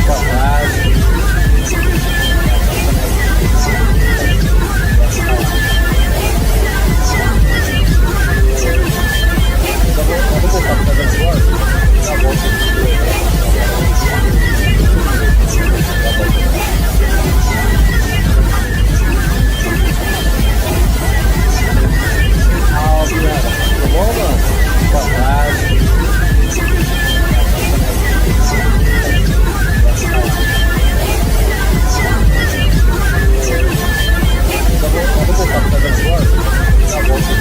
Boa tarde. Eu vou voltar para fazer agora. Já volto. Tudo bom, mano? Boa tarde. Eu vou voltar para fazer agora. Já volto.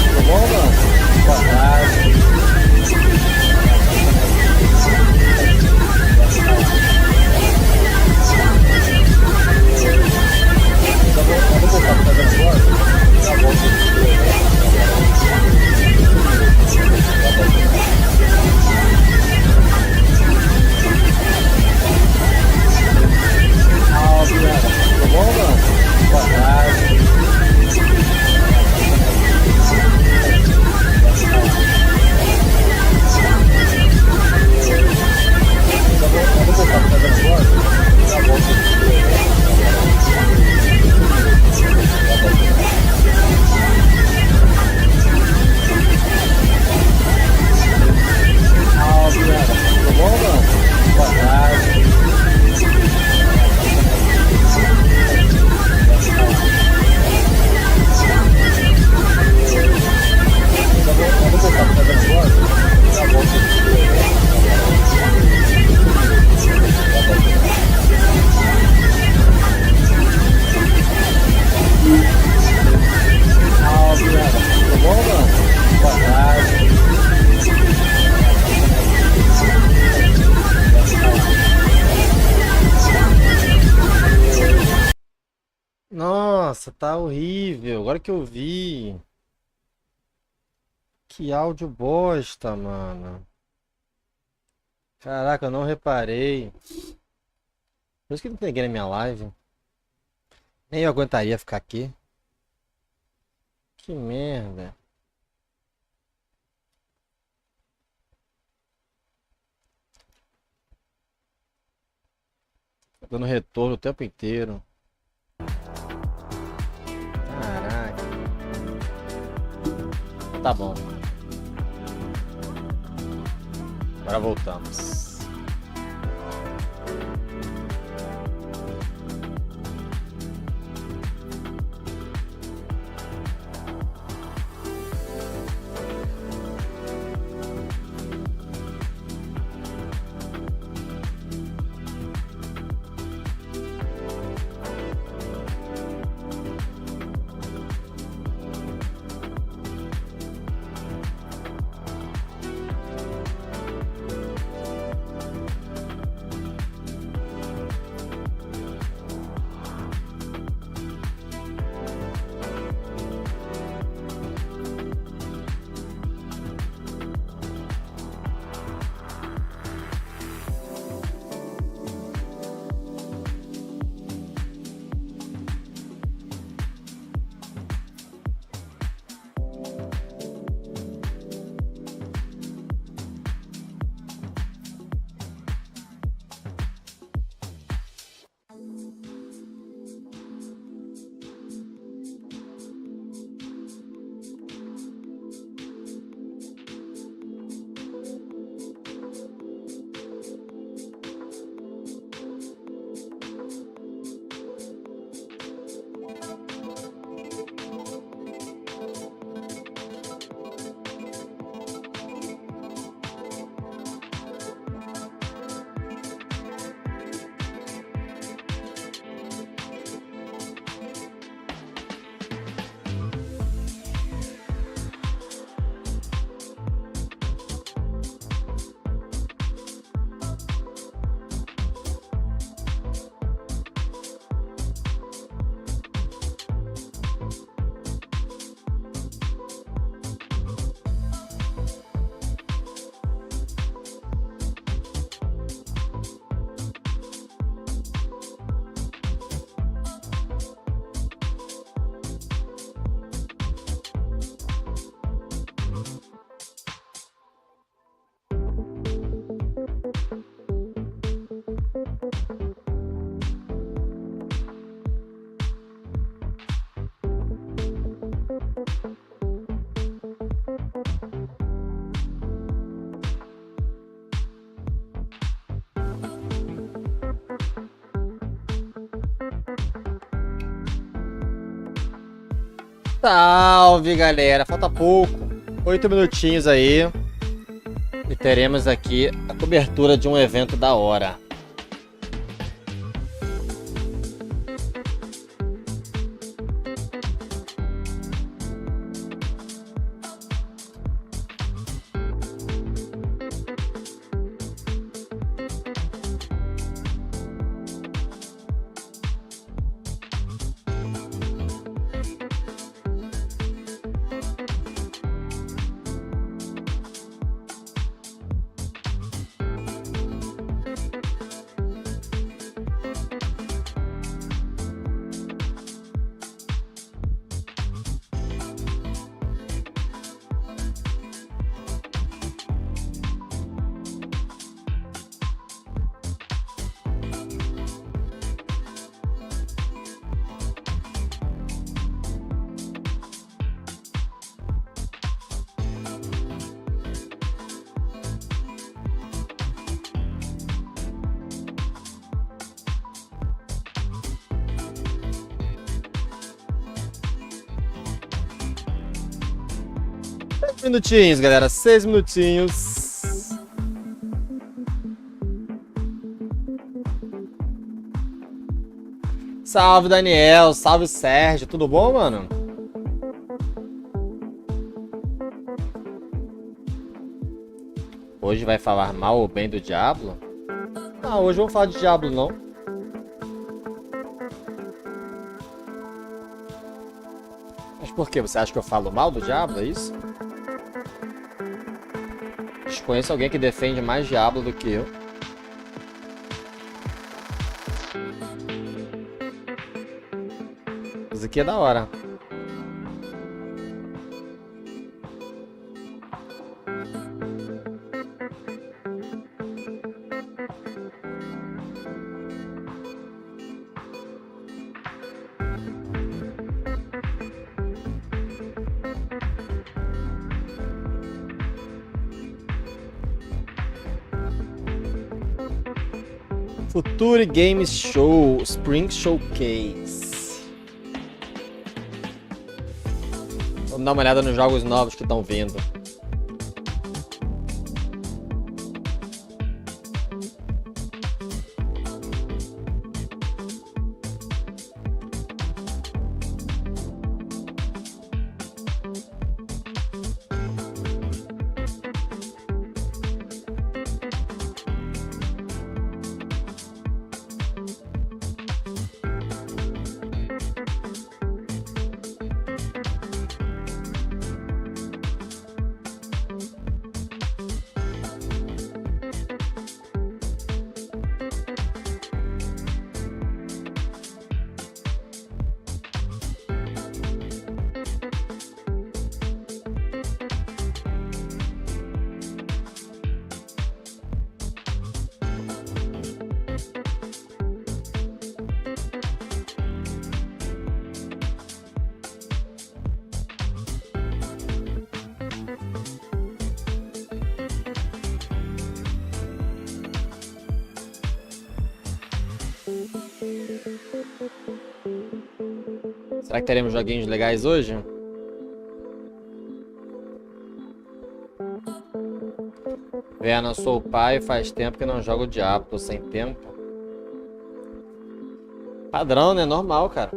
Tudo bom, mano? Boa tarde. Eu vou voltar para fazer agora. Já volto. Tudo bom, mano? Boa tarde. Eu vou voltar para fazer agora. Já volto. Tudo bom, mano? Boa tarde. Eu vou voltar para fazer agora. Já volto. Tudo bom, mano? Boa tarde. Nossa, tá horrível. Agora que eu vi. Que áudio bosta, mano. Caraca, eu não reparei. Por isso que não tem ninguém na minha live. Nem eu aguentaria ficar aqui. Que merda. Tá dando retorno o tempo inteiro. Caraca. Tá bom. Agora voltamos. Salve, galera. Falta pouco. 8 minutinhos aí. E teremos aqui a cobertura de um evento da hora. Minutinhos, galera, 6 minutinhos. Salve, Daniel, salve, Sérgio, tudo bom, mano? Hoje vai falar mal ou bem do Diablo? Ah, hoje eu vou falar de Diablo, não. Mas por que? Você acha que eu falo mal do Diablo, é isso? Conheço alguém que defende mais Diablo do que eu. Isso aqui é da hora. Future Games Show, Spring Showcase. Vamos dar uma olhada nos jogos novos que estão vindo. Será que teremos joguinhos legais hoje? Vena, sou pai, faz tempo que não jogo Diablo, tô sem tempo. Padrão, né? Normal, cara.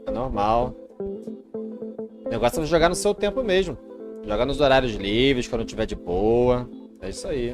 É normal. O negócio é jogar no seu tempo mesmo. Jogar nos horários livres, quando tiver de boa. É isso aí.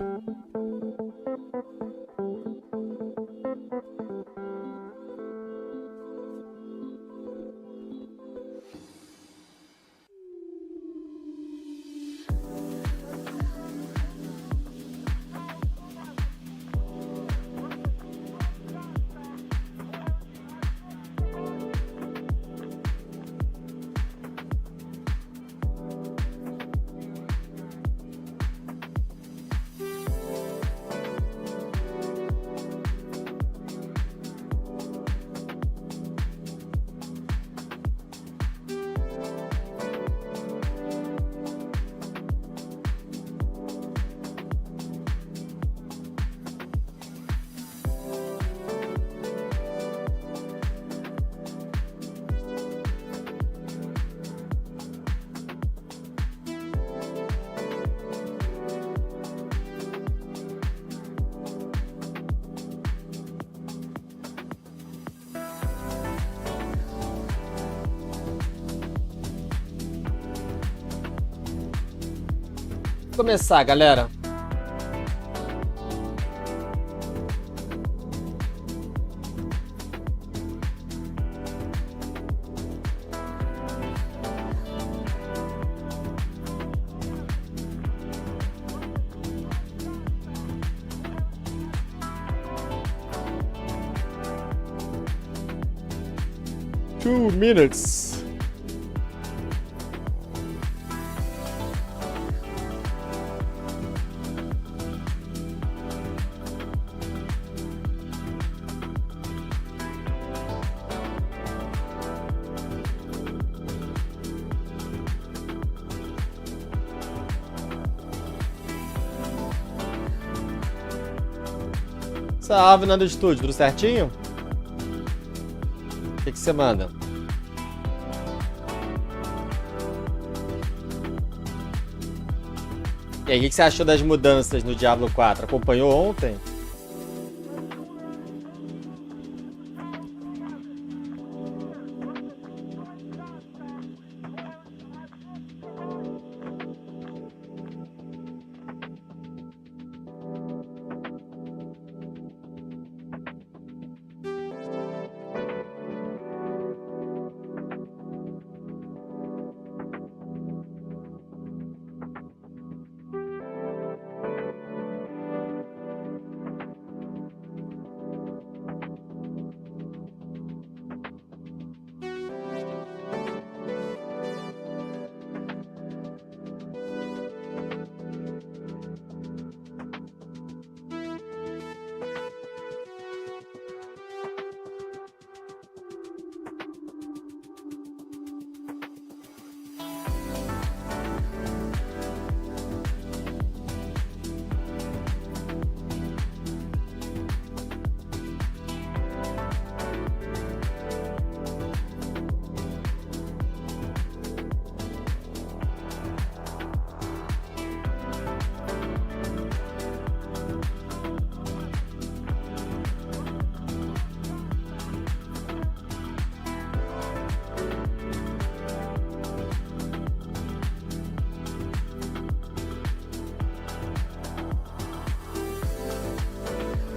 começar, galera. Two minutes. Salve, Nando Estúdio, tudo certinho? O que você manda? E aí, o que você achou das mudanças no Diablo 4? Acompanhou ontem?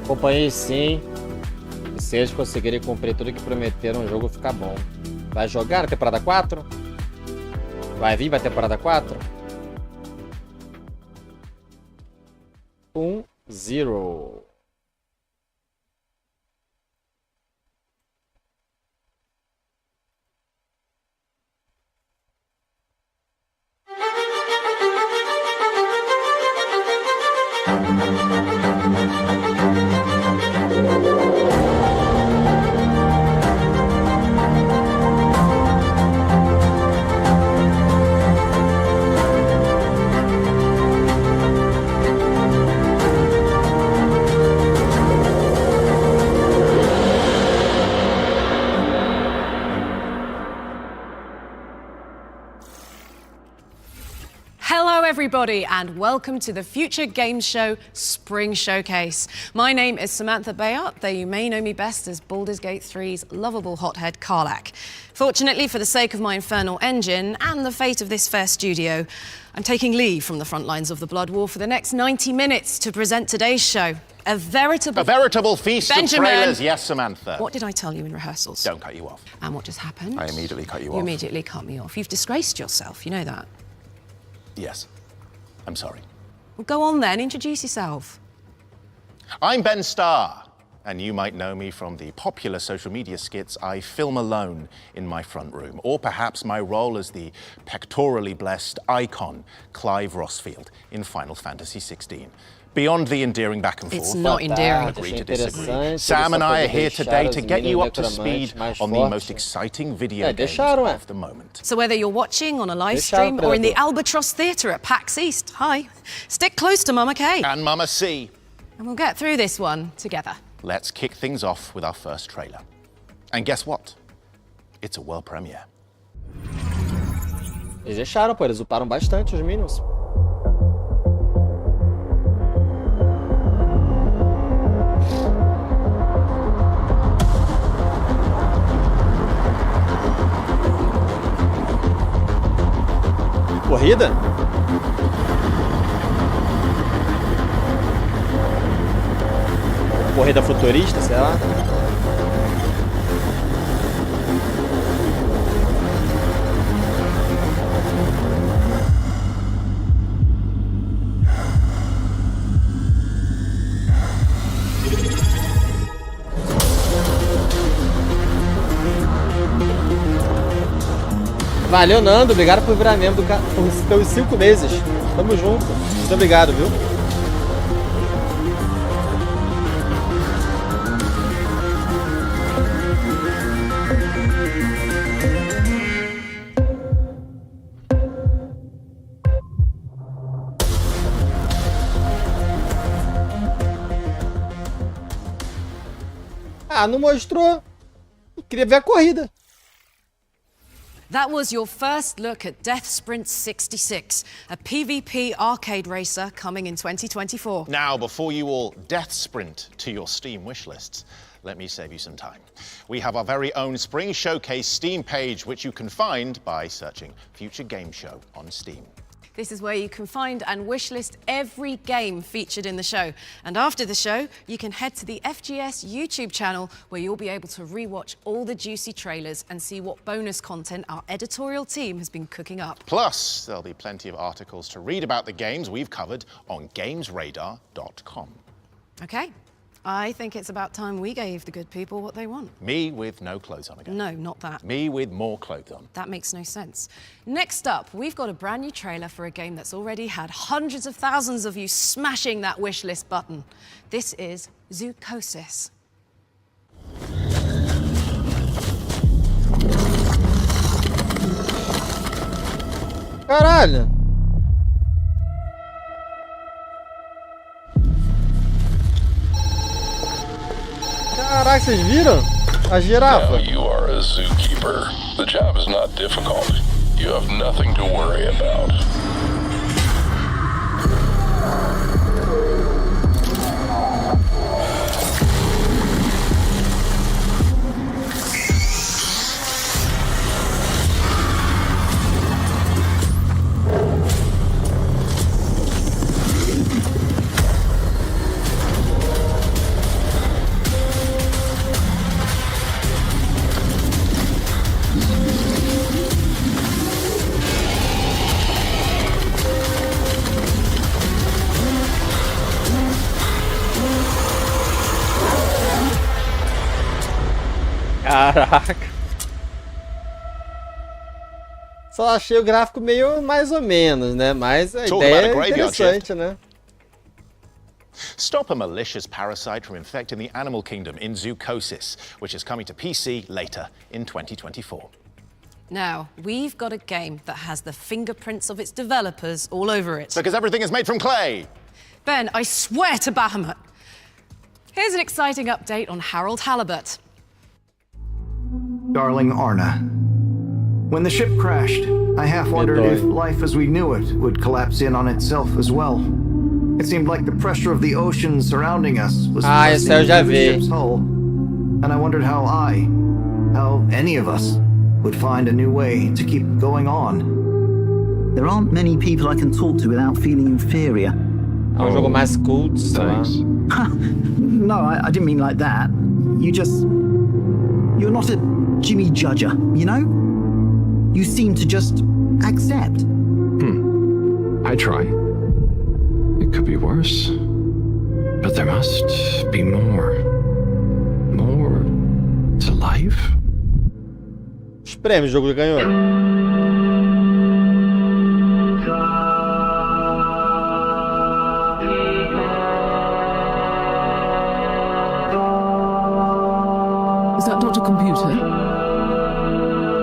Acompanhei sim. E se eles conseguirem cumprir tudo que prometeram, o jogo fica bom. Vai jogar na temporada 4? Vai vir pra temporada 4? 1-0. Everybody, and welcome to the Future Games Show Spring Showcase. My name is Samantha Bayard, though you may know me best as Baldur's Gate 3's lovable hothead Karlach. Fortunately, for the sake of my infernal engine and the fate of this fair studio, I'm taking leave from the front lines of the Blood War for the next 90 minutes to present today's show. A veritable feast Benjamin. Of trailers, yes, Samantha. What did I tell you in rehearsals? Don't cut you off. And what just happened? I immediately cut you off. You immediately cut me off. You've disgraced yourself, you know that? Yes. I'm sorry. Well, go on then, introduce yourself. I'm Ben Starr, and you might know me from the popular social media skits I film alone in my front room, or perhaps my role as the pectorally blessed icon, Clive Rossfield, in Final Fantasy XVI. Beyond the endearing back and forth, it's not endearing. Agree to disagree. Sam and I are here today to get you up to speed on the most exciting video games of the moment. So whether you're watching on a live stream or in the Albatross Theatre at PAX East, hi, stick close to Mama K. And Mama C. And we'll get through this one together. Let's kick things off with our first trailer. And guess what? It's a world premiere. Eles deixaram, pô, eles uparam bastante os Minions. Corrida? corrida futurista, sei lá. Valeu, Nando. Obrigado por virar membro pelos 5 meses. Tamo junto. Muito obrigado, viu? Ah, não mostrou. Eu queria ver a corrida. That was your first look at Death Sprint 66, a PvP arcade racer coming in 2024. Now, before you all death sprint to your Steam wishlists, let me save you some time. We have our very own Spring Showcase Steam page, which you can find by searching Future Game Show on Steam. This is where you can find and wishlist every game featured in the show. And after the show, you can head to the FGS YouTube channel where you'll be able to rewatch all the juicy trailers and see what bonus content our editorial team has been cooking up. Plus, there'll be plenty of articles to read about the games we've covered on gamesradar.com. Okay, I think it's about time we gave the good people what they want. Me with no clothes on again. No, not that. Me with more clothes on. That makes no sense. Next up, we've got a brand new trailer for a game that's already had hundreds of thousands of you smashing that wish list button. This is Zoocosis. Caralho! Caraca, vocês viram? A girafa. Now you are a zookeeper. The job is not difficult. You have nothing to worry about. Caraca. Só achei o gráfico meio mais ou menos, né? Mas a ideia é interessante, né? Stop a malicious parasite from infecting the animal kingdom in Zoocosis, which is coming to PC later in 2024. Now, we've got a game that has the fingerprints of its developers all over it. Because everything is made from clay. Ben, I swear to Bahamut. Here's an exciting update on Harold Halibut. Darling Arna, when the ship crashed, I half wondered if life as we knew it would collapse in on itself as well. It seemed like the pressure of the ocean surrounding us was esse eu já vi. the ship's hull, and I wondered how any of us, would find a new way to keep going on. There aren't many people I can talk to without feeling inferior. É um jogo mais cult, sei lá. No, I didn't mean like that. You're not a Jimmy Judger, you know? You seem to just accept. I try. It could be worse. But there must be more. More to life? Os prêmios, o jogo ganhou. Is that Dr. Computer?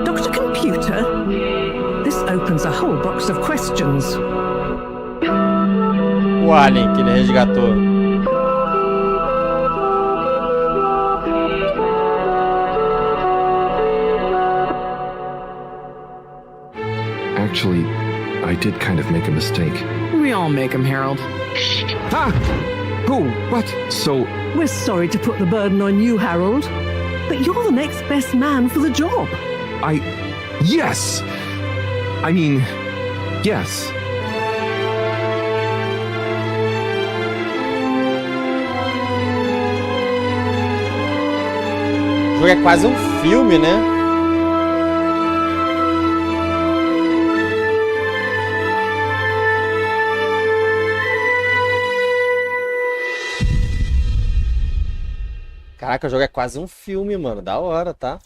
Dr. Computer? This opens a whole box of questions. O alien que ele resgatou. Actually, I did kind of make a mistake. We all make them, Harold. Ah! Who? What? So, We're sorry to put the burden on you, Harold, but you're the next best man for the job. yes! I mean, yes. jogo é quase um filme, né? Caraca, o jogo é quase um filme, mano. Da hora, tá?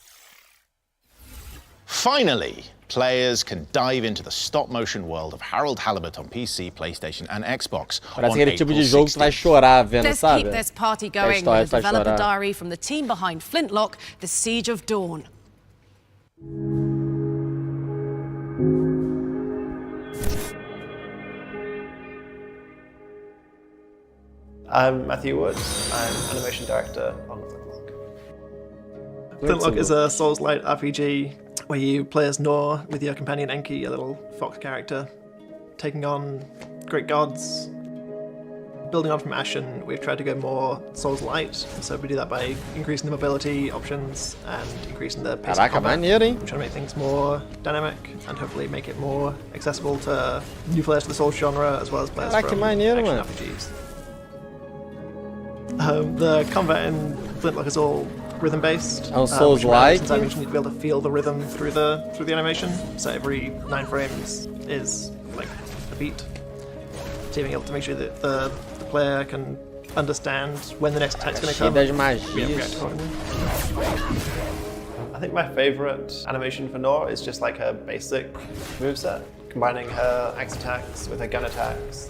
Finally, players can dive into the stop-motion world of Harold Halibut on PC, PlayStation and Xbox. Parece aquele tipo de jogo que tu vai chorar vendo, Let's sabe? keep this party going with a developer diary from the team behind Flintlock, The Siege of Dawn. I'm Matthew Wood. I'm animation director on Flintlock. Flintlock is a Souls-like RPG where you play as Nor with your companion Enki, a little fox character, taking on great gods. Building on from Ashen, we've tried to go more Souls-light, so we do that by increasing the mobility options and increasing the pace of combat. Maneiro, hein? We're trying to make things more dynamic and hopefully make it more accessible to new players to the Souls genre as well as players from maneiro, action mano. RPGs. The combat in Flintlock is all rhythm-based. Souls-like. Since I mentioned you'd be able to feel the rhythm through the animation. So every 9 frames is like a beat. So being able to make sure that the player can understand when the next attack's going to come. Das magias. React accordingly. I think my favorite animation for Nor is just like her basic moveset, combining her axe attacks with her gun attacks,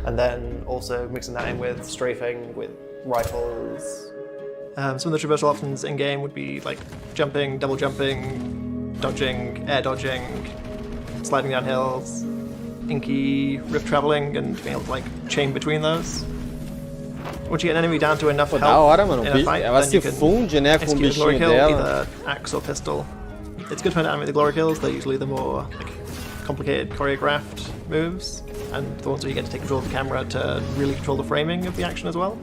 and then also mixing that in with strafing with rifles. Some of the traversal options in game would be like jumping, double jumping, dodging, air dodging, sliding down hills, inky rift traveling, and being able to like chain between those. Once you get an enemy down to enough Da health hora, mano. in a fight, Ela then se you can funde, né, com o execute a glory bichinho kill, dela. either axe or pistol. It's good to animate the glory kills. They're usually the more like, complicated choreographed moves, and the ones where you get to take control of the camera to really control the framing of the action as well.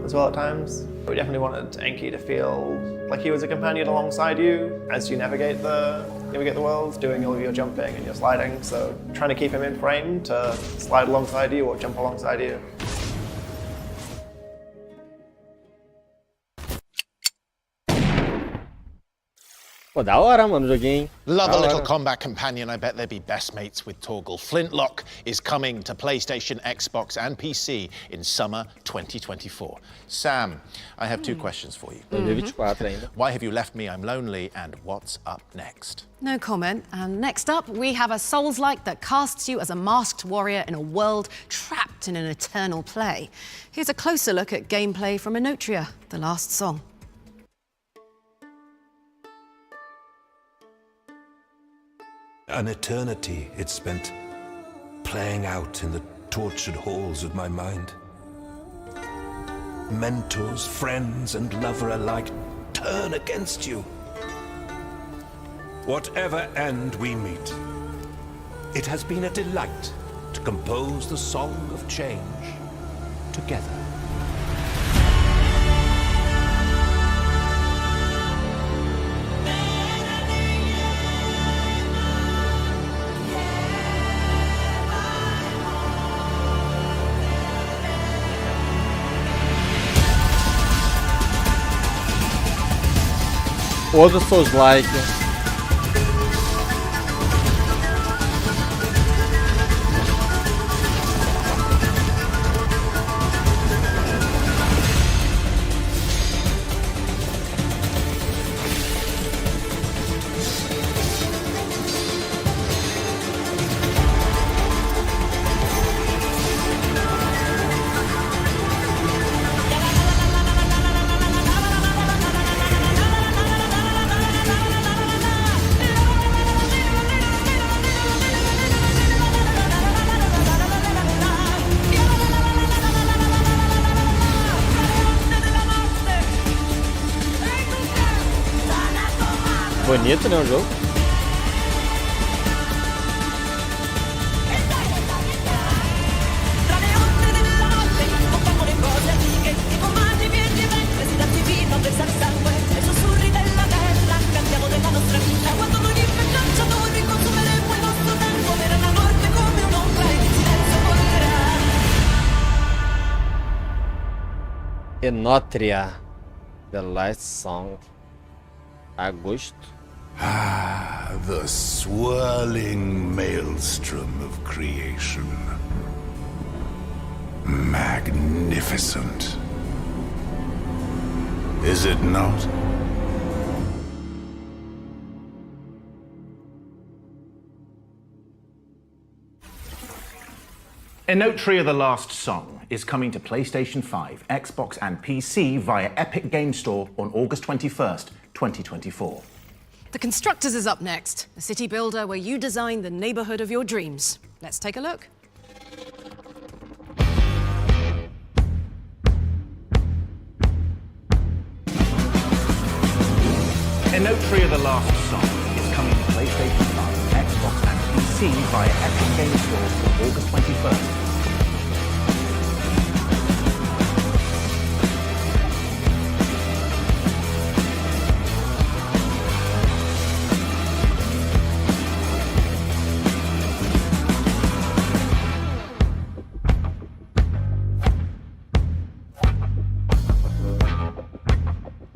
At times, we definitely wanted Enki to feel like he was a companion alongside you as you navigate the world, doing all of your jumping and your sliding. So trying to keep him in frame to slide alongside you or jump alongside you. Pô, da hora, mano, o joguinho. Love a little combat companion. I bet they'd be best mates with Torgal. Flintlock is coming to PlayStation, Xbox, and PC in summer 2024. Sam, I have 2 questions for you. 2024 ainda. Why have you left me? I'm lonely. And what's up next? No comment. And next up, we have a Souls-like that casts you as a masked warrior in a world trapped in an eternal play. Here's a closer look at gameplay from Enotria, the last song. An eternity it spent, playing out in the tortured halls of my mind. Mentors, friends, and lover alike turn against you. Whatever end we meet, it has been a delight to compose the song of change together. Outro Souls-like. Bonito, né, o jogo? Enotria. The last song. Agosto. Ah, the swirling maelstrom of creation. Magnificent. Is it not? Enotria The Last Song is coming to PlayStation 5, Xbox and PC via Epic Game Store on August 21st, 2024. The Constructors is up next, a city builder where you design the neighborhood of your dreams. Let's take a look. Enotria The Last Song is coming to PlayStation 5, Xbox and PC via Epic Game Store on August 21st.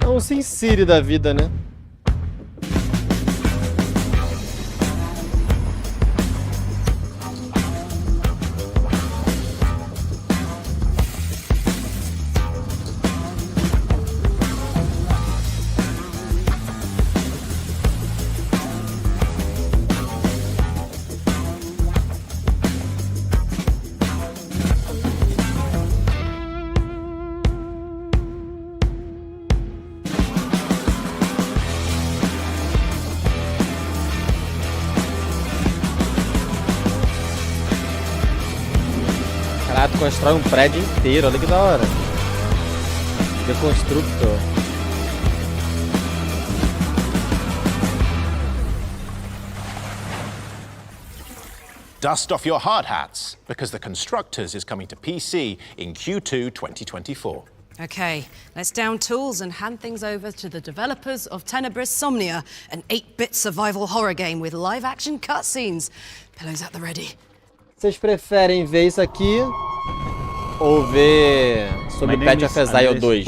É um Sin City da vida, né? Caraca, constrói um prédio inteiro, olha que da hora. The Constructor. Dust off your hard hats, because The Constructors is coming to PC in Q2 2024. Okay, let's down tools and hand things over to the developers of Tenebris Somnia, an 8-bit survival horror game with live-action cutscenes. Pillows at the ready. Vocês preferem ver isso aqui ou ver sobre Path of Exile 2?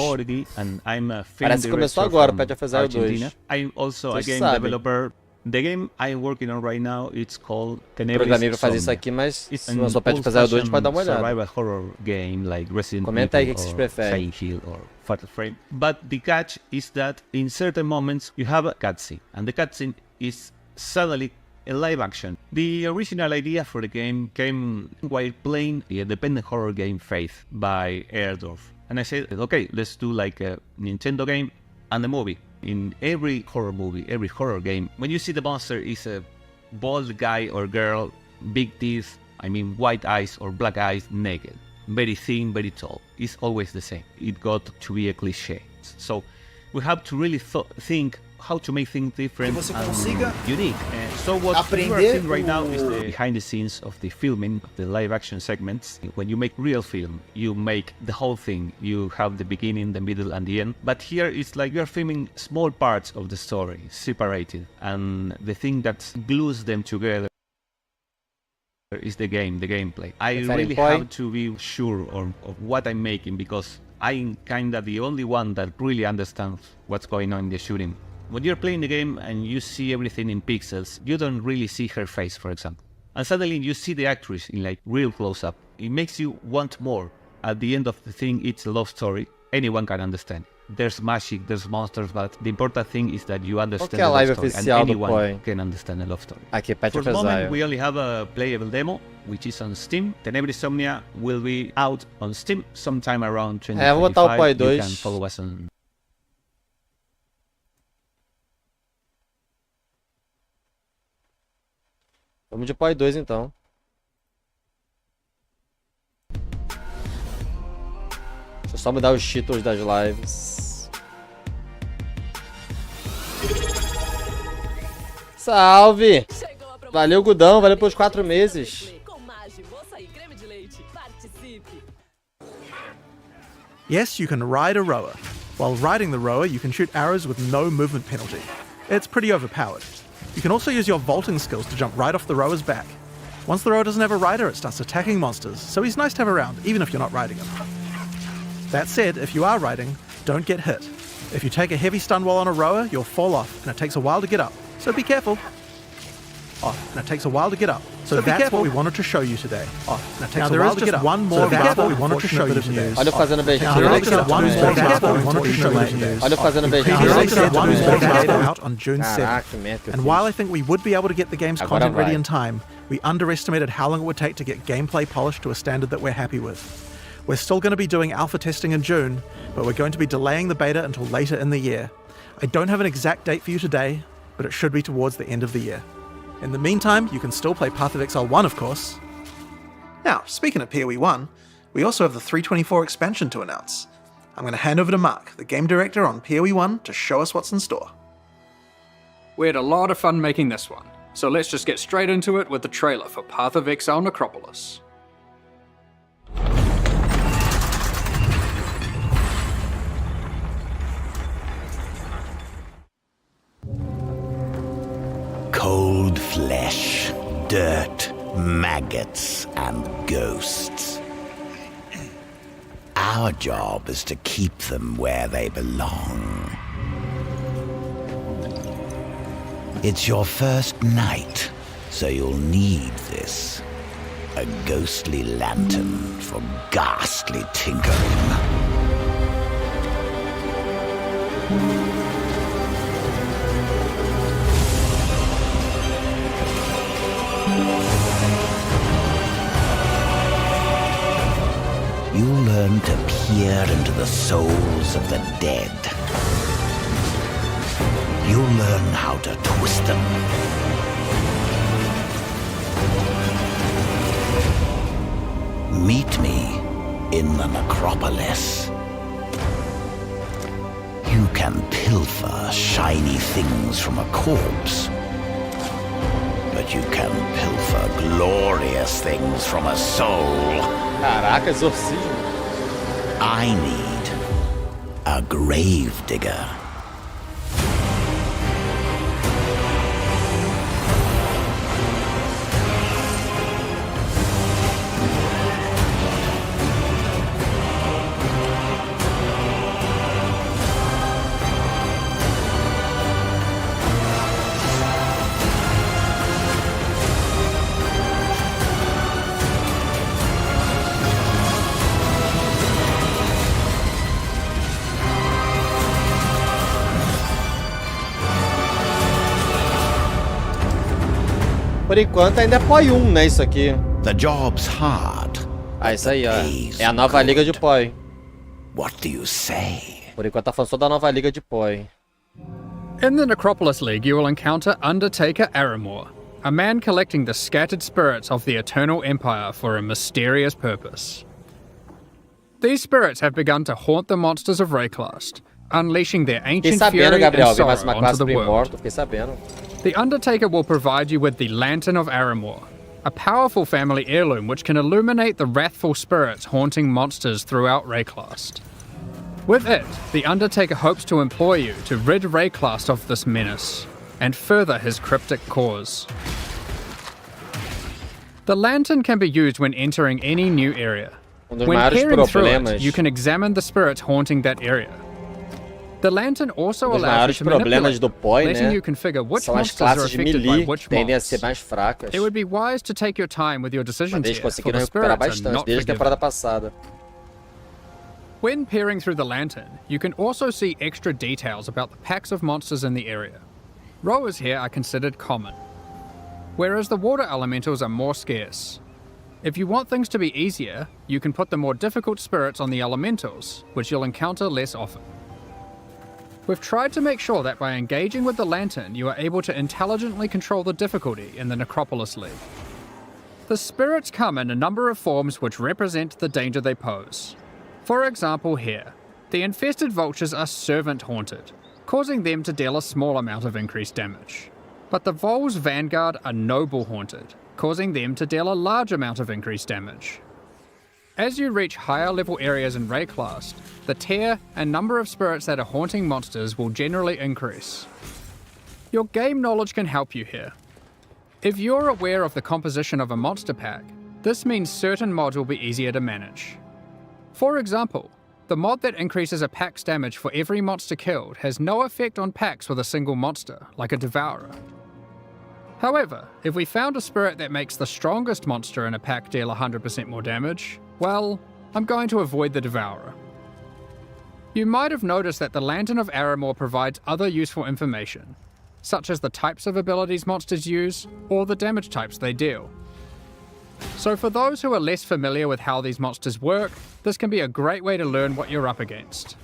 Parece que começou agora o Path of Exile 2. I'm also a Vocês game sabem. developer. The game I'm working on right now, it's called Programei pra fazer isso aqui, mas se lançou Path of Exile 2, a gente pode dar uma olhada. Survival horror game like Resident Comenta aí o Evil que vocês or preferem. Silent Hill or Fatal Frame. But the catch is that in certain moments you have a cutscene, and the cutscene is suddenly a live action. The original idea for the game came while playing the independent horror game Faith by Airdorf. And I said, okay, let's do like a Nintendo game and a movie. In every horror movie, every horror game, when you see the monster is a bald guy or girl, big teeth, I mean white eyes or black eyes, naked, very thin, very tall. It's always the same. It got to be a cliche. So we have to really think how to make things different and unique. So what we are seeing right now is the behind the scenes of the filming, of the live action segments. When you make real film, you make the whole thing. You have the beginning, the middle and the end. But here it's like you're filming small parts of the story, separated. And the thing that glues them together is the game, the gameplay. I really have to be sure of what I'm making, because I'm kinda the only one that really understands what's going on in the shooting. When you're playing the game and you see everything in pixels, you don't really see her face, for example. And suddenly you see the actress in like real close-up. It makes you want more. At the end of the thing, it's a love story. Anyone can understand. There's magic, there's monsters, but the important thing is that you understand the love story, and anyone can understand the love story. Aqui, Path For of the Exile. moment, we only have a playable demo, which is on Steam. Tenebris Somnia will be out on Steam sometime around 2025. Vou botar o POI 2. You can follow us on... Vamos de POI 2 então. Deixa eu só mudar os títulos das lives. Salve! Valeu, Gudão. Valeu pelos 4 meses. Yes, you can ride a rower. While riding the rower, you can shoot arrows with no movement penalty. It's pretty overpowered. You can also use your vaulting skills to jump right off the rower's back. Once the rower doesn't have a rider, it starts attacking monsters, so he's nice to have around, even if you're not riding him. That said, if you are riding, don't get hit. If you take a heavy stun while on a rower, you'll fall off, and it takes a while to get up. So be careful. And it takes a while to get up. So that's what we wanted to show you today. And it takes a while to get up. One more rather we wanted to show you today. Olha eu fazendo beijinho. Olha eu fazendo beijinho. Out on June 7th. And while I think we would be able to get the game's content ready in time, we underestimated how long it would take to get gameplay polished to a standard that we're happy with. We're still going to be doing alpha testing in June, but we're going to be delaying the beta until later in the year. I don't have an exact date for you today, but it should be towards the end of the year. In the meantime, you can still play Path of Exile 1, of course. Now, speaking of PoE 1, we also have the 324 expansion to announce. I'm going to hand over to Mark, the game director on PoE 1, to show us what's in store. We had a lot of fun making this one, so let's just get straight into it with the trailer for Path of Exile Necropolis. Cold flesh, dirt, maggots, and ghosts. Our job is to keep them where they belong. It's your first night, so you'll need this. A ghostly lantern for ghastly tinkering. You'll learn to peer into the souls of the dead. You'll learn how to twist them. Meet me in the necropolis. You can pilfer shiny things from a corpse, but you can pilfer glorious things from a soul. Caraca, exorcismo. I need a grave digger. Por enquanto ainda é POI 1, né, isso aqui. The job's hard. Ah, isso aí, ó. É a nova liga de POI. What do you say? Por enquanto tá falando só da nova liga de POI. In the Necropolis League, you will encounter Undertaker Aramor, a man collecting the scattered spirits of the Eternal Empire for a mysterious purpose. These spirits have begun to haunt the monsters of Rayclast, unleashing their ancient fury Gabriel, and sorrow onto the world. morto, fiquei sabendo. The Undertaker will provide you with the Lantern of Aramor, a powerful family heirloom which can illuminate the wrathful spirits haunting monsters throughout Rayclast. With it, the Undertaker hopes to employ you to rid Rayclast of this menace, and further his cryptic cause. The lantern can be used when entering any new area. When peering through it, you can examine the spirits haunting that area. The lantern also allows you to manipulate them, letting you configure which monsters are affected by which mobs. It would be wise to take your time with your decisions here, for the spirits are not forgiving. When peering through the lantern, you can also see extra details about the packs of monsters in the area. Rowers here are considered common, whereas the water elementals are more scarce. If you want things to be easier, you can put the more difficult spirits on the elementals, which you'll encounter less often. We've tried to make sure that by engaging with the lantern, you are able to intelligently control the difficulty in the Necropolis League. The spirits come in a number of forms which represent the danger they pose. For example here, the infested vultures are servant haunted, causing them to deal a small amount of increased damage. But the Vol's Vanguard are noble haunted, causing them to deal a large amount of increased damage. As you reach higher level areas in Rayclast, the tier and number of spirits that are haunting monsters will generally increase. Your game knowledge can help you here. If you're aware of the composition of a monster pack, this means certain mods will be easier to manage. For example, The mod that increases a pack's damage for every monster killed has no effect on packs with a single monster, like a Devourer. However, if we found a spirit that makes the strongest monster in a pack deal 100% more damage, well, I'm going to avoid the Devourer. You might have noticed that the Lantern of Aramor provides other useful information, such as the types of abilities monsters use, or the damage types they deal. So for those who are less familiar with how these monsters work, this can be a great way to learn what you're up against.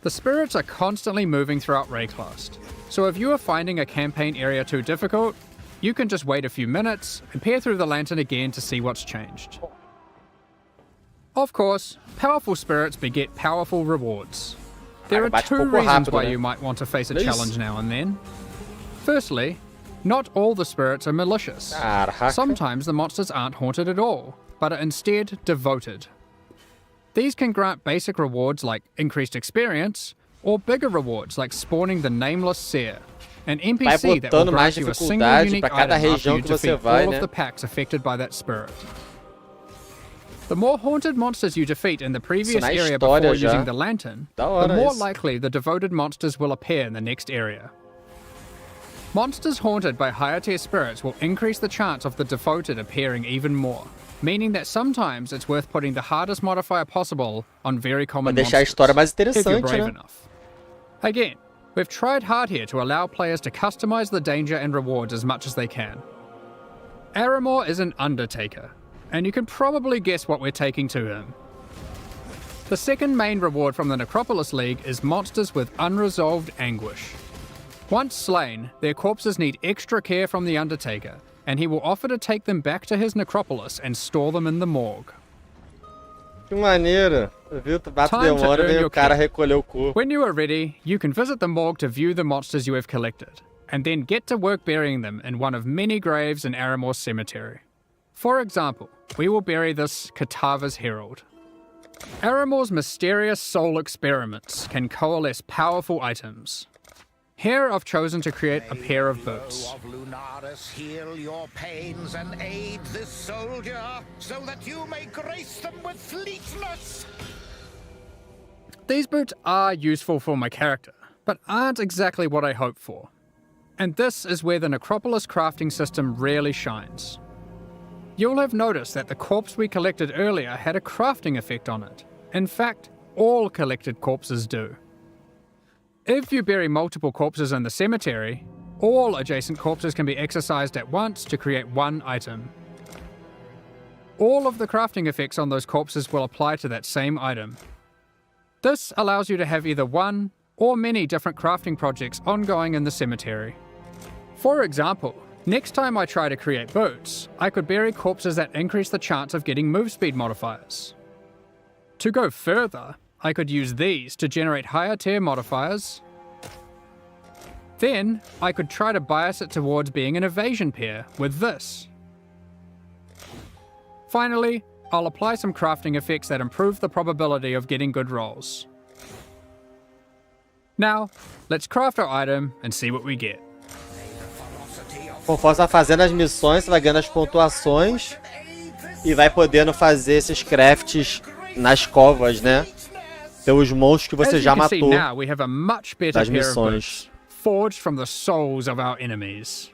The spirits are constantly moving throughout Rayclast, so if you are finding a campaign area too difficult, you can just wait a few minutes and peer through the lantern again to see what's changed. Of course, powerful spirits beget powerful rewards. There are two reasons why you might want to face a challenge now and then. Firstly, not all the spirits are malicious. Sometimes the monsters aren't haunted at all, but are instead devoted. These can grant basic rewards like increased experience, or bigger rewards like spawning the Nameless Seer, an NPC that will grant you a single unique item after you defeat all of the packs affected by that spirit. The more haunted monsters you defeat in the previous area before using the lantern, the more likely the devoted monsters will appear in the next area. Monsters haunted by higher tier spirits will increase the chance of the devoted appearing even more, meaning that sometimes it's worth putting the hardest modifier possible on very common monsters, if you're brave enough. Again, we've tried hard here to allow players to customize the danger and rewards as much as they can. Aramor is an Undertaker, and you can probably guess what we're taking to him. The second main reward from the Necropolis League is monsters with unresolved anguish. Once slain, their corpses need extra care from the Undertaker, and he will offer to take them back to his necropolis and store them in the morgue. Que maneiro! Viu? Bate demora e o cara recolheu o corpo. When you are ready, you can visit the morgue to view the monsters you have collected, and then get to work burying them in one of many graves in Aramor's cemetery. For example, we will bury this Katava's Herald. Aramor's mysterious soul experiments can coalesce powerful items. Here I've chosen to create a pair of boots. Of Lunaris, heal your pains and aid this soldier, so that you may grace them with fleetness. These boots are useful for my character, but aren't exactly what I hoped for. And this is where the Necropolis crafting system really shines. You'll have noticed that the corpse we collected earlier had a crafting effect on it. In fact, all collected corpses do. If you bury multiple corpses in the cemetery, all adjacent corpses can be exercised at once to create one item. All of the crafting effects on those corpses will apply to that same item. This allows you to have either one or many different crafting projects ongoing in the cemetery. For example, next time I try to create boots, I could bury corpses that increase the chance of getting move speed modifiers. To go further, I could use these to generate higher tier modifiers. Then, I could try to bias it towards being an evasion pair with this. Finally, I'll apply some crafting effects that improve the probability of getting good rolls. Now, let's craft our item and see what we get. Conforme você vai fazendo as missões, você vai ganhando as pontuações e vai podendo fazer esses crafts nas covas, né? Pelos monstros que você já matou das missões. Forged from the souls of our enemies.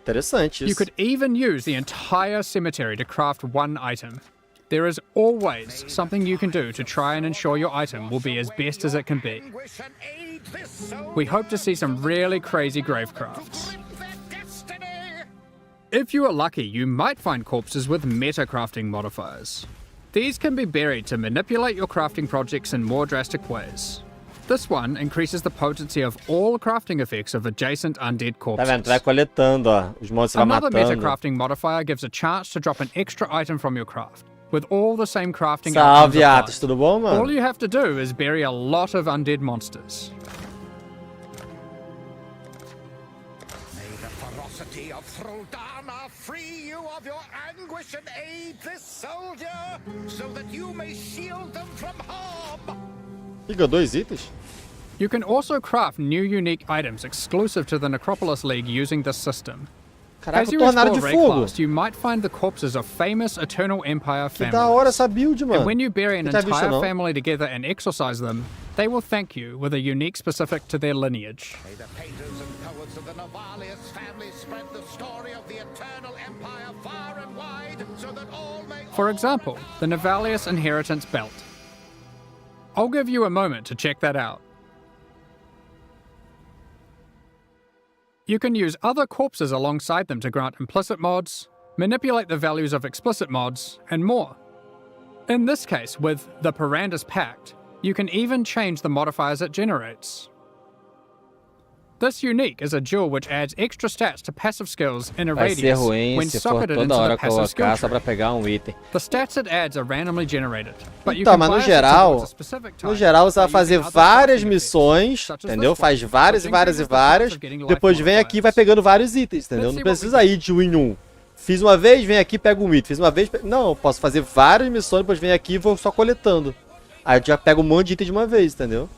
Interessante isso. You could even use the entire cemetery to craft one item. There is always something you can do to try and ensure your item will be as best as it can be. We hope to see some really crazy grave crafts. If you are lucky, you might find corpses with meta crafting modifiers. These can be buried to manipulate your crafting projects in more drastic ways. This one increases the potency of all crafting effects of adjacent undead corpses. Tá vendo? Tu vai coletando, ó. Os monstros vai matando. Another meta crafting modifier gives a chance to drop an extra item from your craft, with all the same crafting outcomes applied. Atos, tudo bom, mano? All you have to do is bury a lot of undead monsters. May the ferocity of Throldana free you of your anguish and aid this soldier, so that you may shield them from harm. Fica 2 itens. You can also craft new unique items exclusive to the Necropolis League using this system. Caraca, As o you Tornado de explore Fogo. Rayclast, you might find the corpses of famous Eternal Empire Que families. da hora essa build, mano. And when you bury an Nunca tinha visto, entire não. family together and exorcise them, they will thank you with a unique specific to their lineage. May the painters and poets of the Navalius family spread the story of the Eternal Empire far and wide, so that all may... For example, the Navalius Inheritance Belt. I'll give you a moment to check that out. You can use other corpses alongside them to grant implicit mods, manipulate the values of explicit mods, and more. In this case, with the Pirandus Pact, you can even change the modifiers it generates. This unique is a jewel which adds extra stats to passive skills in a Vai ser radius ruim when se for socketed toda into the hora passive skill colocar só tree. pra pegar um item. The stats it adds are randomly generated, but you Então, can mas no bias it geral, towards a specific type você vai by fazer using other várias crafting missões, such as entendeu? this Faz one, várias e which várias e increases the chance várias, of getting life depois vem aqui e vai pegando vários itens, entendeu? Não precisa ir de um em um. Fiz uma vez, vem aqui e pega um item. Fiz uma vez, não, eu posso fazer várias missões, depois vem aqui e vou só coletando. Aí eu já pego um monte de item de uma vez, entendeu?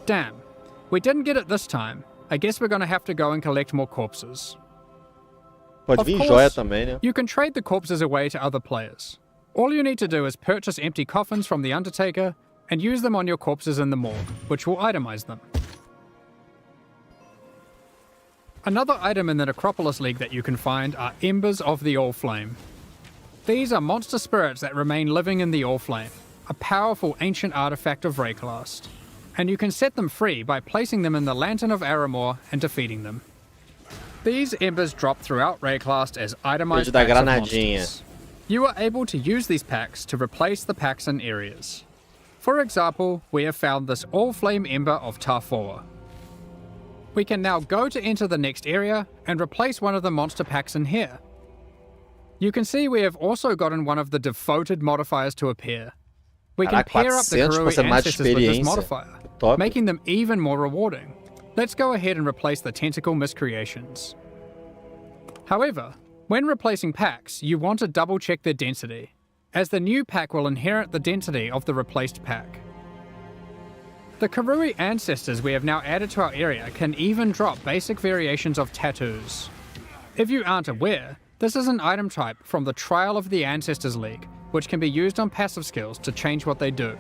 Damn, we didn't get it this time. I guess we're gonna have to go and collect more corpses. Pode vir joia também, né? You can trade the corpses away to other players. All you need to do is purchase empty coffins from the Undertaker and use them on your corpses in the morgue, which will itemize them. Another item in the Necropolis League that you can find are Embers of the All-Flame. These are monster spirits that remain living in the All-Flame, a powerful ancient artifact of Rayclast. And you can set them free by placing them in the Lantern of Aramor and defeating them. These embers drop throughout Rayclast as itemized packs of monsters. You are able to use these packs to replace the packs in areas. For example, we have found this All-Flame Ember of Tarfoa. We can now go to enter the next area and replace one of the monster packs in here. You can see we have also gotten one of the devoted modifiers to appear. We can pair up the Karui ancestors with this modifier, making them even more rewarding. Let's go ahead and replace the tentacle miscreations. However, when replacing packs, you want to double check their density, as the new pack will inherit the density of the replaced pack. The Karui ancestors we have now added to our area can even drop basic variations of tattoos. If you aren't aware, this is an item type from the Trial of the Ancestors League, which can be used on passive skills to change what they do.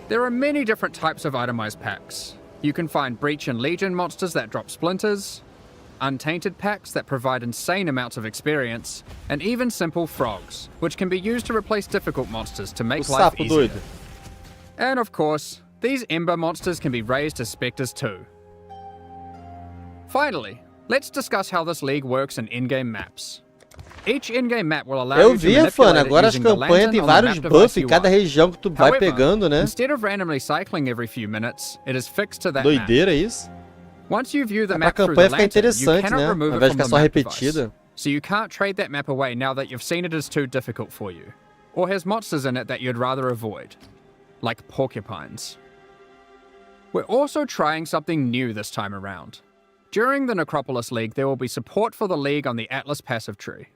There are many different types of itemized packs. You can find Breach and Legion monsters that drop splinters, Untainted packs that provide insane amounts of experience, and even simple frogs, which can be used to replace difficult monsters to make life easier. And of course, these Ember monsters can be raised as specters too. Finally, let's discuss how this league works in in-game maps. Each in-game map will allow you to manipulate it agora as using the campanhas tem lantern on the vários map buffs device em you cada want. região que tu vai However, pegando, né? instead of randomly cycling every few minutes, it is fixed to that Doideira map. isso. Once you view the Pra map through campanha the ficar lantern, you interessante, cannot né? remove Ao it invés de from the ficar só map repetida. device. So you can't trade that map away now that you've seen it is too difficult for you, or has monsters in it that you'd rather avoid, like porcupines. We're also trying something new this time around. During the Necropolis League, there will be support for the League on the Atlas passive tree.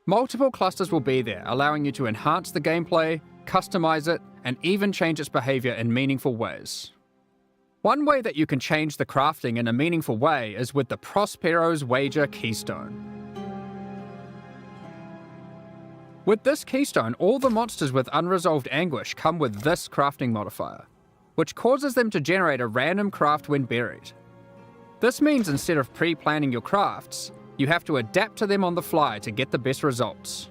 Multiple clusters will be there, allowing you to enhance the gameplay, customize it, and even change its behavior in meaningful ways. One way that you can change the crafting in a meaningful way is with the Prospero's Wager Keystone. With this keystone, all the monsters with unresolved anguish come with this crafting modifier, which causes them to generate a random craft when buried. This means instead of pre-planning your crafts, you have to adapt to them on the fly to get the best results.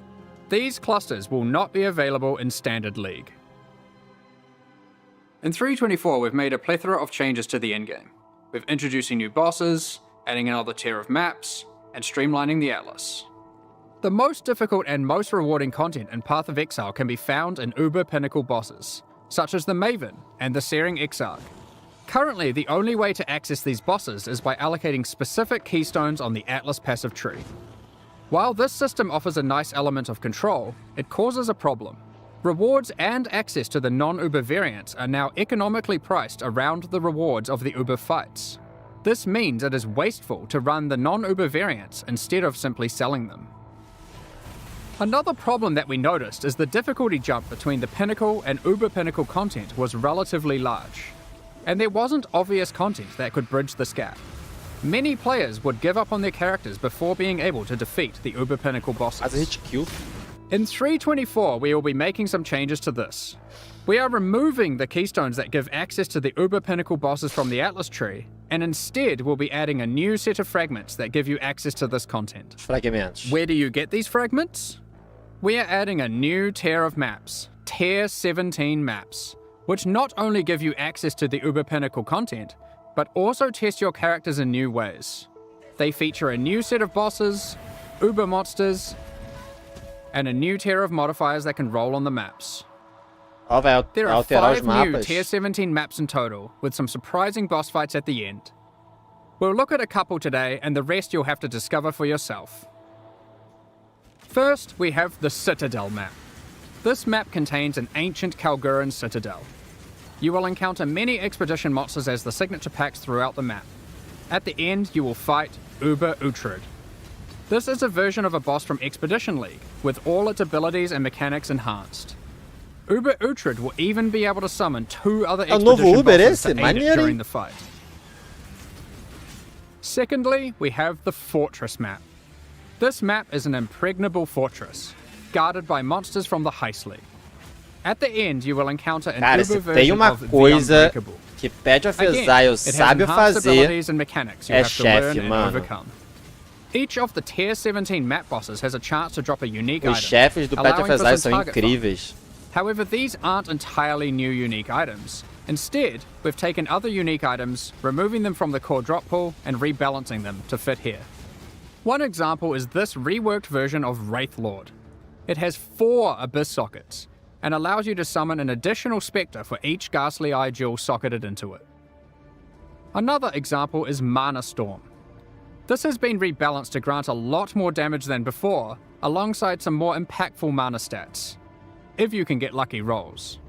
These clusters will not be available in Standard League. In 3.24, we've made a plethora of changes to the endgame. We're introducing new bosses, adding another tier of maps, and streamlining the Atlas. The most difficult and most rewarding content in Path of Exile can be found in Uber Pinnacle bosses, such as the Maven and the Searing Exarch. Currently, the only way to access these bosses is by allocating specific keystones on the Atlas passive tree. While this system offers a nice element of control, it causes a problem. Rewards and access to the non-Uber variants are now economically priced around the rewards of the Uber fights. This means it is wasteful to run the non-Uber variants instead of simply selling them. Another problem that we noticed is the difficulty jump between the Pinnacle and Uber Pinnacle content was relatively large. and there wasn't obvious content that could bridge this gap. Many players would give up on their characters before being able to defeat the Uber Pinnacle bosses. In 3.24, we will be making some changes to this. We are removing the keystones that give access to the Uber Pinnacle bosses from the Atlas tree, and instead we'll be adding a new set of fragments that give you access to this content. Where do you get these fragments? We are adding a new tier of maps, Tier 17 maps, which not only give you access to the Uber Pinnacle content, but also test your characters in new ways. They feature a new set of bosses, Uber monsters, and a new tier of modifiers that can roll on the maps. There are 5 new Tier 17 maps in total, with some surprising boss fights at the end. We'll look at a couple today, and the rest you'll have to discover for yourself. First, we have the Citadel map. This map contains an ancient Kalguran citadel. You will encounter many expedition monsters as the signature packs throughout the map. At the end, you will fight Uber Uhtred. This is a version of a boss from Expedition League, with all its abilities and mechanics enhanced. Uber Uhtred will even be able to summon 2 other expedition bosses to aid it during the fight. Secondly, we have the Fortress map. This map is an impregnable fortress, guarded by monsters from the Heist League. At the end, you will encounter an Uber version of the Unbreakable. Que pede a Fezai, eu sábio fazer, é chefe, mano. Each of the Tier 17 map bosses has a chance to drop a unique Os item, chefes do Pede a Fezai são target incríveis. However, these aren't entirely new unique items. Instead, we've taken other unique items, removing them from the core drop pool and rebalancing them to fit here. One example is this reworked version of Wraith Lord. It has 4 Abyss sockets, and allows you to summon an additional Spectre for each Ghastly Eye jewel socketed into it. Another example is Mana Storm. This has been rebalanced to grant a lot more damage than before, alongside some more impactful mana stats, if you can get lucky rolls.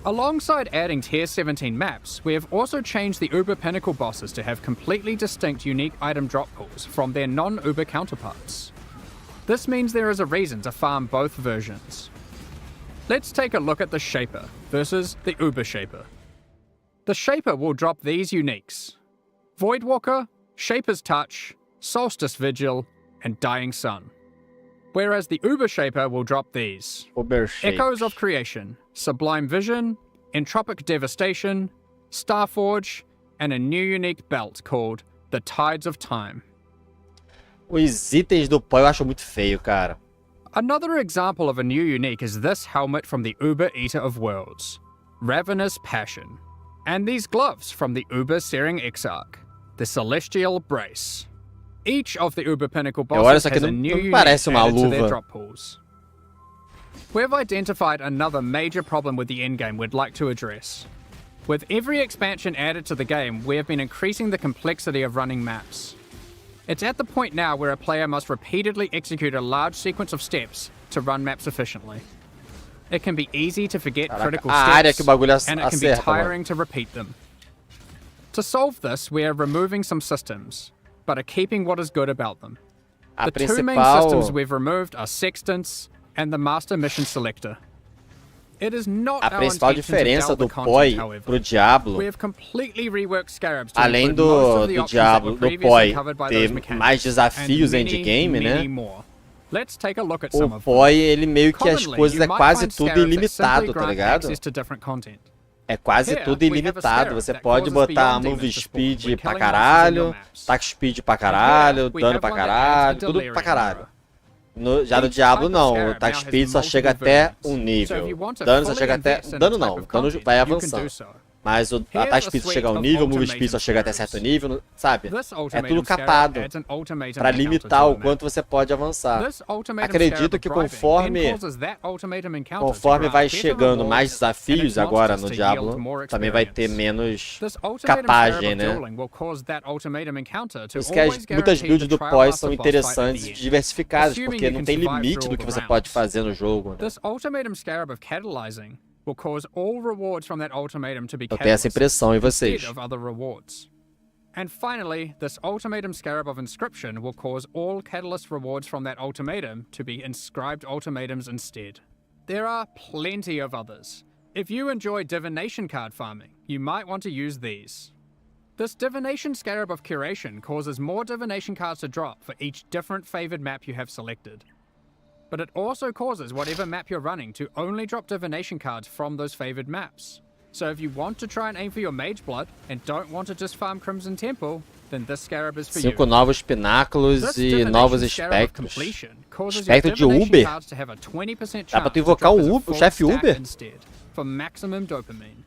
Alongside adding Tier 17 maps, we have also changed the Uber Pinnacle bosses to have completely distinct unique item drop pools from their non-Uber counterparts. This means there is a reason to farm both versions. Let's take a look at the Shaper versus the Uber Shaper. The Shaper will drop these uniques: Voidwalker, Shaper's Touch, Solstice Vigil, and Dying Sun. Whereas the Uber Shaper will drop these: Echoes of Creation, Sublime Vision, Entropic Devastation, Starforge, and a new unique belt called the Tides of Time. Os itens do pó eu acho muito feio, cara. Another example of a new unique is this helmet from the Uber Eater of Worlds, Ravenous Passion, and these gloves from the Uber Searing Exarch, the Celestial Brace. Each of the Uber Pinnacle bosses has a new unique added to their drop pools. We've identified another major problem with the endgame we'd like to address. With every expansion added to the game, we have been increasing the complexity of running maps. It's at the point now where a player must repeatedly execute a large sequence of steps to run maps efficiently. It can be easy to forget critical steps, and it can be tiring to repeat them. To solve this, we are removing some systems, but are keeping what is good about them. The 2 main systems we've removed are Sextants and the Master Mission Selector. It is not a principal diferença do POI pro Diablo, além do Diablo, do POI ter mais desafios endgame, né? O POI, ele meio que as coisas é quase tudo ilimitado, tá ligado? É quase tudo ilimitado. Você pode botar move speed pra caralho, attack speed pra caralho, dano pra caralho, tudo pra caralho. Já no Diablo não, o attack speed só chega até um nível, dano só chega até... dano não, o dano vai avançando. Mas o attack speed só chega a um nível, o move speed só chega até certo nível, sabe? É tudo capado pra limitar o quanto você pode avançar. Acredito que conforme vai chegando mais desafios agora no Diablo, também vai ter menos capagem, né? Isso que muitas builds do POI são interessantes e diversificadas, porque não tem limite do que você pode fazer no jogo, né? Will cause all rewards from that ultimatum to be eu tenho essa impressão em vocês. And finally, this ultimatum scarab of inscription will cause all catalyst rewards from that ultimatum to be inscribed ultimatums instead. There are plenty of others, If you enjoy divination card farming, you might want to use these. This Divination Scarab of Curation causes more divination cards to drop for each different favoured map you have selected. But it also causes whatever map you're running to only drop divination cards from those favoured maps. So if you want to try and aim for your Mage Blood and don't want to just farm Crimson Temple, then this Scarab is for you. 5 novos pináculos e novos espectros. Espectro de Uber? Dá pra tu invocar o chefe Uber? For maximum dopamine.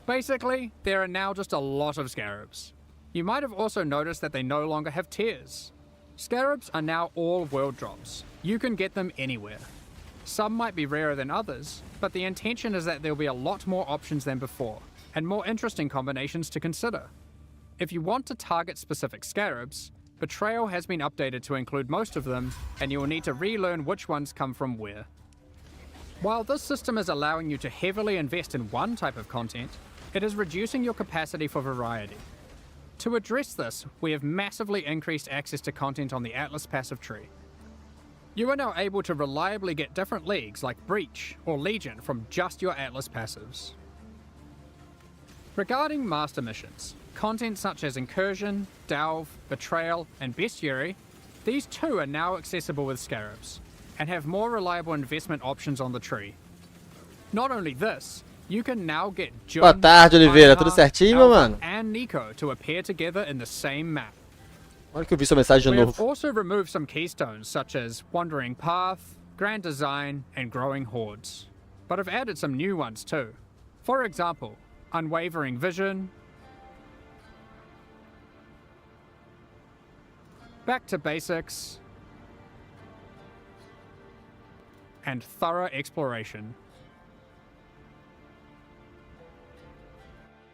Basically, there are now just a lot of Scarabs. You might have also noticed that they no longer have tiers. Scarabs are now all world drops. You can get them anywhere. Some might be rarer than others, but the intention is that there'll be a lot more options than before, and more interesting combinations to consider. If you want to target specific Scarabs, Betrayal has been updated to include most of them, and you will need to relearn which ones come from where. While this system is allowing you to heavily invest in one type of content, it is reducing your capacity for variety. To address this, we have massively increased access to content on the Atlas passive tree. You are now able to reliably get different leagues like Breach or Legion from just your Atlas passives. Regarding Master Missions, content such as Incursion, Delve, Betrayal, and Bestiary, these too are now accessible with Scarabs, and have more reliable investment options on the tree. Not only this, you can now get Jun, Boa tarde, Oliveira. Tudo certinho, meu mano? And Nico to appear together in the same map. Olha que eu vi sua mensagem de We novo. have also removed some keystones such as Wandering Path, Grand Design, and Growing Hordes, but have added some new ones too. For example, Unwavering Vision, Back to Basics, and Thorough Exploration.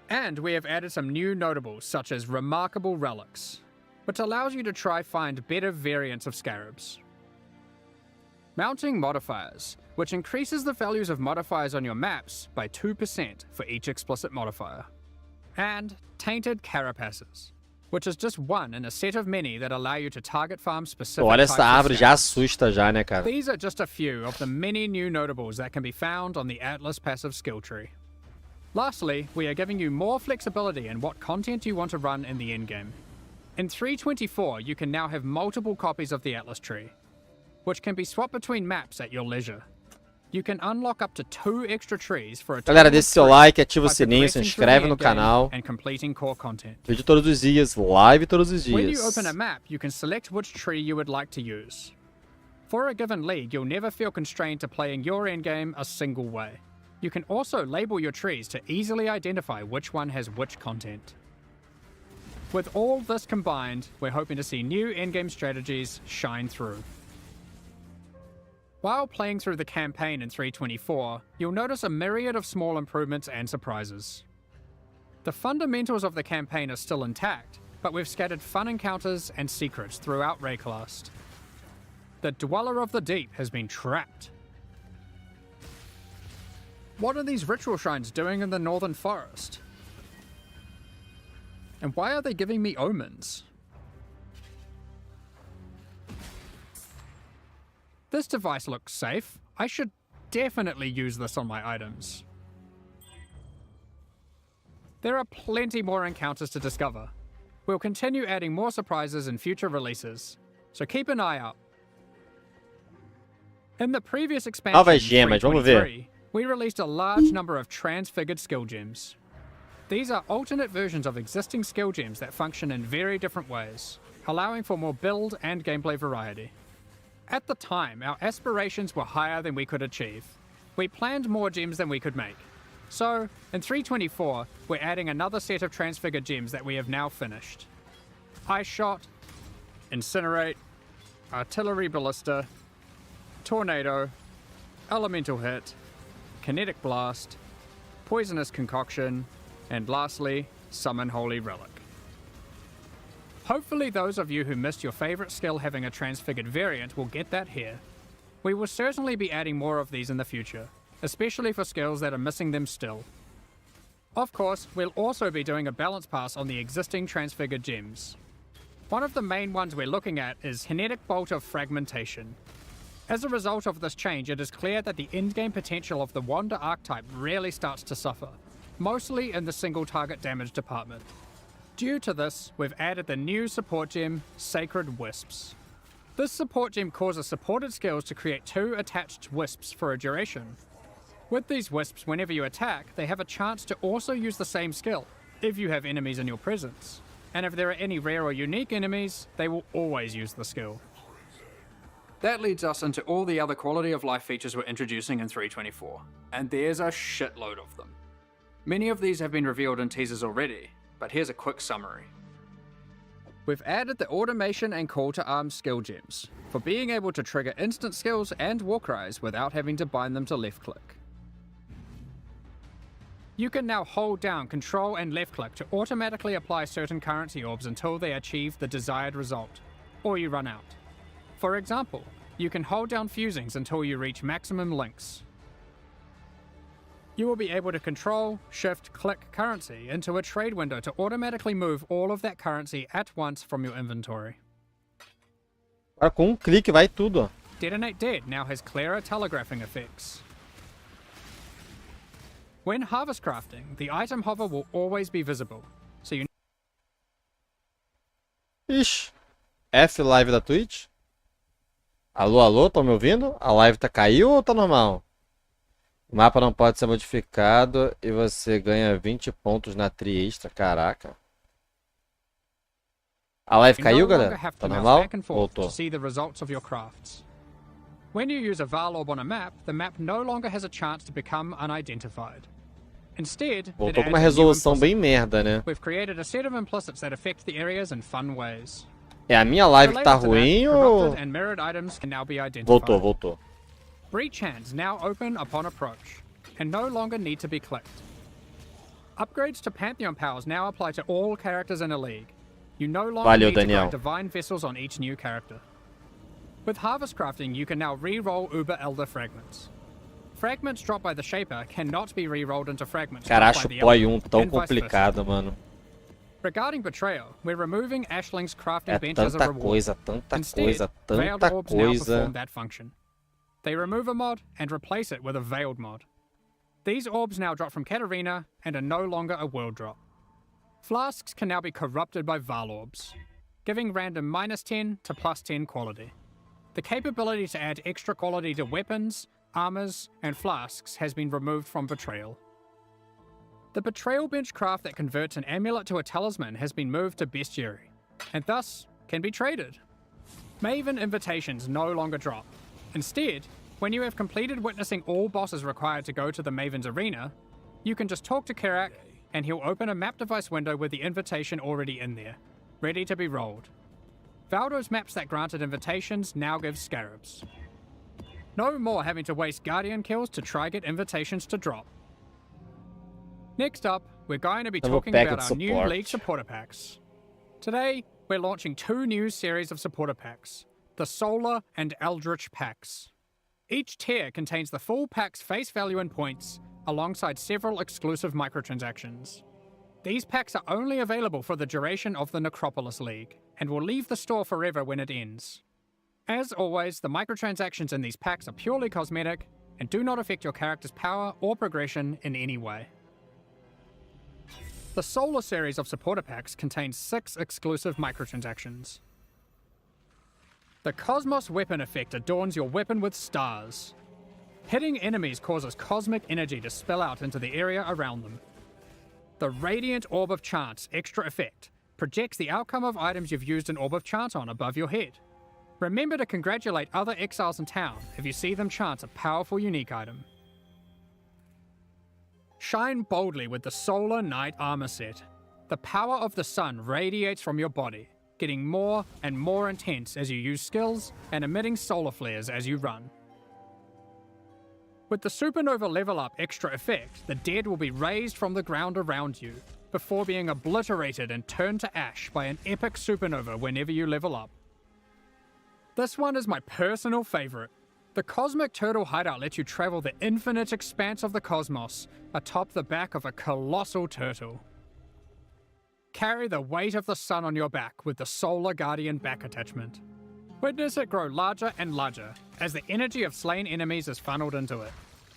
And we have added some new notables such as Remarkable Relics, which allows you to try find better variants of Scarabs. Mounting Modifiers, which increases the values of modifiers on your maps by 2% for each explicit modifier. And Tainted Carapaces, which is just one in a set of many that allow you to target farm specific Olha, types essa of árvore já Scarabs. assusta já, né, cara? These are just a few of the many new notables that can be found on the Atlas passive skill tree. Lastly, we are giving you more flexibility in what content you want to run in the endgame. In 3.24, you can now have multiple copies of the Atlas tree, which can be swapped between maps at your leisure. You can unlock up to 2 extra trees for a total Galera, of deixa seu 3 like, ativa o by sininho, se progressing through inscreve the no endgame canal. and completing core content. Vídeo todos os dias, live todos os When you dias. open a map, you can select which tree you would like to use. For a given league, you'll never feel constrained to playing your endgame a single way. You can also label your trees to easily identify which one has which content. With all this combined, we're hoping to see new endgame strategies shine through. While playing through the campaign in 3.24, you'll notice a myriad of small improvements and surprises. The fundamentals of the campaign are still intact, but we've scattered fun encounters and secrets throughout Rayclast. The Dweller of the Deep has been trapped. What are these ritual shrines doing in the northern forest? And why are they giving me omens? This device looks safe. I should definitely use this on my items. There are plenty more encounters to discover. We'll continue adding more surprises in future releases, so keep an eye out. In the previous expansion, Novas gemas, vamos ver. 3.23, we released a large number of transfigured skill gems. These are alternate versions of existing skill gems that function in very different ways, allowing for more build and gameplay variety. At the time, our aspirations were higher than we could achieve. We planned more gems than we could make. So, in 3.24, we're adding another set of transfigured gems that we have now finished. Ice Shot, Incinerate, Artillery Ballista, Tornado, Elemental Hit, Kinetic Blast, Poisonous Concoction, and lastly, Summon Holy Relic. Hopefully those of you who missed your favourite skill having a transfigured variant will get that here. We will certainly be adding more of these in the future, especially for skills that are missing them still. Of course, we'll also be doing a balance pass on the existing transfigured gems. One of the main ones we're looking at is Kinetic Bolt of Fragmentation. As a result of this change, it is clear that the endgame potential of the Wander archetype really starts to suffer, mostly in the single target damage department. Due to this, we've added the new support gem, Sacred Wisps. This support gem causes supported skills to create 2 attached wisps for a duration. With these wisps, whenever you attack, they have a chance to also use the same skill, if you have enemies in your presence. And if there are any rare or unique enemies, they will always use the skill. That leads us into all the other quality of life features we're introducing in 3.24, and there's a shitload of them. Many of these have been revealed in teasers already, but here's a quick summary. We've added the automation and call to arms skill gems, for being able to trigger instant skills and war cries without having to bind them to left click. You can now hold down Control and left click to automatically apply certain currency orbs until they achieve the desired result, or you run out. For example, you can hold down fusings until you reach maximum links. You will be able to control, shift, click currency into a trade window to automatically move all of that currency at once from your inventory. Agora com clique vai tudo, ó. Detonate Dead now has clearer telegraphing effects. When harvest crafting, the item hover will always be visible, so you... Ixi, F live da Twitch? Alô, alô, estão me ouvindo? A live caiu ou tá normal? O mapa não pode ser modificado e você ganha 20 pontos na tri extra, caraca. A live caiu, galera? Tá normal? Voltou. When you use a Val orb on a map, the map no longer has a chance to become unidentified. Instead, voltou com uma resolução bem merda, né? We've created a set of implicits that affect the areas in fun ways. É a minha live que tá ruim ou... Voltou, voltou. Breach hands now open upon approach, and no longer need to be clicked. Upgrades to Pantheon powers now apply to all characters in a league. You no longer need to grant divine vessels on each new character. With harvest crafting, you can now re-roll Uber Elder fragments. Fragments dropped by the Shaper cannot be re-rolled into fragments. Cara, acho o POI-1 tão complicado, mano. Regarding Betrayal, we're removing Ashling's crafting bench as a reward. Tanta Instead, Veiled coisa. Orbs now perform that function. They remove a mod and replace it with a Veiled mod. These orbs now drop from Katarina and are no longer a world drop. Flasks can now be corrupted by Val Orbs, giving random -10 to +10 quality. The capability to add extra quality to weapons, armors, and flasks has been removed from Betrayal. The Betrayal bench craft that converts an amulet to a talisman has been moved to Bestiary, and thus can be traded. Maven invitations no longer drop. Instead, when you have completed witnessing all bosses required to go to the Maven's arena, you can just talk to Kerak, and he'll open a map device window with the invitation already in there, ready to be rolled. Valdo's maps that granted invitations now give scarabs. No more having to waste Guardian kills to try get invitations to drop. Next up, we're going to be talking about our new League supporter packs. Today, we're launching 2 new series of supporter packs, the Solar and Eldritch packs. Each tier contains the full pack's face value in points, alongside several exclusive microtransactions. These packs are only available for the duration of the Necropolis League, and will leave the store forever when it ends. As always, the microtransactions in these packs are purely cosmetic, and do not affect your character's power or progression in any way. The Solar series of supporter packs contains 6 exclusive microtransactions. The Cosmos Weapon effect adorns your weapon with stars. Hitting enemies causes cosmic energy to spill out into the area around them. The Radiant Orb of Chance extra effect projects the outcome of items you've used an Orb of Chance on above your head. Remember to congratulate other exiles in town if you see them chance a powerful unique item. Shine boldly with the Solar Knight armor set. The power of the sun radiates from your body, getting more and more intense as you use skills and emitting solar flares as you run. With the Supernova level up extra effect, the dead will be raised from the ground around you, before being obliterated and turned to ash by an epic supernova whenever you level up. This one is my personal favorite. The Cosmic Turtle Hideout lets you travel the infinite expanse of the cosmos atop the back of a colossal turtle. Carry the weight of the sun on your back with the Solar Guardian back attachment. Witness it grow larger and larger as the energy of slain enemies is funneled into it.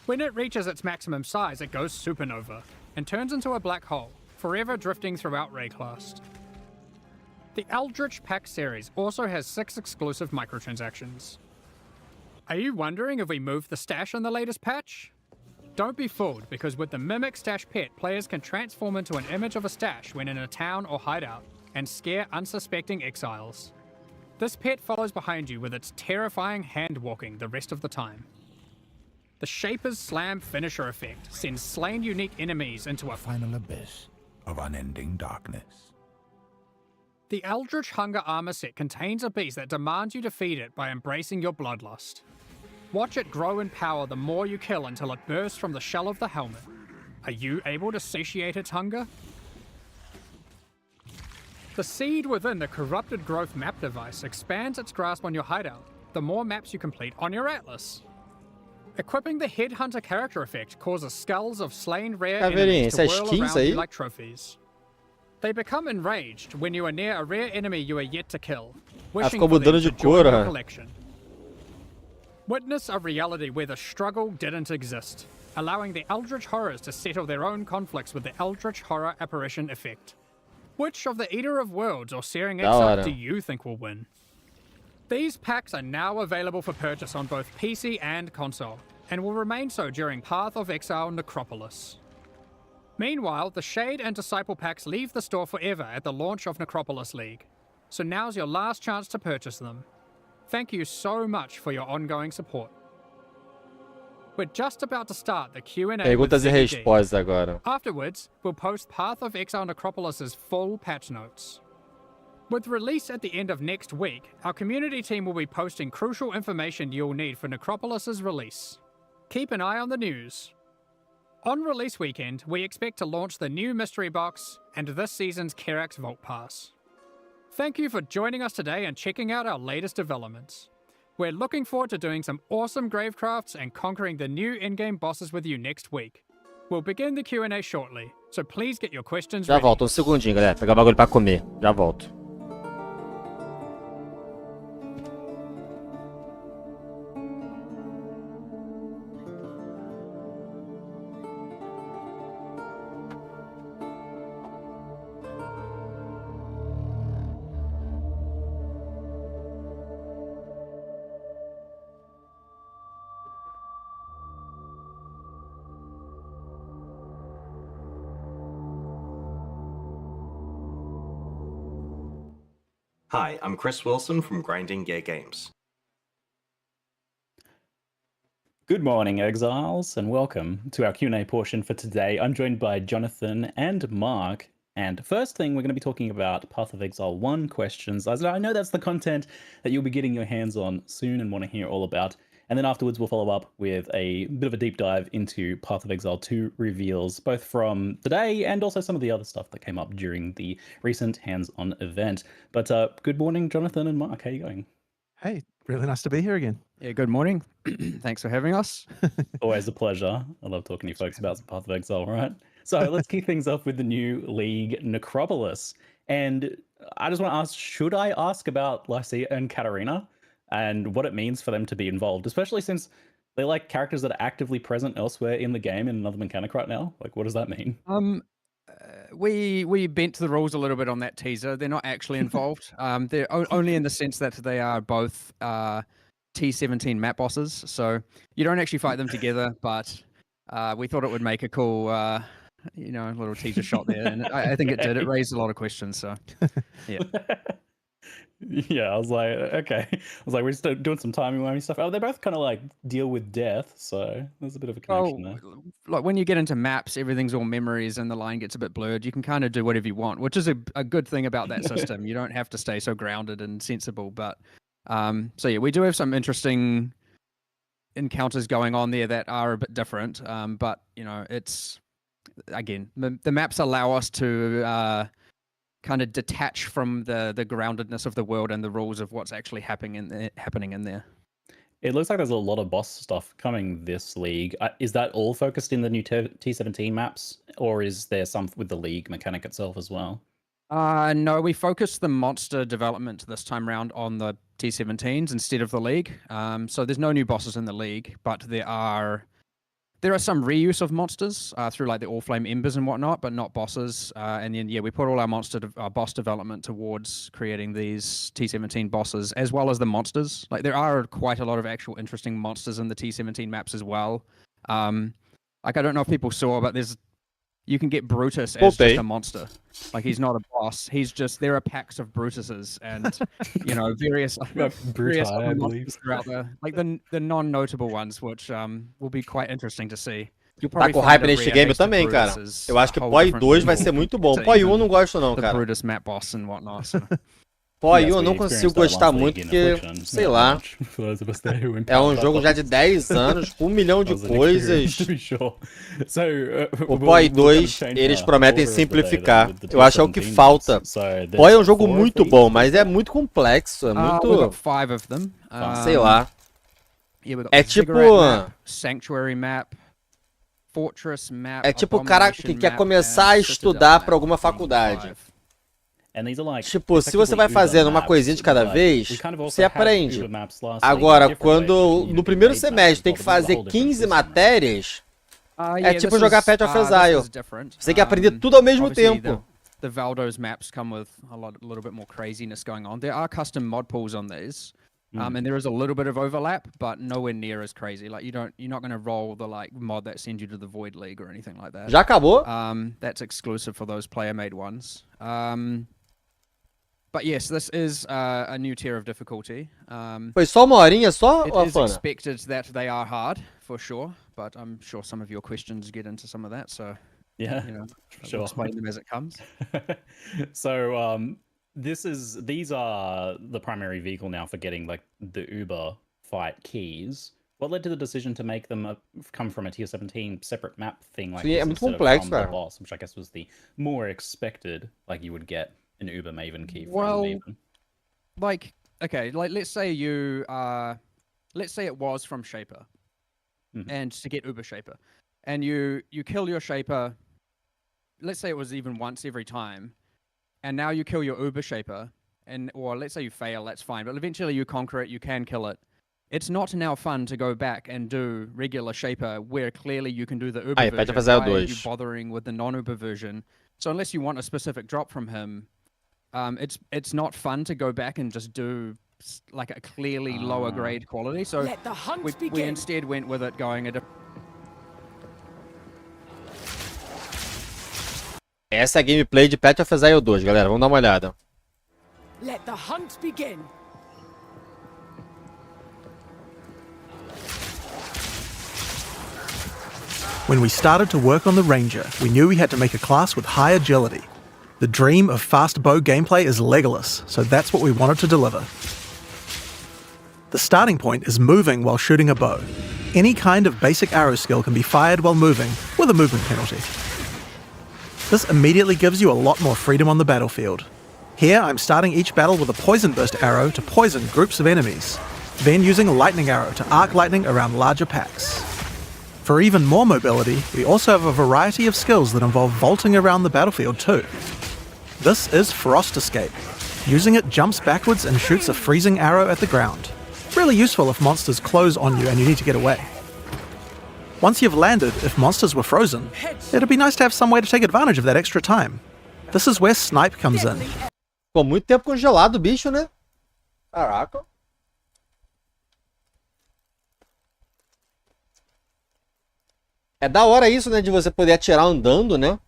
When it reaches its maximum size, it goes supernova and turns into a black hole, forever drifting throughout Rayclast. The Eldritch Pack series also has 6 exclusive microtransactions. Are you wondering if we moved the stash in the latest patch? Don't be fooled, because with the Mimic Stash pet, players can transform into an image of a stash when in a town or hideout and scare unsuspecting exiles. This pet follows behind you with its terrifying hand-walking the rest of the time. The Shaper's Slam finisher effect sends slain unique enemies into a final abyss of unending darkness. The Eldritch Hunger armor set contains a beast that demands you defeat it by embracing your bloodlust. Watch it grow in power the more you kill until it bursts from the shell of the helmet. Are you able to satiate its hunger? The seed within the Corrupted Growth map device expands its grasp on your hideout the more maps you complete on your atlas. Equipping the Headhunter character effect causes skulls of slain rare enemies to whirl around you like trophies. They become enraged when you are near a rare enemy you are yet to kill, wishing for them to join your collection. Witness a reality where the struggle didn't exist, allowing the Eldritch Horrors to settle their own conflicts with the Eldritch Horror Apparition effect. Which of the Eater of Worlds or Searing Exile do you think will win? These packs are now available for purchase on both PC and console, and will remain so during Path of Exile Necropolis. Meanwhile, the Shade and Disciple packs leave the store forever at the launch of Necropolis League, so now's your last chance to purchase them. Thank you so much for your ongoing support. We're just about to start the Q&A. Perguntas e respostas agora. Afterwards, we'll post Path of Exile Necropolis' full patch notes. With release at the end of next week, our community team will be posting crucial information you'll need for Necropolis' release. Keep an eye on the news. On release weekend, we expect to launch the new Mystery Box and this season's Kerax Vault Pass. Thank you for joining us today and checking out our latest developments. We're looking forward to doing some awesome gravecrafts and conquering the new in-game bosses with you next week. We'll begin the Q&A shortly, so please get your questions ready. Já volto, segundinho, galera. Pegar o bagulho pra comer. Já volto. Hi, I'm Chris Wilson from Grinding Gear Games. Good morning, Exiles, and welcome to our Q&A portion for today. I'm joined by Jonathan and Mark, and first thing we're going to be talking about Path of Exile 1 questions. As I know that's the content that you'll be getting your hands on soon and want to hear all about. And then afterwards we'll follow up with a bit of a deep dive into Path of Exile 2 reveals, both from today and also some of the other stuff that came up during the recent hands-on event. But good morning, Jonathan and Mark. How are you going? Hey, really nice to be here again. Yeah, good morning. Thanks for having us. Always a pleasure. I love talking to you folks about some Path of Exile, right? So let's kick things off with the new league, Necropolis. And I just want to ask, should I ask about Lycia and Katarina and what it means for them to be involved, especially since they're like characters that are actively present elsewhere in the game in another mechanic right now? Like, what does that mean? We bent the rules a little bit on that teaser. They're not actually involved. They're only in the sense that they are both T17 map bosses. So you don't actually fight them together, but we thought it would make a cool, little teaser shot there. And I think it did. It raised a lot of questions. So, yeah. Yeah, I was like, okay. I was like, we're just doing some timey-wimey stuff. Oh, they both kind of like deal with death, so there's a bit of a connection there. Like when you get into maps, everything's all memories and the line gets a bit blurred. You can kind of do whatever you want, which is a good thing about that system. You don't have to stay so grounded and sensible. But so yeah, we do have some interesting encounters going on there that are a bit different. But it's again, the maps allow us to kind of detach from the groundedness of the world and the rules of what's actually happening in there. It looks like there's a lot of boss stuff coming this league. Is that all focused in the new T17 maps, or is there some with the league mechanic itself as well? No, we focused the monster development this time around on the T17s instead of the league. So there's no new bosses in the league, but there are some reuse of monsters through like the All Flame Embers and whatnot, but not bosses. And then, yeah, we put all our boss development towards creating these T17 bosses, as well as the monsters. Like, there are quite a lot of actual interesting monsters in the T17 maps as well. Like, I don't know if people saw, but you can get Brutus as just a monster. Like, he's not a boss. There are packs of Brutuses and, you know, various other monsters throughout like the non-notable ones, which will be quite interesting to see. Tá com hype neste game também, cara. Eu acho que POI 2 vai ser muito bom. POI 1 eu não gosto não, cara. Brutus map boss and whatnot. So. POI 1 eu não consigo gostar muito porque, sei lá, é um jogo já de 10 anos, com 1 milhão de coisas. O POI 2, eles prometem simplificar. Eu acho que é o que falta. POI é um jogo muito bom, mas é muito complexo, é muito... sei lá. É tipo... Sanctuary map, Fortress map, é tipo o cara que quer começar a estudar para alguma faculdade. Tipo, se você vai fazendo uma coisinha de cada vez, você aprende. Agora, quando no primeiro semestre tem que fazer 15 matérias, é tipo jogar Path of Exile. Você tem que aprender tudo ao mesmo tempo. The Valdo's maps come with a little bit more craziness going on. There are custom mod pools on these. And there is a little bit of overlap, but nowhere near as crazy. Like, you're not going to roll the like mod that sends you to the Void League or anything like that. Já acabou? That's exclusive for those player-made ones. But yes, this is a new tier of difficulty. Foi só uma horinha só? It is expected that they are hard, for sure. But I'm sure some of your questions get into some of that. So yeah, you know, sure. Explain them as it comes. So these are the primary vehicle now for getting like the Uber fight keys. What led to the decision to make them come from a tier 17 separate map thing like this instead of from the boss, which I guess was the more expected, like you would get an Uber Maven key from Maven? Like, okay, like let's say it was from Shaper, and to get Uber Shaper, and you kill your Shaper, let's say it was even once every time, and now you kill your Uber Shaper, or let's say you fail, that's fine, but eventually you conquer it, you can kill it. It's not now fun to go back and do regular Shaper, where clearly you can do the Uber version. Why are you bothering with the non-Uber version? So unless you want a specific drop from him, it's not fun to go back and just do like a clearly lower grade quality. So we instead went with it going a different. Essa é a gameplay de Path of Exile 2, galera. Vamos dar uma olhada. Let the hunt begin. When we started to work on the Ranger, we knew we had to make a class with high agility. The dream of fast bow gameplay is Legolas, so that's what we wanted to deliver. The starting point is moving while shooting a bow. Any kind of basic arrow skill can be fired while moving, with a movement penalty. This immediately gives you a lot more freedom on the battlefield. Here I'm starting each battle with a poison burst arrow to poison groups of enemies, then using a lightning arrow to arc lightning around larger packs. For even more mobility, we also have a variety of skills that involve vaulting around the battlefield too. This is Frost Escape. Using it jumps backwards and shoots a freezing arrow at the ground. Really useful if monsters close on you and you need to get away. Once you've landed, if monsters were frozen, it'd be nice to have some way to take advantage of that extra time. This is where Snipe comes in. Ficou muito tempo congelado o bicho, né? Caraca. É da hora isso, né? De você poder atirar andando, né?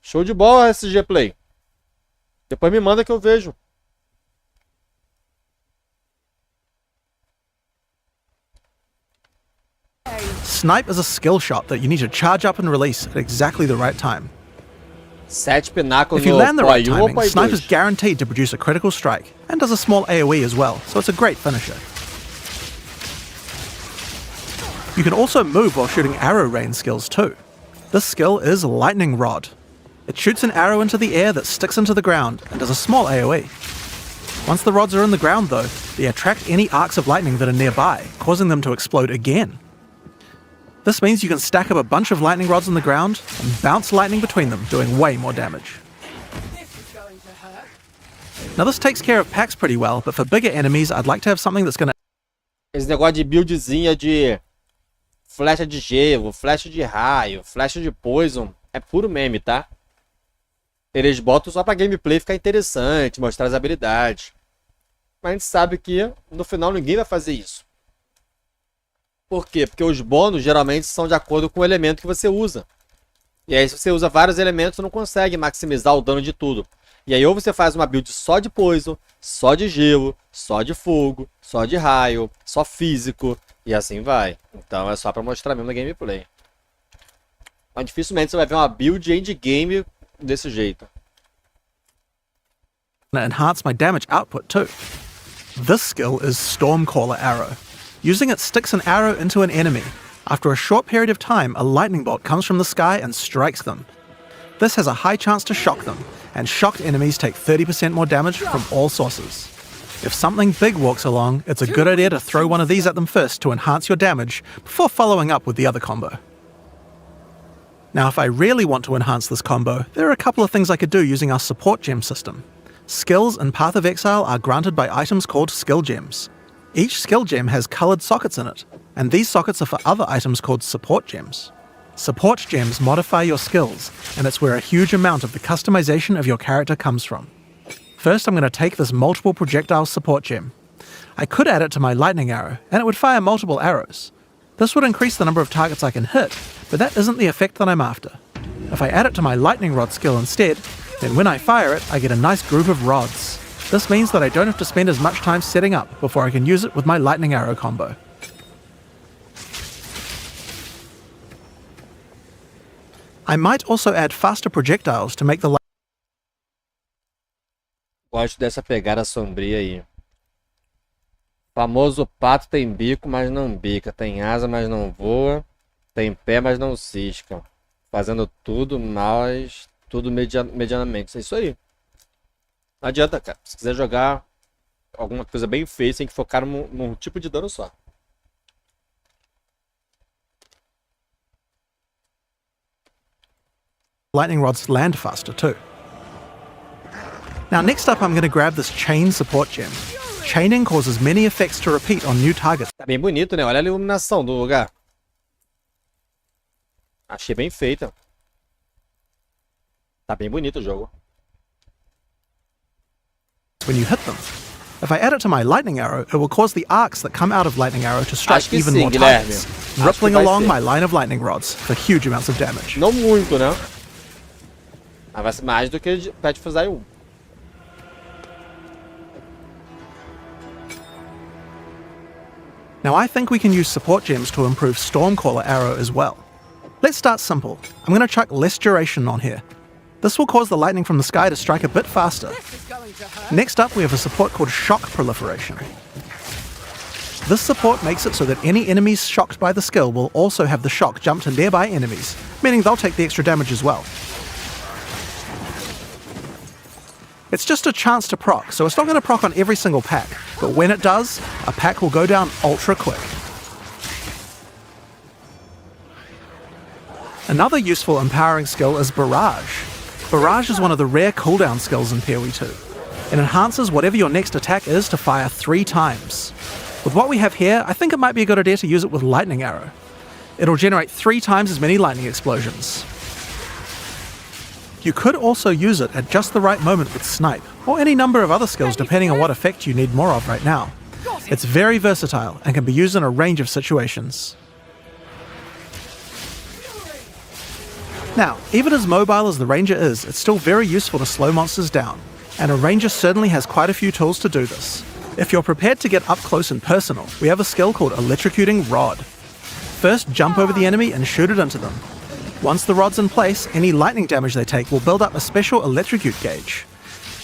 Show de bola, SG Play. Depois me manda que eu vejo. Snipe is a skill shot that you need to charge up and release at exactly the right time. If you land the right timing, Snipe is guaranteed to produce a critical strike, and does a small AoE as well, so it's a great finisher. You can also move while shooting arrow rain skills too. This skill is Lightning Rod. It shoots an arrow into the air that sticks into the ground, and does a small AoE. Once the rods are in the ground though, they attract any arcs of lightning that are nearby, causing them to explode again. This means you can stack up a bunch of lightning rods on the ground and bounce lightning between them, doing way more damage. Now this takes care of packs pretty well, but for bigger enemies I'd like to have something that's gonna... Esse negócio de buildzinha de flecha de gelo, flecha de raio, flecha de poison, é puro meme, tá? Eles botam só pra gameplay ficar interessante, mostrar as habilidades. Mas a gente sabe que no final ninguém vai fazer isso. Por quê? Porque os bônus geralmente são de acordo com o elemento que você usa. E aí se você usa vários elementos, você não consegue maximizar o dano de tudo. E aí ou você faz uma build só de poison, só de gelo, só de fogo, só de raio, só físico, e assim vai. Então é só pra mostrar mesmo na gameplay. Mas dificilmente você vai ver uma build endgame desse jeito. Enhance my damage output too. This skill is Stormcaller Arrow. Using it sticks an arrow into an enemy. After a short period of time, a lightning bolt comes from the sky and strikes them. This has a high chance to shock them, and shocked enemies take 30% more damage from all sources. If something big walks along, it's a good idea to throw one of these at them first to enhance your damage before following up with the other combo. Now if I really want to enhance this combo, there are a couple of things I could do using our support gem system. Skills and Path of Exile are granted by items called skill gems. Each skill gem has coloured sockets in it, and these sockets are for other items called support gems. Support gems modify your skills, and it's where a huge amount of the customization of your character comes from. First I'm going to take this multiple projectile support gem. I could add it to my lightning arrow, and it would fire multiple arrows. This would increase the number of targets I can hit, but that isn't the effect that I'm after. If I add it to my lightning rod skill instead, then when I fire it, I get a nice group of rods. This means that I don't have to spend as much time setting up before I can use it with my lightning arrow combo. I might also add faster projectiles to make the... Gosto dessa pegada sombria aí. Famoso pato tem bico, mas não bica. Tem asa, mas não voa. Tem pé, mas não cisca. Fazendo tudo, mas tudo medianamente. É isso aí. Não adianta, cara. Se quiser jogar alguma coisa bem feia, tem que focar num tipo de dano só. Lightning rods land faster too. Now next up I'm going to grab this chain support gem. Chaining causes many effects to repeat on new targets. Tá bem bonito, né? Olha a iluminação do lugar. Achei bem feita. Tá bem bonito o jogo. When you hit them. If I add it to my lightning arrow, it will cause the arcs that come out of lightning arrow to strike even more targets, rippling along my line of lightning rods for huge amounts of damage. Não muito, né? Mas vai ser mais do que Pet Fusai 1. Now I think we can use support gems to improve Stormcaller Arrow as well. Let's start simple. I'm going to chuck less duration on here. This will cause the lightning from the sky to strike a bit faster. Next up we have a support called Shock Proliferation. This support makes it so that any enemies shocked by the skill will also have the shock jump to nearby enemies, meaning they'll take the extra damage as well. It's just a chance to proc, so it's not going to proc on every single pack, but when it does, a pack will go down ultra quick. Another useful empowering skill is Barrage. Barrage is one of the rare cooldown skills in PoE 2. It enhances whatever your next attack is to fire 3 times. With what we have here, I think it might be a good idea to use it with Lightning Arrow. It'll generate 3 times as many lightning explosions. You could also use it at just the right moment with Snipe, or any number of other skills depending on what effect you need more of right now. It's very versatile and can be used in a range of situations. Now, even as mobile as the Ranger is, it's still very useful to slow monsters down, and a Ranger certainly has quite a few tools to do this. If you're prepared to get up close and personal, we have a skill called Electrocuting Rod. First, jump over the enemy and shoot it into them. Once the rod's in place, any lightning damage they take will build up a special electrocute gauge.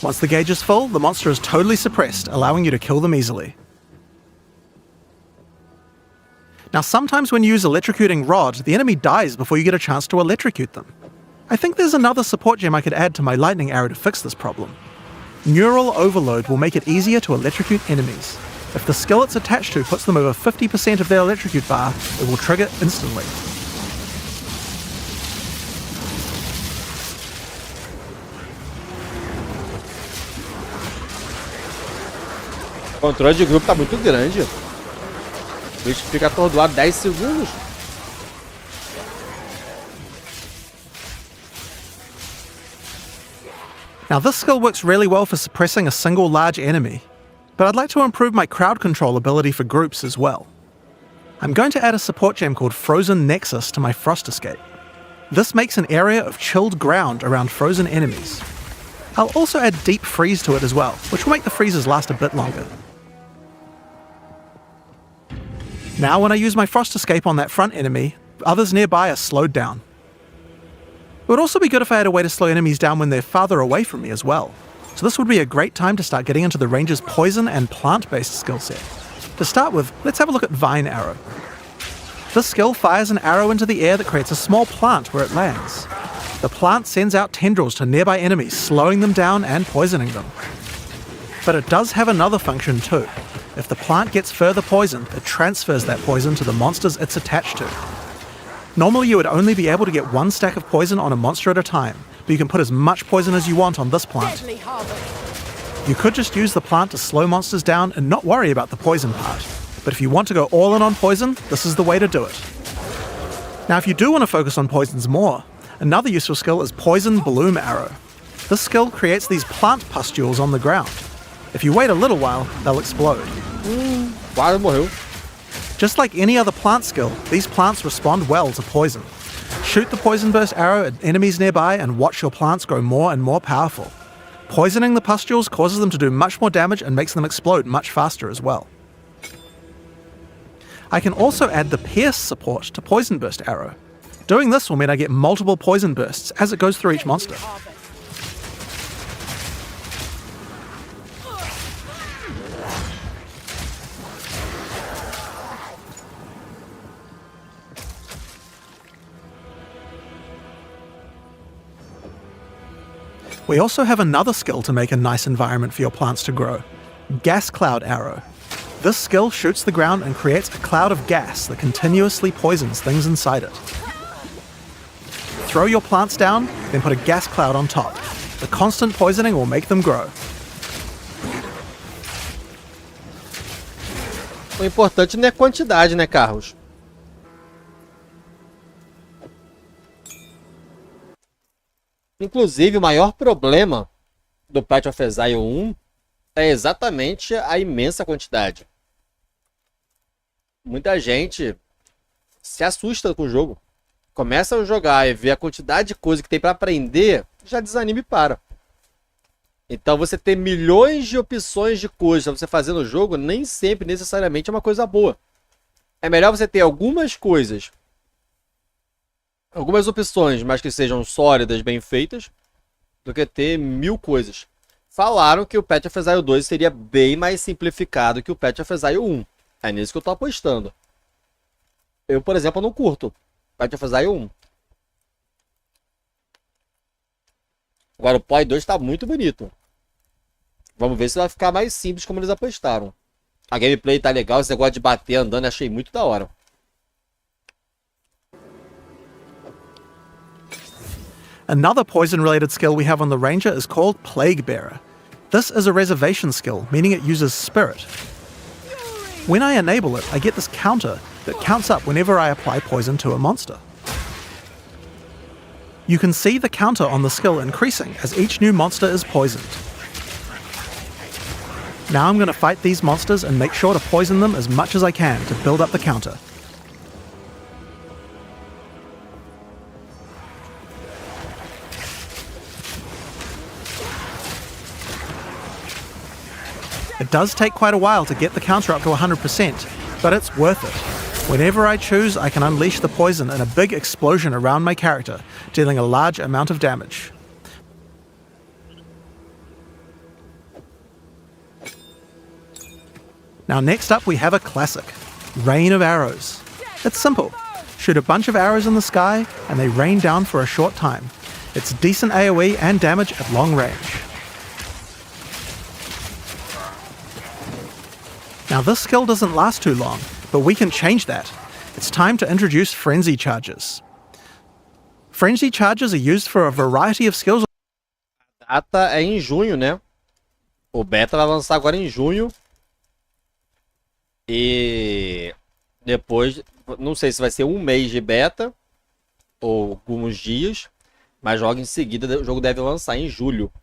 Once the gauge is full, the monster is totally suppressed, allowing you to kill them easily. Now sometimes when you use Electrocuting Rod, the enemy dies before you get a chance to electrocute them. I think there's another support gem I could add to my lightning arrow to fix this problem. Neural Overload will make it easier to electrocute enemies. If the skill it's attached to puts them over 50% of their electrocute bar, it will trigger instantly. O controle de grupo tá muito grande. O bicho fica atordoado 10 segundos. Now this skill works really well for suppressing a single large enemy, but I'd like to improve my crowd control ability for groups as well. I'm going to add a support gem called Frozen Nexus to my Frost Escape. This makes an area of chilled ground around frozen enemies. I'll also add Deep Freeze to it as well, which will make the freezes last a bit longer. Now when I use my Frost Escape on that front enemy, others nearby are slowed down. It would also be good if I had a way to slow enemies down when they're farther away from me as well. So this would be a great time to start getting into the ranger's poison and plant-based skill set. To start with, let's have a look at Vine Arrow. This skill fires an arrow into the air that creates a small plant where it lands. The plant sends out tendrils to nearby enemies, slowing them down and poisoning them. But it does have another function too. If the plant gets further poisoned, it transfers that poison to the monsters it's attached to. Normally you would only be able to get one stack of poison on a monster at a time, but you can put as much poison as you want on this plant. You could just use the plant to slow monsters down and not worry about the poison part. But if you want to go all in on poison, this is the way to do it. Now if you do want to focus on poisons more, another useful skill is Poison Bloom Arrow. This skill creates these plant pustules on the ground. If you wait a little while, they'll explode. Just like any other plant skill, these plants respond well to poison. Shoot the Poison Burst arrow at enemies nearby and watch your plants grow more and more powerful. Poisoning the pustules causes them to do much more damage and makes them explode much faster as well. I can also add the Pierce support to Poison Burst arrow. Doing this will mean I get multiple poison bursts as it goes through each monster. We also have another skill to make a nice environment for your plants to grow. Gas Cloud Arrow. This skill shoots the ground and creates a cloud of gas that continuously poisons things inside it. Throw your plants down, then put a gas cloud on top. The constant poisoning will make them grow. O importante não é quantidade, né, Carlos? Inclusive, o maior problema do Path of Exile 1 é exatamente a imensa quantidade. Muita gente se assusta com o jogo. Começa a jogar e vê a quantidade de coisa que tem para aprender, já desanima e para. Então você ter milhões de opções de coisas para você fazer no jogo nem sempre necessariamente é uma coisa boa. É melhor você ter algumas coisas, algumas opções, mas que sejam sólidas, bem feitas, do que ter 1000 coisas. Falaram que o Path of Exile 2 seria bem mais simplificado que o Path of Exile 1. É nisso que eu tô apostando. Eu, por exemplo, não curto Path of Exile 1. Agora o POI 2 tá muito bonito. Vamos ver se vai ficar mais simples como eles apostaram. A gameplay tá legal, esse negócio de bater andando, achei muito da hora. Another poison-related skill we have on the Ranger is called Plague Bearer. This is a reservation skill, meaning it uses Spirit. When I enable it, I get this counter that counts up whenever I apply poison to a monster. You can see the counter on the skill increasing as each new monster is poisoned. Now I'm going to fight these monsters and make sure to poison them as much as I can to build up the counter. It does take quite a while to get the counter up to 100%, but it's worth it. Whenever I choose, I can unleash the poison in a big explosion around my character, dealing a large amount of damage. Now next up we have a classic, Rain of Arrows. It's simple. Shoot a bunch of arrows in the sky and they rain down for a short time. It's decent AoE and damage at long range. Now Now this skill doesn't last too long, but we can change that. It's time to introduce frenzy charges. Frenzy charges are used for a variety of skills. A data é em junho, né? O beta vai lançar agora em junho. E depois, não sei se vai ser um mês de beta ou alguns dias, mas logo em seguida o jogo deve lançar em julho.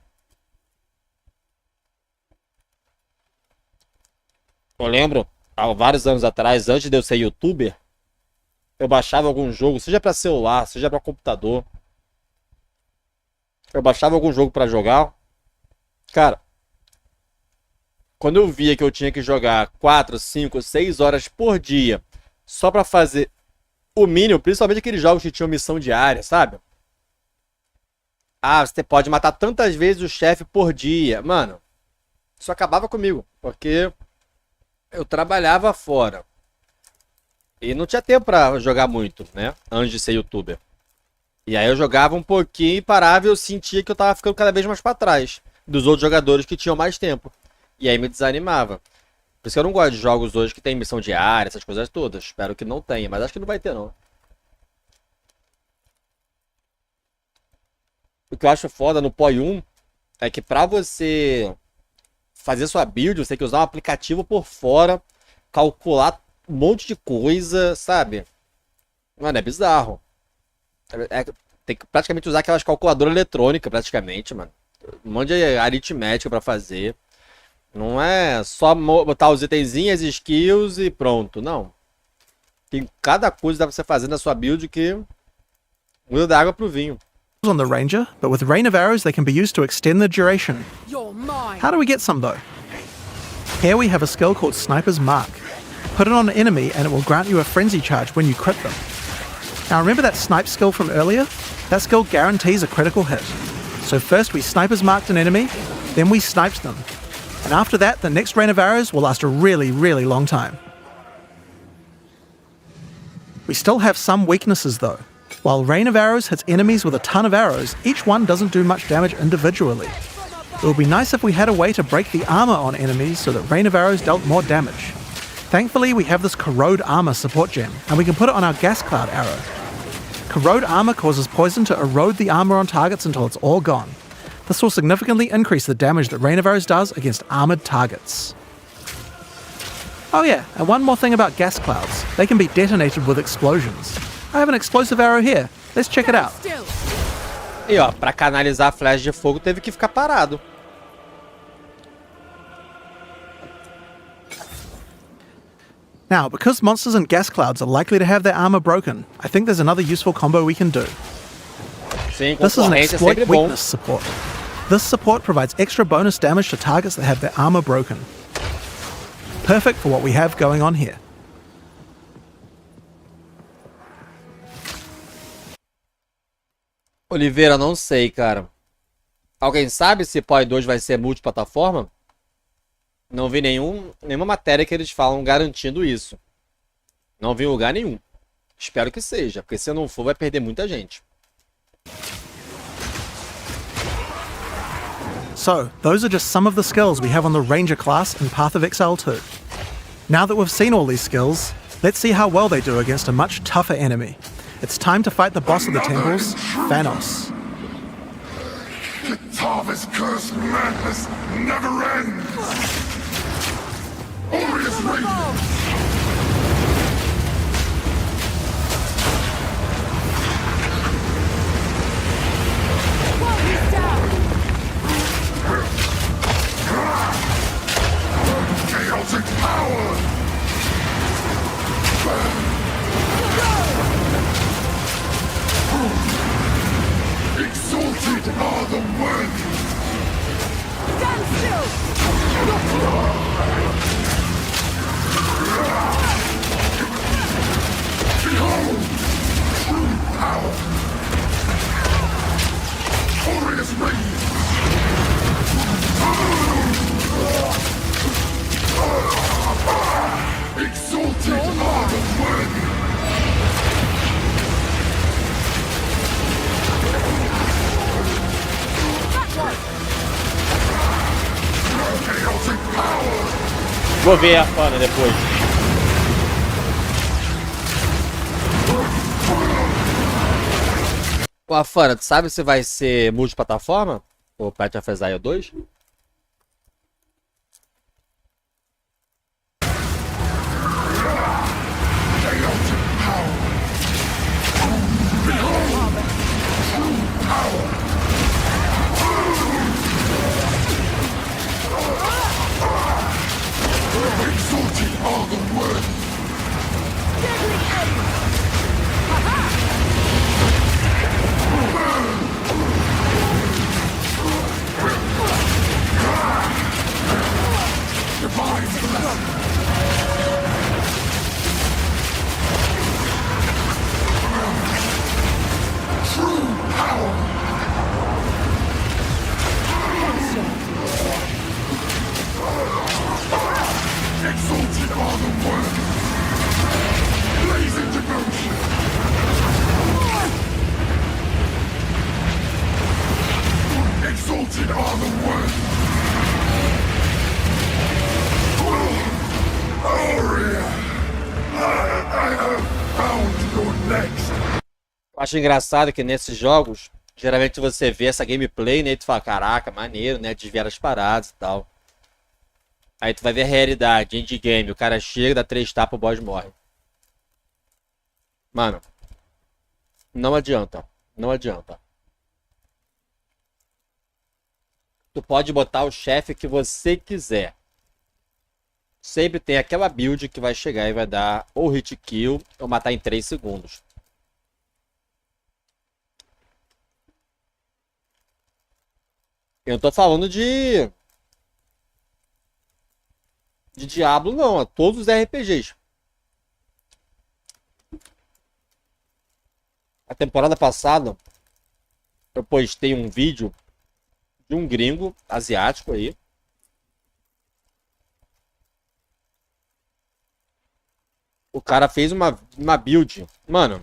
Eu lembro, há vários anos atrás, antes de eu ser youtuber, eu baixava algum jogo, seja para celular, seja para computador. Eu baixava algum jogo para jogar. Cara, quando eu via que eu tinha que jogar 4, 5, 6 horas por dia só para fazer o mínimo, principalmente aqueles jogos que tinham missão diária, sabe? Ah, você pode matar tantas vezes o chefe por dia. Mano, isso acabava comigo, porque eu trabalhava fora. E não tinha tempo pra jogar muito, né? Antes de ser youtuber. E aí eu jogava um pouquinho e parava e eu sentia que eu tava ficando cada vez mais pra trás dos outros jogadores que tinham mais tempo. E aí me desanimava. Por isso que eu não gosto de jogos hoje que tem missão diária, essas coisas todas. Espero que não tenha, mas acho que não vai ter não. O que eu acho foda no POI-1 é que pra você fazer sua build, você tem que usar um aplicativo por fora, calcular um monte de coisa, sabe? Mano, é bizarro. Tem que praticamente usar aquelas calculadoras eletrônicas, praticamente, mano. Um monte de aritmética pra fazer. Não é só botar os itenzinhos, skills e pronto, não. Tem cada coisa que dá pra você fazer na sua build que muda da água pro vinho. On the Ranger, but with Rain of Arrows they can be used to extend the duration. How do we get some though? Here we have a skill called Sniper's Mark. Put it on an enemy and it will grant you a frenzy charge when you crit them. Now remember that snipe skill from earlier? That skill guarantees a critical hit. So first we Sniper's Marked an enemy, then we sniped them. And after that, the next Rain of Arrows will last a really, really long time. We still have some weaknesses though. While Rain of Arrows hits enemies with a ton of arrows, each one doesn't do much damage individually. It would be nice if we had a way to break the armor on enemies so that Rain of Arrows dealt more damage. Thankfully, we have this Corrode Armor support gem, and we can put it on our Gas Cloud arrow. Corrode Armor causes poison to erode the armor on targets until it's all gone. This will significantly increase the damage that Rain of Arrows does against armored targets. Oh yeah, and one more thing about gas clouds. They can be detonated with explosions. I have an explosive arrow here. Let's check it out. E ó, pra canalizar a flash de fogo teve que ficar parado. Now, because monsters and gas clouds are likely to have their armor broken, I think there's another useful combo we can do. Sim, this is an exploit weakness support. This support provides extra bonus damage to targets that have their armor broken. Perfect for what we have going on here. Oliveira, não sei, cara. Alguém sabe se POI 2 vai ser multiplataforma? Não vi nenhuma matéria que eles falam garantindo isso. Não vi em lugar nenhum. Espero que seja, porque se não for vai perder muita gente. So, those are just some of the skills we have on the Ranger class in Path of Exile 2. Now that we've seen all these skills, let's see how well they do against a much tougher enemy. It's time to fight the boss of the temples, Thanos. Kitava's cursed madness never ends! Glorious radiance! Chaotic power! Exalted are the worthy! Stand still! Behold! True power! Glorious radiance! Exalted are the worthy! Chaotic power! Vou ver a Fana depois. Ô, Afana, tu sabe se vai ser multiplataforma? Ou Path of Exile 2? Acho engraçado que nesses jogos, geralmente você vê essa gameplay, né, e tu fala, caraca, maneiro, né, desviar as paradas e tal. Aí tu vai ver a realidade, endgame, o cara chega, dá 3 tapas, o boss morre. Mano, não adianta, não adianta. Tu pode botar o chefe que você quiser. Sempre tem aquela build que vai chegar e vai dar ou hit kill ou matar em 3 segundos. Eu não tô falando de Diablo, não. É todos os RPGs. A temporada passada, eu postei um vídeo de um gringo asiático aí. O cara fez uma build. Mano.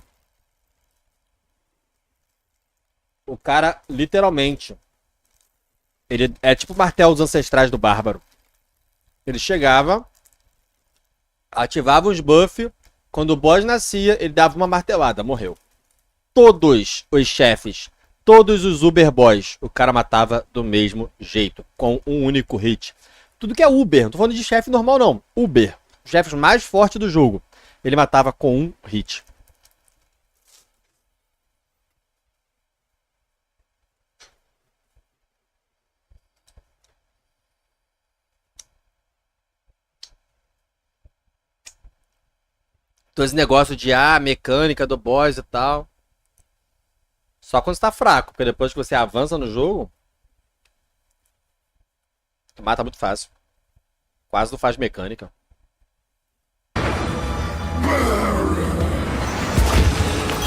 O cara, literalmente... Ele é tipo o martelo dos ancestrais do Bárbaro. Ele chegava, ativava os buffs, quando o boss nascia, ele dava uma martelada, morreu. Todos os chefes, todos os Uber Boys, o cara matava do mesmo jeito, com um único hit. Tudo que é Uber, não tô falando de chefe normal não, Uber, os chefes mais fortes do jogo, ele matava com um hit. Então esse negócio de mecânica do boss e tal. Só quando você tá fraco, porque depois que você avança no jogo, tu mata muito fácil. Quase não faz mecânica.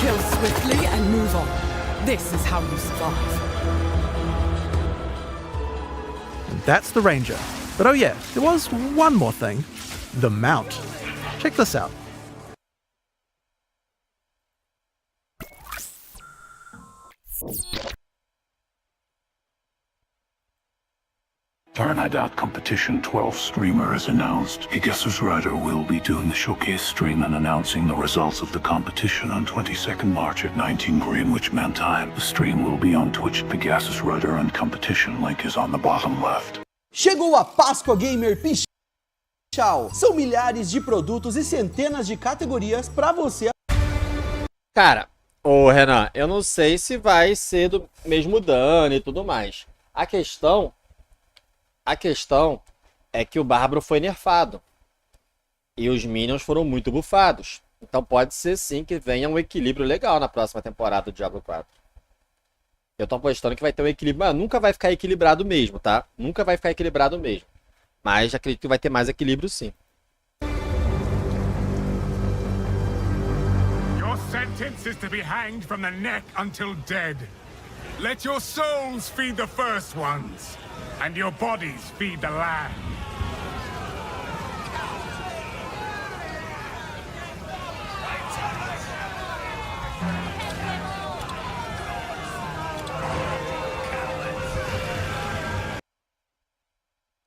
Kill swiftly and move on. This is how you survive. And that's the Ranger. But oh yeah, there was one more thing. The mount. Check this out. Fahrenheit Out Competition 12 streamer is announced. Pegasus Rider will be doing the showcase stream and announcing the results of the competition on 22nd March at 19 Greenwich Man Time. The stream will be on Twitch. Pegasus Rider and competition link is on the bottom left. Chegou a Páscoa Gamer Pichau. São milhares de produtos e centenas de categorias para você. Cara, ô Renan, eu não sei se vai ser do mesmo dano e tudo mais. A questão é que o Bárbaro foi nerfado. E os Minions foram muito bufados. Então pode ser sim que venha um equilíbrio legal na próxima temporada do Diablo 4. Eu tô apostando que vai ter um equilíbrio. Mas nunca vai ficar equilibrado mesmo, tá? Nunca vai ficar equilibrado mesmo. Mas acredito que vai ter mais equilíbrio sim. Your sentence is to be hanged from the neck until dead. Let your souls feed the first ones. And your bodies feed the land.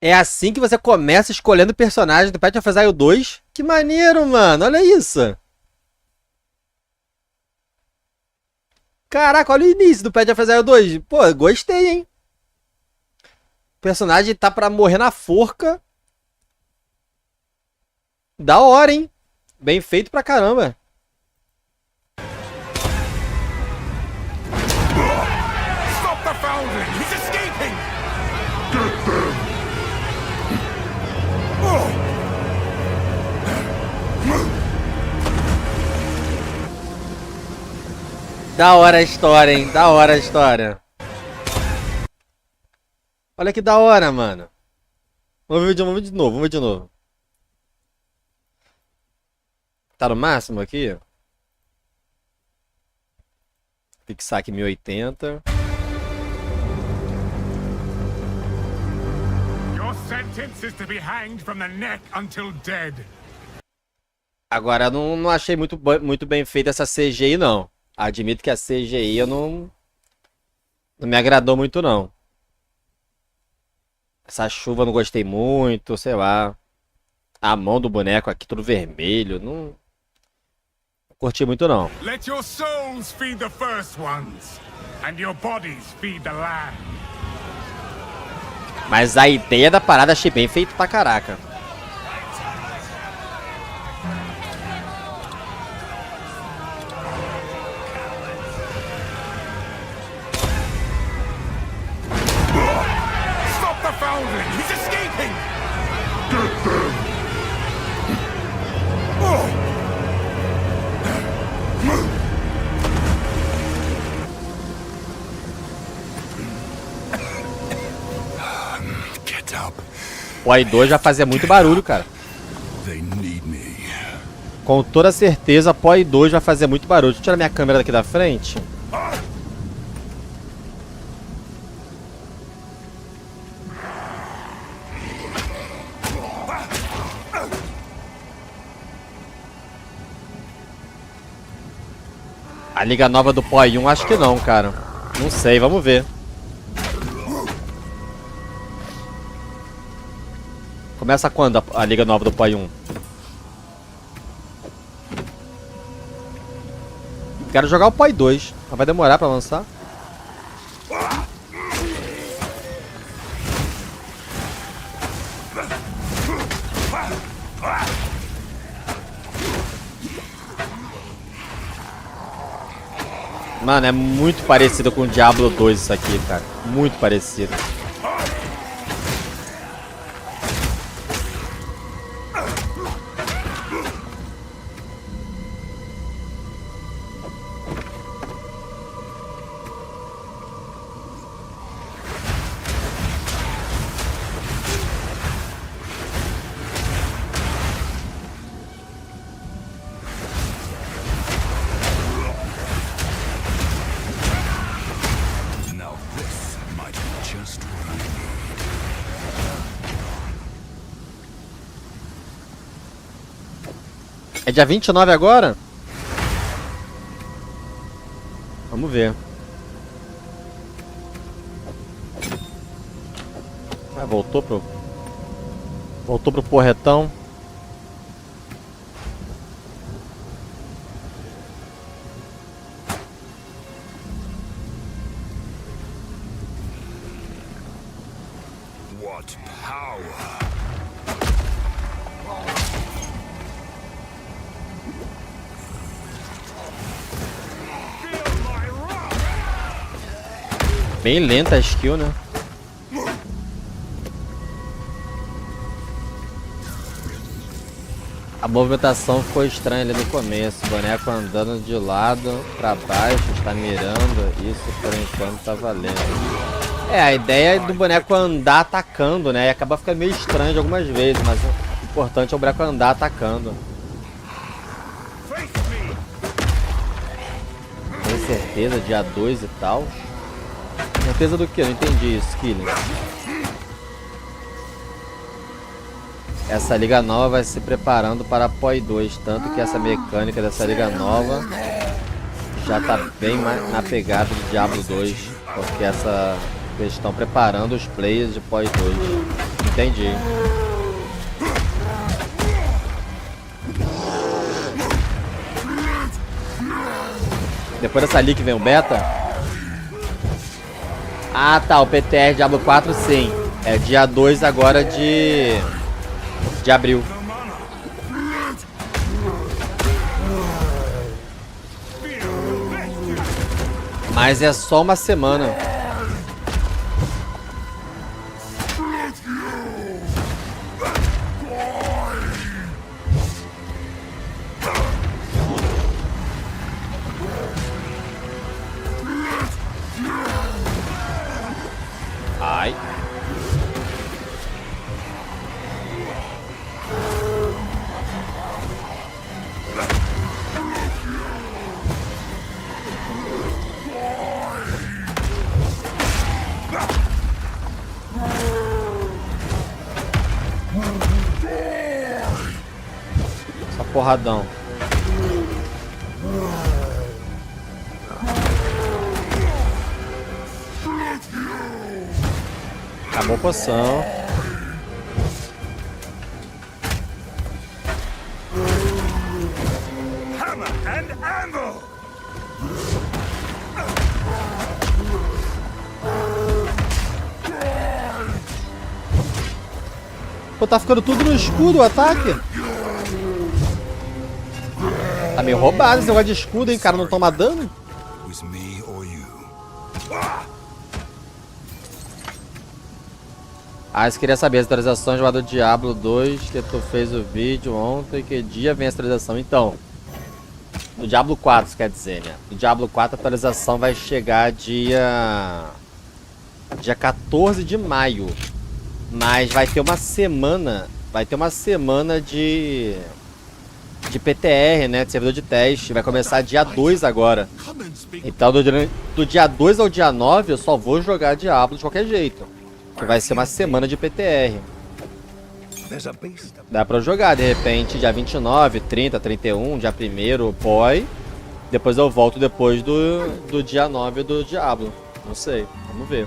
É assim que você começa escolhendo o personagem do Path of Exile 2. Que maneiro, mano. Olha isso. Caraca, olha o início do Path of Exile 2. Pô, gostei, hein? O personagem tá pra morrer na forca. Da hora, hein? Bem feito pra caramba. Stop the foundling! He's escaping! Da hora a história, hein? Da hora a história. Olha que da hora, mano. Vamos ver de novo, vamos ver de novo. Tá no máximo aqui? Fixar aqui 1080. Your sentence is to be hanged from the neck until dead. Agora, não achei muito bem feita essa CGI, não. Admito que a CGI eu não me agradou muito, não. Essa chuva eu não gostei muito, sei lá. A mão do boneco aqui tudo vermelho, não curti muito, não. Let your souls feed the first ones, and your bodies feed the land. Mas a ideia da parada achei bem feito pra caraca. Stop the foundling! He's escaping! Get up. O AI2 já fazia muito barulho, cara. They need me. Com toda certeza, o AI2 vai fazer muito barulho. Deixa eu tirar minha câmera daqui da frente. A liga nova do POI-1 acho que não, cara. Não sei, vamos ver. Começa quando a liga nova do POI-1? Quero jogar o POI-2, mas vai demorar pra lançar. Mano, é muito parecido com o Diablo 2 isso aqui, cara. Muito parecido. É dia 29 agora? Vamos ver. Ah, voltou pro porretão. What power! Bem lenta a skill, né? A movimentação ficou estranha ali no começo. O boneco andando de lado pra baixo, está mirando. Isso por enquanto tá valendo. É, a ideia é do boneco andar atacando, né? E acaba ficando meio estranho algumas vezes, mas o importante é o boneco andar atacando. Tem certeza, dia 2 e tal. Certeza do que? Eu não entendi isso, Killing. Essa liga nova vai se preparando para a POI-2, tanto que essa mecânica dessa liga nova já tá bem mais na pegada de Diablo 2, porque eles estão preparando os players de POI-2. Entendi. Depois dessa ali que vem o beta. Ah, tá. O PTR Diablo 4, sim. É dia 2 agora de abril. Mas é só uma semana. Ai. Só porradão. Acabou a poção. Hammer and anvil. Pô, tá ficando tudo no escudo o ataque. Tá meio roubado esse negócio de escudo, hein, cara? Não toma dano? Ah, você queria saber as atualizações do Diablo 2, que tu fez o vídeo ontem, que dia vem a atualização? Então, do Diablo 4, quer dizer, né? Do Diablo 4 a atualização vai chegar dia 14 de maio. Mas vai ter uma semana de PTR, né? De servidor de teste. Vai começar dia 2 agora. Então, do dia 2 ao dia 9, eu só vou jogar Diablo de qualquer jeito. Que vai ser uma semana de PTR. Dá pra jogar, de repente, dia 29, 30, 31, dia 1º, POI. Depois eu volto depois do dia 9 do Diablo. Não sei, vamos ver.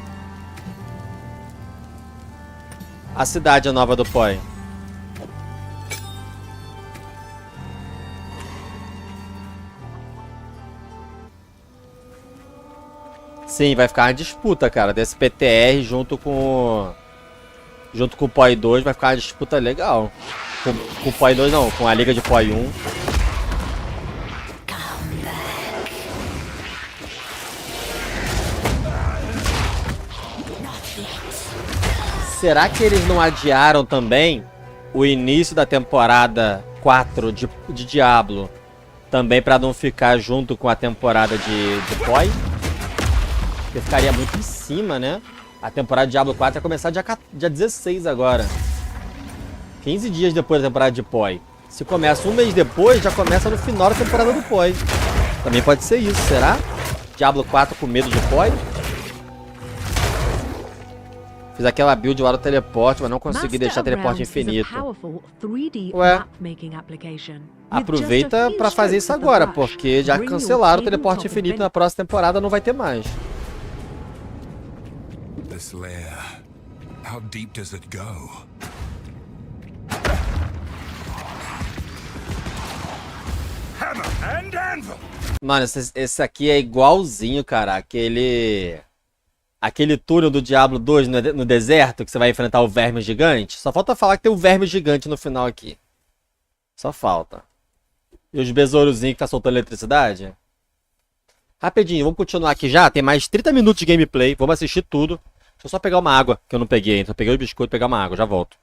A cidade nova do POI. Sim, vai ficar uma disputa, cara, desse PTR junto com o POI 2, vai ficar uma disputa legal. Com o POI 2 não, com a liga de POI 1. Será que eles não adiaram também o início da temporada 4 de Diablo? Também para não ficar junto com a temporada de POI? Porque ficaria muito em cima, né? A temporada de Diablo 4 vai começar dia 16 agora. 15 dias depois da temporada de POI. Se começa um mês depois, já começa no final da temporada do POI. Também pode ser isso, será? Diablo 4 com medo de POI? Fiz aquela build lá do teleporte, mas não consegui deixar teleporte infinito. Ué, aproveita pra fazer isso agora, porque já cancelaram o teleporte infinito, na próxima temporada não vai ter mais. This lair, how deep does it go? Hammer and anvil. Mano, esse aqui é igualzinho, cara, aquele túnel do Diablo 2 no deserto, que você vai enfrentar o verme gigante. Só falta falar que tem um verme gigante no final aqui. Só falta. E os besourozinhos que tá soltando eletricidade. Rapidinho, vamos continuar aqui já. Tem mais 30 minutos de gameplay. Vamos assistir tudo. Deixa eu só pegar uma água, que eu não peguei ainda. Eu peguei o biscoito e pegar uma água. Já volto.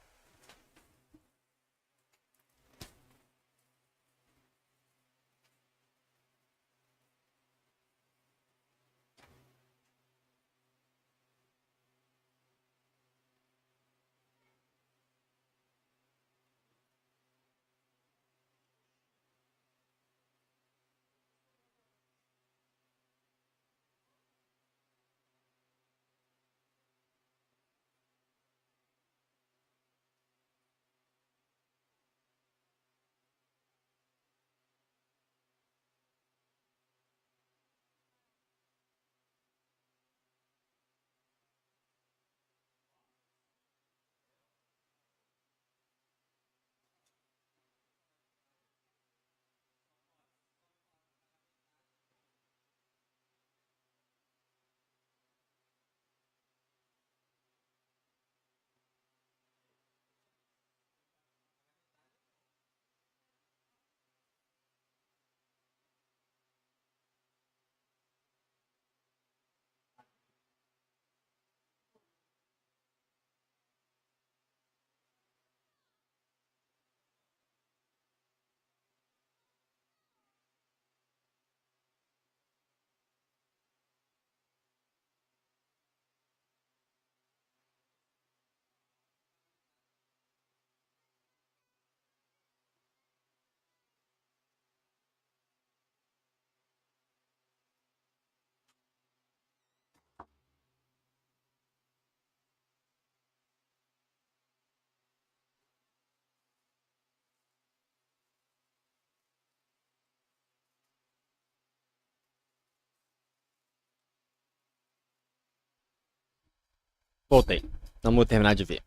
Voltei. Vamos terminar de ver.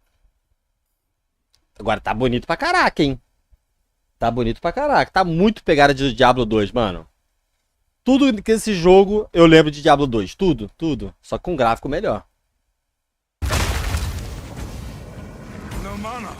Agora tá bonito pra caraca, hein? Tá bonito pra caraca. Tá muito pegada de Diablo 2, mano. Tudo que esse jogo eu lembro de Diablo 2. Tudo, tudo. Só com um gráfico melhor. No mana.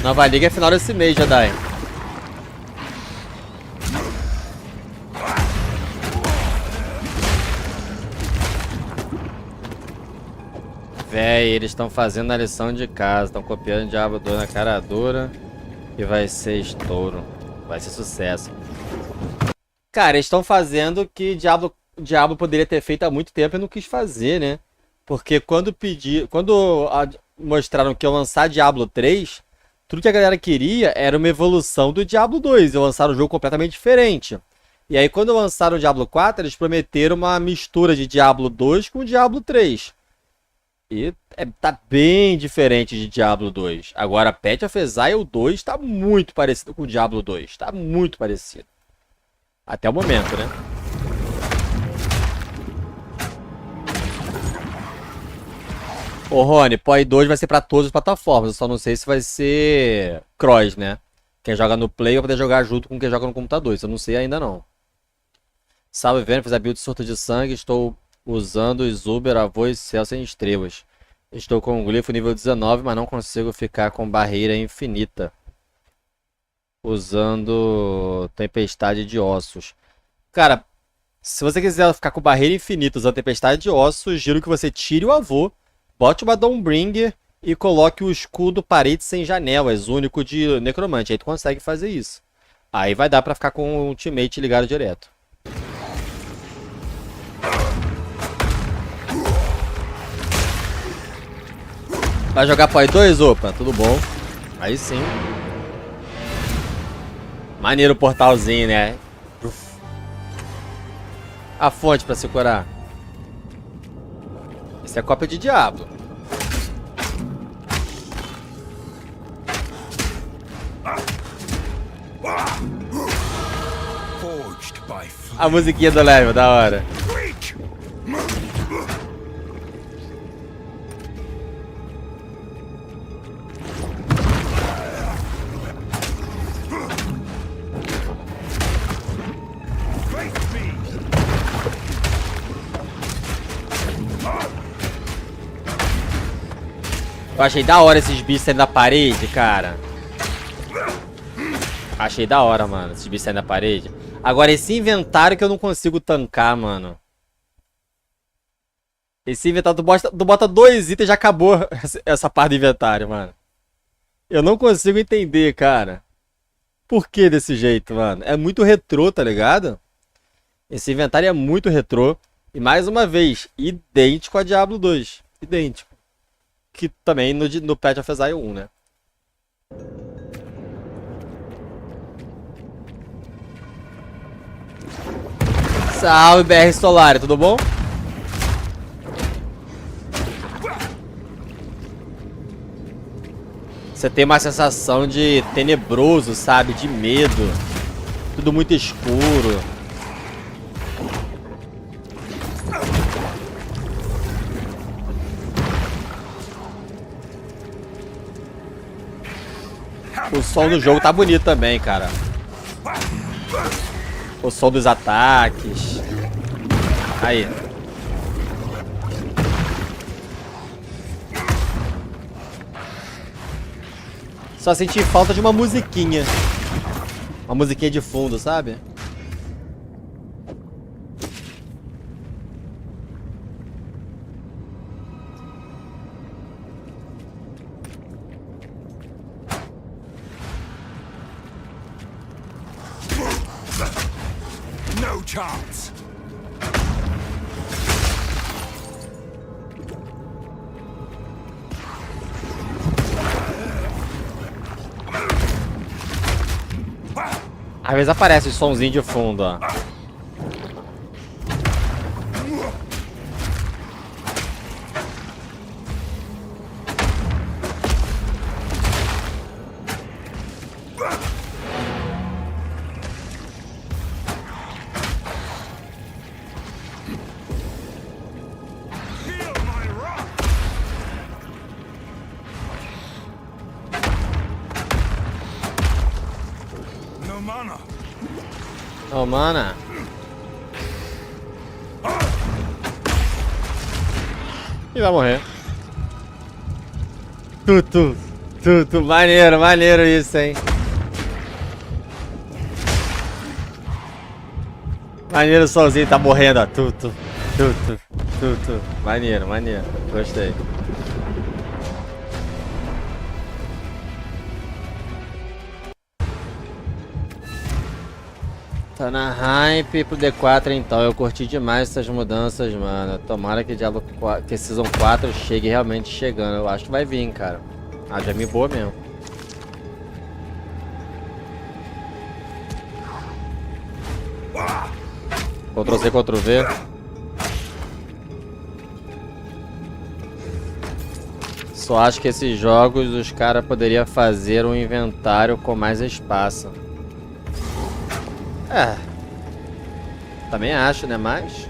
Nova Liga é final desse mês, Jedi. Véi, eles estão fazendo a lição de casa. Estão copiando Diablo 2 na cara dura. E vai ser estouro. Vai ser sucesso. Cara, eles estão fazendo o que Diablo poderia ter feito há muito tempo e não quis fazer, né? Porque quando mostraram que iam lançar Diablo 3, tudo que a galera queria era uma evolução do Diablo 2. E lançaram um jogo completamente diferente. E aí quando lançaram o Diablo 4, eles prometeram uma mistura de Diablo 2 com Diablo 3. E tá bem diferente de Diablo 2. Agora, Path of Exile 2 tá muito parecido com o Diablo 2. Tá muito parecido. Até o momento, né? Ô, Rony, POI 2 vai ser pra todas as plataformas. Eu só não sei se vai ser cross, né? Quem joga no Play vai poder jogar junto com quem joga no computador. Isso eu não sei ainda, não. Salve, Vênus. Fiz a build de surto de sangue. Estou usando Izuber, Avô e Céu sem estrelas. Estou com o glifo nível 19, mas não consigo ficar com barreira infinita. Usando Tempestade de Ossos. Cara, se você quiser ficar com barreira infinita usando Tempestade de Ossos, sugiro que você tire o Avô, bote uma Dawnbringer e coloque o escudo Parede Sem Janelas, único de Necromante. Aí tu consegue fazer isso. Aí vai dar pra ficar com o ultimate ligado direto. Vai jogar POI 2? Opa, tudo bom. Aí sim. Maneiro o portalzinho, né? A fonte pra se curar. Isso é cópia de Diablo. A musiquinha do level, da hora. Eu achei da hora esses bichos saindo da parede, cara. Achei da hora, mano, esses bichos saindo da parede. Agora, esse inventário que eu não consigo tancar, mano. Esse inventário, tu bota 2 itens e já acabou essa parte do inventário, mano. Eu não consigo entender, cara. Por que desse jeito, mano? É muito retrô, tá ligado? Esse inventário é muito retrô. E mais uma vez, idêntico a Diablo 2. Idêntico. Que também no Path of Exile 1, né? Salve, BR Solar, tudo bom? Você tem uma sensação de tenebroso, sabe? De medo. Tudo muito escuro. O som do jogo tá bonito também, cara. O som dos ataques. Aí. Só senti falta de uma musiquinha. Uma musiquinha de fundo, sabe? No chance. Às vezes aparece o somzinho de fundo, ó. Oh, mana. E vai morrer. Tu. Maneiro isso, hein. Maneiro o solzinho, tá morrendo, ó. Tu. Maneiro. Gostei. Tá na hype pro D4 então, eu curti demais essas mudanças, mano. Tomara que Diablo 4, que Season 4 chegue realmente chegando. Eu acho que vai vir, cara. Ah, já me boa mesmo. Ctrl-C, Ctrl-V. Só acho que esses jogos os caras poderiam fazer um inventário com mais espaço. É. Também acho, né? Mas...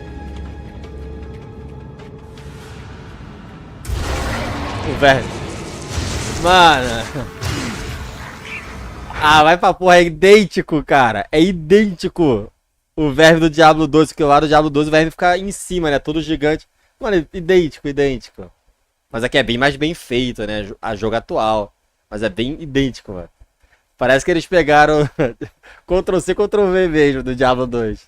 o velho... Mano... Ah, vai pra porra, é idêntico, cara. É idêntico. O verme do Diablo 12, que lá do Diablo 12 o verme fica em cima, né? Todo gigante. Mano, idêntico. Mas aqui é bem mais bem feito, né? A jogo atual. Mas é bem idêntico, mano. Parece que eles pegaram Ctrl-C, Ctrl-V mesmo do Diablo 2.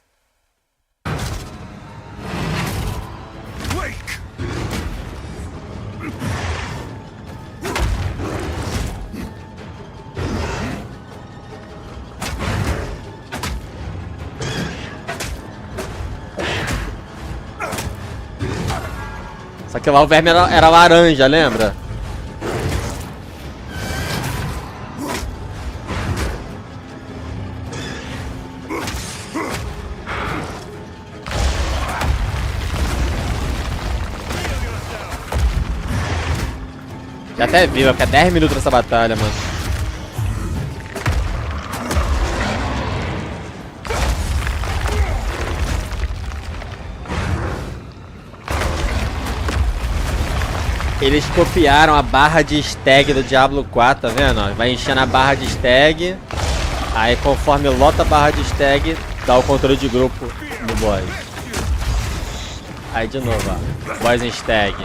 Só que lá o verme era laranja, lembra? Já até vi, vai ficar 10 minutos nessa batalha, mano. Eles copiaram a barra de stag do Diablo 4, tá vendo? Vai enchendo a barra de stag. Aí conforme lota a barra de stag, dá o controle de grupo no boss. Aí de novo, ó. Boss em stag.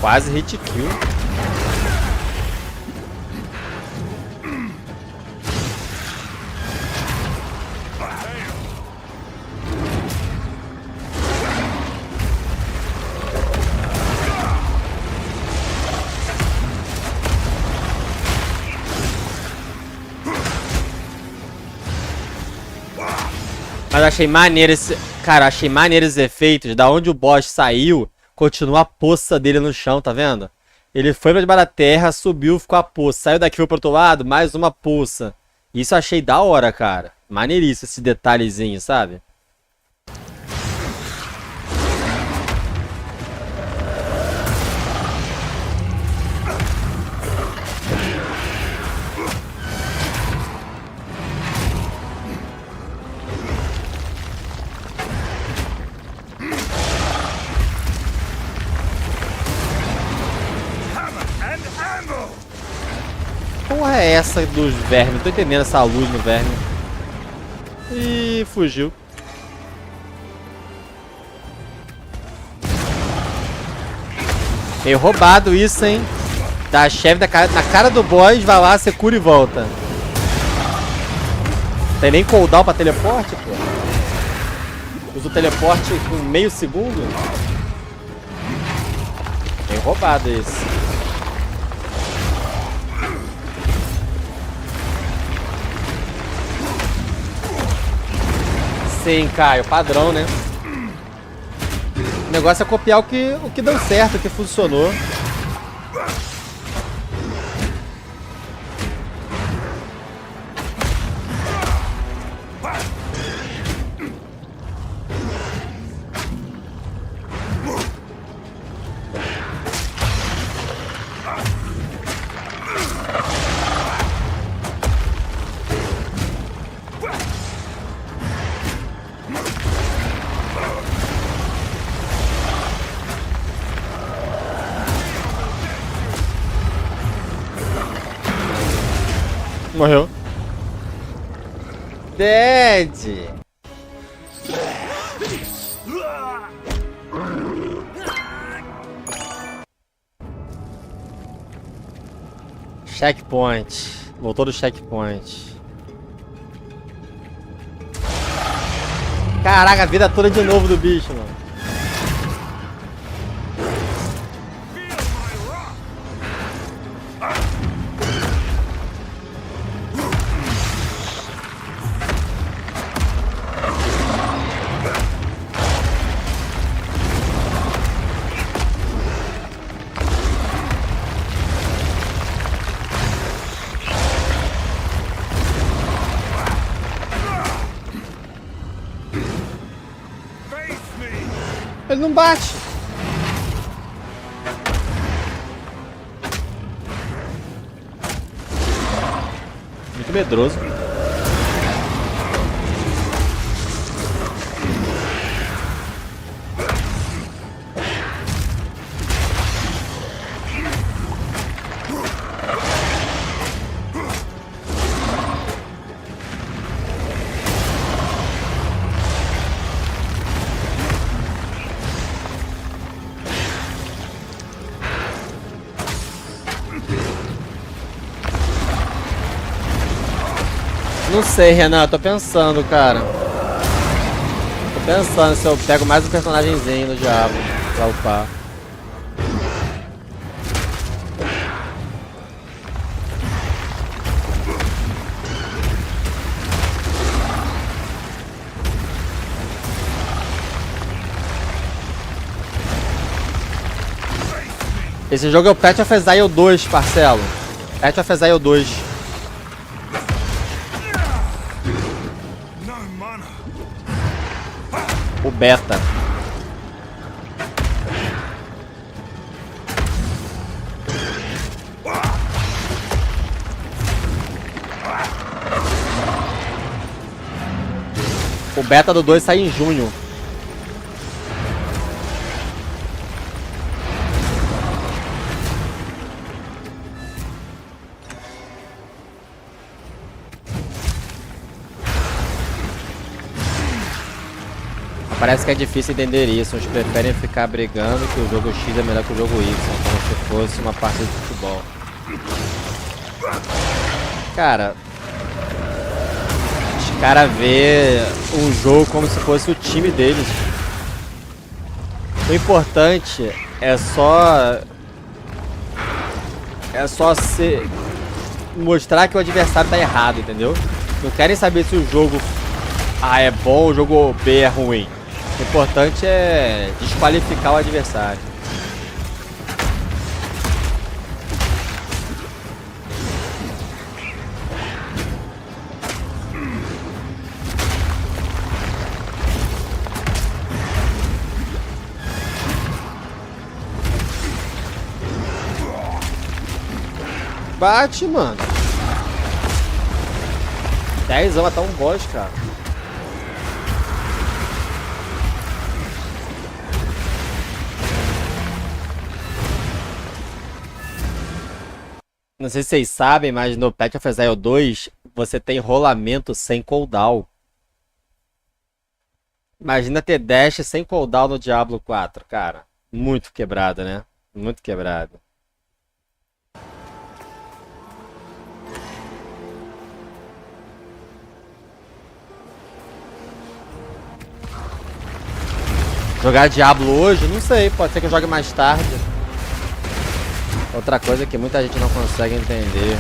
Quase hit kill. Mas achei maneiro esse... Cara, achei maneiro os efeitos. Da onde o boss saiu, continua a poça dele no chão, tá vendo? Ele foi pra debaixo da terra, subiu, ficou a poça. Saiu daqui, foi pro outro lado, mais uma poça. Isso eu achei da hora, cara. Maneiríssimo esse detalhezinho, sabe? Porra é essa dos vermes? Não tô entendendo essa luz no verme. Ih, fugiu. Meio roubado isso, hein? Dá a chefe na cara do boss, vai lá, você cura e volta. Tem nem cooldown pra teleporte, pô. Usa o teleporte com meio segundo. Meio roubado esse. Sim, Caio, padrão, né? O negócio é copiar o que deu certo, o que funcionou. Morreu. Dead. Checkpoint. Voltou do checkpoint. Caraca, a vida toda de novo do bicho, mano. Ele não bate. Muito medroso. Não sei, Renan, tô pensando, cara. Tô pensando se eu pego mais um personagemzinho no Diablo pra upar. Esse jogo é o Path of Exile 2, parcelo. Path of Exile 2. O beta. O beta do 2 sai em junho. Parece que é difícil entender isso, uns preferem ficar brigando que o jogo X é melhor que o jogo Y, como se fosse uma partida de futebol. Cara, os caras vê o jogo como se fosse o time deles. O importante é só mostrar que o adversário tá errado, entendeu? Não querem saber se o jogo A é bom ou o jogo B é ruim. O importante é desqualificar o adversário. Bate, mano. 10 vai matar um boss, cara. Não sei se vocês sabem, mas no Path of Exile 2 você tem rolamento sem cooldown. Imagina ter dash sem cooldown no Diablo 4, cara. Muito quebrado, né? Muito quebrado. Jogar Diablo hoje? Não sei, pode ser que eu jogue mais tarde. Outra coisa que muita gente não consegue entender.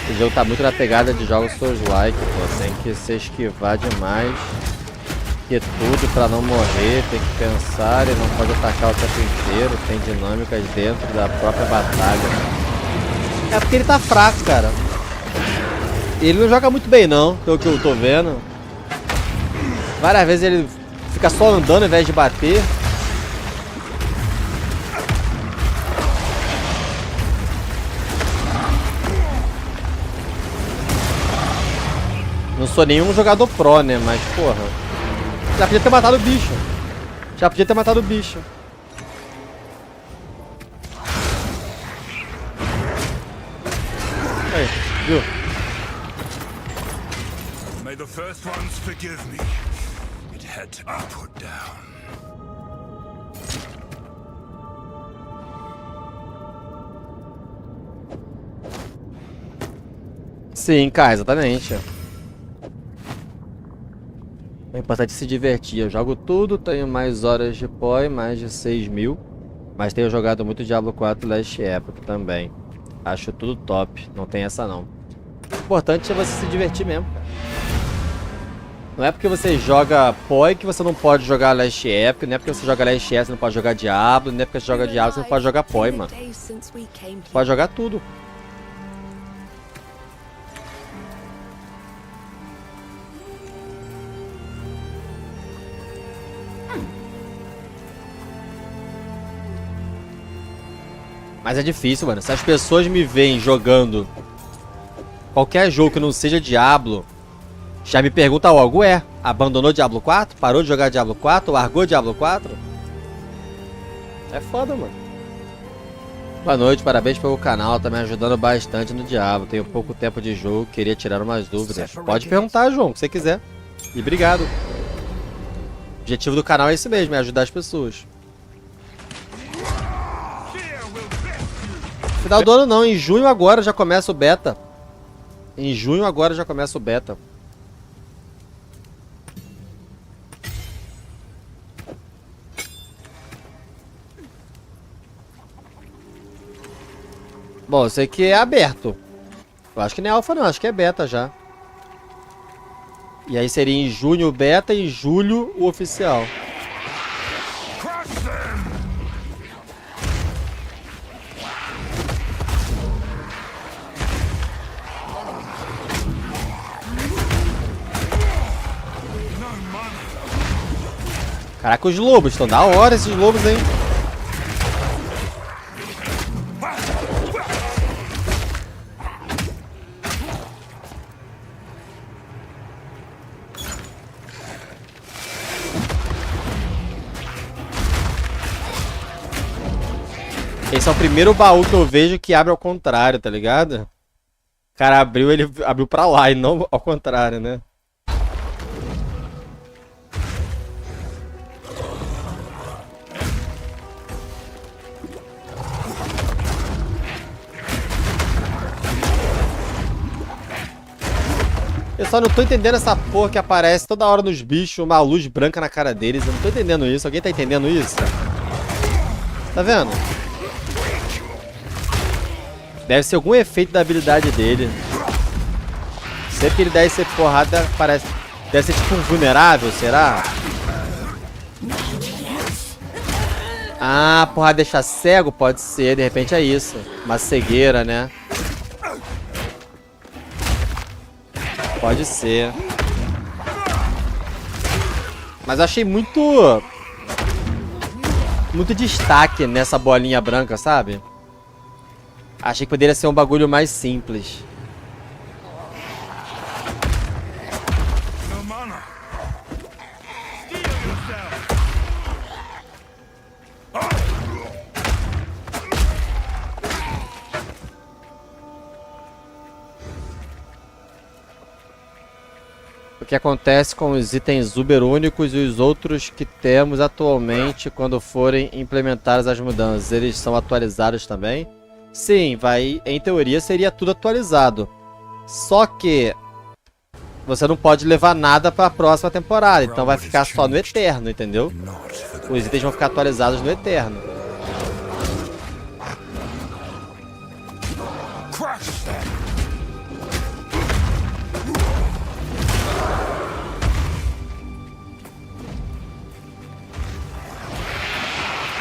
Esse jogo tá muito na pegada de jogos Souls-like, pô. Tem que se esquivar demais. Que tudo pra não morrer, tem que pensar e não pode atacar o tempo inteiro. Tem dinâmicas dentro da própria batalha. É porque ele tá fraco, cara. Ele não joga muito bem não, pelo que eu tô vendo. Várias vezes ele fica só andando ao invés de bater. Não sou nenhum jogador pro, né? Mas, porra. Já podia ter matado o bicho. Já podia ter matado o bicho. Aí, viu? May the first ones forgive me. It had to be put down. Sim, cara, exatamente. É importante se divertir. Eu jogo tudo, tenho mais horas de POI, mais de 6.000. Mas tenho jogado muito Diablo 4 Last Epoch também. Acho tudo top, não tem essa não. O importante é você se divertir mesmo, cara. Não é porque você joga POI que você não pode jogar Last Epoch, não é porque você joga Last Epoch você não pode jogar Diablo, não é porque você joga Diablo você não pode jogar POI, mano. Você pode jogar tudo. Mas é difícil, mano. Se as pessoas me veem jogando qualquer jogo que não seja Diablo, já me pergunta logo, abandonou Diablo 4? Parou de jogar Diablo 4? Largou Diablo 4? É foda, mano. Boa noite, parabéns pelo canal, tá me ajudando bastante no Diablo. Tenho pouco tempo de jogo, queria tirar umas dúvidas. Pode perguntar, João, o que você quiser. E obrigado. O objetivo do canal é esse mesmo, é ajudar as pessoas. Final do ano não, em junho agora já começa o beta. Em junho agora já começa o beta. Bom, eu sei que é aberto. Eu acho que não é alfa não, acho que é beta já. E aí seria em junho o beta e em julho o oficial. Caraca, os lobos, estão da hora esses lobos, hein? Esse é o primeiro baú que eu vejo que abre ao contrário, tá ligado? O cara abriu, ele abriu pra lá e não ao contrário, né? Eu só não tô entendendo essa porra que aparece toda hora nos bichos, uma luz branca na cara deles. Eu não tô entendendo isso. Alguém tá entendendo isso? Tá vendo? Deve ser algum efeito da habilidade dele. Sempre que ele dá essa porrada, parece... Deve ser tipo um vulnerável, será? Ah, porrada deixa cego? Pode ser, de repente é isso. Uma cegueira, né? Pode ser. Mas eu achei muito destaque nessa bolinha branca, sabe? Achei que poderia ser um bagulho mais simples. O que acontece com os itens Uber únicos e os outros que temos atualmente quando forem implementadas as mudanças? Eles são atualizados também? Sim, vai. Em teoria seria tudo atualizado. Só que você não pode levar nada para a próxima temporada, então vai ficar só no Eterno, entendeu? Os itens vão ficar atualizados no Eterno.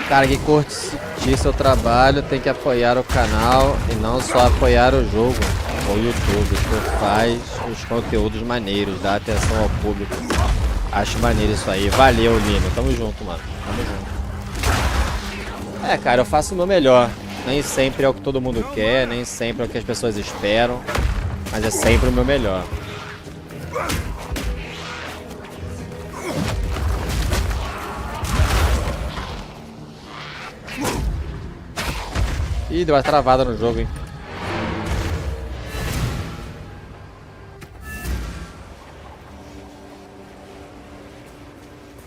Cara, que curtir seu trabalho tem que apoiar o canal e não só apoiar o jogo ou o YouTube, que faz os conteúdos maneiros, dá atenção ao público. Acho maneiro isso aí. Valeu, Lino. Tamo junto, mano. Tamo junto. É, cara, eu faço o meu melhor. Nem sempre é o que todo mundo quer, nem sempre é o que as pessoas esperam, mas é sempre o meu melhor. Ih, deu uma travada no jogo, hein?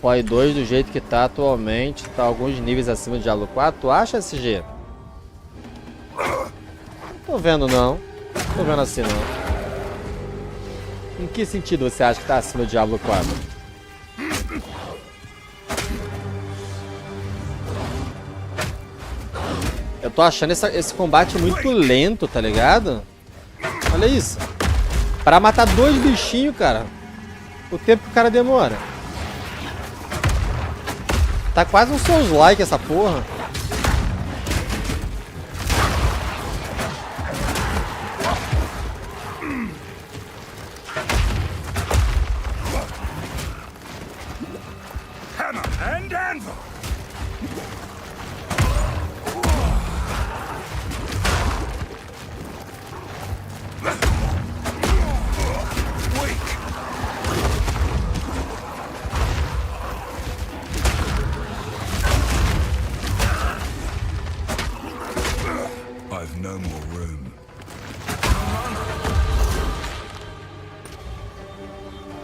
POI 2 do jeito que tá atualmente, tá alguns níveis acima do Diablo 4. Tu acha, SG? Tô vendo não. Tô vendo assim não. Em que sentido você acha que tá acima do Diablo 4? Eu tô achando esse combate muito lento, tá ligado? Olha isso. Pra matar 2 bichinhos, cara. O tempo que o cara demora. Tá quase um Souls-like essa porra.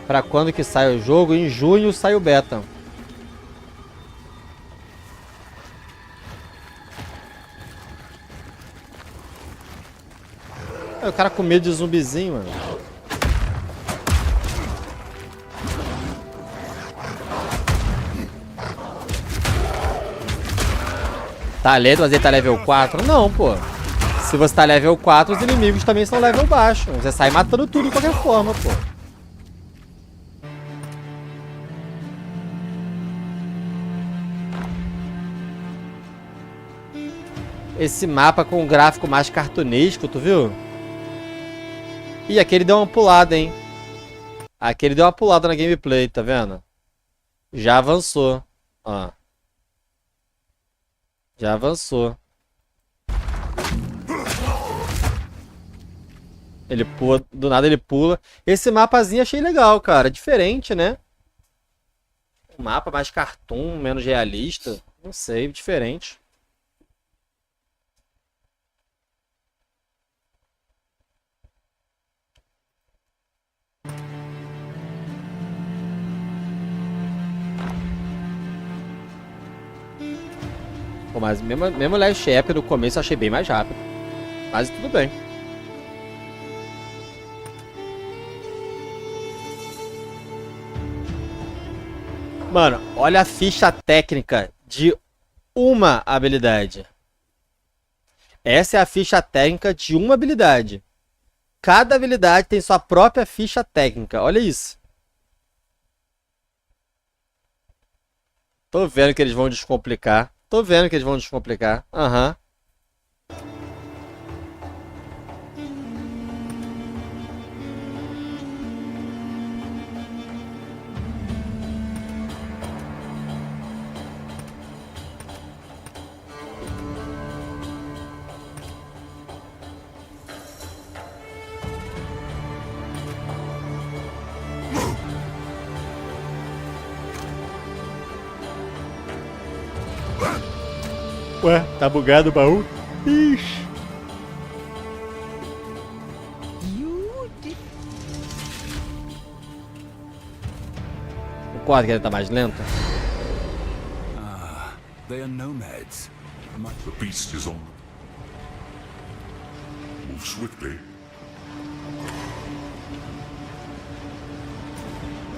Pra quando que sai o jogo? Em junho sai o beta. O cara com medo de zumbizinho, mano. Tá lento, mas ele tá level 4? Não, pô. Se você tá level 4, os inimigos também são level baixo. Você sai matando tudo de qualquer forma, pô. Esse mapa com um gráfico mais cartunesco, tu viu? Ih, aquele deu uma pulada, hein? Aquele deu uma pulada na gameplay, tá vendo? Já avançou. Ó. Já avançou. Ele pula, do nada ele pula. Esse mapazinho achei legal, cara. Diferente, né? Um mapa mais cartoon, menos realista. Não sei, diferente. Pô, mas mesmo o Last App no começo eu achei bem mais rápido. Mas tudo bem. Mano, olha a ficha técnica de uma habilidade. Essa é a ficha técnica de uma habilidade. Cada habilidade tem sua própria ficha técnica. Olha isso. Tô vendo que eles vão descomplicar. Tô vendo que eles vão descomplicar. Aham. Ué, tá bugado o baú? Ixi. Concorda que ele tá mais lento? They are nomads. The beast is on. Move swiftly.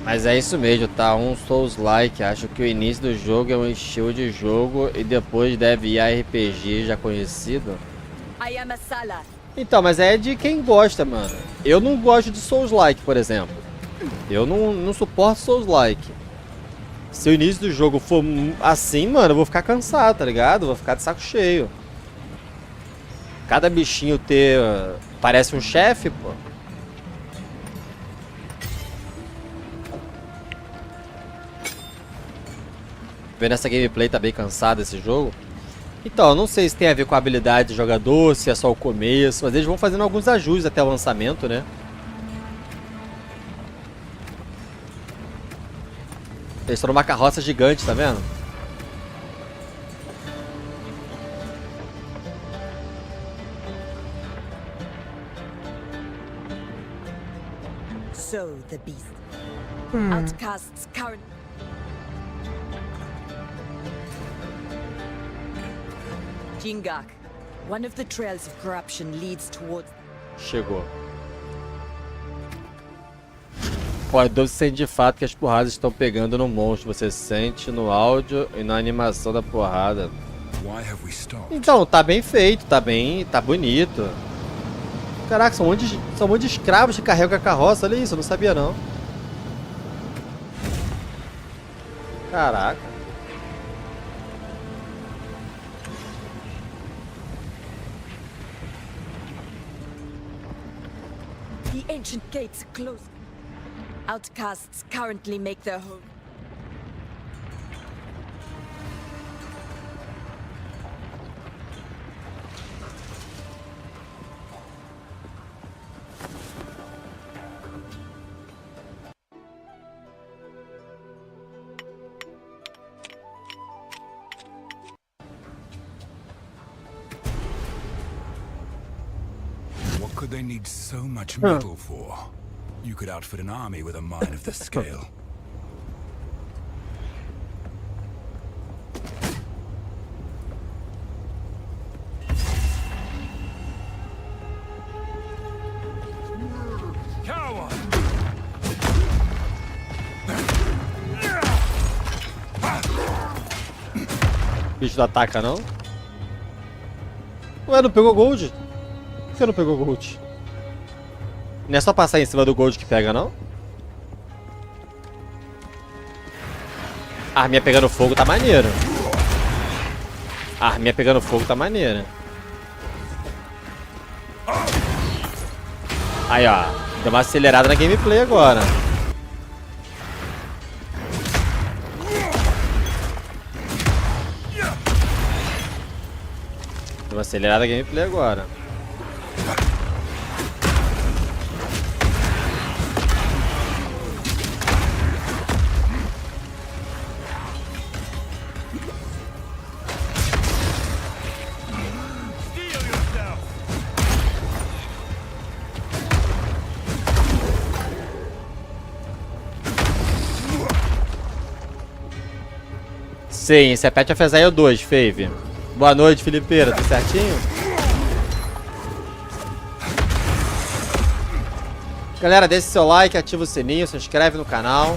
Mas é isso mesmo, tá? Um Souls-like. Acho que o início do jogo é um estilo de jogo e depois deve ir a RPG já conhecido. Então, mas é de quem gosta, mano. Eu não gosto de Souls-like, por exemplo. Eu não suporto Souls-like. Se o início do jogo for assim, mano, eu vou ficar cansado, tá ligado? Vou ficar de saco cheio. Cada bichinho parece um chefe, pô. Vendo essa gameplay, tá bem cansado esse jogo. Então, eu não sei se tem a ver com a habilidade do jogador, se é só o começo, mas eles vão fazendo alguns ajustes até o lançamento, né? Eles estão numa carroça gigante, tá vendo? So the beast outcasts current. Jingak, one of the trails of corruption leads towards... Chegou. Pode sentir de fato que as porradas estão pegando no monstro. Você sente no áudio e na animação da porrada. Então, tá bem feito, tá bonito. Caraca, são um monte de escravos que carregam a carroça. Olha isso, eu não sabia não. Caraca. The ancient gates are closed. Outcasts currently make their home. What could they need so much metal for? You could outfit an army with a mine of this scale. Coward! Bicho não ataca não? Ué, não pegou gold? Por que não pegou gold? Não é só passar em cima do gold que pega, não? A arminha pegando fogo tá maneiro. A arminha pegando fogo tá maneira. Aí, ó. Deu uma acelerada na gameplay agora. Deu uma acelerada na gameplay agora. Sim, esse é Pet of Exile 2, Fave. Boa noite, Felipeira, tudo certinho? Galera, deixe seu like, ativa o sininho, se inscreve no canal.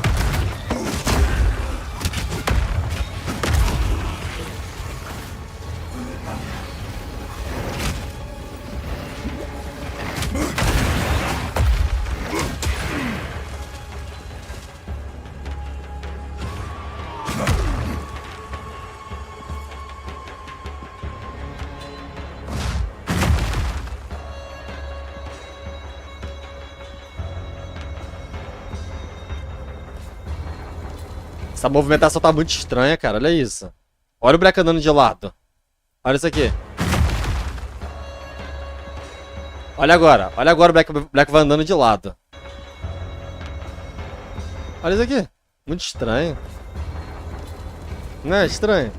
Essa movimentação tá muito estranha, cara. Olha isso. Olha o Black andando de lado. Olha isso aqui. Olha agora. Olha agora o Black vai andando de lado. Olha isso aqui. Muito estranho. Não é estranho?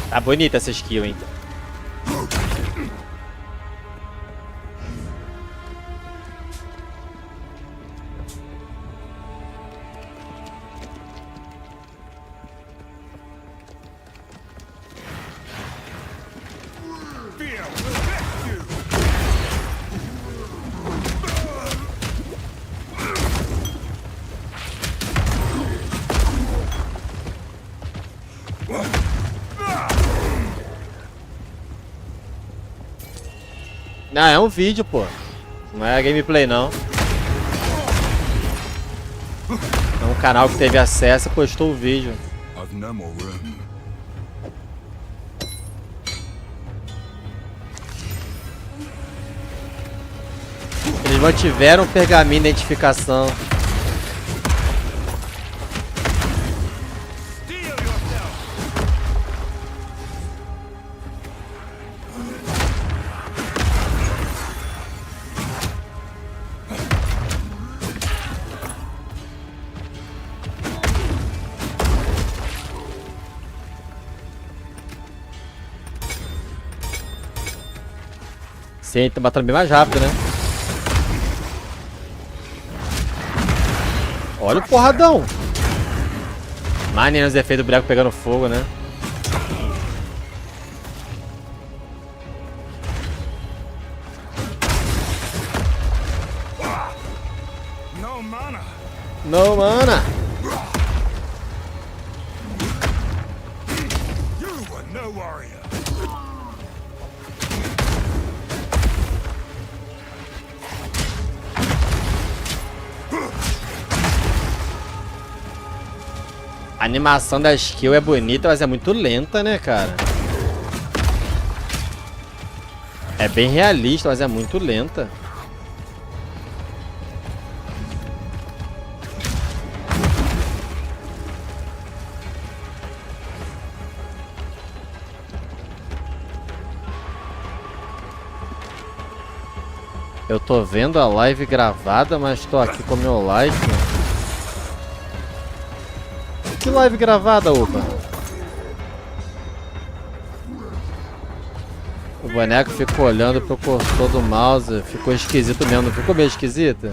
Tá bonita essa skill, hein? Não, é um vídeo, pô. Não é gameplay, não. É um canal que teve acesso e postou o vídeo. Eles mantiveram o pergaminho de identificação. Sim, tá matando bem mais rápido, né? Olha o porradão. Maneiro os efeitos do boneco pegando fogo, né? No mana. A animação da skill é bonita, mas é muito lenta, né, cara? É bem realista, mas é muito lenta. Eu tô vendo a live gravada, mas tô aqui com o meu like. Que live gravada, opa? O boneco ficou olhando pro cursor do mouse. Ficou esquisito mesmo, não ficou meio esquisito?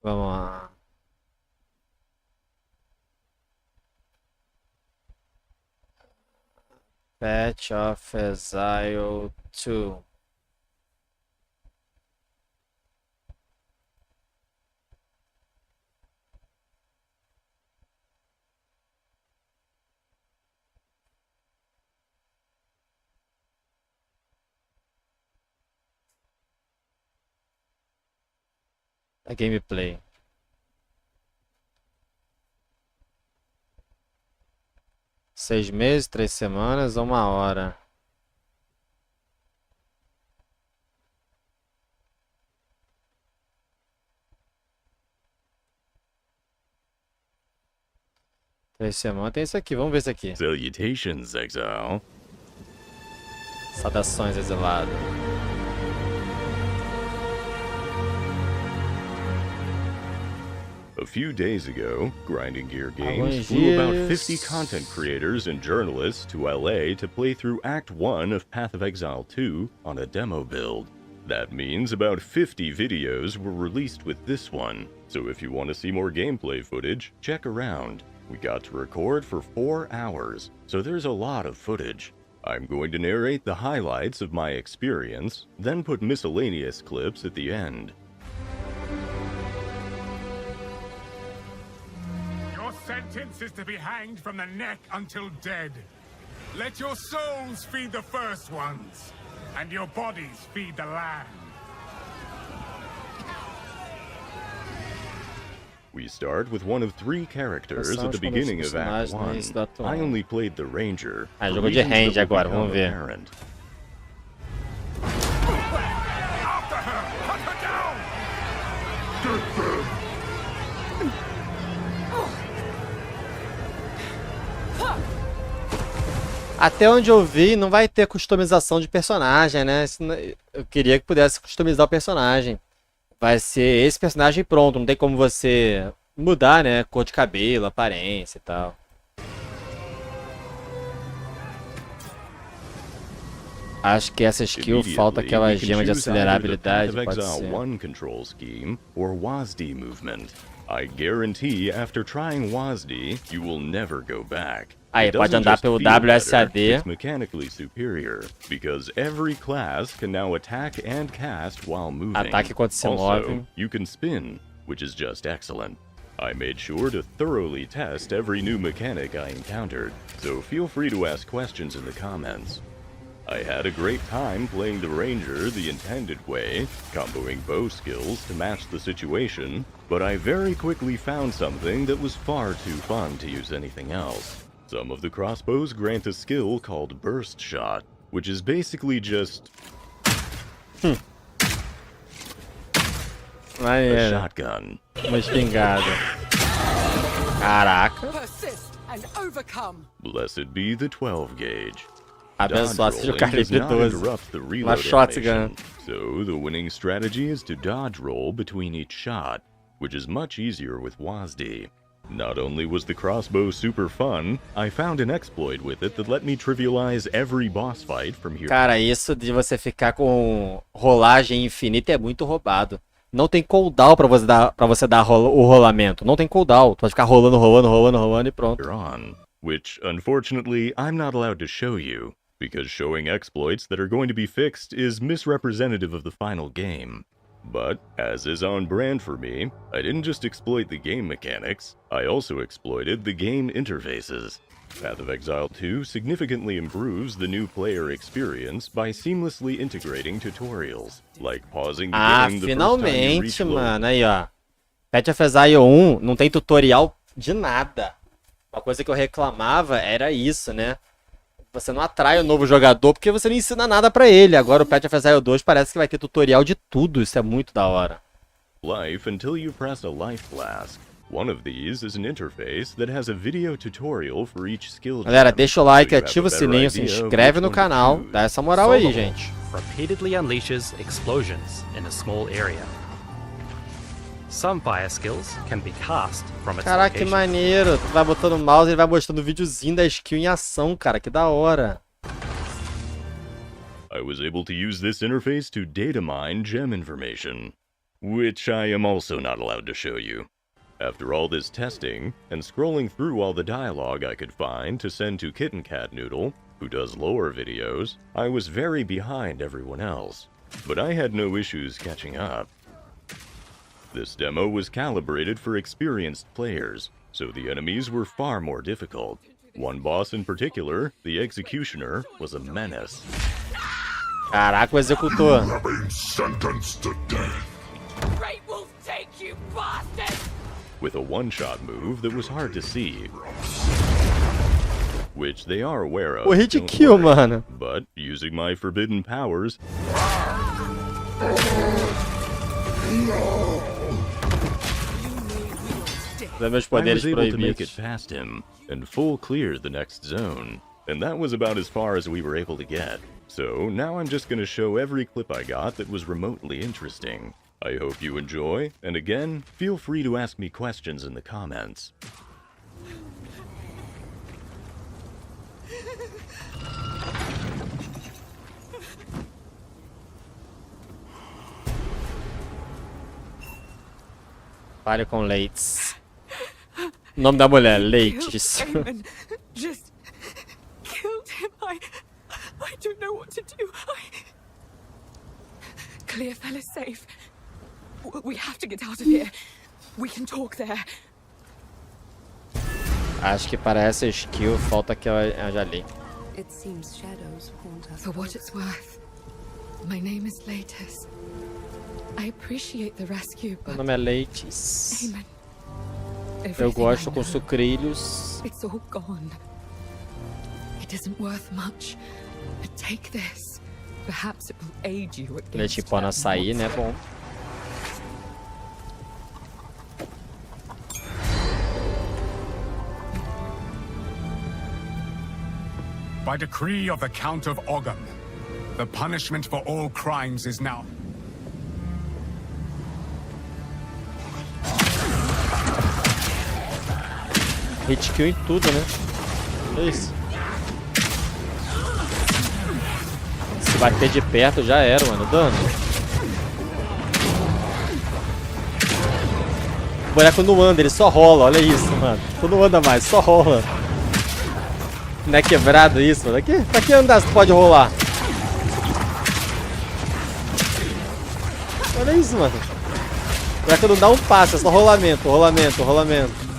Vamos lá. Patch of Exile 2. A gameplay. Seis meses, 3 semanas ou 1 hora? Três semanas. Tem isso aqui, vamos ver isso aqui. Salutations, Exile. Saudações, exilado. A few days ago, Grinding Gear Games flew about 50 content creators and journalists to LA to play through Act 1 of Path of Exile 2 on a demo build. That means about 50 videos were released with this one, so if you want to see more gameplay footage, check around. We got to record for 4 hours, so there's a lot of footage. I'm going to narrate the highlights of my experience, then put miscellaneous clips at the end. Sentence is to be hanged from the neck until dead. Let your souls feed the first ones, and your bodies feed the land. We start with one of 3 characters at the beginning of Act 1. I only played the Ranger. Jogo de range agora, vamos ver. After her! Cut her down! Até onde eu vi, não vai ter customização de personagem, né? Eu queria que pudesse customizar o personagem. Vai ser esse personagem pronto, não tem como você mudar, né? Cor de cabelo, aparência e tal. Acho que essa skill falta aquela gema de acelerabilidade, pode ser. I guarantee after trying WASD, you will never go back. Aí, pode andar pelo WSAD. It's mechanically superior because every class can now attack and cast while moving. Ataque quando se move. Also, you can spin, which is just excellent. I made sure to thoroughly test every new mechanic I encountered, so feel free to ask questions in the comments. I had a great time playing the Ranger the intended way, comboing bow skills to match the situation, but I very quickly found something that was far too fun to use anything else. Some of the crossbows grant a skill called Burst Shot, which is basically just a shotgun. Uma espingarda. Caraca. Persist and overcome. Blessed be the 12 gauge. Abençoado seja o calibre 12. Uma shotgun. So the winning strategy is to dodge roll between each shot, which is much easier with WASD. Not only was the crossbow super fun, I found an exploit with it that let me trivialize every boss fight from here. Cara, isso de você ficar com rolagem infinita é muito roubado. Não tem cooldown pra você dar o rolamento. Não tem cooldown. Tu vai ficar rolando e pronto. Which, unfortunately, I'm not allowed to show you, because showing exploits that are going to be fixed is misrepresentative of the final game. But, as is on brand for me, I didn't just exploit the game mechanics, I also exploited the game interfaces. Path of Exile 2 significantly improves the new player experience by seamlessly integrating tutorials, like pausing the game the first time you reach low. Mano, aí ó. Path of Exile 1 não tem tutorial de nada. Uma coisa que eu reclamava era isso, né? Você não atrai o novo jogador porque você não ensina nada pra ele. Agora o Path of Exile 2 parece que vai ter tutorial de tudo. Isso é muito da hora. Life until you press a life flask. One of these is an interface that has a video tutorial for each skill. Galera, deixa o like, ativa o sininho, se inscreve no canal, dá essa moral aí, gente. Repeatedly unleashes explosions in a small area. Some fire skills can be cast from its Caraca, que maneiro. Tu vai botando o mouse e ele vai mostrando o videozinho da skill em ação, cara. Que da hora. I was able to use this interface to data mine gem information, which I am also not allowed to show you. After all this testing, and scrolling through all the dialogue I could find to send to Kitten Cat Noodle, who does lore videos, I was very behind everyone else. But I had no issues catching up. This demo was calibrated for experienced players, so the enemies were far more difficult. One boss in particular, the Executioner, was a menace. Caraca, o executor. You have been sentenced to death. Great will take you, bastard! With a one-shot move that was hard to see, which they are aware of. O hit kill, mano. But using my forbidden powers, I was able to make it past him and full clear the next zone, and that was about as far as we were able to get. So now I'm just gonna show every clip I got that was remotely interesting. I hope you enjoy, and again, feel free to ask me questions in the comments. Fale com Leites. O nome da mulher, Leites. Just killed him. I don't know what to do. Clearfell is safe. We have to get out of here. We can talk there. Acho que para essa skill falta que eu já li. It seems shadows haunt us. For what it's worth, my name is Leites. I appreciate the rescue, but Meu nome é Leites. Amen. Eu gosto com sucrilhos. It's all gone. It isn't worth much. But take this. Perhaps it will aid you against Leite em pó no açaí, né? Bom. By decree of the Count of Ogham, the punishment for all crimes is now... Hit kill em tudo, né? É isso. Se bater de perto já era, mano. Dano. O boneco não anda, ele só rola. Olha isso, mano. Tu não anda mais, só rola. Não é quebrado isso, mano. Pra que andar se pode rolar? Olha isso, mano. Pior que não dá um passo, é só rolamento, rolamento, rolamento.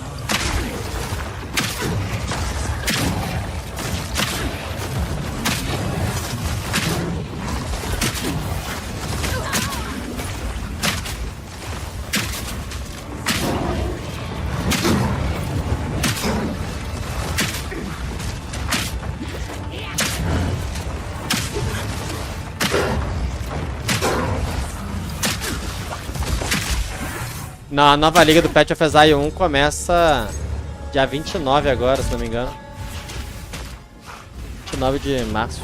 Na nova liga do Path of Exile 1 começa dia 29 agora, se não me engano. 29 de março.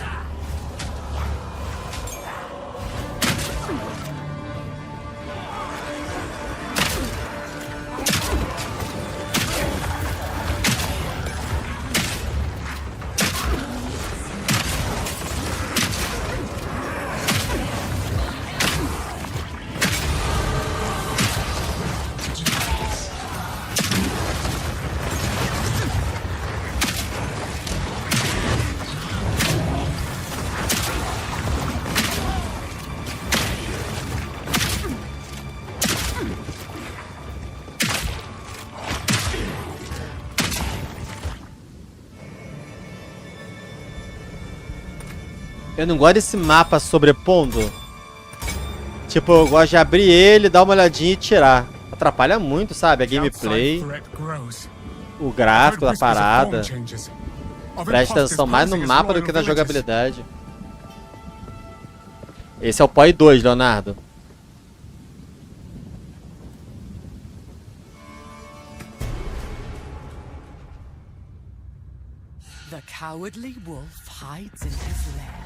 Eu não gosto desse mapa sobrepondo. Tipo, eu gosto de abrir ele, dar uma olhadinha e tirar. Atrapalha muito, sabe? A gameplay, o gráfico da parada. Presta atenção mais no mapa do que na jogabilidade. Esse é o POI 2, Leonardo. The cowardly wolf hides in his lair.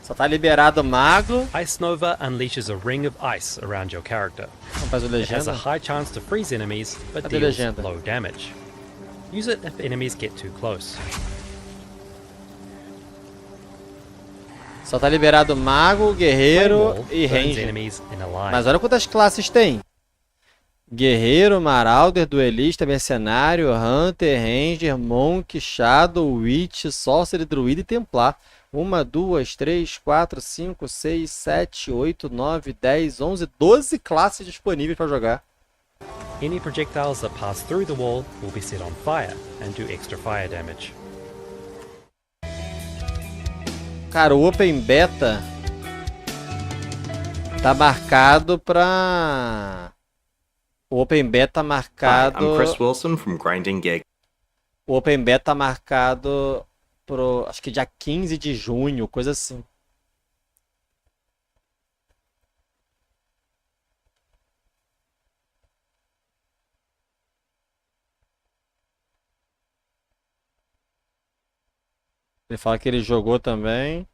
Só tá liberado o mago. Ice Nova unleashes a ring of ice around your character. It has a high chance to freeze enemies, but deals low damage. Use it if enemies get too close. Só tá liberado mago, guerreiro e ranger. Mas olha quantas classes tem. Guerreiro, marauder, duelista, mercenário, hunter, ranger, monk, shadow, witch, sorcerer, druida e templar. 1, 2, 3, 4, 5, 6, 7, 8, 9, 10, 11, 12 classes disponíveis para jogar. Any projectiles that pass through the wall will be set on fire and do extra fire damage. Cara, o Open Beta tá marcado pra... O Open Beta marcado... Hi, I'm Chris Wilson from Grinding Gig. O Open Beta marcado pro... acho que dia 15 de junho, coisa assim. Ele fala que ele jogou também.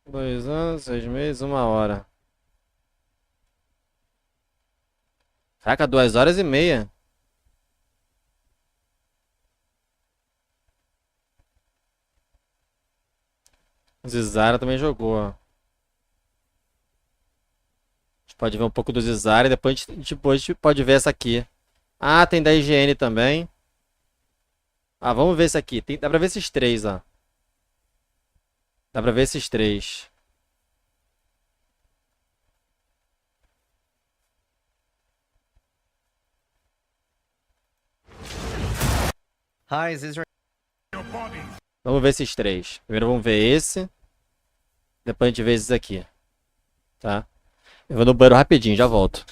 Dois anos, 6 meses, 1 hora. Caraca, 2 horas e meia. O Zizara também jogou, ó. A gente pode ver um pouco do Zizara e depois a gente pode ver essa aqui. Ah, tem da IGN também. Ah, vamos ver esse aqui. Dá pra ver esses três, ó. Dá pra ver esses três. Hi, is this right? Vamos ver esses três. Primeiro vamos ver esse. Depois a gente vê esses aqui. Tá? Eu vou no banheiro rapidinho, já volto.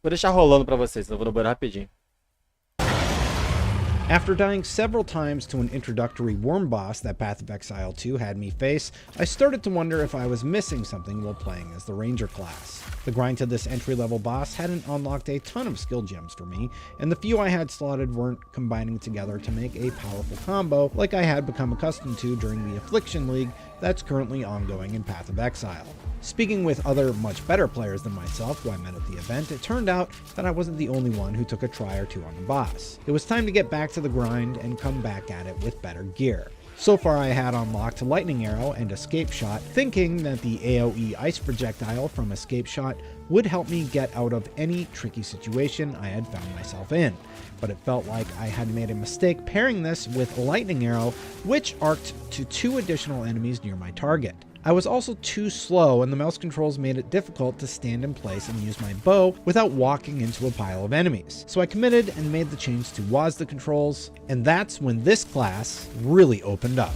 Vou deixar rolando pra vocês, eu vou no banheiro rapidinho. After dying several times to an introductory worm boss that Path of Exile 2 had me face, I started to wonder if I was missing something while playing as the Ranger class. The grind to this entry-level boss hadn't unlocked a ton of skill gems for me, and the few I had slotted weren't combining together to make a powerful combo like I had become accustomed to during the Affliction League that's currently ongoing in Path of Exile. Speaking with other much better players than myself who I met at the event, it turned out that I wasn't the only one who took a try or two on the boss. It was time to get back to the grind and come back at it with better gear. So far I had unlocked Lightning Arrow and Escape Shot, thinking that the AoE ice projectile from Escape Shot would help me get out of any tricky situation I had found myself in. But it felt like I had made a mistake pairing this with Lightning Arrow, which arced to 2 additional enemies near my target. I was also too slow, and the mouse controls made it difficult to stand in place and use my bow without walking into a pile of enemies. So I committed and made the change to WASD controls, and that's when this class really opened up.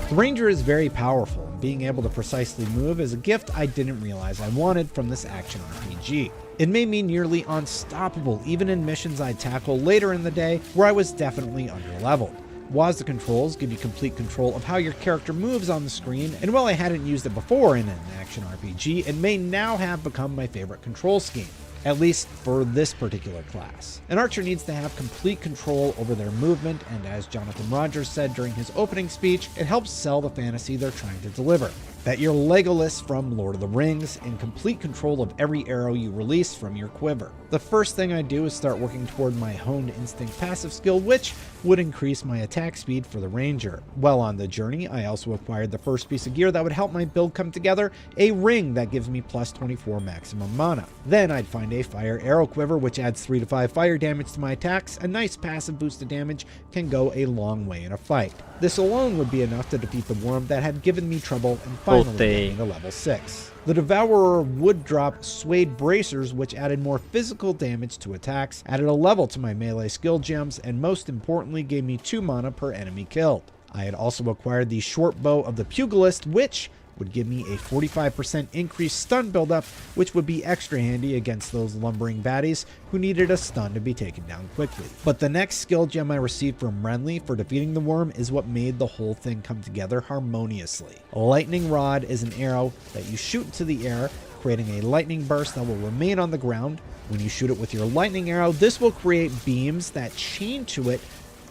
The Ranger is very powerful, and being able to precisely move is a gift I didn't realize I wanted from this action RPG. It made me nearly unstoppable, even in missions I'd tackle later in the day where I was definitely underleveled. WASD controls give you complete control of how your character moves on the screen, and while I hadn't used it before in an action RPG, it may now have become my favorite control scheme. At least for this particular class. An archer needs to have complete control over their movement, and as Jonathan Rogers said during his opening speech, it helps sell the fantasy they're trying to deliver. That you're Legolas from Lord of the Rings, in complete control of every arrow you release from your quiver. The first thing I do is start working toward my Honed Instinct passive skill, which would increase my attack speed for the Ranger. While on the journey, I also acquired the first piece of gear that would help my build come together, a ring that gives me plus 24 maximum mana. Then I'd find a Fire Arrow Quiver, which adds 3 to 5 fire damage to my attacks. A nice passive boost of damage can go a long way in a fight. This alone would be enough to defeat the worm that had given me trouble and finally get me to level 6. The Devourer would drop Suede Bracers, which added more physical damage to attacks, added a level to my melee skill gems, and most importantly gave me 2 mana per enemy killed. I had also acquired the Short Bow of the Pugilist, which would give me a 45% increased stun buildup, which would be extra handy against those lumbering baddies who needed a stun to be taken down quickly. But the next skill gem I received from Renly for defeating the worm is what made the whole thing come together harmoniously. A lightning rod is an arrow that you shoot into the air, creating a lightning burst that will remain on the ground. When you shoot it with your lightning arrow, this will create beams that chain to it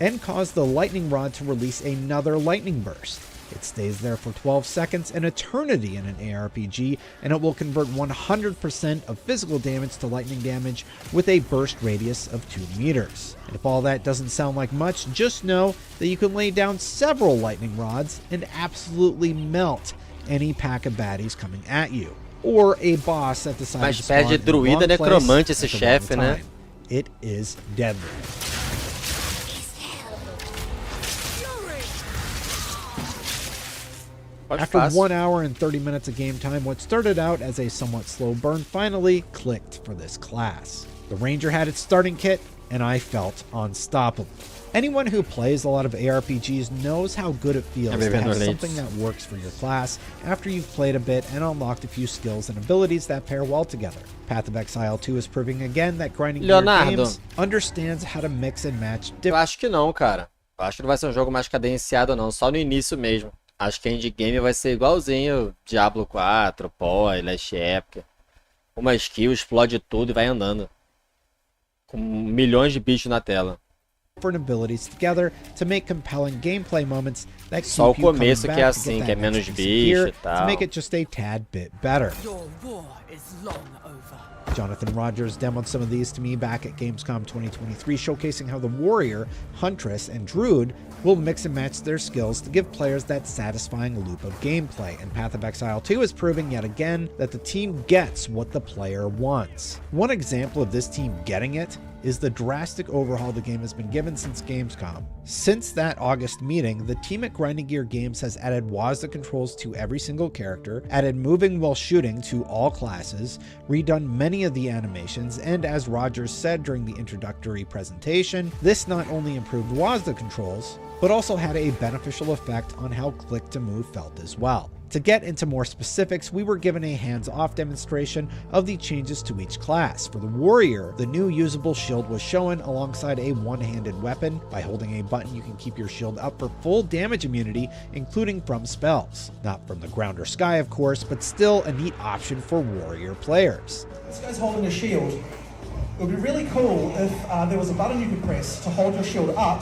and cause the lightning rod to release another lightning burst. It stays there for 12 seconds, an eternity in an ARPG, and it will convert 100% of physical damage to lightning damage with a burst radius of 2 meters. And if all that doesn't sound like much, just know that you can lay down several lightning rods and absolutely melt any pack of baddies coming at you. Or a boss that decides to spawn in the wrong place NECROMANTE esse chefe, né? It is deadly. After 1 hour and 30 minutes of game time, what started out as a somewhat slow burn finally clicked for this class. The Ranger had its starting kit, and I felt unstoppable. Anyone who plays a lot of ARPGs knows how good it feels to have something that works for your class after you've played a bit and unlocked a few skills and abilities that pair well together. Path of Exile 2 is proving again that Grinding Gear Games understands how to mix and match different... Eu acho que não, cara. Eu acho que não vai ser um jogo mais cadenciado, não. Só no início mesmo. Acho que a endgame vai ser igualzinho Diablo 4, APOIA, Last Epoch. Uma skill, explode tudo e vai andando. Com milhões de bichos na tela. Abilities together to make compelling gameplay moments that Só o keep you começo coming que é back to assim, get que é that menos next piece of bicho gear e tal. to make it just a tad bit better. Your war is long over. Jonathan Rogers demoed some of these to me back at Gamescom 2023, showcasing how the Warrior, Huntress, and Druid will mix and match their skills to give players that satisfying loop of gameplay, and Path of Exile 2 is proving yet again that the team gets what the player wants. One example of this team getting it is the drastic overhaul the game has been given since Gamescom. Since that August meeting, the team at Grinding Gear Games has added WASD controls to every single character, added moving while shooting to all classes, redone many of the animations, and as Rogers said during the introductory presentation, this not only improved WASD controls, but also had a beneficial effect on how click to move felt as well. To get into more specifics, we were given a hands-off demonstration of the changes to each class. For the Warrior, the new usable shield was shown alongside a one-handed weapon. By holding a button, you can keep your shield up for full damage immunity, including from spells. Not from the ground or sky, of course, but still a neat option for Warrior players. This guy's holding a shield. It would be really cool if there was a button you could press to hold your shield up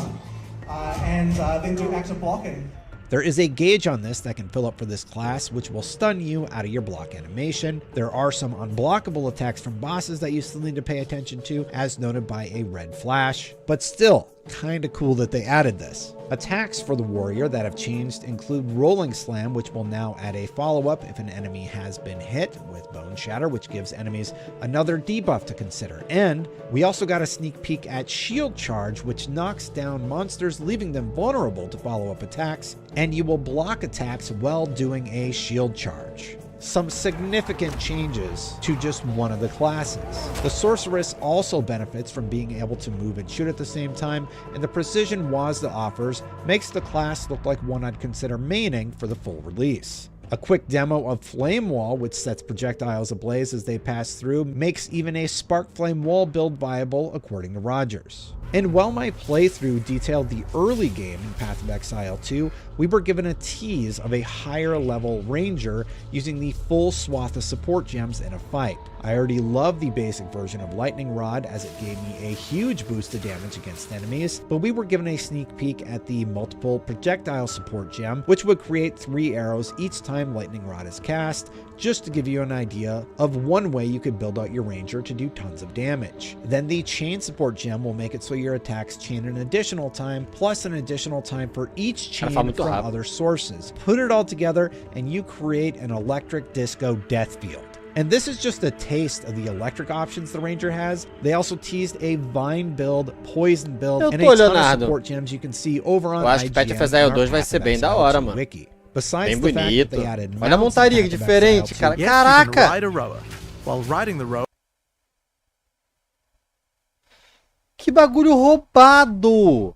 and then do active blocking. There is a gauge on this that can fill up for this class, which will stun you out of your block animation. There are some unblockable attacks from bosses that you still need to pay attention to, as noted by a red flash, but still kinda cool that they added this. Attacks for the warrior that have changed include Rolling Slam, which will now add a follow-up if an enemy has been hit, with Bone Shatter, which gives enemies another debuff to consider. And we also got a sneak peek at Shield Charge, which knocks down monsters, leaving them vulnerable to follow-up attacks, and you will block attacks while doing a shield charge. Some significant changes to just one of the classes. The Sorceress also benefits from being able to move and shoot at the same time, and the precision Wazda offers makes the class look like one I'd consider maining for the full release. A quick demo of Flame Wall, which sets projectiles ablaze as they pass through, makes even a Spark Flame Wall build viable, according to Rogers. And while my playthrough detailed the early game in Path of Exile 2, we were given a tease of a higher level ranger using the full swath of support gems in a fight. I already love the basic version of Lightning Rod as it gave me a huge boost to damage against enemies, but we were given a sneak peek at the multiple projectile support gem, which would create 3 arrows each time Lightning Rod is cast, just to give you an idea of one way you could build out your ranger to do tons of damage. Then the chain support gem will make it so your attacks chain an additional time, plus an additional time for each chain from other sources. Put it all together and you create an electric disco death field. And this is just a taste of the electric options the ranger has. They also teased a vine build, poison build, and a ton of support gems you can see over on Eu acho que Path of Exile 2 vai ser bem da hora, mano. Bem bonito. Olha a montaria que diferente, cara. Caraca! Que bagulho roubado!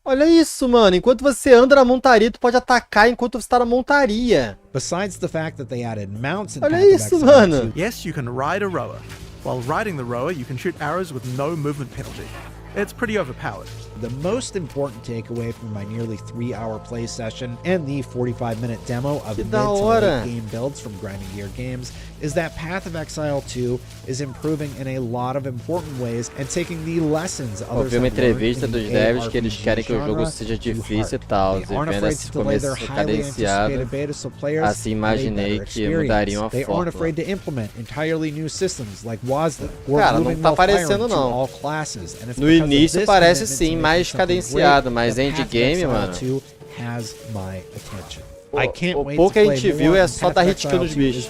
Olha isso, mano. Enquanto você anda na montaria, tu pode atacar enquanto você tá na montaria. Besides the fact that they added mounts in Olha isso, mano. Yes, you can ride a rower. While riding the rower, you can shoot arrows with no movement penalty. It's pretty overpowered. The most important takeaway from my nearly 3-hour play session and the 45-minute demo of mid to late game builds from Grinding Gear Games is that Path of Exile 2 is improving in a lot of important ways and taking the lessons others have learned entrevista in dos the devs que eles querem que o jogo seja difícil e tal, e vendo esse começo cadenciado, assim imaginei que mudariam a forma. Cara, não tá parecendo não. No início parece sim mais cadenciado, mas endgame, mano, o pouco que a gente viu é só dar hit kill nos bichos.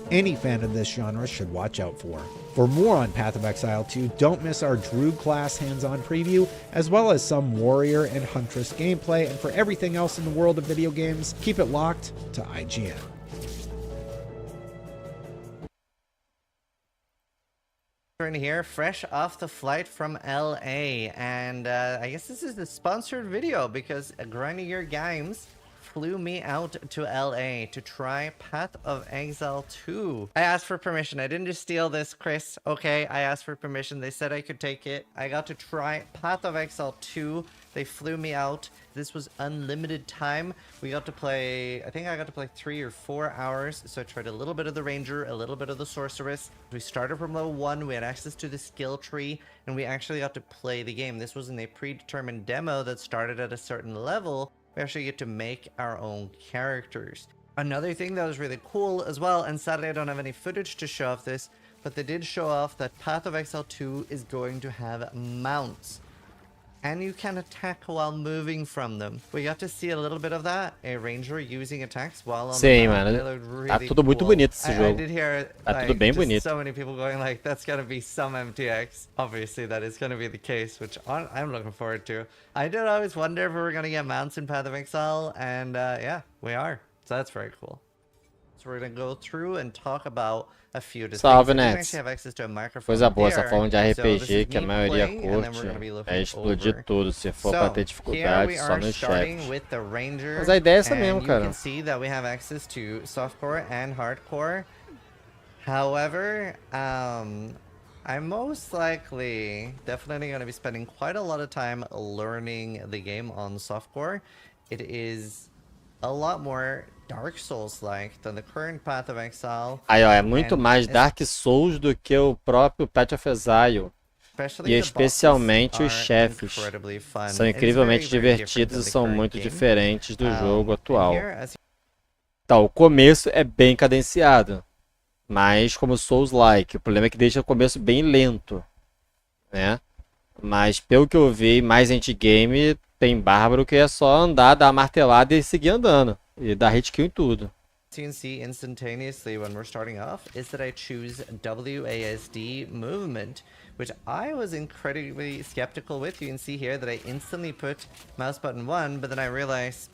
Any fan of this genre should watch out for. For more on Path of Exile 2, don't miss our Druid class hands-on preview, as well as some Warrior and Huntress gameplay, and for everything else in the world of video games, keep it locked to IGN. Right here, fresh off the flight from LA, and I guess this is the sponsored video because Grinding Gear Games flew me out to LA to try Path of Exile 2. I asked for permission. I didn't just steal this, Chris. Okay, I asked for permission. They said I could take it. I got to try Path of Exile 2. They flew me out. This was unlimited time. We got to play, I think I got to play 3 or 4 hours. So I tried a little bit of the Ranger, a little bit of the Sorceress. We started from level 1. We had access to the skill tree, and we actually got to play the game. This wasn't a predetermined demo that started at a certain level. We actually get to make our own characters. Another thing that was really cool as well, and sadly I don't have any footage to show off this, but they did show off that Path of Exile 2 is going to have mounts. And you can attack while moving from them. We got to see a little bit of that. A ranger using attacks while on the mount. Really tá tudo muito bonito esse jogo. I did hear tá tudo bem bonito. So many people going like, that's gonna be some MTX. Obviously that is gonna be the case, which I'm looking forward to. I did always wonder if we were gonna get mounts in Path of Exile, and yeah, we are. So that's very cool. So we're gonna go through and talk about a few Salve, Nets. Coisa boa essa forma de RPG que a maioria curte é explodir tudo. Se for pra ter dificuldade, só nos chefes. Mas a ideia é essa mesmo, cara. You can see that we have access to softcore and hardcore. However, I'm most likely definitely going to be spending quite a lot of time learning the game on softcore. It is a lot more Dark Souls-like than the current Path of Exile. Aí, ó, é muito mais Dark Souls do que o próprio Path of Exile. E especialmente os chefes. São incrivelmente divertidos e são muito diferentes do jogo atual. Então, o começo é bem cadenciado. Mas como Souls-like, o problema é que deixa o começo bem lento, né? Mas pelo que eu vi, mais endgame, tem bárbaro que é só andar, dar a martelada e seguir andando. E dar hit kill em tudo. You can see instantaneously when we're starting off is that I choose WASD movement, which I was incredibly skeptical with. You can see here that I instantly put mouse button 1, but then I realized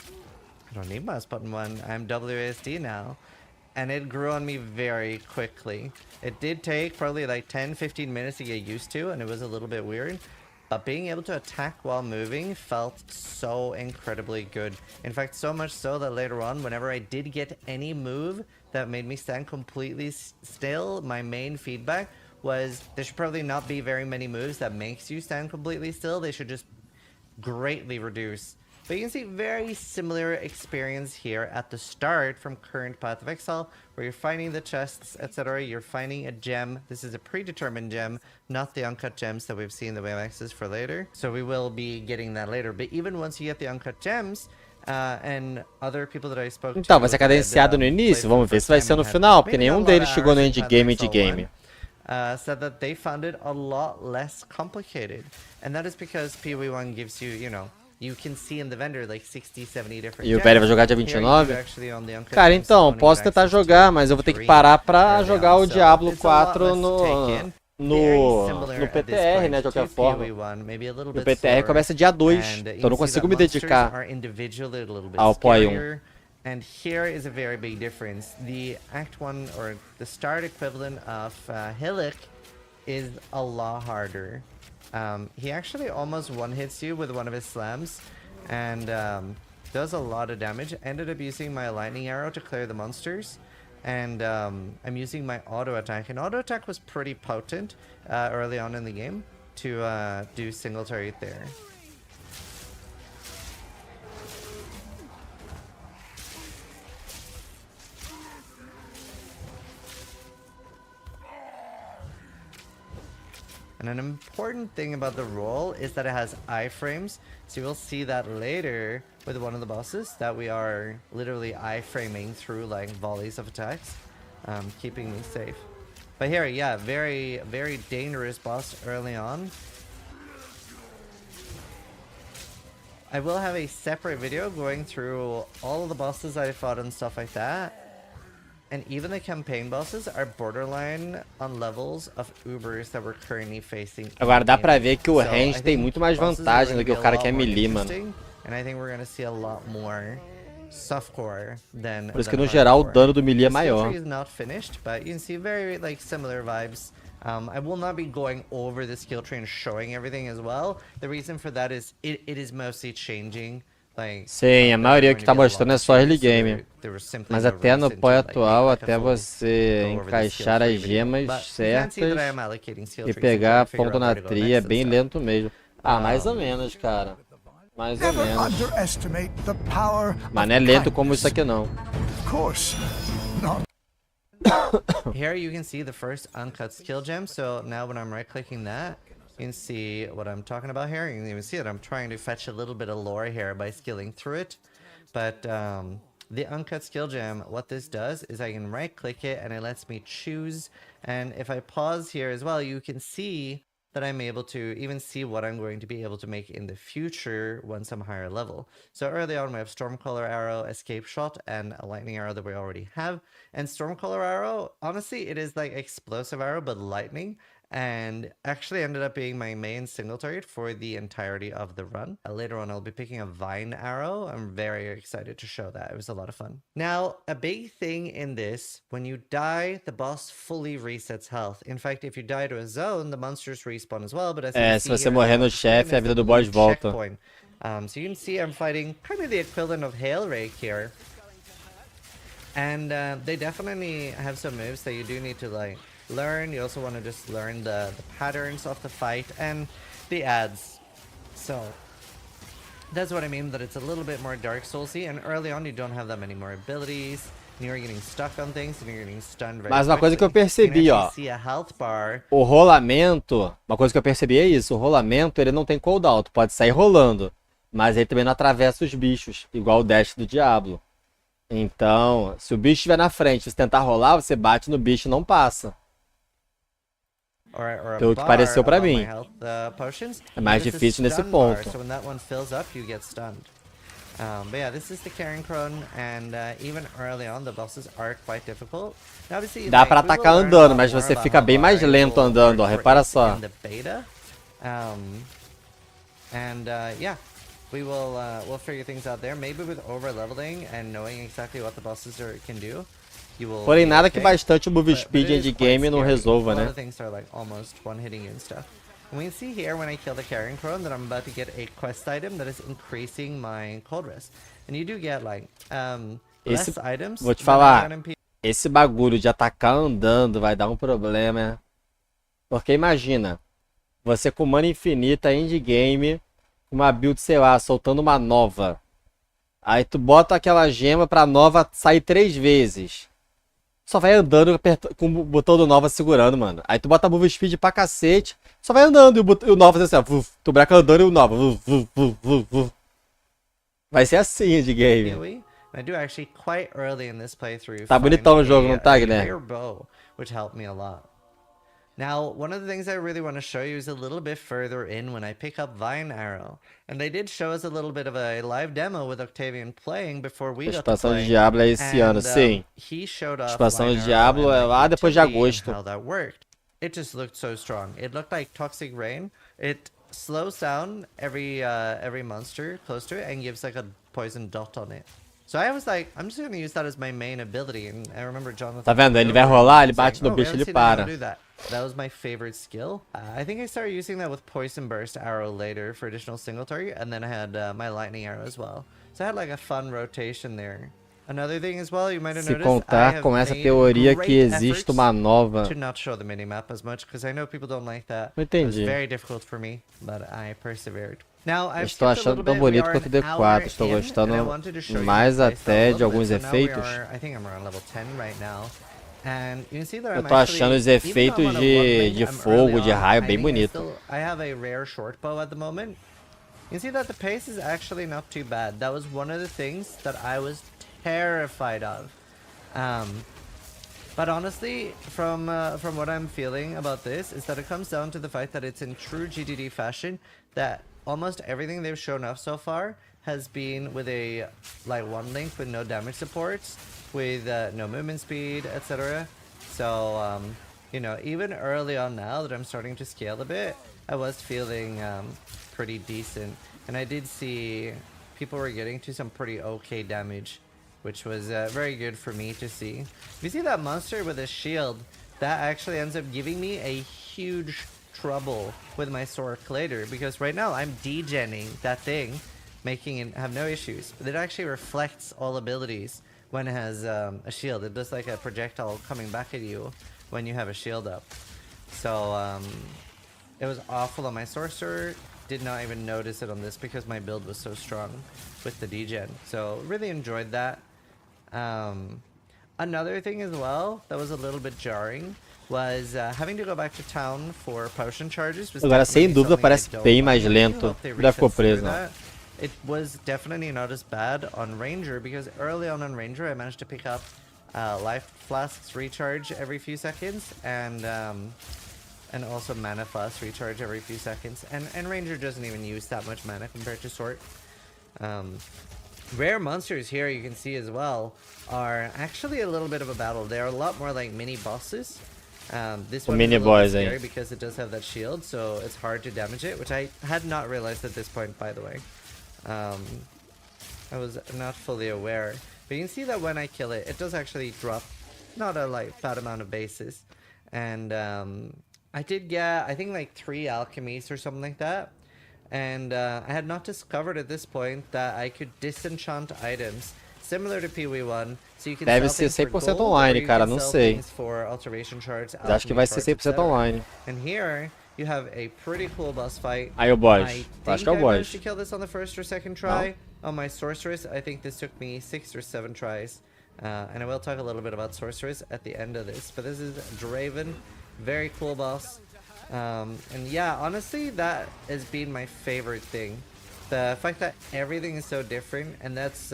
I don't need mouse button 1, I'm WASD now. And it grew on me very quickly. It did take probably like 10-15 minutes to get used to, and it was a little bit weird. But being able to attack while moving felt so incredibly good. In fact, so much so that later on, whenever I did get any move that made me stand completely still, my main feedback was there should probably not be very many moves that makes you stand completely still. They should just greatly reduce. But you can see very similar experience here at the start from current Path of Exile, where you're finding the chests, etc. You're finding a gem. This is a predetermined gem, not the uncut gems that we've seen that we have access for later. So we will be getting that later. But even once you get the uncut gems, and other people that I spoke to, então, vai ser cadenciado no início, vamos ver se vai ser no final, porque nenhum deles chegou no endgame. Said that they found it a lot less complicated. And that is because PoE1 gives you, you know, you can see in the vendor like 60, 70 different. E o Vire vai jogar dia 29? Cara, então, posso tentar jogar, mas eu vou ter que parar pra jogar o Diablo 4 no PTR, né, de qualquer forma. O PTR começa dia 2, então eu não consigo me dedicar ao APOIA-1. And here is a very big difference. The Act 1, or the start equivalent of Hillock, is a lot harder. He actually almost one-hits you with one of his slams, and does a lot of damage. Ended up using my lightning arrow to clear the monsters, and I'm using my auto attack. And auto attack was pretty potent early on in the game to do single target there. And an important thing about the roll is that it has iframes, so you will see that later with one of the bosses, that we are literally iframing through like volleys of attacks, keeping me safe. But here, yeah, very, very dangerous boss early on. I will have a separate video going through all of the bosses I fought and stuff like that. And even the campaign bosses are borderline on levels of Ubers that we're currently facing. Agora dá pra ver que o range tem muito mais vantagem do que o cara que é melee, mano. And I think we're gonna see a lot more softcore than. Por isso que no geral o dano do melee é maior. The story is not finished, but you can see very like similar vibes. I will not be going over the skill tree and showing everything as well. The reason for that is it is mostly changing. Sim, a maioria que tá mostrando é só early game. Mas até no POI atual, até você encaixar as gemas certas e pegar ponto na tria, é bem lento mesmo. Ah, mais ou menos, cara. Mais ou menos. Mas não é lento como isso aqui não. Here you can see the first uncut skill gem. So now when I'm right clicking that, you can see what I'm talking about here. You can even see that I'm trying to fetch a little bit of lore here by skilling through it. But the uncut skill gem, what this does is I can right click it and it lets me choose. And if I pause here as well, you can see that I'm able to even see what I'm going to be able to make in the future once I'm higher level. So early on we have Stormcaller Arrow, Escape Shot, and a Lightning Arrow that we already have. And Stormcaller Arrow, honestly, it is like Explosive Arrow, but lightning. And actually ended up being my main single target for the entirety of the run. Later on, I'll be picking a Vine Arrow. I'm very excited to show that. It was a lot of fun. Now, a big thing in this, when you die, the boss fully resets health. In fact, if you die to a zone, the monsters respawn as well. But as se você morrer no chefe, a vida do boss volta. So you can see I'm fighting kind of the equivalent of Hail Rake here. And they definitely have some moves that you do need to like learn. You also want to just learn the patterns of the fight and the ads. So that's what I mean, that it's a little bit more Dark Soulsy, and early on you don't have that many more abilities. Mas uma coisa que eu percebi, ó, o rolamento, uma coisa que eu percebi é isso, o rolamento ele não tem cooldown, tu pode sair rolando, mas ele também não atravessa os bichos, igual o dash do Diablo. Então, se o bicho estiver na frente, você tentar rolar, você bate no bicho e não passa. Pelo que pareceu pra mim. É mais difícil nesse ponto. But yeah, this is the Carencron, and even early on, the bosses are quite difficult. Now, obviously, dá pra atacar andando, mas você fica bem mais lento andando, ó, repara só. Yeah, we'll figure things out there. Maybe with over leveling and knowing exactly what the bosses can do. Porém, nada que bastante o move speed endgame não resolva, né? And we can see here when I kill the Carencron that I'm about to get a quest item that is increasing my cold rest. And you do get like less items. Vou te falar, esse bagulho de atacar andando vai dar um problema. Porque imagina, você com mana infinita endgame, uma build, sei lá, soltando uma nova. Aí tu bota aquela gema pra nova sair 3 vezes. Só vai andando com o botão do Nova segurando, mano. Aí tu bota move speed pra cacete, só vai andando e o Nova assim, ó. Tu breca andando e o Nova. Vai ser assim de game. Tá bonitão o jogo, não tá, Guilherme? Now, one of the things I really want to show you is a little bit further in when I pick up Vine Arrow. And they did show us a little bit of a live demo with Octavian playing before we got to play. A expansão de Diablo é esse ano, sim. A expansão de Diablo é lá depois de agosto. It just looked so strong. It looked like Toxic Rain. It slows down every monster close to it and gives like a poison dot on it. So I was like, I'm just going to use that as my main ability. And I remember Jonathan... Tá vendo? Ele vai rolar, ele bate no bicho e ele para. That was my favorite skill. I think I started using that with Poison Burst Arrow later for additional single target, and then I had my Lightning Arrow as well. So I had like a fun rotation there. Another thing as well, you might have noticed, se contar com essa teoria que existe uma nova... to not show the minimap as much, because I know people don't like that. Entendi. It was very difficult for me, but I persevered. Now, eu estou achando tão bonito quanto o D4, estou gostando mais até de alguns efeitos. Eu tô achando os efeitos de fogo, de raio bem bonito. I have a rare short bow at the moment. You can see that the pace is actually not too bad. That was one of the things that I was terrified of. But honestly, from what I'm feeling about this, is that it comes down to the fact that it's in true GDD fashion, that almost everything they've shown off so far has been with a like one link with no damage supports, with no movement speed, etc. So you know, even early on now that I'm starting to scale a bit, I was feeling pretty decent, and I did see people were getting to some pretty okay damage, which was very good for me to see. If you see that monster with a shield, that actually ends up giving me a huge trouble with my Sork later, because right now I'm degenning that thing, making it have no issues, but it actually reflects all abilities when it has a shield. It does like a projectile coming back at you when you have a shield up. So it was awful on my sorcerer. Did not even notice it on this because my build was so strong with the degen. So really enjoyed that. Another thing as well that was a little bit jarring was having to go back to town for potion charges. Agora sem dúvida parece bem mais lento. Já ficou preso, não. It was definitely not as bad on Ranger, because early on Ranger I managed to pick up life flasks recharge every few seconds, and also mana flasks recharge every few seconds, and Ranger doesn't even use that much mana compared to Sword. Rare monsters here, you can see as well, are actually a little bit of a battle. They are a lot more like mini bosses. This one is a little bit scary because it does have that shield, so it's hard to damage it, which I had not realized at this point, by the way. I was not fully aware, but you can see that when I kill it, it does actually drop not a like bad amount of bases, and I did get, I think, like 3 alchemies or something like that, and I had not discovered at this point that I could disenchant items similar to PW1, so you can deve ser 100% online, cara, não sei. Mas acho que vai ser 100% online. And here you have a pretty cool boss fight. Aí o boss. Acho que é o boss. I managed to kill this on the first or second try. On my sorceress, I think this took me 6 or 7 tries. And I will talk a little bit about sorcerers at the end of this, but this is Draven, very cool boss. And yeah, honestly, that has been my favorite thing. The fact that everything is so different, and that's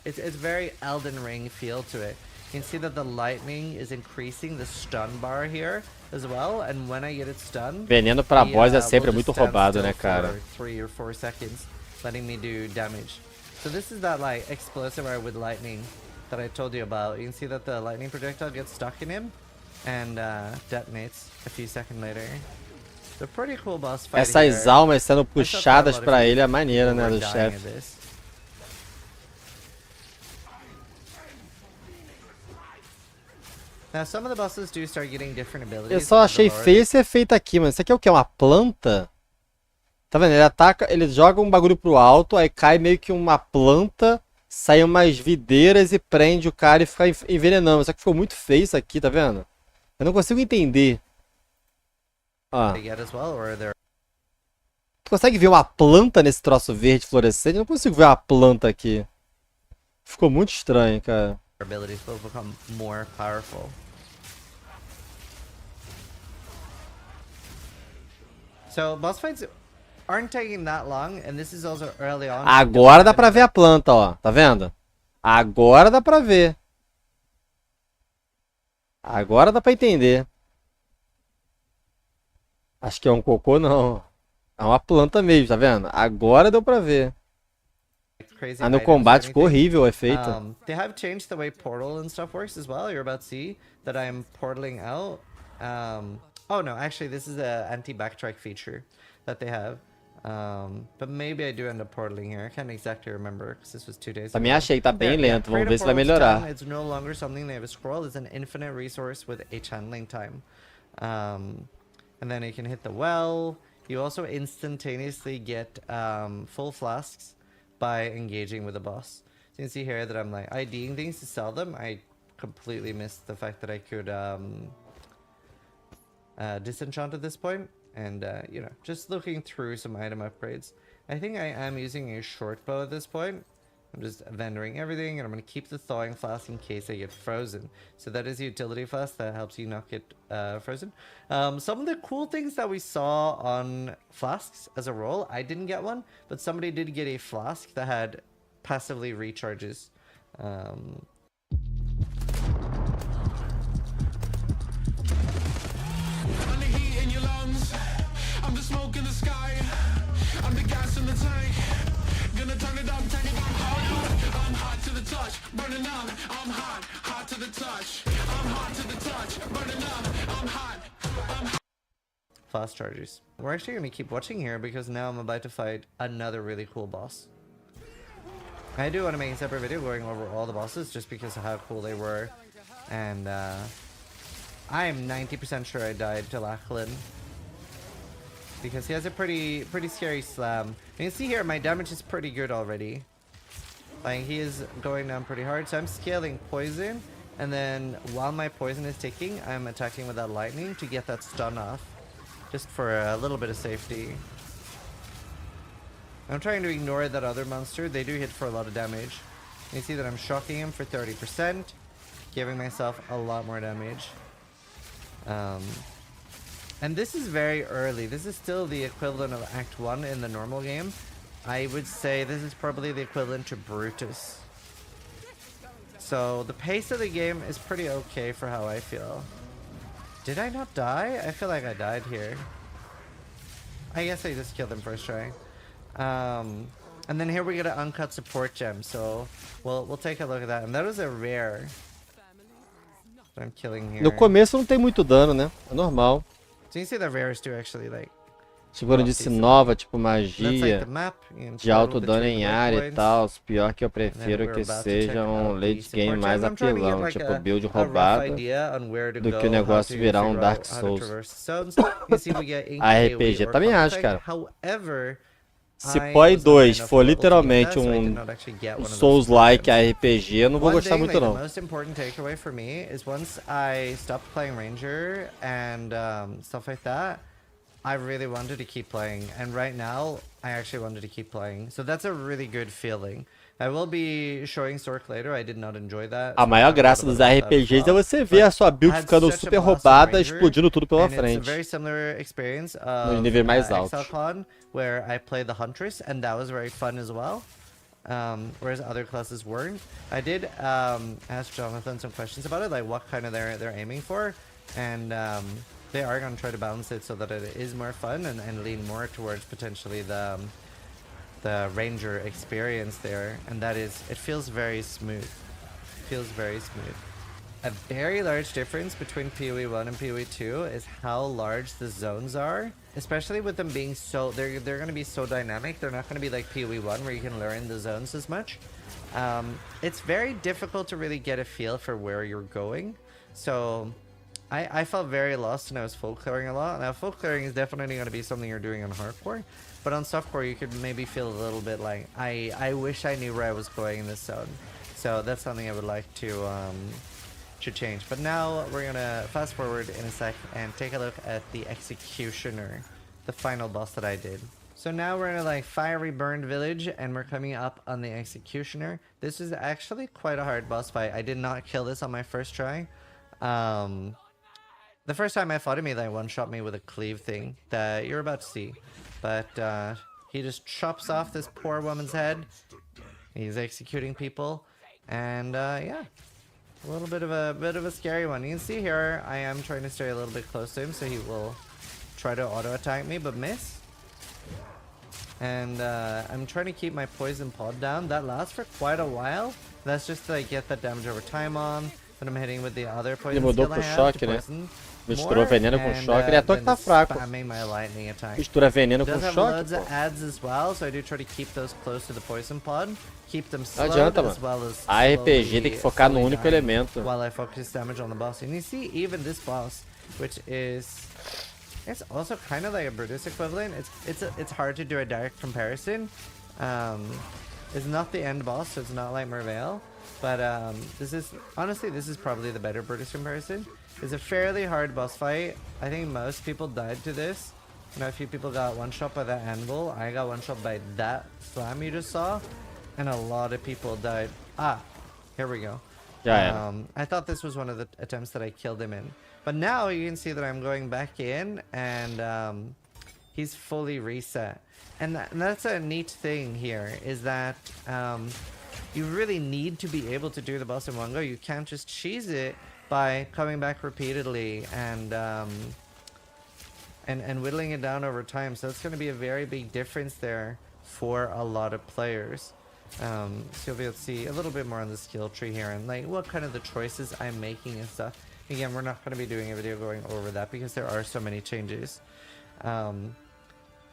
it's very Elden Ring feel to it. You can see that the lightning is increasing the stun bar here as well, and when I get it stunned, veneno para boss é sempre muito roubado, né, cara? 3 or 4 seconds, letting me do damage. So this is that like explosive arrow with lightning that I told you about. You can see that the lightning projectile gets stuck in him and detonates a few seconds later. It's a pretty cool boss fight. Essas almas sendo puxadas pra ele é maneira, né, do chefe. Now some of the bosses do start getting different abilities. Eu só achei feio esse efeito aqui, mano. Isso aqui é o que? Uma planta? Tá vendo? Ele ataca, ele joga um bagulho pro alto, aí cai meio que uma planta, sai umas videiras e prende o cara e fica envenenando. Só que ficou muito feio isso aqui, tá vendo? Eu não consigo entender. Ó. Tu consegue ver uma planta nesse troço verde fluorescente? Eu não consigo ver uma planta aqui. Ficou muito estranho, cara. Abilities will become more powerful. So boss fights aren't taking that long, and this is also early on. Agora dá pra ver a planta, ó. Tá vendo? Agora dá pra ver. Agora dá pra entender. Acho que é um cocô, não. É uma planta mesmo, tá vendo? Agora deu pra ver. Ah, no combate ficou horrível o efeito. They have changed the way portal and stuff works as well. You're about to see that I'm portaling out. Oh no, actually this is a anti-backtrack feature that they have. But maybe I do end up portaling here. I can't exactly remember because this was 2 days ago. Também achei que tá bem lento. Vamos ver se vai melhorar. It's no longer something they have a scroll. It's an infinite resource with a channeling time. And then you can hit the well. You also instantaneously get full flasks by engaging with the boss. So you can see here that I'm like IDing things to sell them. I completely missed the fact that I could disenchant at this point. And you know, just looking through some item upgrades. I think I am using a short bow at this point. I'm just vendoring everything, and I'm going to keep the thawing flask in case I get frozen. So that is a utility flask that helps you not get frozen. Some of the cool things that we saw on flasks as a roll, I didn't get one, but somebody did get a flask that had passively recharges. I'm the smoke in the sky. I'm the gas in the tank. Gonna turn it up, take it up. I'm hot to the touch, burning up. I'm hot, hot to the touch. I'm hot to the touch, burning up. I'm hot. Fast charges. We're actually gonna keep watching here because now I'm about to fight another really cool boss. I do want to make a separate video going over all the bosses just because of how cool they were. And I am 90% sure I died to Lachlan, because he has a pretty scary slam. You can see here my damage is pretty good already. Like, he is going down pretty hard, so I'm scaling poison, and then while my poison is ticking, I'm attacking with that lightning to get that stun off, just for a little bit of safety. I'm trying to ignore that other monster. They do hit for a lot of damage. You see that I'm shocking him for 30%, giving myself a lot more damage. And this is very early. This is still the equivalent of Act 1 in the normal game. I would say this is probably the equivalent to Brutus. So the pace of the game is pretty okay for how I feel. Did I not die? I feel like I died here. I guess I just killed him first try. And then here we get an uncut support gem. So we'll take a look at that. And that was a rare. I'm killing here. No começo não tem muito dano, né? É normal. So you see the rares do actually like. Tipo, quando disse nova, tipo magia de alto dano em área e tal, pior que eu prefiro que seja um late game mais apelão, tipo build roubada, do que o negócio virar um Dark Souls. RPG também acho, cara. Se POI 2 for literalmente um Souls-like RPG, eu não vou gostar muito não. The most important takeaway for me is once I stopped playing Ranger and stuff like that, I really wanted to keep playing, and right now I actually wanted to keep playing. So that's a really good feeling. I will be showing Sork later. I did not enjoy that. A maior graça dos RPGs é você ver a sua build ficando super roubada, explodindo tudo pela frente. It's a very similar experience Nos níveis mais altos. Where I played the Huntress, and that was very fun as well. Whereas other classes weren't. I did ask Jonathan some questions about it, like what kind of they're aiming for, and they are going to try to balance it so that it is more fun and lean more towards potentially the Ranger experience there, and that is, it feels very smooth. Feels very smooth. A very large difference between PoE 1 and PoE 2 is how large the zones are, especially with them being so, they're going to be so dynamic. They're not going to be like PoE 1 where you can learn the zones as much. It's very difficult to really get a feel for where you're going. So I felt very lost and I was full clearing a lot. Now full clearing is definitely going to be something you're doing on hardcore, but on softcore you could maybe feel a little bit like, I wish I knew where I was going in this zone. So that's something I would like to change. But now we're gonna fast forward in a sec and take a look at the Executioner, the final boss that I did. So now we're in a like fiery burned village and we're coming up on the Executioner. This is actually quite a hard boss fight. I did not kill this on my first try. The first time I fought him, he like one-shot me with a cleave thing that you're about to see. But he just chops off this poor woman's head. He's executing people, and yeah, a little bit of a scary one. You can see here I am trying to stay a little bit close to him, so he will try to auto attack me but miss. And I'm trying to keep my poison pod down. That lasts for quite a while. That's just to like, get that damage over time on. Then I'm hitting with the other poison. Ele mudou pro choque, né? Misturou veneno com choque. Ele é à toa que tá fraco. Mistura veneno com choque. Adds as well, so I do try to keep those close to the poison pod. Keep them Não adianta, mano. A RPG tem que focar no único elemento. While I focus damage on the boss. And you see even this boss, which is, it's also kind of like a Brutus equivalent. It's hard to do a direct comparison. It's not the end boss, so it's not like Merveil. But this is probably the better Brutus comparison. It's a fairly hard boss fight. I think most people died to this. You know, a few people got one shot by that anvil. I got one shot by that slam you just saw. And a lot of people died. Ah, here we go. Yeah. I thought this was one of the attempts that I killed him in. But now you can see that I'm going back in and he's fully reset. And that's a neat thing here, is that you really need to be able to do the boss in one go. You can't just cheese it by coming back repeatedly and whittling it down over time. So it's going to be a very big difference there for a lot of players. So you'll be able to see a little bit more on the skill tree here and like what kind of the choices I'm making and stuff. Again, we're not going to be doing a video going over that because there are so many changes. So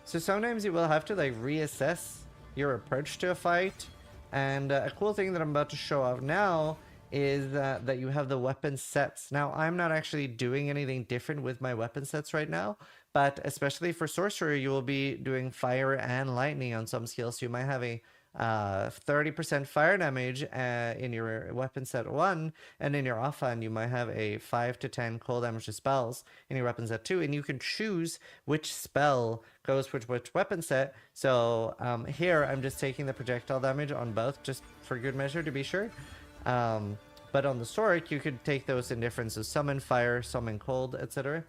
sometimes you will have to like reassess your approach to a fight. And a cool thing that I'm about to show off now is that you have the weapon sets. Now, I'm not actually doing anything different with my weapon sets right now, but especially for Sorcerer, you will be doing fire and lightning on some skills. You might have a 30% fire damage in your weapon set 1, and in your offhand you might have a 5 to 10 cold damage to spells in your weapon set 2, and you can choose which spell goes with which weapon set. So here I'm just taking the projectile damage on both just for good measure to be sure. But on the sword you could take those in differences: summon fire, summon cold, etc.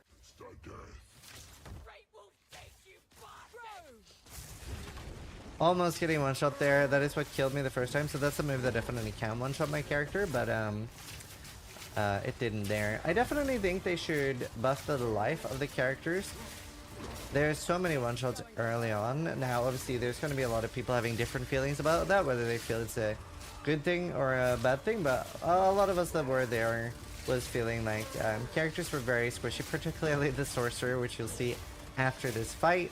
Almost getting one shot there. That is what killed me the first time, so that's a move that definitely can one shot my character, but it didn't there. I definitely think they should buff the life of the characters. There's so many one shots early on. Now obviously there's going to be a lot of people having different feelings about that, whether they feel it's a good thing or a bad thing, but a lot of us that were there was feeling like characters were very squishy, particularly the Sorcerer, which you'll see after this fight.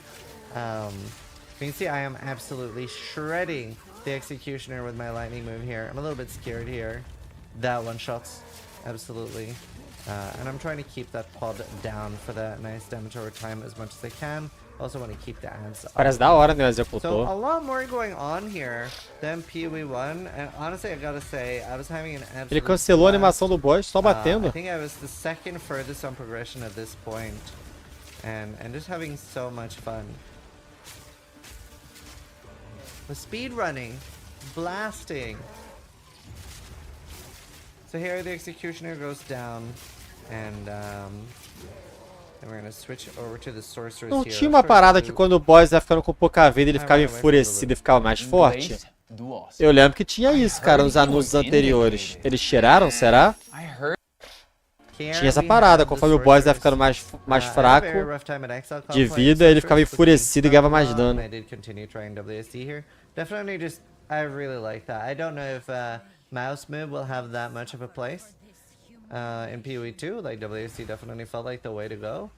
You can see I am absolutely shredding the Executioner with my lightning move here. I'm a little bit scared here. That one shots, absolutely. And I'm trying to keep that pod down for that nice damage over time as much as I can. Also want to keep the ads up. Parece da hora, né, executor. So a lot more going on here than PoE 1, and honestly I gotta say I was having an absolute Ele cancelou a animação do boss só batendo. I think I was the second furthest on progression at this point, and just having so much fun. The speed running blasting. So here the Executioner goes down, and then we're gonna switch over to the Sorceress Não here. tinha uma parada que quando o boss ia ficando com pouca vida, ele ficava enfurecido e ficava mais forte? Eu lembro que tinha isso, cara, nos anúncios anteriores. Eles tiraram, será? Tinha essa parada, conforme o boss ia ficando mais fraco de vida, ele ficava enfurecido e ganhava mais dano. Definitely just, I really like that. I don't know if mouse move will have that much of a place in PoE 2. Like WSD definitely felt like the way to go.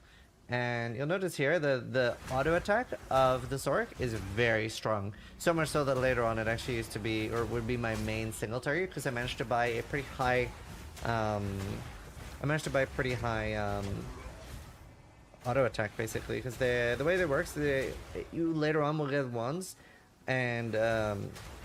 And you'll notice here the auto attack of the Sorc is very strong. So much so that later on it actually used to be, or would be, my main single target, because I managed to buy a pretty high auto attack basically, because the way that works, you later on will get ones and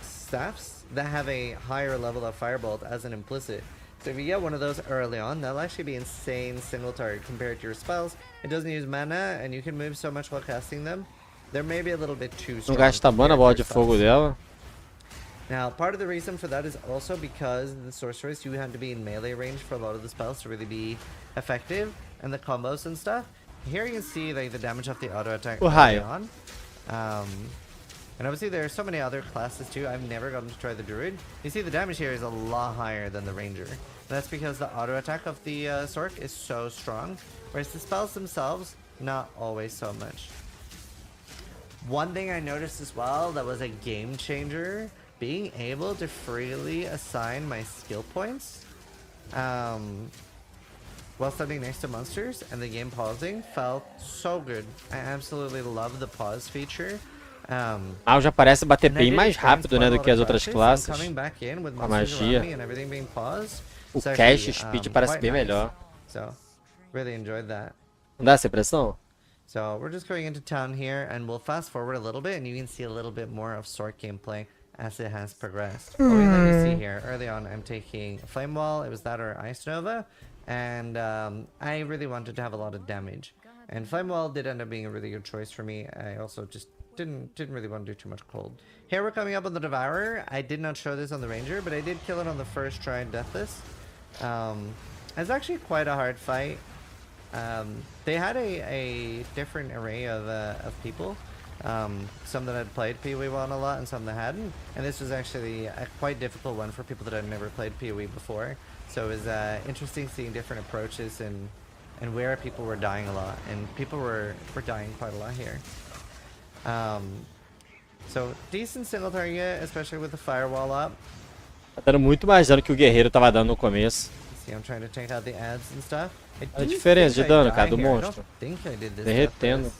staffs that have a higher level of firebolt as an implicit. So if you get one of those early on, that'll actually be insane single target compared to your spells. It doesn't use mana, and you can move so much while casting them. They're maybe a little bit too strong. Não gasta mana a bola de fogo dela. Now, part of the reason for that is also because the Sorceress, you have to be in melee range for a lot of the spells to really be effective, and the combos and stuff. Here you can see like the damage of the auto attack early on. And obviously there are so many other classes too. I've never gotten to try the Druid. You see the damage here is a lot higher than the Ranger. That's because the auto attack of the Sorc is so strong, whereas the spells themselves, not always so much. One thing I noticed as well that was a game changer, being able to freely assign my skill points while standing next to monsters and the game pausing felt so good. I absolutely love the pause feature. MAGO já parece bater bem mais rápido, né, do que as outras classes. A magia. O cast speed parece bem melhor. Não dá essa impressão? So we're just going into town here, and we'll fast forward a little bit, and you can see a little bit more of Sorc gameplay as it has progressed. Let me see here. Early on, I'm taking Flame Wall. It was that or Ice Nova, and I really wanted to have a lot of damage. And Flame Wall did end up being a really good choice for me. I also just didn't really want to do too much cold. Here we're coming up on the Devourer. I did not show this on the Ranger, but I did kill it on the first try deathless. It's actually quite a hard fight. They had a different array of people. Some that had played PoE 1 a lot and some that hadn't. And this was actually a quite difficult one for people that had never played PoE before. So it was interesting seeing different approaches and where people were dying a lot. And people were dying quite a lot here. So decent single target, especially with the firewall up. Tá dando muito mais dano que o guerreiro tava dando no começo. See, I'm trying to take out the ads and stuff. A diferença de dano, cara, do monstro. Derretendo.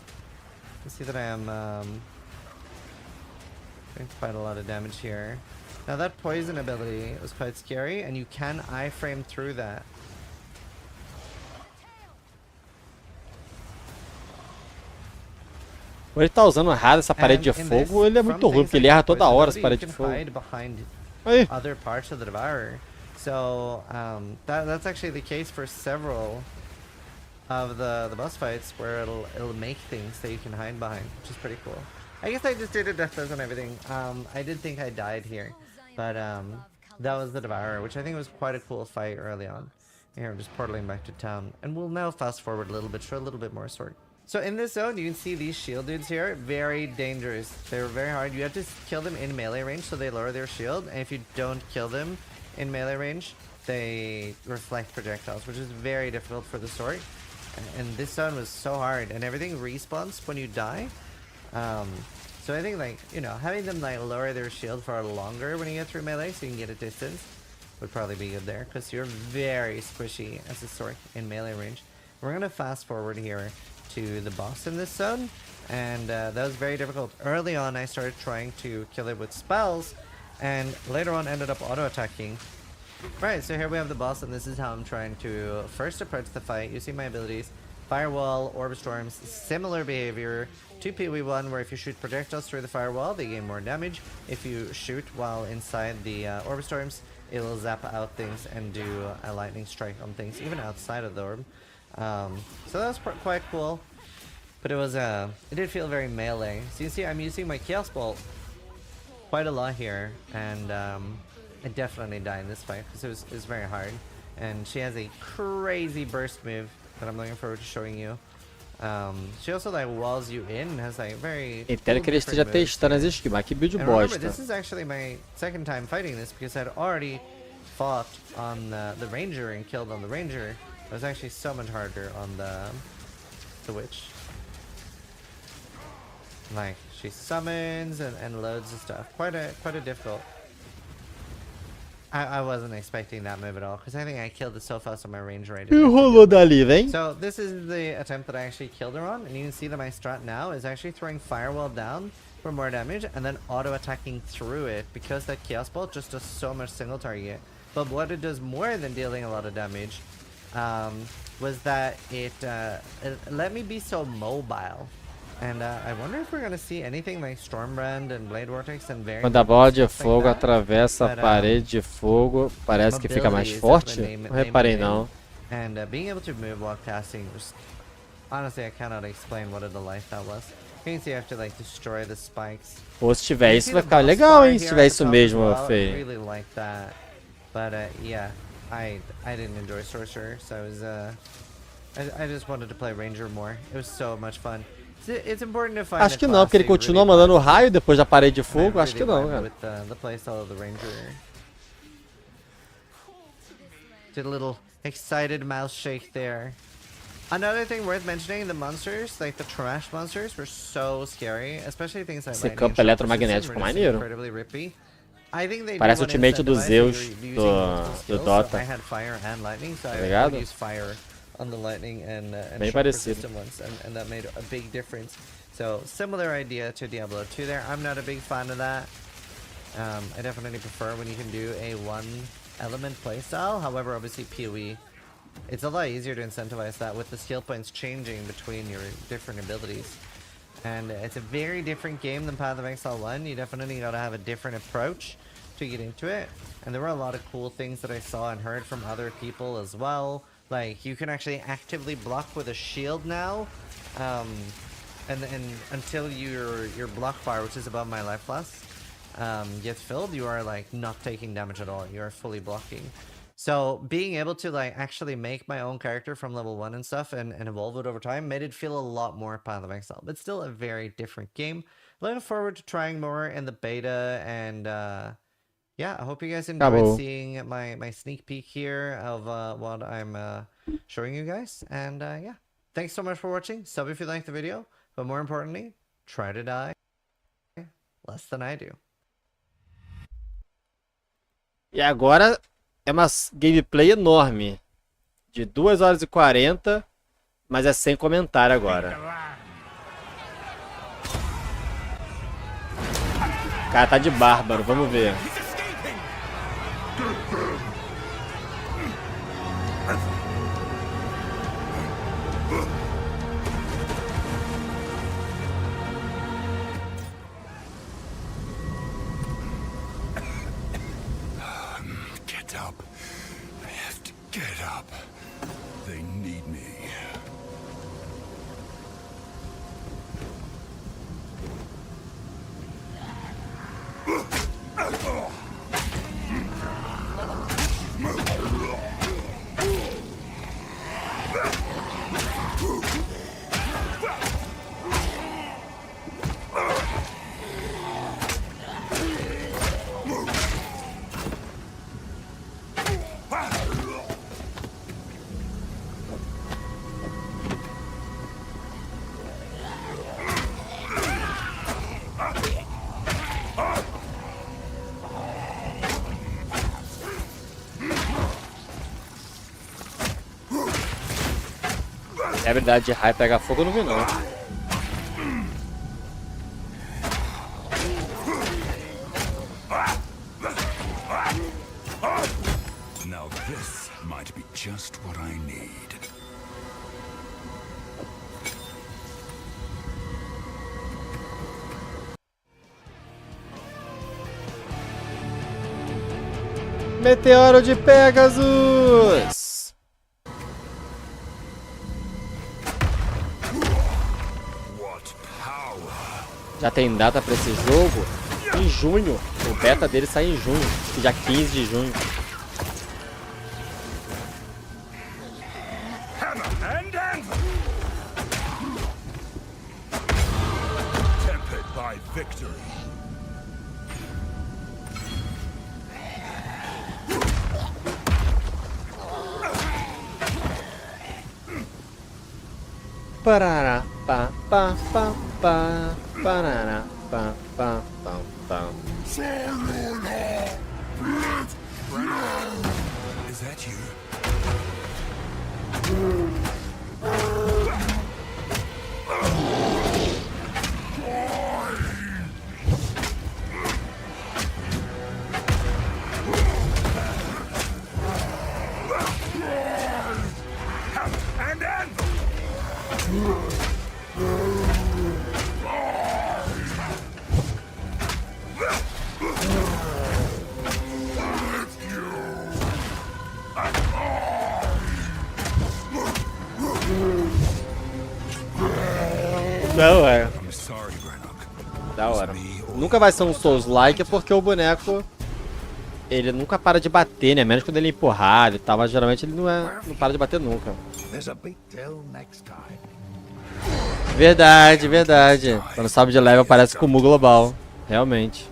You see that I am doing quite a lot of damage here. Now that poison ability was quite scary, and you can iframe through that. Quando ele tá usando errado essa parede de fogo, ele é muito ruim, porque ele erra toda hora essa parede de fogo. Aí. Other parts of the Devourer. So that's actually the case for several of the boss fights, where it'll make things that you can hide behind, which is pretty cool. I guess I just did a deathless and everything. I did think I died here, but that was the Devourer, which I think was quite a cool fight early on. Here I'm just portaling back to town, and we'll now fast forward a little bit, show a little bit more Sorc. So in this zone, you can see these shield dudes here, very dangerous. They're very hard. You have to kill them in melee range, so they lower their shield, and if you don't kill them in melee range, they reflect projectiles, which is very difficult for the Sorc. And this zone was so hard, and everything respawns when you die. So I think, like, you know, having them like lower their shield for longer when you get through melee, so you can get a distance, would probably be good there, because you're very squishy as a Sorc in melee range. We're gonna fast forward here to the boss in this zone, and that was very difficult. Early on, I started trying to kill it with spells, and later on ended up auto-attacking. Right, so here we have the boss, and this is how I'm trying to first approach the fight. You see my abilities. Firewall, Orb Storms, similar behavior to PoE 1, where if you shoot projectiles through the firewall, they gain more damage. If you shoot while inside the Orb Storms, it'll zap out things and do a lightning strike on things, even outside of the orb. So that was quite cool, but it did feel very melee. So you see I'm using my Chaos Bolt, quite a lot here, and I definitely died in this fight because it was very hard. And she has a crazy burst move that I'm looking forward to showing you. She also like walls you in and has like very. Entendo que ele esteja testando as skills, mas que build bosta. This is actually my second time fighting this because I'd already fought on the ranger and killed on the ranger. It was actually so much harder on the witch. Like she summons and loads of stuff. Quite a difficult. I wasn't expecting that move at all because I think I killed it so fast on my ranger. So this is the attempt that I actually killed her on, and you can see that my strat now is actually throwing firewall down for more damage and then auto attacking through it because that chaos bolt just does so much single target. But what it does more than dealing a lot of damage was that it let me be so mobile. And I wonder if we're gonna see anything like Stormbrand and Blade Vortex and very. Quando a bola de fogo atravessa a parede de fogo, parece que fica mais forte? Não reparei não. And being able to move while casting, just, honestly, I cannot explain what a delight that was. You can see I have to like destroy the spikes. Ou se tiver isso vai ficar legal, hein? Se tiver isso mesmo, Fê. I really like that, but yeah, I didn't enjoy Sorcerer, so I was I just wanted to play Ranger more. It was so much fun. It's important to find. Acho que não, porque ele continua mandando raio depois da parede de fogo. Acho que não, cara. With the playstyle of the Ranger. Did a little excited mouse shake there. Another thing worth mentioning, the monsters, like the trash monsters, were so scary, especially things like esse campo eletromagnético maneiro. Parece o ultimate do Zeus do Dota. I had fire and lightning, so I would use fire on the lightning and bem parecido. ones, and that made a big difference. So similar idea to Diablo 2 there. I'm not a big fan of that. I definitely prefer when you can do a one element playstyle. However, obviously PoE, it's a lot easier to incentivize that with the skill points changing between your different abilities. And it's a very different game than Path of Exile 1. You definitely gotta have a different approach to get into it. And there were a lot of cool things that I saw and heard from other people as well. Like, you can actually actively block with a shield now. And until your block bar, which is above my life plus, gets filled, you are like not taking damage at all. You are fully blocking. So being able to like actually make my own character from level 1 and stuff and evolve it over time made it feel a lot more Path of Exile, but still a very different game. Looking forward to trying more in the beta, and yeah, I hope you guys enjoyed seeing my sneak peek here of what I'm showing you guys. And yeah, thanks so much for watching. Sub if you liked the video, but more importantly, try to die less than I do. E agora é uma gameplay enorme, de 2 horas e 40, mas é sem comentário agora. O cara tá de bárbaro, vamos ver. Get up. They need me. É a habilidade de raio pegar fogo, eu não vi não. Now this might be just what I need. Meteoro de Pegasus! Já tem data pra esse jogo? em junho. O beta dele sai em junho, dia 15 de junho. Parará, pá, pá, pá, pá, parará, pá, pá, pá, pá. Is that you? Da hora. Da hora. Nunca vai ser um Souls-like porque o boneco ele nunca para de bater, né? Menos quando ele é empurrado e tal, mas geralmente ele não para de bater nunca. Verdade, verdade. Quando sobe de level aparece com o Mu global. Realmente.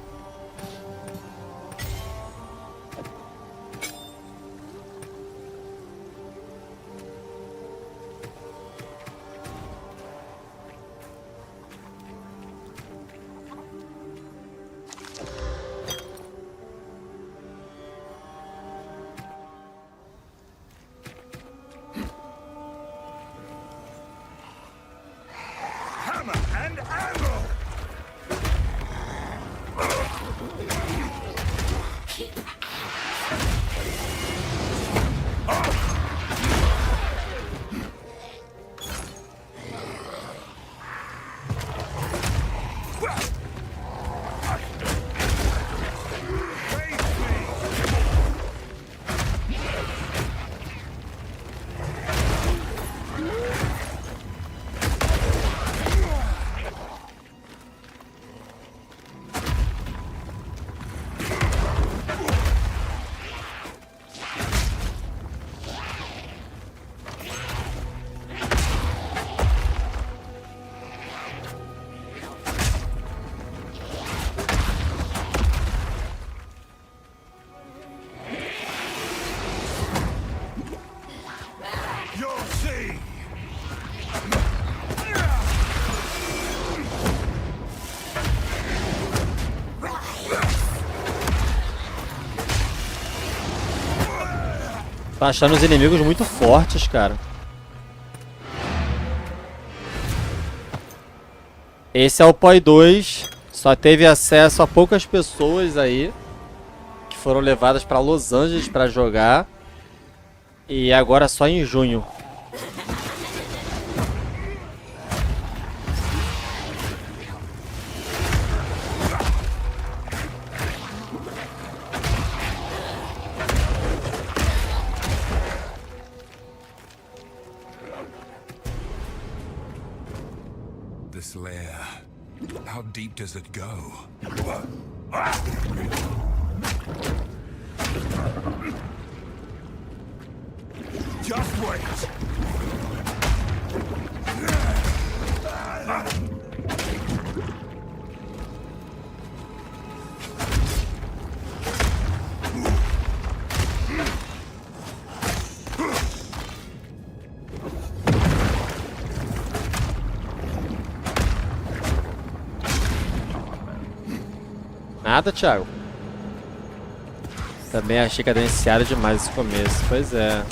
Tô achando os inimigos muito fortes, cara. Esse é o POI 2. Só teve acesso a poucas pessoas aí que foram levadas pra Los Angeles pra jogar. E agora só em junho. This lair, how deep does it go? Just wait. Nada, Thiago. Também achei cadenciado demais esse começo. Pois é.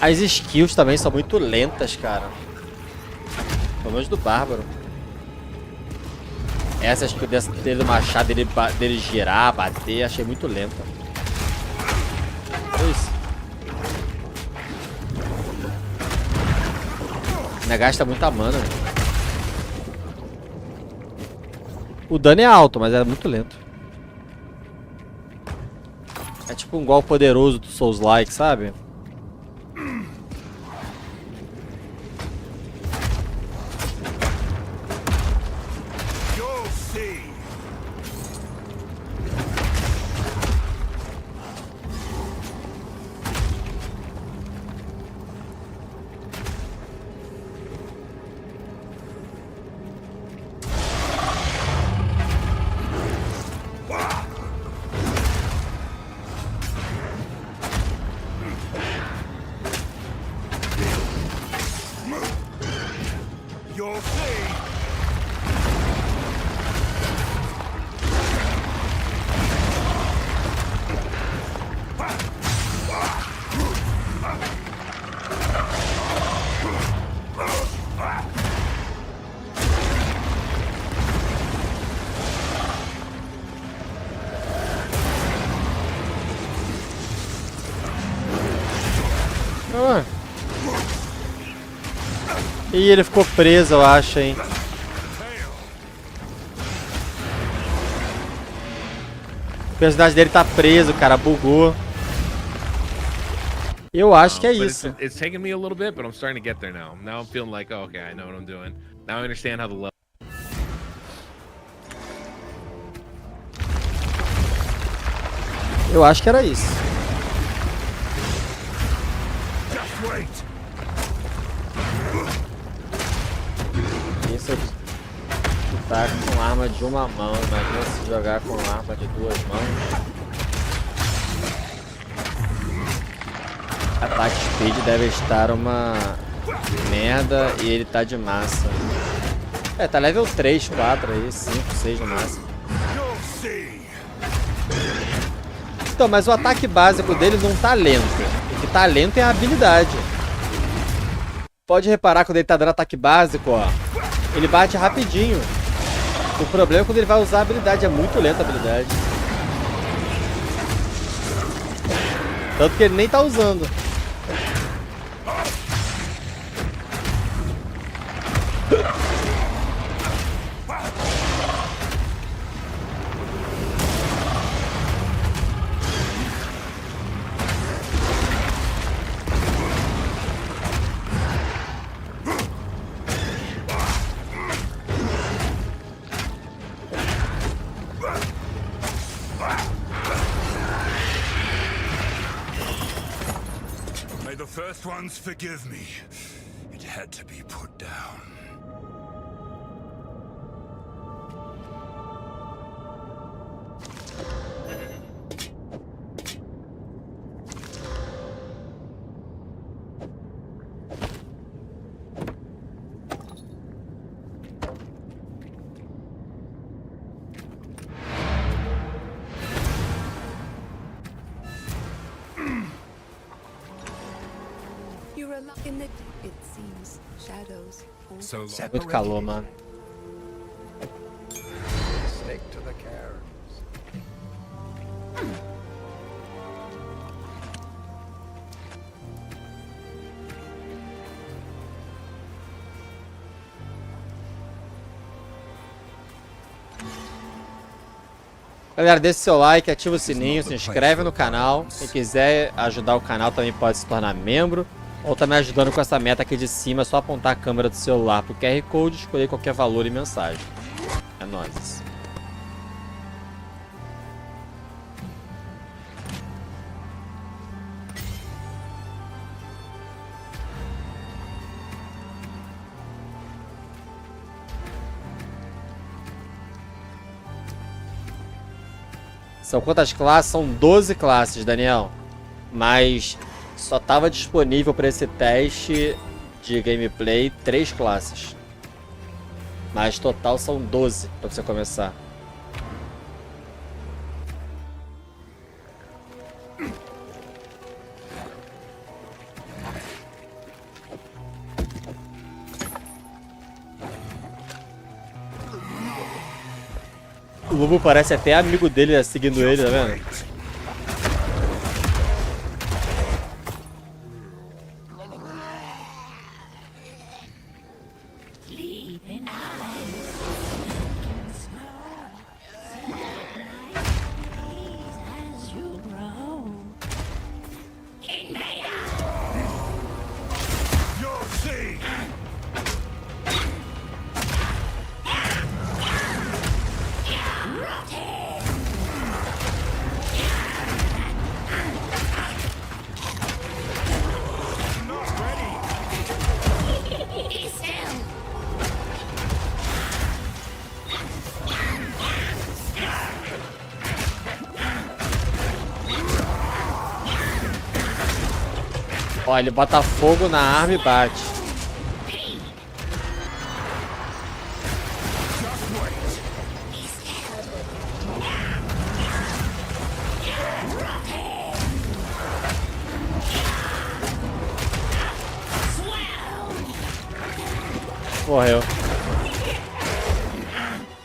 As skills também são muito lentas, cara. Pelo menos do Bárbaro. Essa skill dele do machado, dele girar, bater, achei muito lenta. Isso. Ainda gasta muita mana. O dano é alto, mas é muito lento. É tipo um golpe poderoso do Souls-like, sabe? Ih, ele ficou preso, eu acho, hein. O personagem dele tá preso, cara, bugou. Eu acho que é isso. It's taking me a little bit, but I'm starting to get there now. Now I'm feeling like, oh, okay, I know what I'm doing. Now I understand how the level. Eu acho que era isso. Isso tá com arma de uma mão, imagina se jogar com arma de duas mãos. Ataque speed deve estar uma merda e ele tá de massa. É, tá level 3, 4 aí, 5, 6 no máximo. Então, mas o ataque básico dele não tá lento. O que tá lento é a habilidade. Pode reparar quando ele tá dando ataque básico, ó. Ele bate rapidinho. O problema é quando ele vai usar a habilidade. É muito lenta a habilidade. Tanto que ele nem tá usando. Forgive me. It had to be put down. Muito calor, mano. Stick to the carrots. Galera, deixa seu like, ativa o sininho, se inscreve no canal. Quem quiser ajudar o canal também pode se tornar membro. Ou tá me ajudando com essa meta aqui de cima, é só apontar a câmera do celular pro QR Code e escolher qualquer valor e mensagem. É nóis. São quantas classes? São 12 classes, Daniel. Mas só estava disponível para esse teste de gameplay 3 classes. Mas total são 12 para você começar. O lobo parece até amigo dele, seguindo ele, tá vendo? Ó, ele bota fogo na arma e bate. Morreu.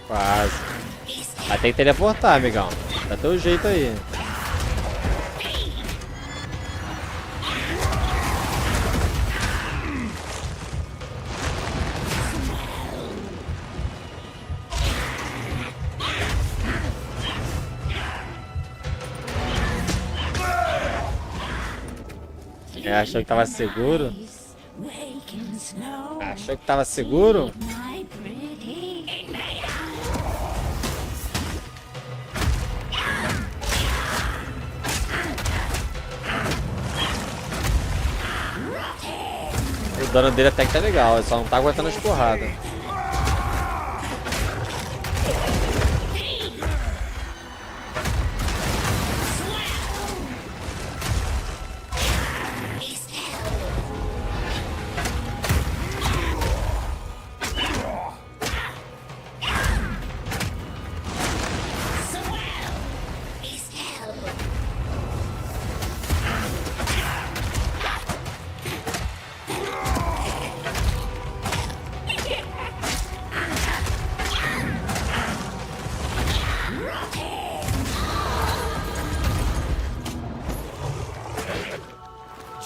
Quase. Vai ter que teleportar, amigão. Dá teu jeito aí. Achou que tava seguro? Achou que tava seguro? O dano dele até que tá legal, ele só não tá aguentando as porradas.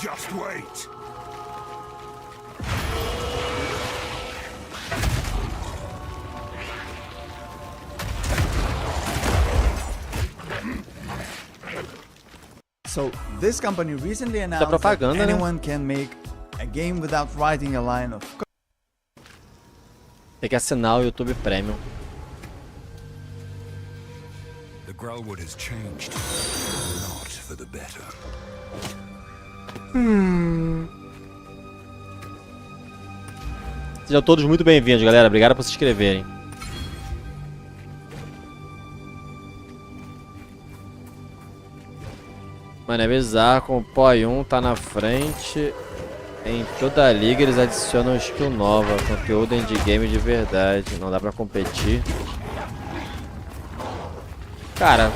Just wait. So this company recently announced that anyone can make a game without writing a line of code. Tem que assinar o YouTube Premium. The Growlwood has changed, not for the better. Sejam todos muito bem-vindos, galera. Obrigado por se inscreverem. Mano, é bizarro. Com o POI-1 tá na frente. Em toda a liga eles adicionam skill nova. Conteúdo endgame de verdade. Não dá pra competir. Cara,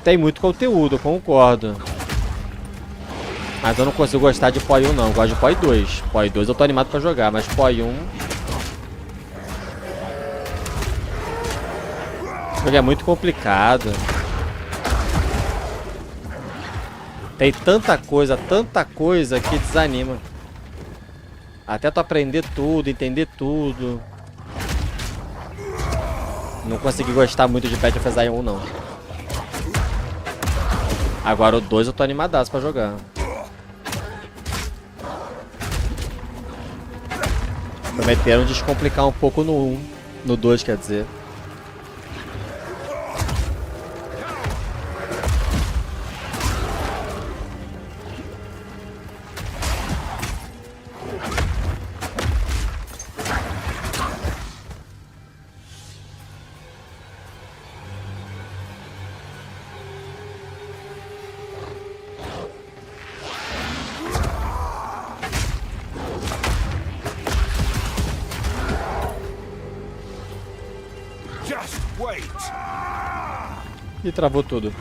tem muito conteúdo, eu concordo. Mas eu não consigo gostar de POI-1 não, eu gosto de POI-2. POI-2 eu tô animado pra jogar, mas POI-1... O jogo é muito complicado. Tem tanta coisa que desanima. Até tu aprender tudo, entender tudo. Não consegui gostar muito de Path of Exile 1 não. Agora o 2 eu tô animadaço pra jogar. Prometeram descomplicar um pouco no 1. No 2, quer dizer. E travou tudo.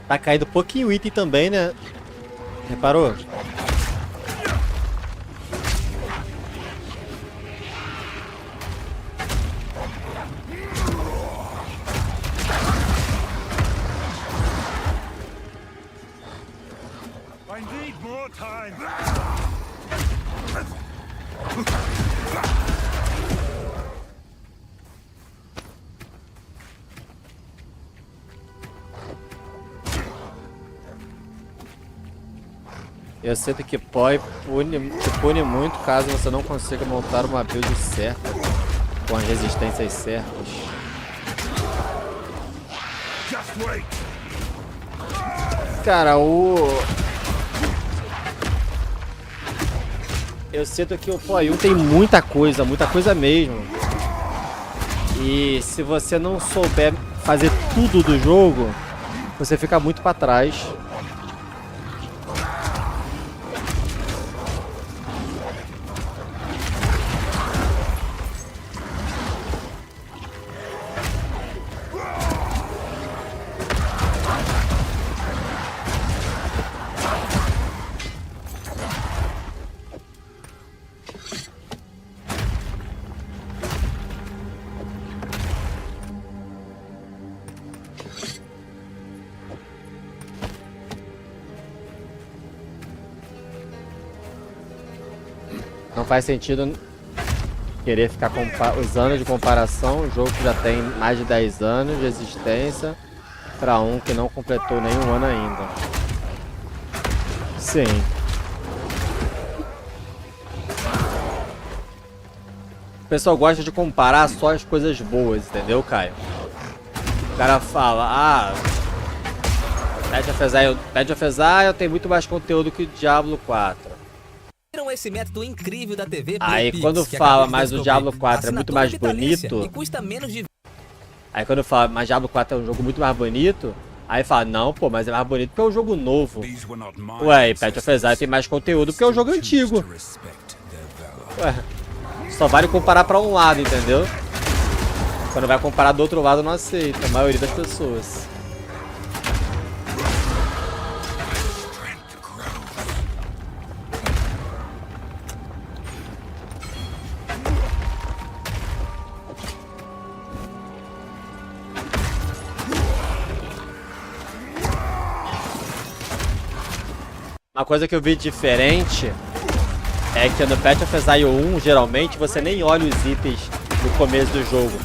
Tá caindo pouquinho item também, né? Reparou? I need more time. Eu sinto que POI pune muito caso você não consiga montar uma build certa com as resistências certas. Cara, eu sinto que o POI 1 tem muita coisa mesmo. E se você não souber fazer tudo do jogo, você fica muito pra trás. Não faz sentido querer ficar usando de comparação um jogo que já tem mais de 10 anos de existência para um que não completou nenhum ano ainda. Sim. O pessoal gosta de comparar só as coisas boas, entendeu, Caio? O cara fala, Path of Exile tem muito mais conteúdo que o Diablo 4. Esse método incrível da TV aí quando fala, mas o Diablo 4 é muito mais bonito. Custa menos de... Aí quando fala, mas Diablo 4 é um jogo muito mais bonito, aí fala, não, pô, mas é mais bonito porque é um jogo novo. Ué, e Path of Exile tem mais conteúdo porque é um jogo antigo. Ué, só vale comparar pra um lado, entendeu? Quando vai comparar do outro lado, não aceita, a maioria das pessoas. Uma coisa que eu vi diferente é que no Path of Exile 1, geralmente, você nem olha os itens no começo do jogo.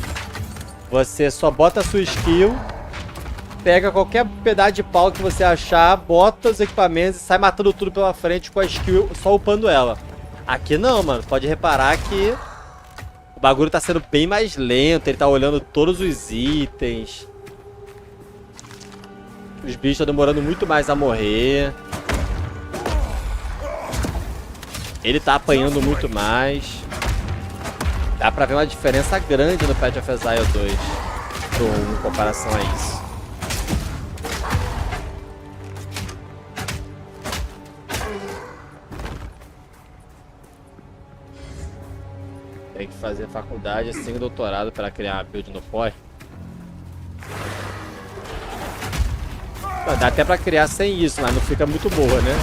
Você só bota a sua skill, pega qualquer pedaço de pau que você achar, bota os equipamentos e sai matando tudo pela frente com a skill, só upando ela. Aqui não, mano. Pode reparar que o bagulho tá sendo bem mais lento, ele tá olhando todos os itens. Os bichos estão demorando muito mais a morrer. Ele tá apanhando muito mais. Dá pra ver uma diferença grande no Path of Exile 2 pro 1 em comparação a isso. Tem que fazer faculdade assim, doutorado para criar uma build no POI. Dá até pra criar sem isso, mas não fica muito boa, né?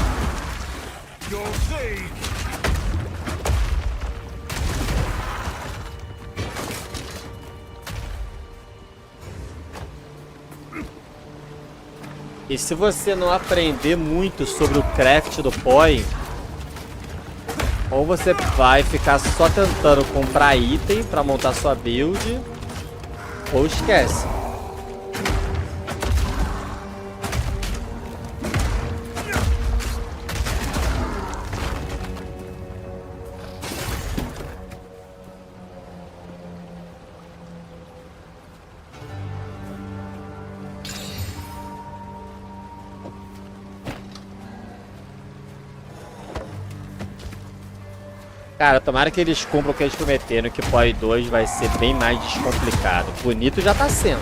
E se você não aprender muito sobre o craft do POI, ou você vai ficar só tentando comprar item pra montar sua build, ou esquece. Cara, tomara que eles cumpram o que eles prometeram, que o POI 2 vai ser bem mais descomplicado. Bonito já tá sendo.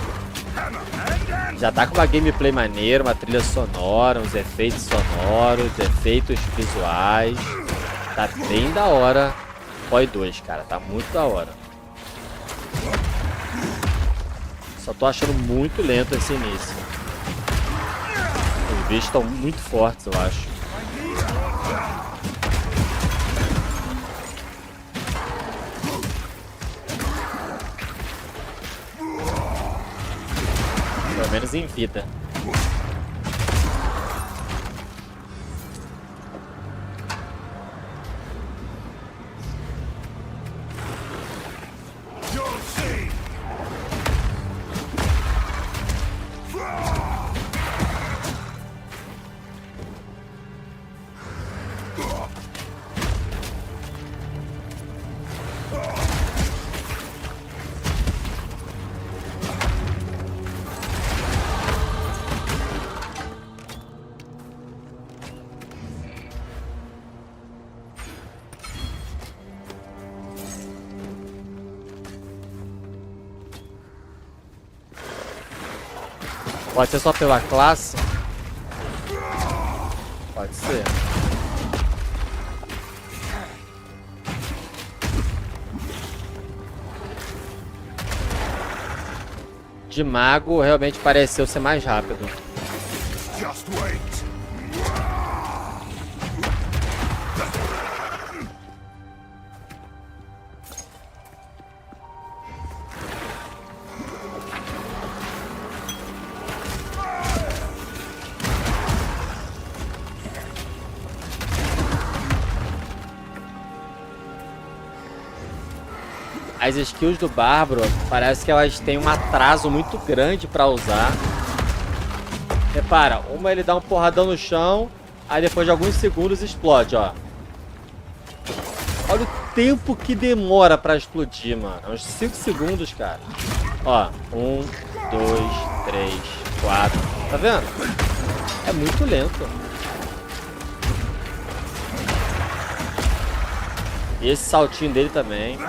Já tá com uma gameplay maneira, uma trilha sonora, uns efeitos sonoros, efeitos visuais. Tá bem da hora o POI 2, cara. Tá muito da hora. Só tô achando muito lento esse início. bichos estão muito fortes, eu acho. Pelo menos em vida. Pode ser só pela classe? Pode ser. De mago realmente pareceu ser mais rápido. Just wait. As skills do Bárbaro, parece que elas têm um atraso muito grande pra usar. Repara, uma ele dá um porradão no chão, aí depois de alguns segundos explode, ó. Olha o tempo que demora pra explodir, mano. É uns 5 segundos, cara. Ó, 1, 2, 3, 4. Tá vendo? É muito lento. E esse saltinho dele também.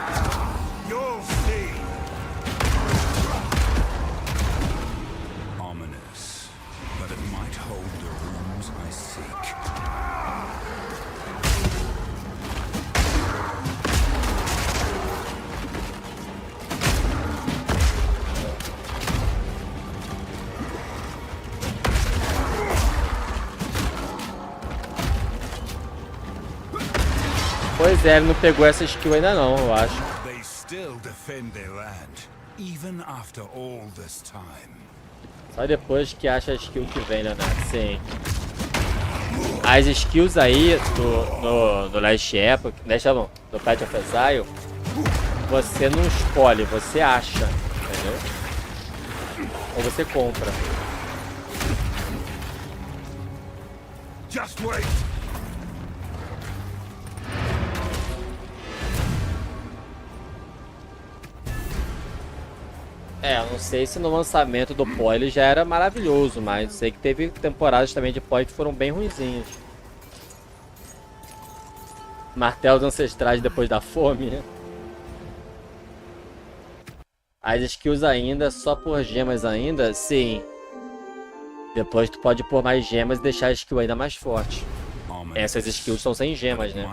Pois é, ele não pegou essa skill ainda não, eu acho. Só depois que acha a skill que vem, Leonardo. Sim. As skills aí no Last Epoch, no Path of Exile, você não escolhe, você acha, entendeu? Ou você compra. Just wait. É, eu não sei se no lançamento do POI ele já era maravilhoso, mas sei que teve temporadas também de POI que foram bem ruinzinhas. Martelos ancestrais depois da fome, né? As skills ainda, só por gemas ainda, sim. Depois tu pode pôr mais gemas e deixar a skill ainda mais forte. Essas skills são sem gemas, né?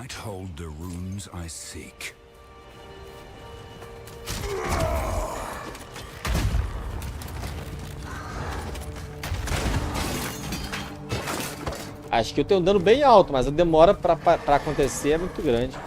Acho que eu tenho um dano bem alto, mas a demora pra acontecer é muito grande.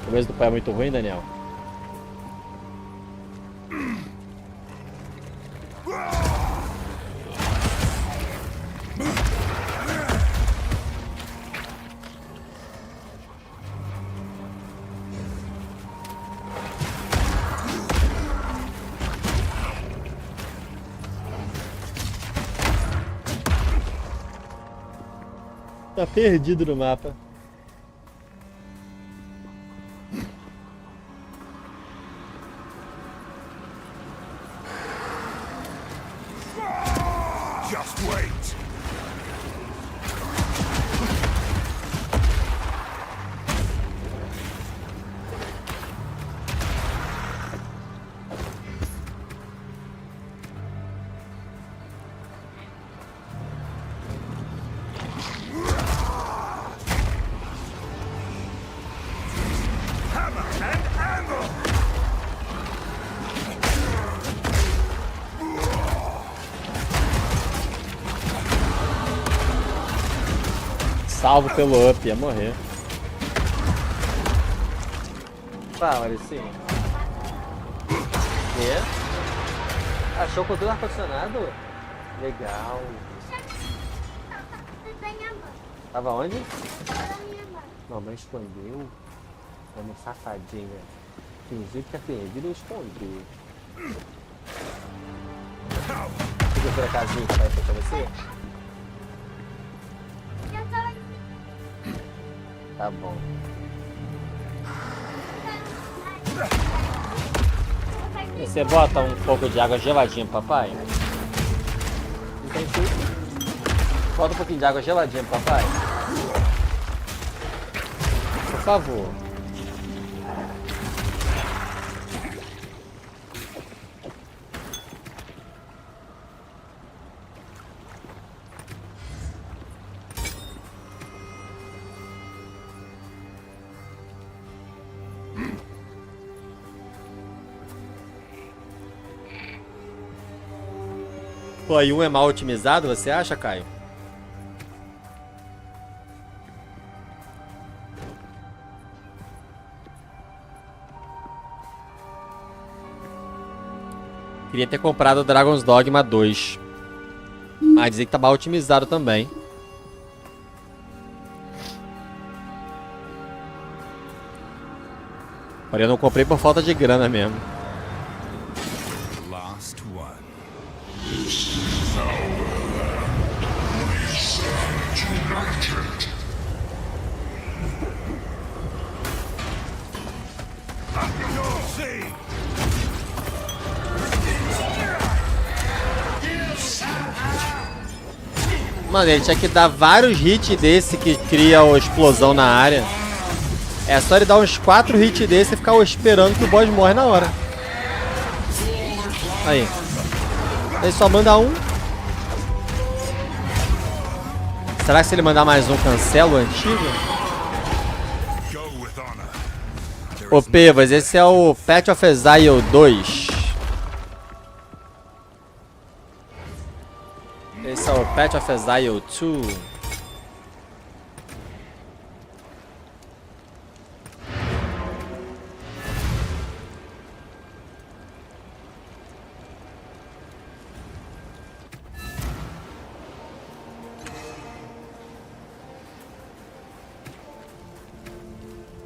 O começo do pai é muito ruim, Daniel? Tá perdido no mapa. Just wait. salvo pelo up, ia morrer. Fala, Alicinho. Quê? Achou com tudo ar-condicionado? Legal. Tava onde? Mamãe escondeu. Vamos, safadinha. Fingir que é perdido e esconder. Fica por acasinho que vai pra você? Tá bom. Você bota um pouco de água geladinha, papai? Não tem tudo. Bota um pouquinho de água geladinha, papai. Por favor. Pô, e um é mal otimizado, você acha, Caio? Queria ter comprado o Dragon's Dogma 2. Mas dizer que tá mal otimizado também. Porém, eu não comprei por falta de grana mesmo. Last one. Mano, ele tinha que dar vários hits desse que cria a explosão na área. É só ele dar uns 4 hits desse e ficar esperando que o boss morre na hora. Aí. Ele só manda um. Será que se ele mandar mais um, cancela o antigo? Ô Pevas, esse é o Path of Exile 2. Esse é o Path of Exile 2.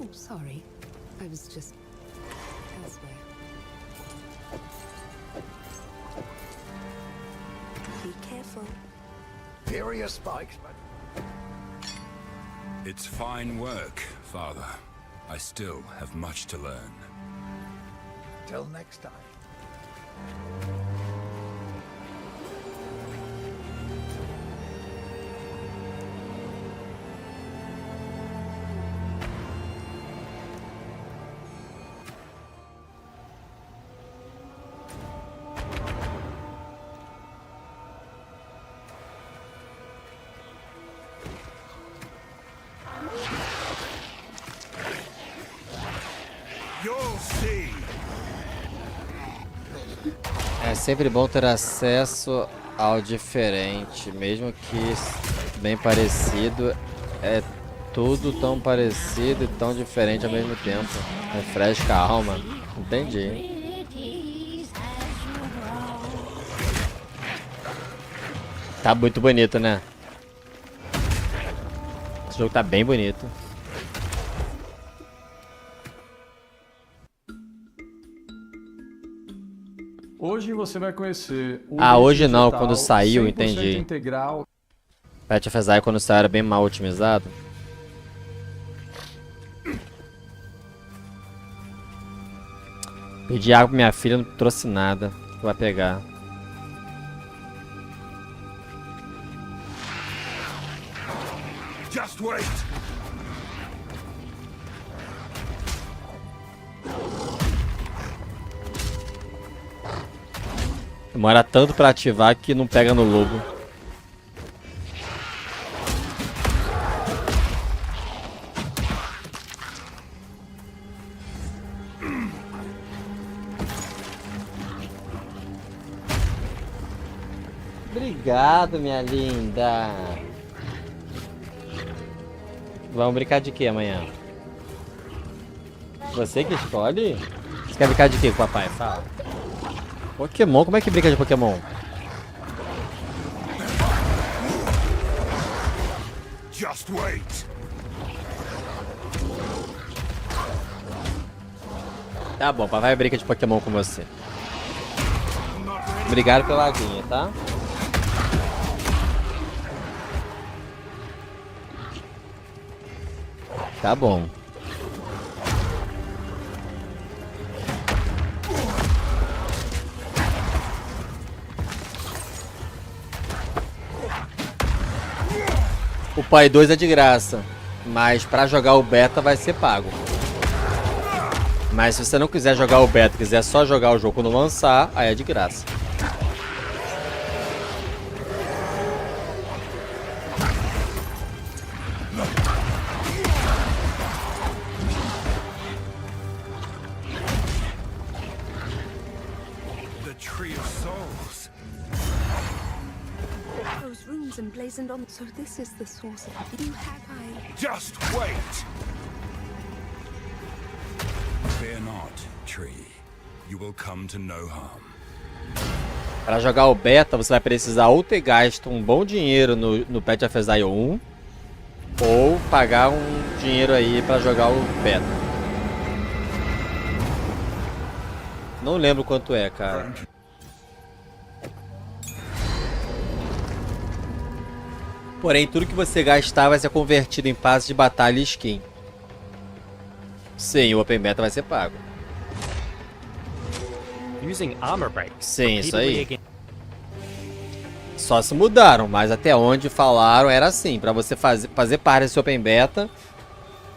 Oh, sorry. I was just elsewhere. Be careful. Furious spikes, but It's fine work, Father. I still have much to learn. till next time. You'll see. É sempre bom ter acesso ao diferente, mesmo que bem parecido, é tudo tão parecido e tão diferente ao mesmo tempo. Refresca a alma. Entendi. Tá muito bonito, né? Esse jogo tá bem bonito. Hoje você vai conhecer o hoje não, digital, quando saiu, 100% entendi. integral. Path of Exile quando saiu era bem mal otimizado. Pedi água pra minha filha, não trouxe nada. Vai pegar. Just wait. Demora tanto pra ativar que não pega no lobo. Obrigado, minha linda. Vamos brincar de que amanhã? Você que escolhe? Você quer brincar de que com o papai? Fala. Pokémon? Como é que brinca de Pokémon? Just wait. Tá bom, papai brinca de Pokémon com você. Obrigado pela aguinha, tá? Tá bom. O Pai 2 é de graça, mas pra jogar o beta vai ser pago. Mas se você não quiser jogar o beta, quiser só jogar o jogo quando lançar, aí é de graça. The Tree of Souls. Those runes emblazoned on. So this is the source of it. You have Just wait. Fear not, Tree. You will come to no harm. Para jogar o beta, você vai precisar ou ter gasto um bom dinheiro no Path of Exile 1, ou pagar um dinheiro aí para jogar o beta. Não lembro quanto é, cara. Porém, tudo que você gastar vai ser convertido em passes de batalha e skin. Sim, o Open Beta vai ser pago. Using armor breaks. Sim, isso aí. Só se mudaram, mas até onde falaram era assim. Pra você fazer parte desse Open Beta,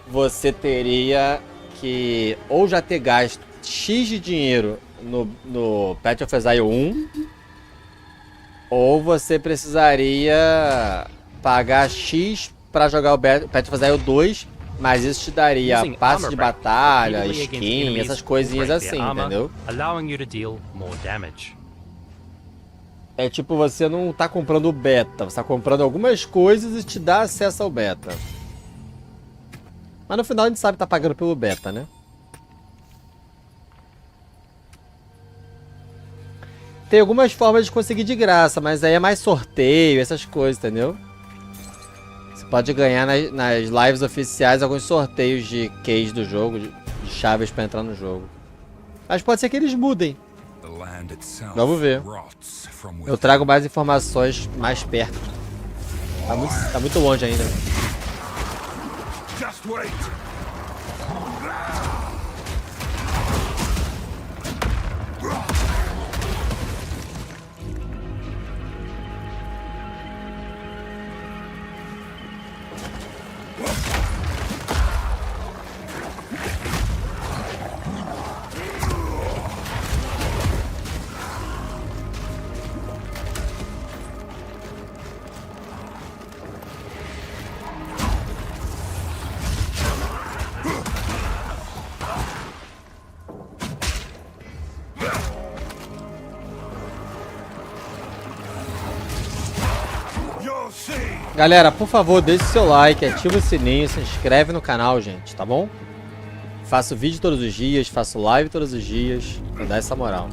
você teria que ou já ter gasto X de dinheiro no Path of Exile 1, ou você precisaria pagar X pra jogar o Path of Exile 2, mas isso te daria passe de batalha, skin, essas coisinhas assim, entendeu? É tipo, você não tá comprando o beta, você tá comprando algumas coisas e te dá acesso ao beta. Mas no final a gente sabe que tá pagando pelo beta, né? Tem algumas formas de conseguir de graça, mas aí é mais sorteio, essas coisas, entendeu? Você pode ganhar nas lives oficiais alguns sorteios de keys do jogo, de chaves pra entrar no jogo. Mas pode ser que eles mudem. Vamos ver. Eu trago mais informações mais perto. Tá muito longe ainda. Just wait. Galera, por favor, deixe seu like, ativa o sininho, se inscreve no canal, gente, tá bom? Faço vídeo todos os dias, faço live todos os dias, pra dar essa moral.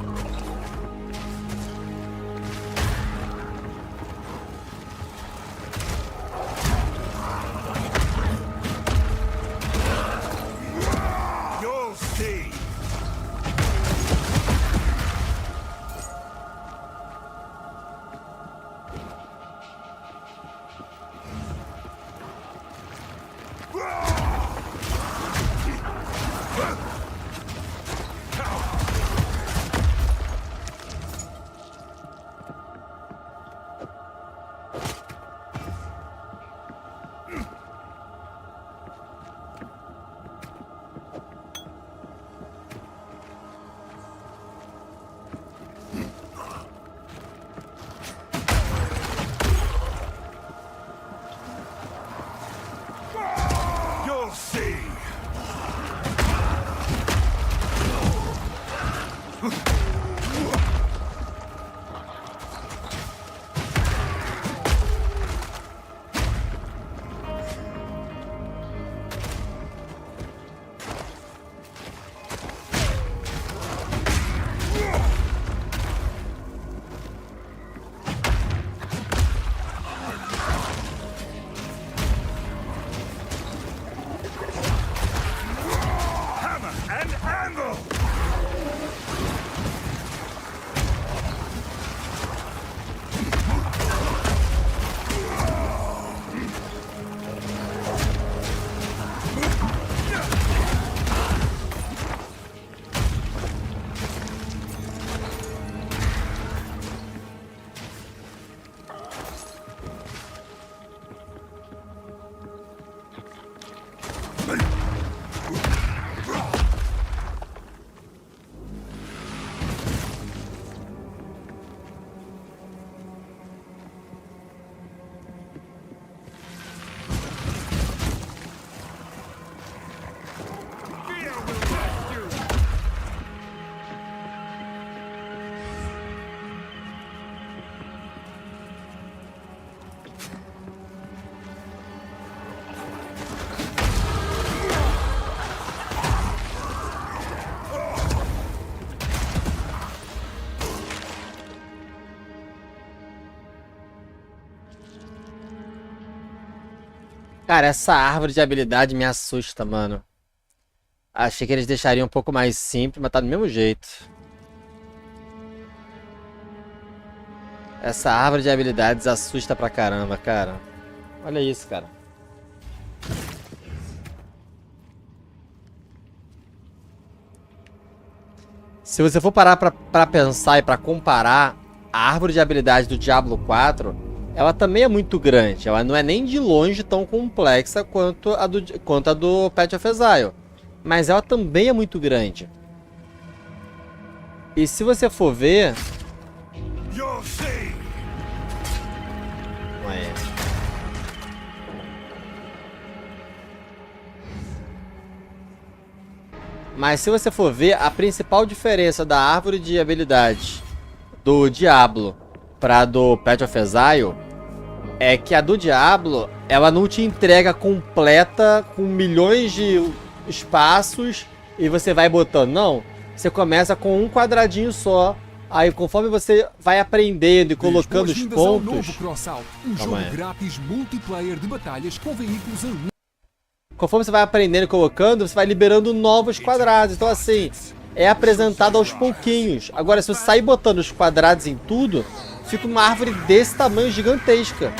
Cara, essa árvore de habilidade me assusta, mano. Achei que eles deixariam um pouco mais simples, mas tá do mesmo jeito. Essa árvore de habilidades assusta pra caramba, cara. Olha isso, cara. Se você for parar pra pensar e pra comparar, a árvore de habilidade do Diablo 4, ela também é muito grande. Ela não é nem de longe tão complexa quanto a do Path of Exile. Mas ela também é muito grande. E se você for ver... Não é. Mas se você for ver, a principal diferença da árvore de habilidades do Diablo para do Path of Exile é que a do Diablo, ela não te entrega completa com milhões de espaços e você vai botando. Não, você começa com um quadradinho só. Aí conforme você vai aprendendo e colocando os pontos... Calma aí. Multiplayer de batalhas com veículos a... Conforme você vai aprendendo e colocando, você vai liberando novos quadrados. Então assim, é apresentado aos pouquinhos. Agora, se você sair botando os quadrados em tudo, fica uma árvore desse tamanho, gigantesca.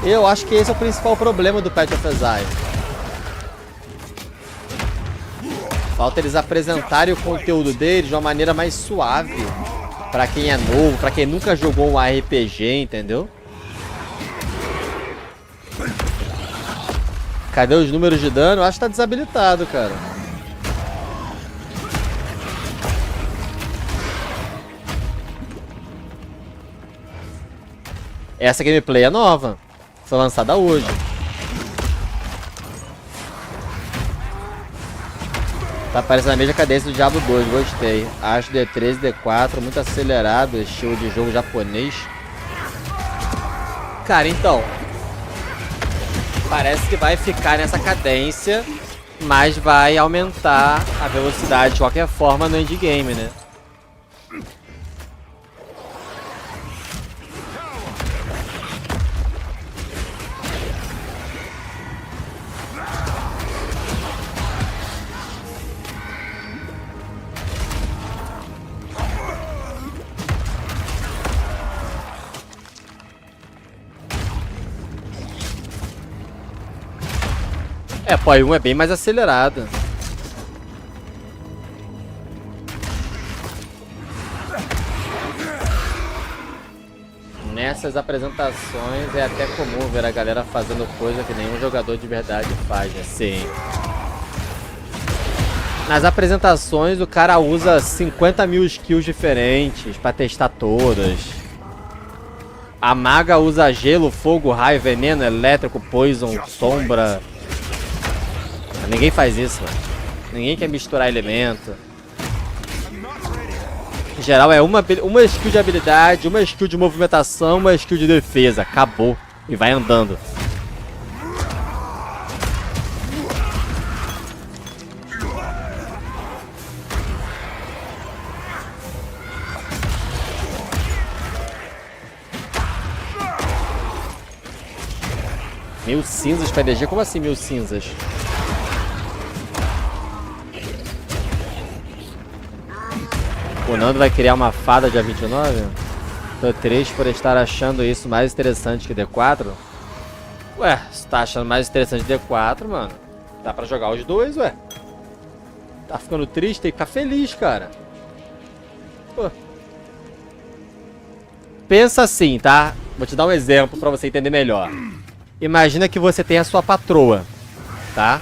Eu acho que esse é o principal problema do Path of Exile. Falta eles apresentarem o conteúdo deles de uma maneira mais suave. Pra quem é novo, pra quem nunca jogou um RPG, entendeu? Cadê os números de dano? Eu acho que tá desabilitado, cara. Essa gameplay é nova. Foi lançada hoje. Tá parecendo a mesma cadência do Diablo 2, gostei. Acho D3 e D4 muito acelerado, estilo de jogo japonês. Cara, então... Parece que vai ficar nessa cadência, mas vai aumentar a velocidade de qualquer forma no endgame, né? É, APOIA-1 é bem mais acelerada. Nessas apresentações é até comum ver a galera fazendo coisa que nenhum jogador de verdade faz, né? Sim. Nas apresentações o cara usa 50 mil skills diferentes pra testar todas. A maga usa gelo, fogo, raio, veneno, elétrico, poison, sombra... Ninguém faz isso, mano. Ninguém quer misturar elemento. Em geral é uma skill de habilidade, uma skill de movimentação, uma skill de defesa. Acabou. E vai andando. Mil cinzas pra DG? Como assim 1000 cinzas? O Nando vai criar uma fada dia 29? Tô triste por estar achando isso mais interessante que D4. Ué, você tá achando mais interessante D4, mano? Dá pra jogar os dois, ué. Tá ficando triste? Tem que ficar feliz, cara. Pô. Pensa assim, tá? Vou te dar um exemplo pra você entender melhor. Imagina que você tem a sua patroa, tá?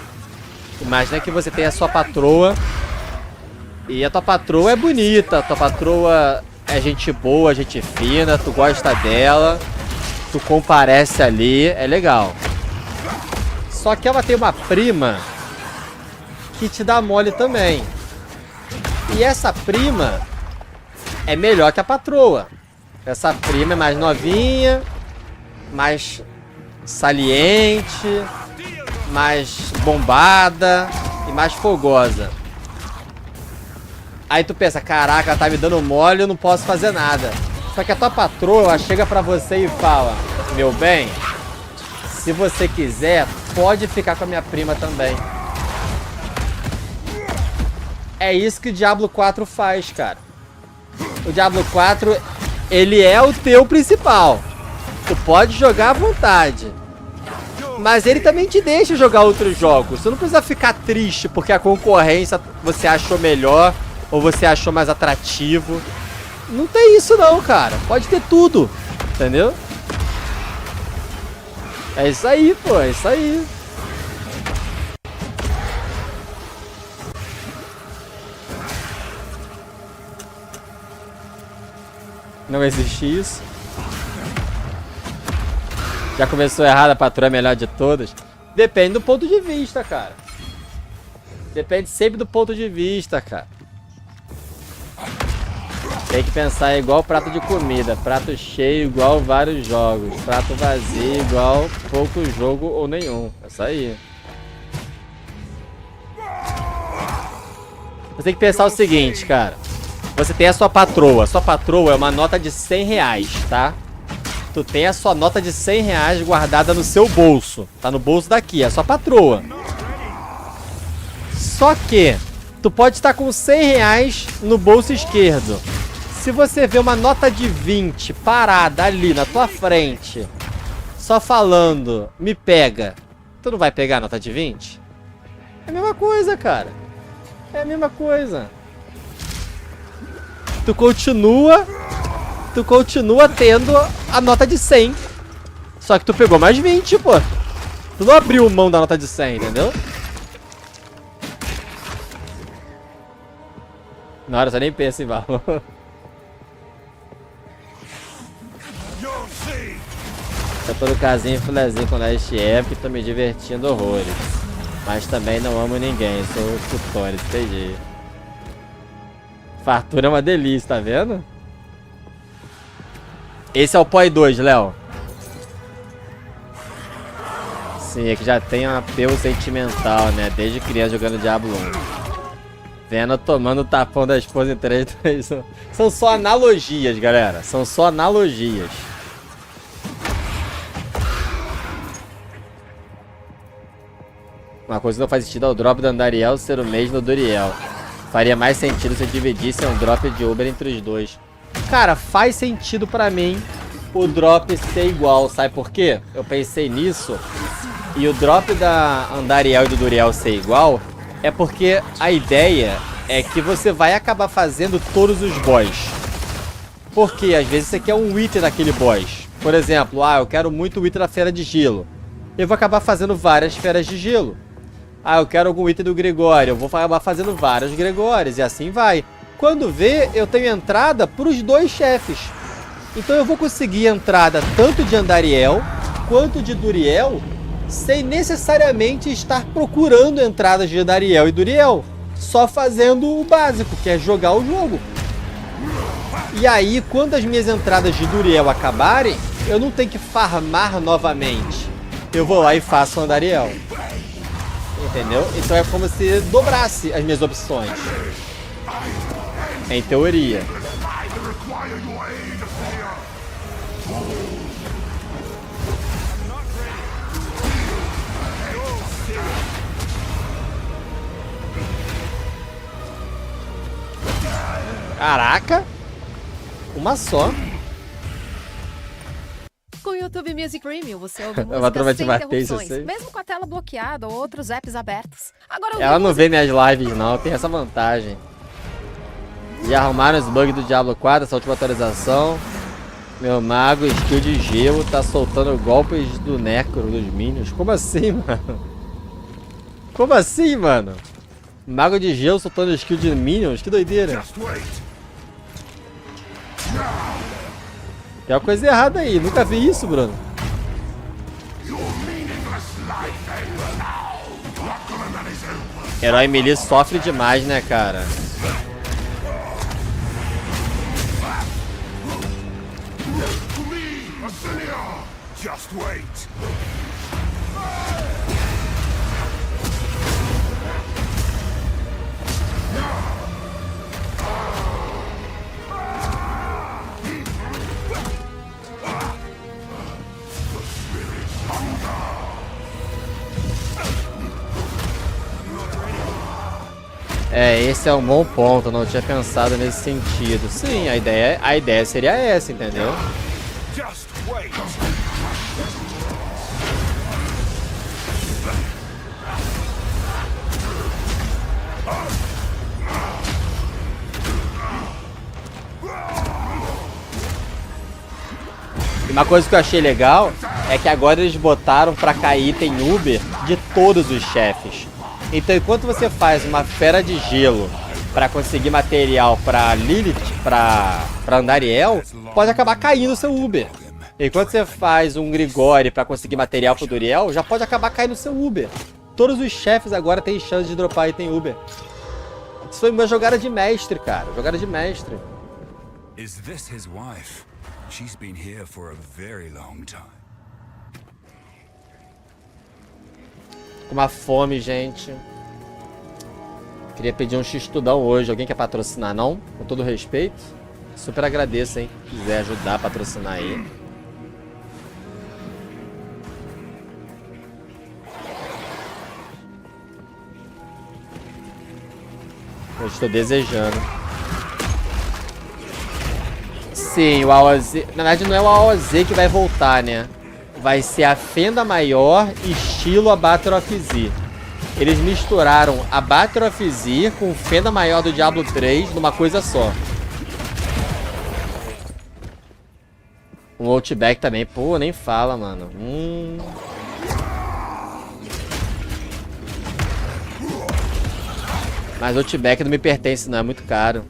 Imagina que você tem a sua patroa... E a tua patroa é bonita, a tua patroa é gente boa, gente fina, tu gosta dela, tu comparece ali, é legal. Só que ela tem uma prima que te dá mole também. E essa prima é melhor que a patroa. Essa prima é mais novinha, mais saliente, mais bombada e mais fogosa. Aí tu pensa, caraca, ela tá me dando mole, eu não posso fazer nada. Só que a tua patroa chega pra você e fala: meu bem, se você quiser, pode ficar com a minha prima também. É isso que o Diablo 4 faz, cara. O Diablo 4, ele é o teu principal. Tu pode jogar à vontade. Mas ele também te deixa jogar outros jogos. Você não precisa ficar triste porque a concorrência você achou melhor ou você achou mais atrativo. Não tem isso não, cara. Pode ter tudo. Entendeu? É isso aí, pô. É isso aí. Não existe isso. Já começou errado, a patroa é a melhor de todas. Depende do ponto de vista, cara. Depende sempre do ponto de vista, cara. Tem que pensar igual prato de comida. Prato cheio igual vários jogos. Prato vazio igual pouco jogo ou nenhum. É isso aí. Você tem que pensar o seguinte, cara. Você tem a sua patroa. Sua patroa é uma nota de 100 reais, tá? Tu tem a sua nota de 100 reais guardada no seu bolso. Tá no bolso daqui, é a sua patroa. Só que tu pode estar com 100 reais no bolso esquerdo. Se você vê uma nota de 20 parada ali na tua frente, só falando, me pega, tu não vai pegar a nota de 20? É a mesma coisa, cara. É a mesma coisa. Tu continua tendo a nota de 100. Só que tu pegou mais 20, pô. Tu não abriu mão da nota de 100, entendeu? Na hora você nem pensa em valor. Eu tô no casinho filezinho com a STF que tô me divertindo horrores. Mas também não amo ninguém, sou tutor, entendi. Fartura é uma delícia, tá vendo? Esse é o POI 2, Léo. Sim, é que já tem um apelo sentimental, né? Desde criança jogando Diablo 1. Vendo tomando o tapão da esposa em 3, 2, 1. São só analogias, galera. São só analogias. Uma coisa que não faz sentido é o drop do Andariel ser o mesmo do Duriel. Faria mais sentido se eu dividisse um drop de Uber entre os dois. Cara, faz sentido pra mim o drop ser igual, sabe por quê? Eu pensei nisso e o drop da Andariel e do Duriel ser igual é porque a ideia é que você vai acabar fazendo todos os boss. Porque às vezes você quer um item daquele boss. Por exemplo, eu quero muito o item da Fera de Gelo. Eu vou acabar fazendo várias Feras de Gelo. Eu quero algum item do Gregório. Eu vou acabar fazendo vários Gregórios e assim vai. Quando vê, eu tenho entrada para os dois chefes. Então eu vou conseguir entrada tanto de Andariel quanto de Duriel sem necessariamente estar procurando entradas de Andariel e Duriel. Só fazendo o básico, que é jogar o jogo. E aí, quando as minhas entradas de Duriel acabarem, eu não tenho que farmar novamente. Eu vou lá e faço o Andariel. Entendeu? Então é como se dobrasse as minhas opções. Em teoria. Caraca! Uma só. Com o YouTube Music Premium, você ouve música sem sem interrupções, mesmo com a tela bloqueada ou outros apps abertos. Agora ela não vê minhas lives não, tem essa vantagem. E arrumaram os bugs do Diablo 4, essa última atualização. Meu mago, skill de gelo, tá soltando golpes do Necro, dos Minions. Como assim, mano? Como assim, mano? Mago de gelo soltando skill de Minions? Que doideira. Tem uma coisa errada aí, nunca vi isso, Bruno. Herói melee sofre demais, né, cara? Just wait. É, esse é um bom ponto, eu não tinha pensado nesse sentido. Sim, a ideia seria essa, entendeu? Just wait. E uma coisa que eu achei legal é que agora eles botaram pra cair item Uber de todos os chefes. Então enquanto você faz uma fera de gelo pra conseguir material pra Lilith, pra Andariel, pode acabar caindo o seu Uber. Enquanto você faz um Grigori pra conseguir material pro Duriel, já pode acabar caindo o seu Uber. Todos os chefes agora têm chance de dropar item Uber. Isso foi uma jogada de mestre, cara. Jogada de mestre. Is this his wife? She's been here for a very long time. Com uma fome, gente. Queria pedir um x-tudão hoje. Alguém quer patrocinar, não? Com todo respeito. Super agradeço, hein? Se quiser ajudar a patrocinar aí. Eu estou desejando. Sim, o AOZ... Na verdade não é o AOZ que vai voltar, né? Vai ser a fenda maior, estilo a Battle of Z. Eles misturaram a Battle of Z com fenda maior do Diablo 3 numa coisa só. Um Outback também. Pô, nem fala, mano. Mas Outback não me pertence, não. É muito caro.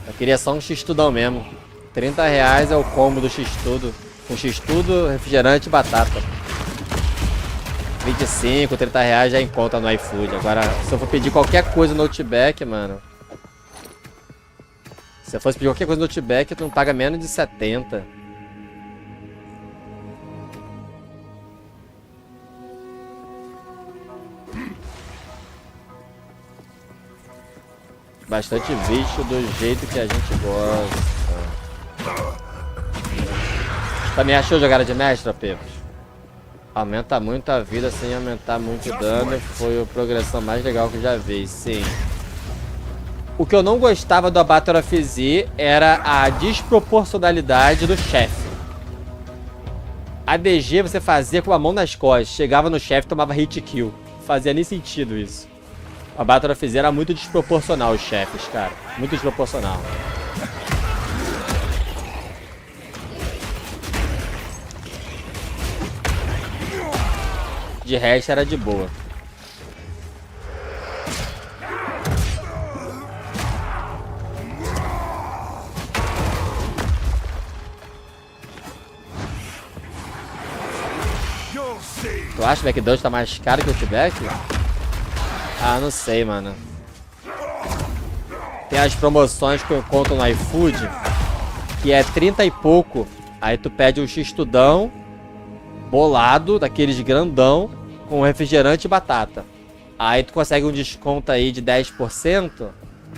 Eu queria só um x-tudão mesmo. R$30 é o combo do x-tudo. Com x-tudo, refrigerante e batata. 25, R$30 já encontra no iFood. Agora, se eu for pedir qualquer coisa no Outback, mano... Se eu fosse pedir qualquer coisa no Outback, tu não paga menos de 70. Bastante bicho do jeito que a gente gosta. Também achou jogada de mestre, Pepos? Aumenta muito a vida sem aumentar muito o dano. Foi a progressão mais legal que eu já vi, sim. O que eu não gostava do Battle of Z era a desproporcionalidade do chefe. A DG você fazia com a mão nas costas. Chegava no chefe e tomava hit kill. Não fazia nem sentido isso. A Battle of Z era muito desproporcional os chefes, cara. Muito desproporcional. De resto era de boa. Tu acha que o Back 2 tá mais caro que o Outback? Ah, não sei, mano. Tem as promoções que eu encontro no iFood, que é 30 e pouco. Aí tu pede um x-tudão bolado, daqueles grandão, com refrigerante e batata. Aí tu consegue um desconto aí de 10%.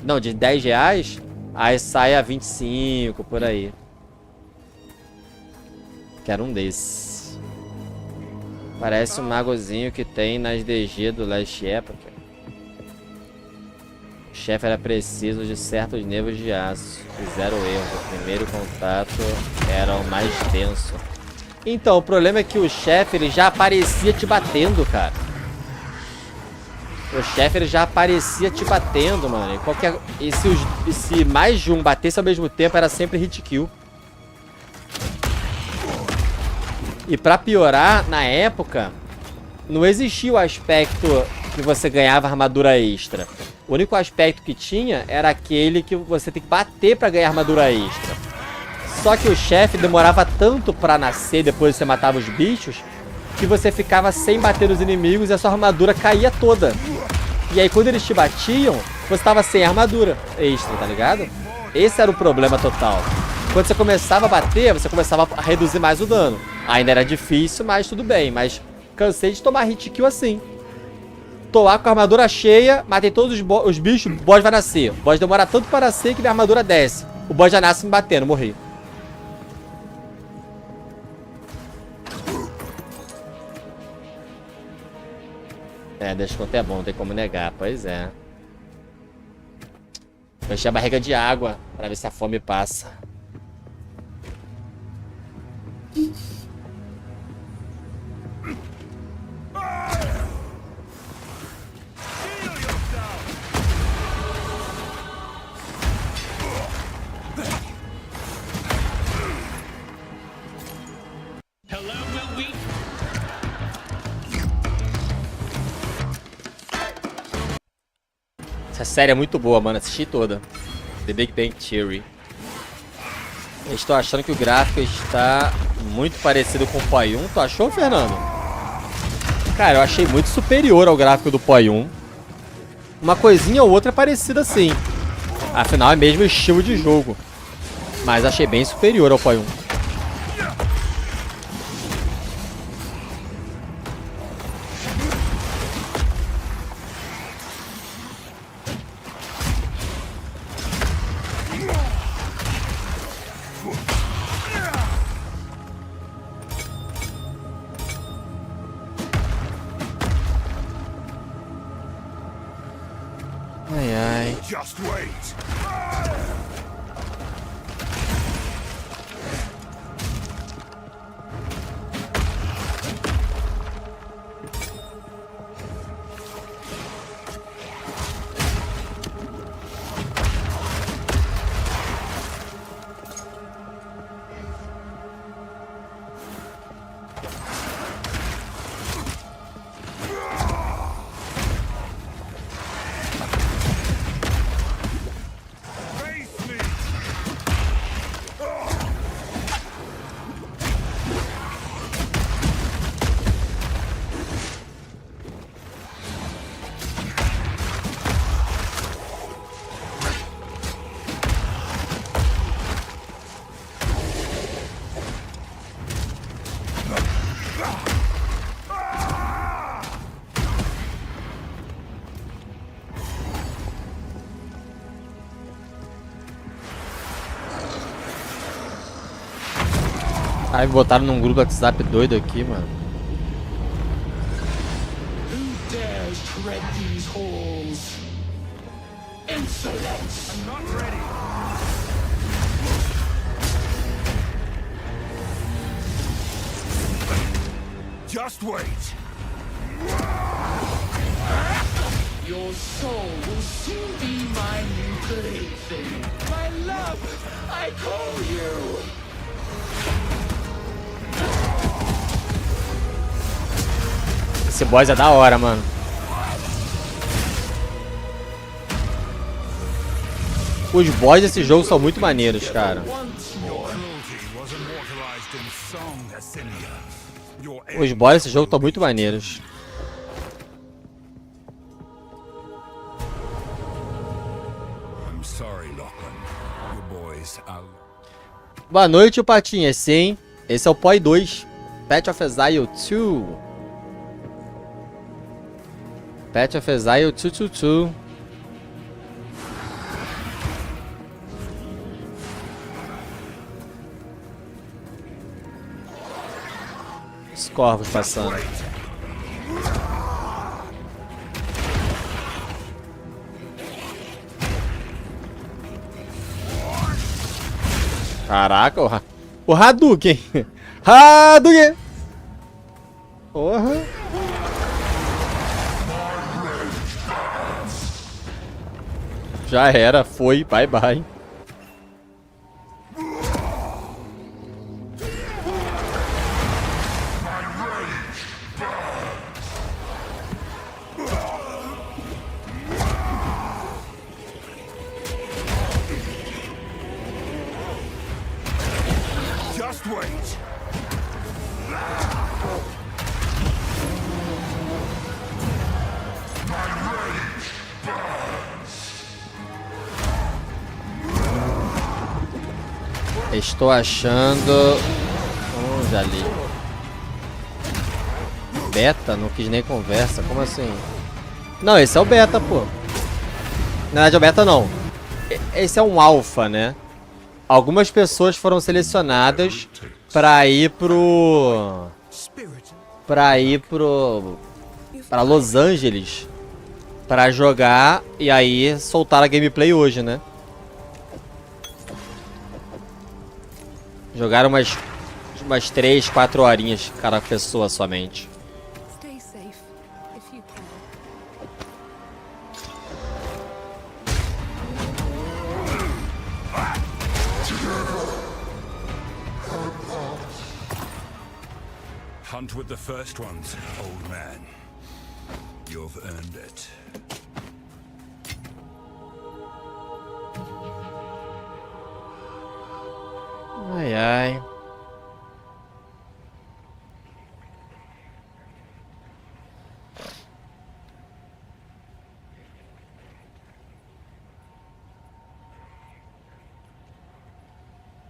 Não, de R$10. Aí sai a 25, por aí. Quero um desses. Parece um magozinho que tem nas DG do Last Epoch. O chefe era preciso de certos nervos de aço. Fizeram erro. O primeiro contato era o mais tenso. Então, o problema é que o chefe ele já aparecia te batendo, cara. O chefe ele já aparecia te batendo, mano. E se mais de um batesse ao mesmo tempo, era sempre hit kill. E pra piorar, na época, não existia o aspecto que você ganhava armadura extra. O único aspecto que tinha era aquele que você tem que bater pra ganhar armadura extra. Só que o chefe demorava tanto pra nascer depois que você matava os bichos, que você ficava sem bater nos inimigos e a sua armadura caía toda. E aí quando eles te batiam, você tava sem armadura extra, tá ligado? Esse era o problema total. Quando você começava a bater, você começava a reduzir mais o dano. Ainda era difícil, mas tudo bem. Mas cansei de tomar hit kill assim. Tô lá com a armadura cheia, matei todos os bichos, o boss vai nascer. O boss demora tanto para nascer que minha armadura desce. O boss já nasce me batendo, morri. É, desconto é bom, não tem como negar, pois é. Vou encher a barriga de água pra ver se a fome passa. Essa série é muito boa, mano. Assisti toda. The Big Bang Theory. Eu estou achando que o gráfico está muito parecido com o POI 1. Tu achou, Fernando? Cara, eu achei muito superior ao gráfico do POI 1. Uma coisinha ou outra é parecida sim. Afinal, é mesmo estilo de jogo. Mas achei bem superior ao POI 1. Ai, ai. Just wait. Aí me botaram num grupo WhatsApp doido aqui, mano. Who dares tread these halls? Insolence! I'm not ready. Just wait. Your soul will soon be my new plaything. My love, I call you. Esse boss é da hora, mano. Os boss desse jogo são muito maneiros, cara. Os boss desse jogo estão muito maneiros. Boa noite, Patinha. Sim, esse é o POI 2. Path of Exile 2. Path of Exile 222. Os corvos passando. Caraca, o Hadouken. Hadouken. Porra. Já era, foi, bye bye. Just wait. Estou achando... já li. Beta? Não quis nem conversa. Como assim? Não, esse é o beta, pô. Na verdade, é o beta não. Esse é um alpha, né? Algumas pessoas foram selecionadas pra ir pro... pra Los Angeles pra jogar e aí soltar a gameplay hoje, né? Jogaram umas 3, 4 horinhas cada pessoa somente. Stay safe if you can. Hunt with the first ones, old man. You've earned it. Ai, ai.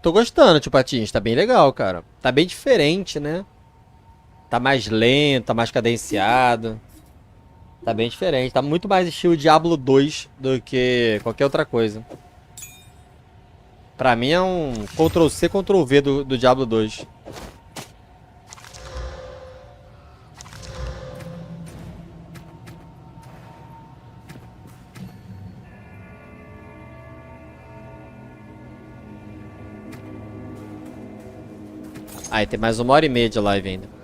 Tô gostando, tio Patins. Tá bem legal, cara. Tá bem diferente, né? Tá mais lento, tá mais cadenciado. Tá bem diferente. Tá muito mais estilo Diablo 2 do que qualquer outra coisa. Pra mim é um Ctrl-C, Ctrl-V do Diablo 2. Aí tem mais 1h30 de live ainda.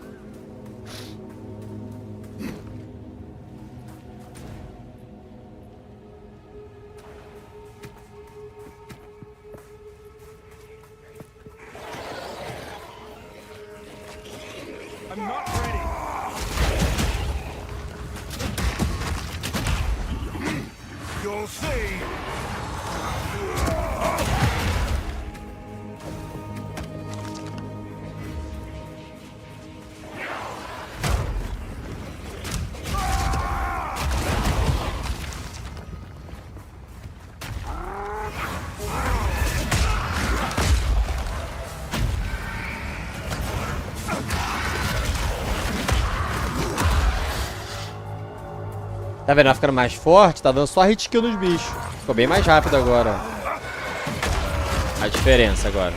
You'll see. Tá vendo? Ela ficando mais forte, tá dando só hit kill nos bichos. Ficou bem mais rápido agora. A diferença agora.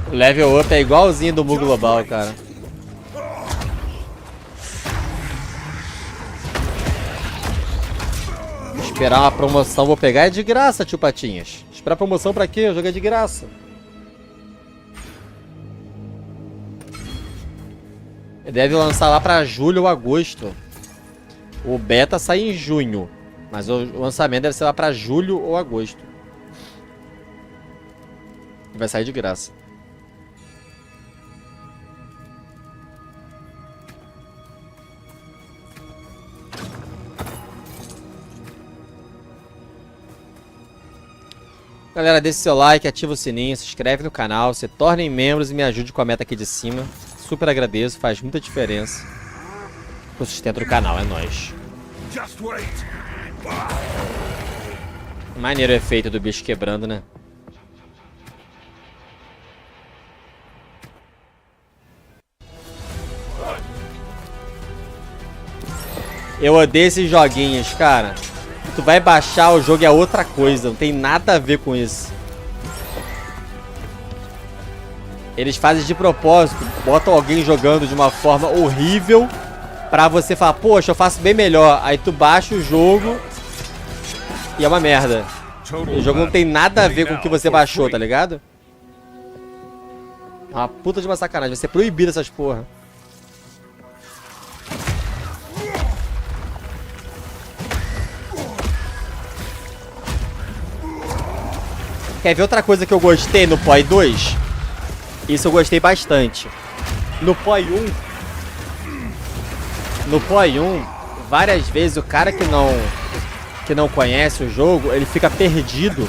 O level up é igualzinho do Mu Global, cara. Esperar uma promoção, vou pegar é de graça, tio Patinhas. Esperar promoção pra quê? O jogo é de graça. Ele deve lançar lá pra julho ou agosto. O beta sai em junho, mas o lançamento deve ser lá pra julho ou agosto. E vai sair de graça. Galera, deixe seu like, ativa o sininho, se inscreve no canal, se tornem membros e me ajude com a meta aqui de cima. Super agradeço, faz muita diferença pro sustento do canal, é nóis. Maneiro o efeito do bicho quebrando, né? Eu odeio esses joguinhos, cara. Tu vai baixar o jogo é outra coisa, não tem nada a ver com isso. Eles fazem de propósito, botam alguém jogando de uma forma horrível pra você falar, poxa, eu faço bem melhor. Aí tu baixa o jogo e é uma merda. O jogo não tem nada a ver com o que você baixou, tá ligado? É uma puta de uma sacanagem, vai ser proibido essas porra. Quer ver outra coisa que eu gostei no POI 2? Isso eu gostei bastante. No POI 1, várias vezes o cara que não conhece o jogo, ele fica perdido.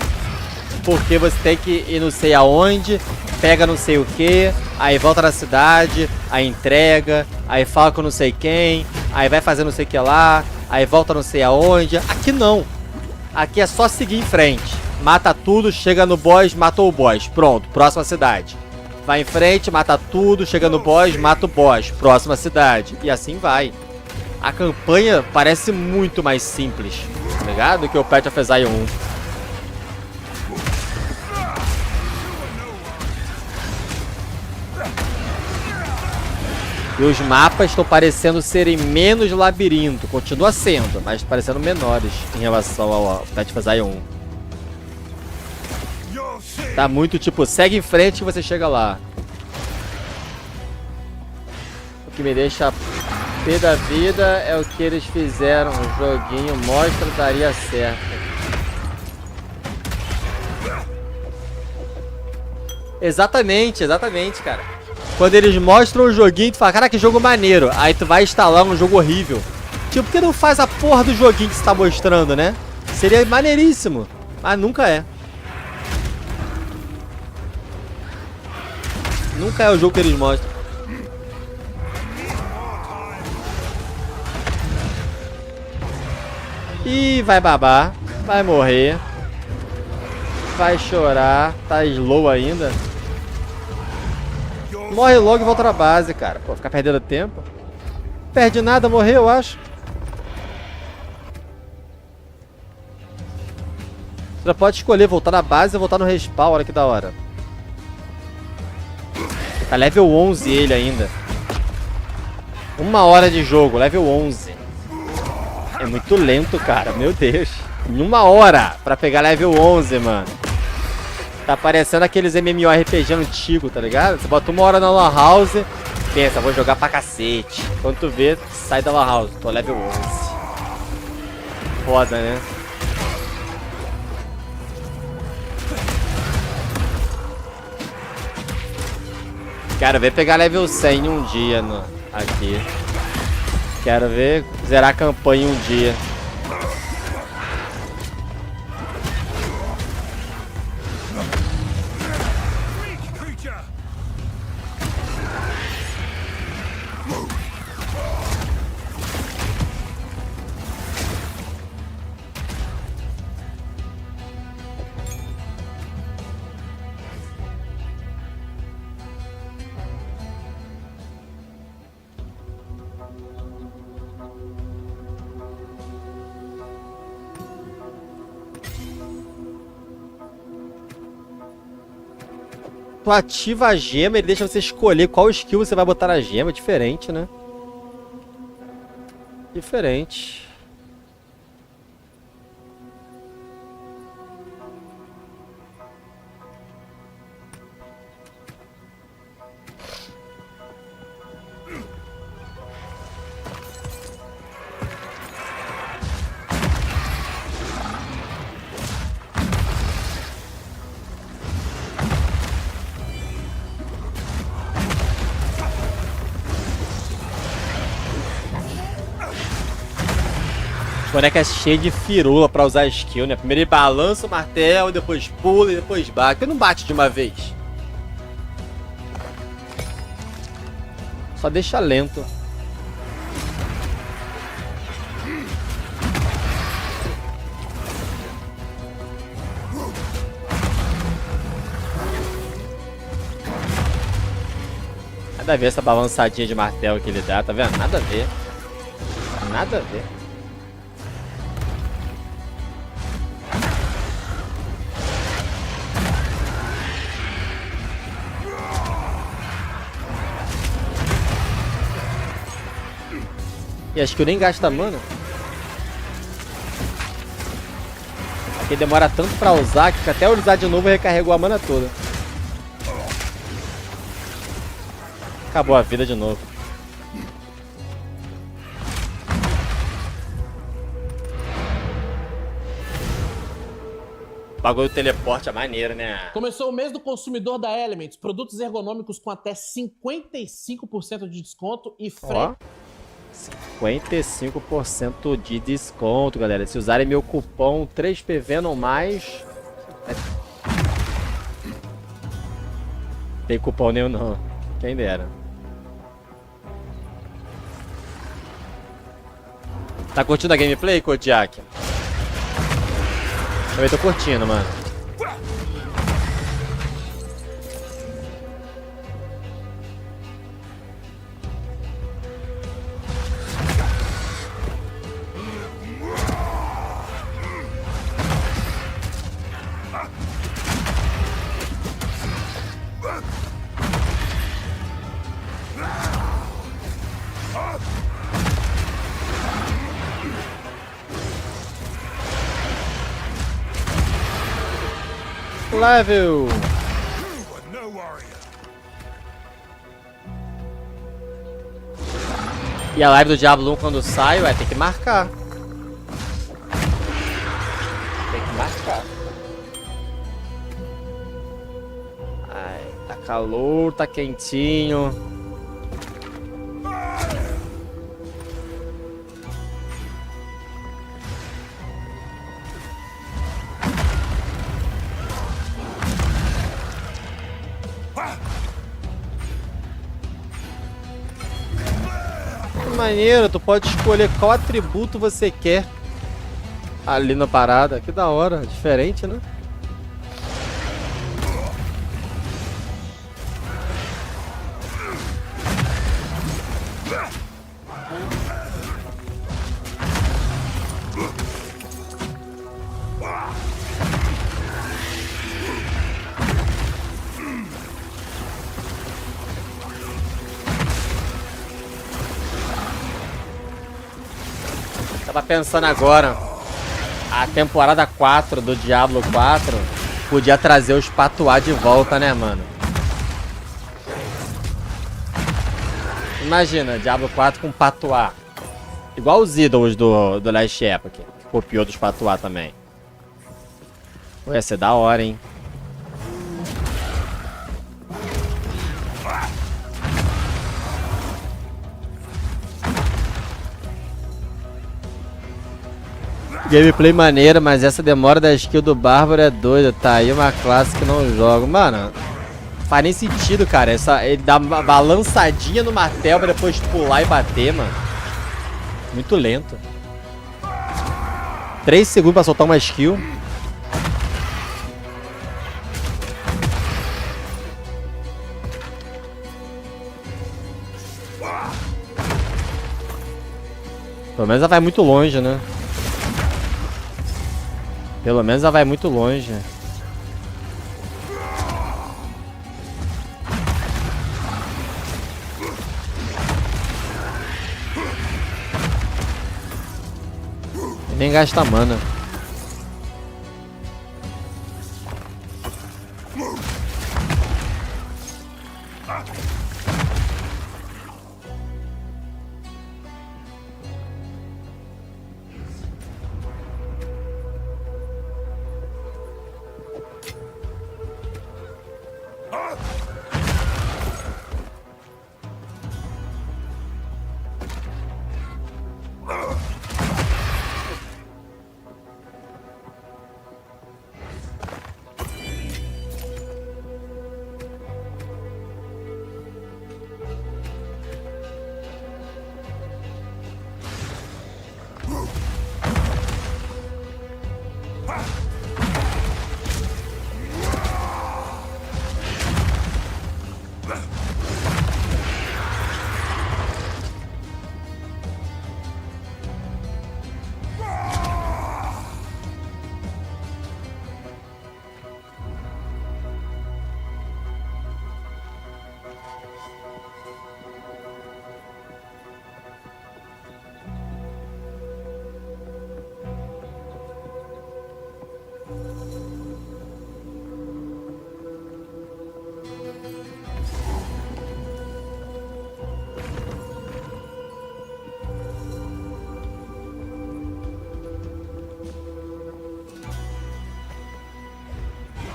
Porque você tem que ir não sei aonde, pega não sei o que, aí volta na cidade, aí entrega, aí fala com não sei quem, aí vai fazer não sei o que lá, aí volta não sei aonde. Aqui não. Aqui é só seguir em frente. Mata tudo, chega no boss, matou o boss. Pronto, próxima cidade. Vai em frente, mata tudo, chega no boss, mata o boss. Próxima cidade. E assim vai. A campanha parece muito mais simples, tá ligado? Do que o Path of Exile 1. E os mapas estão parecendo serem menos labirinto. Continua sendo, mas parecendo menores em relação ao Path of Exile 1. Tá muito tipo, segue em frente que você chega lá. O que me deixa pé da vida é o que eles fizeram. O joguinho mostra daria certo. Exatamente, exatamente, cara. Quando eles mostram o joguinho, tu fala, cara, que jogo maneiro. Aí tu vai instalar um jogo horrível. Tipo, por que não faz a porra do joguinho que você tá mostrando, né? Seria maneiríssimo. Mas nunca é. Nunca é o jogo que eles mostram. Ih, vai babar. Vai morrer. Vai chorar. Tá slow ainda. Morre logo e volta pra base, cara. Pô, ficar perdendo tempo. Perde nada, morreu, eu acho. Você pode escolher voltar na base ou voltar no respawn. Olha que da hora. Tá level 11 ele ainda. 1 hora de jogo, level 11. É muito lento, cara. Meu Deus. Em 1 hora pra pegar level 11, mano. Tá parecendo aqueles MMORPG antigos, tá ligado? Você bota 1 hora na Lan House, pensa, vou jogar pra cacete. Quando tu vê, sai da Lan House. Tô level 11. Foda, né? Quero ver pegar level 100 em um dia aqui. Quero ver zerar a campanha em um dia. Tu ativa a gema, ele deixa você escolher qual skill você vai botar na gema. Diferente, né? Diferente. O boneco é cheio de firula pra usar skill, né? Primeiro ele balança o martelo, depois pula e depois bate. Porque não bate de uma vez. Só deixa lento. Nada a ver essa balançadinha de martelo que ele dá, tá vendo? Nada a ver. Nada a ver. E acho que eu nem gasta mana. Aqui demora tanto pra usar que até eu usar de novo recarregou a mana toda. Acabou a vida de novo. O bagulho do teleporte é maneiro, né? Começou o mês do consumidor da Elements. Produtos ergonômicos com até 55% de desconto e frete. 55% de desconto, galera. Se usarem meu cupom 3PV não mais. Tem cupom nenhum não. Quem dera. Tá curtindo a gameplay, Kodiak? Também tô curtindo, mano. Level. E a live do Diablo 1 quando sai, ué, tem que marcar. Tem que marcar. Ai, tá calor, tá quentinho. Maneiro, tu pode escolher qual atributo você quer ali na parada. Que da hora, diferente, né? Tava pensando agora, a temporada 4 do Diablo 4 podia trazer os patuá de volta, né, mano? Imagina, Diablo 4 com patuá. Igual os ídolos do Last Epoch, que copiou dos patuá também. Ia ser da hora, hein? Gameplay maneira, mas essa demora da skill do Bárbaro é doida. Tá aí uma classe que não jogo. Mano, faz nem sentido, cara. Ele dá uma balançadinha no martelo pra depois pular e bater, mano. Muito lento. 3 segundos pra soltar uma skill. Pelo menos ela vai muito longe, né? Pelo menos ela vai muito longe. E nem gasta mana.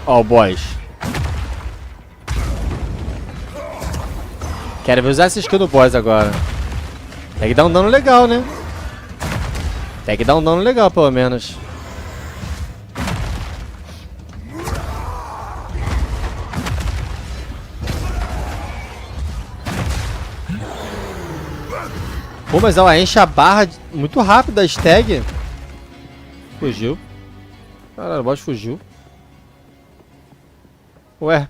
Ó, o boss. Quero ver usar essa skill do boss agora. Tem que dar um dano legal, né? Tem que dar um dano legal, pelo menos. Pô, mas ela enche a barra muito rápido da stag. Fugiu. Caralho, o boss fugiu. Ué.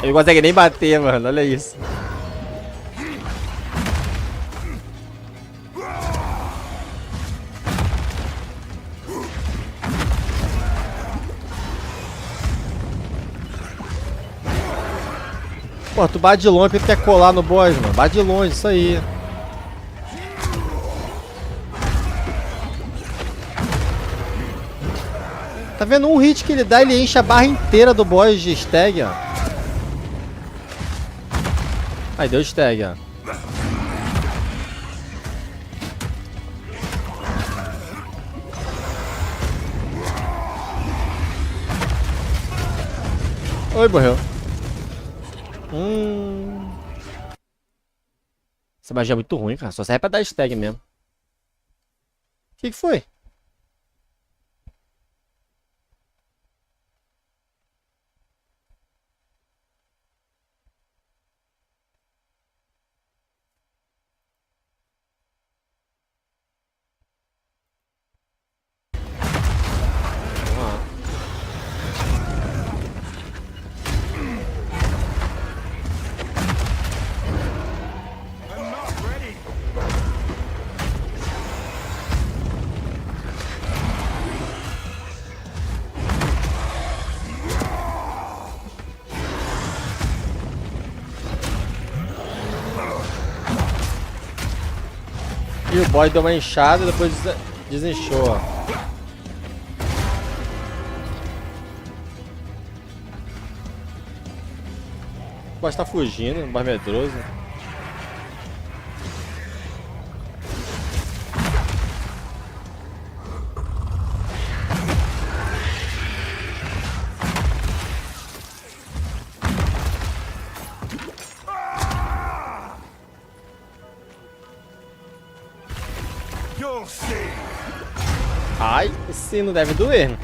Ele não consegue nem bater, mano. Olha isso. Pô, tu bate de longe pra ele quer colar no boss, mano. Bate de longe, isso aí. Tá vendo? Um hit que ele dá, ele enche a barra inteira do boss de stag, ó. Aí deu stag, ó. Oi, morreu. Essa magia é muito ruim, cara. Só serve pra dar stag mesmo. O que foi? E o boy deu uma enxada e depois desinchou, ó. O boy tá fugindo, um boy medroso. Ai, esse não deve doer.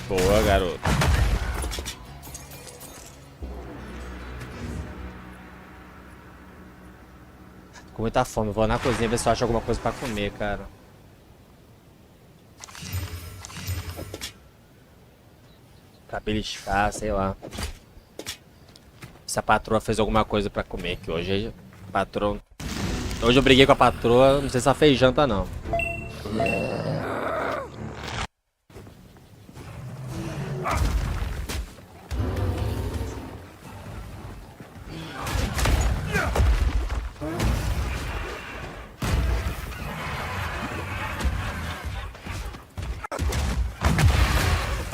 Boa, garoto. Com muita fome, vou na cozinha ver se eu acho alguma coisa pra comer, cara. Pra beliscar, sei lá. Se a patroa fez alguma coisa pra comer, que hoje a patroa... Hoje eu briguei com a patroa, não sei se ela fez janta não.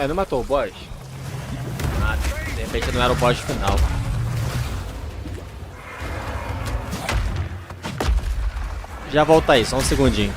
Não matou o boss? Ah, de repente não era o boss final. Já volta aí, só um segundinho.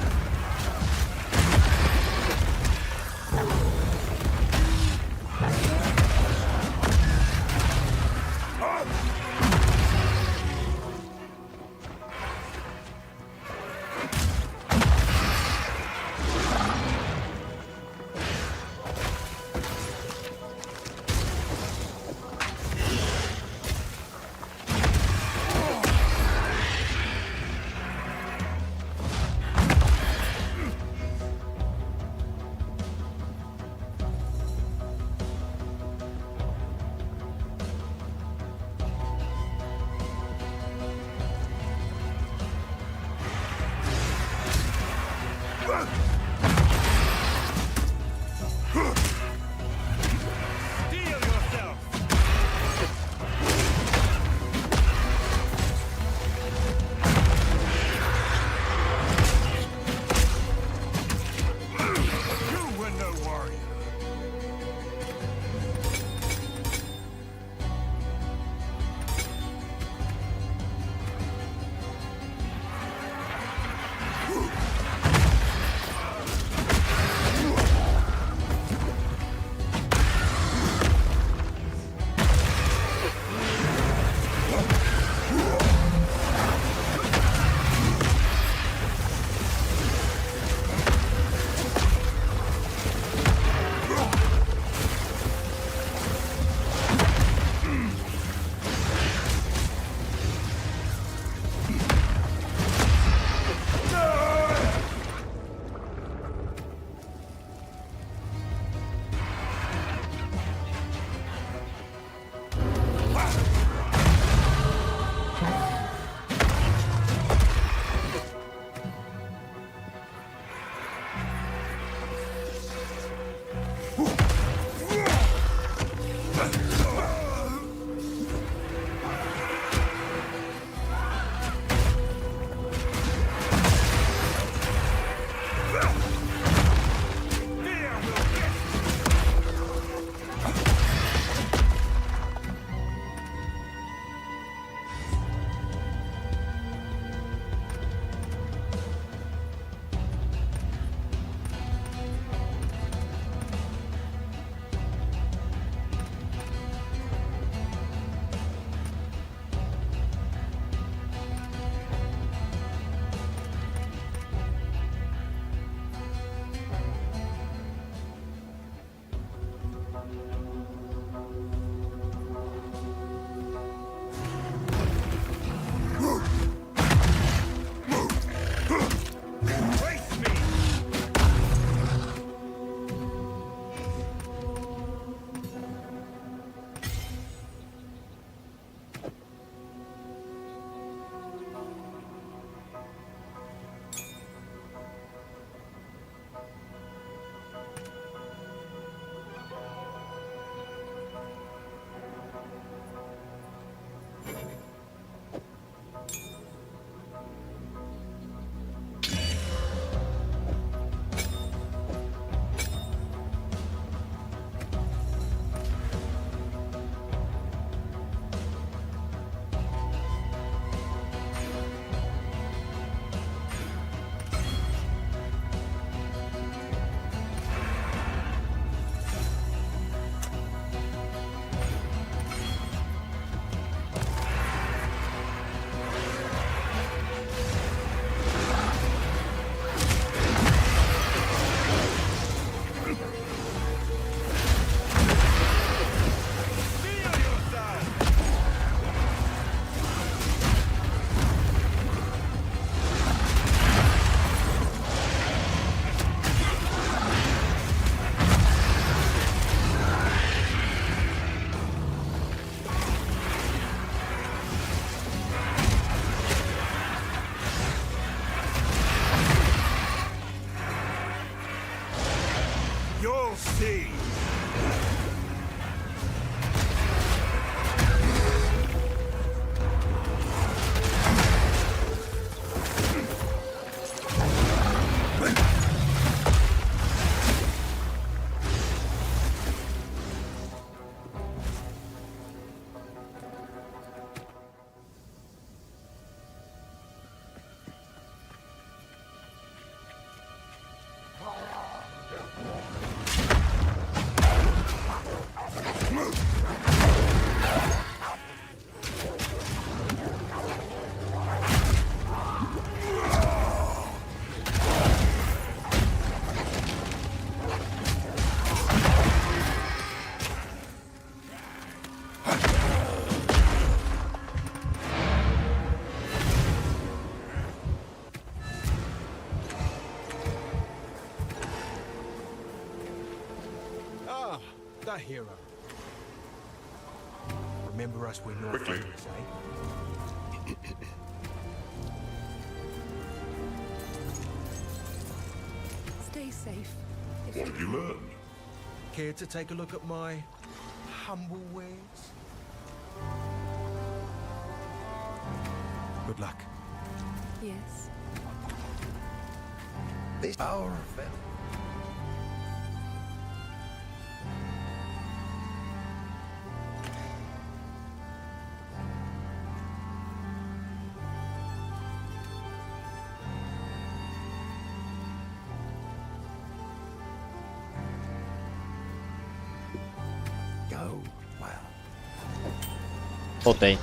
the hero. Remember us when you're famous, eh? Stay safe. What have you learned? Care to take a look at my humble wares? Good luck. Yes. This power of Voltei.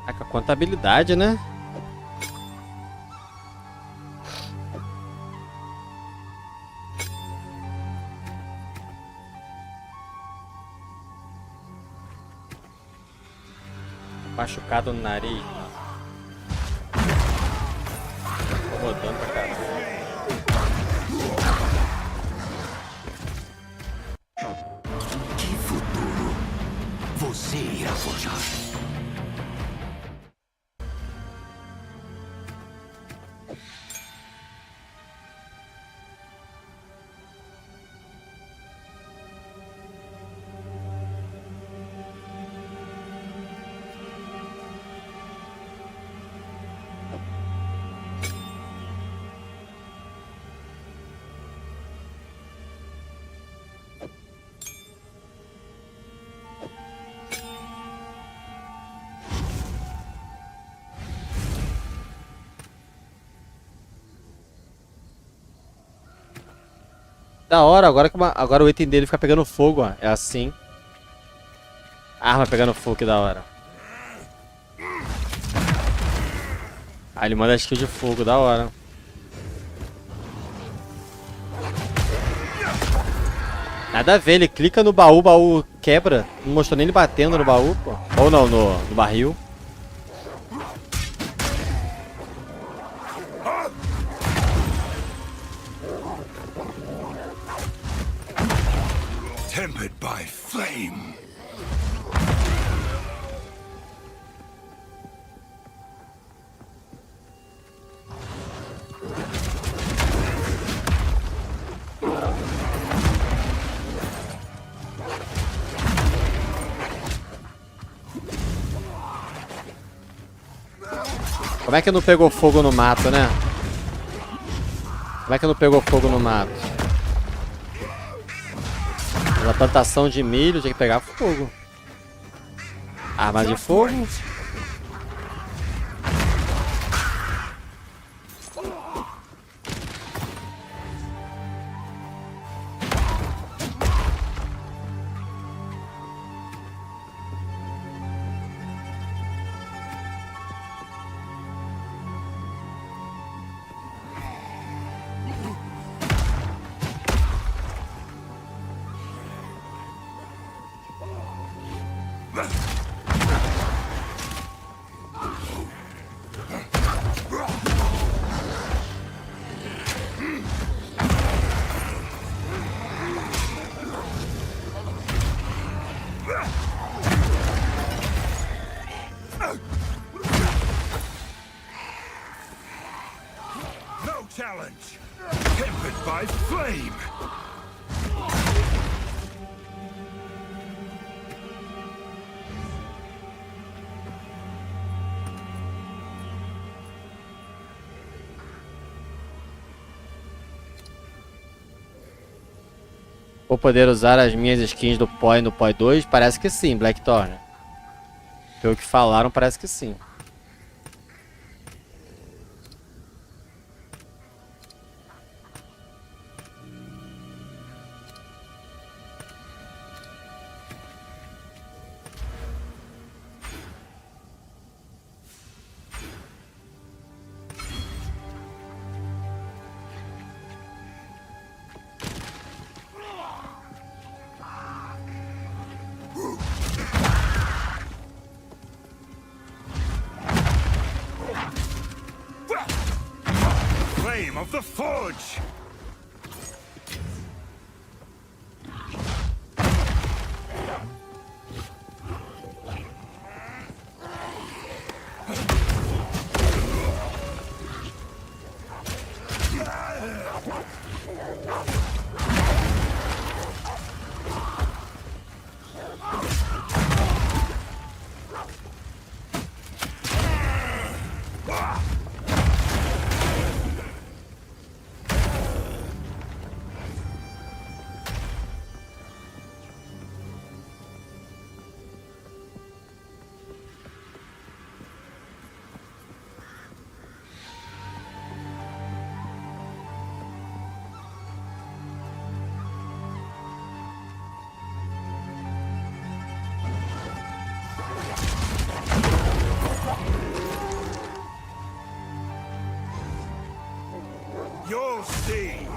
Caraca, quanta habilidade, né? Machucado no nariz. Tô rodando pra caramba. Que futuro você irá forjar? Da hora, agora o item dele fica pegando fogo, ó. É assim. Arma pegando fogo, que da hora. Ah, ele manda skill de fogo, da hora. Nada a ver, ele clica no baú, o baú quebra. Não mostrou nem ele batendo no baú, pô. Ou não, no barril. Tempered by flame. Como é que não pegou fogo no mato, né? Como é que não pegou fogo no mato? Na plantação de milho tinha que pegar fogo. Arma de fogo. No challenge. Tempered by flame. Vou poder usar as minhas skins do POI no POI 2? Parece que sim, Blackthorn. Pelo que falaram, parece que sim. flame of the forge. You'll see.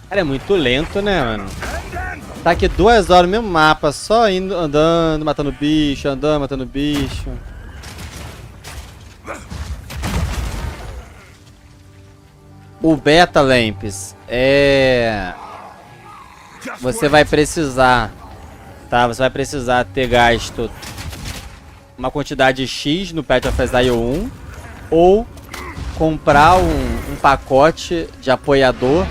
Cara, é muito lento, né, mano? Tá aqui 2 horas no mesmo mapa, só indo, andando, matando bicho, andando, matando bicho. O Beta Lamps você vai precisar, tá? Você vai precisar ter gasto uma quantidade X no Path of Exile 1 ou comprar um pacote de apoiador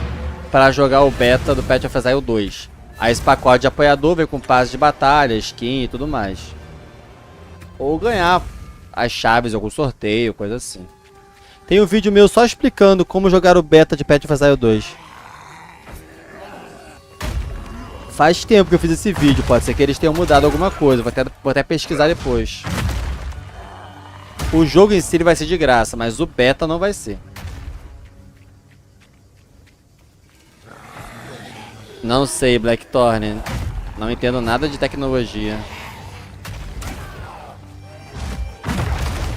para jogar o beta do Path of Exile 2. Aí esse pacote de apoiador vem com passe de batalha, skin e tudo mais. Ou ganhar as chaves em algum sorteio, coisa assim. Tem um vídeo meu só explicando como jogar o beta de Path of Exile 2. Faz tempo que eu fiz esse vídeo, pode ser que eles tenham mudado alguma coisa, vou até pesquisar depois. O jogo em si ele vai ser de graça, mas o beta não vai ser. Não sei, Blackthorn. Não entendo nada de tecnologia.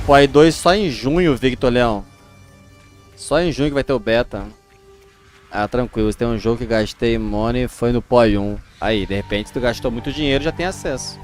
POI 2 só em junho, Victor Leão. Só em junho que vai ter o beta. Ah, tranquilo. Tem um jogo que gastei money e foi no POI 1. Aí, de repente, tu gastou muito dinheiro e já tem acesso.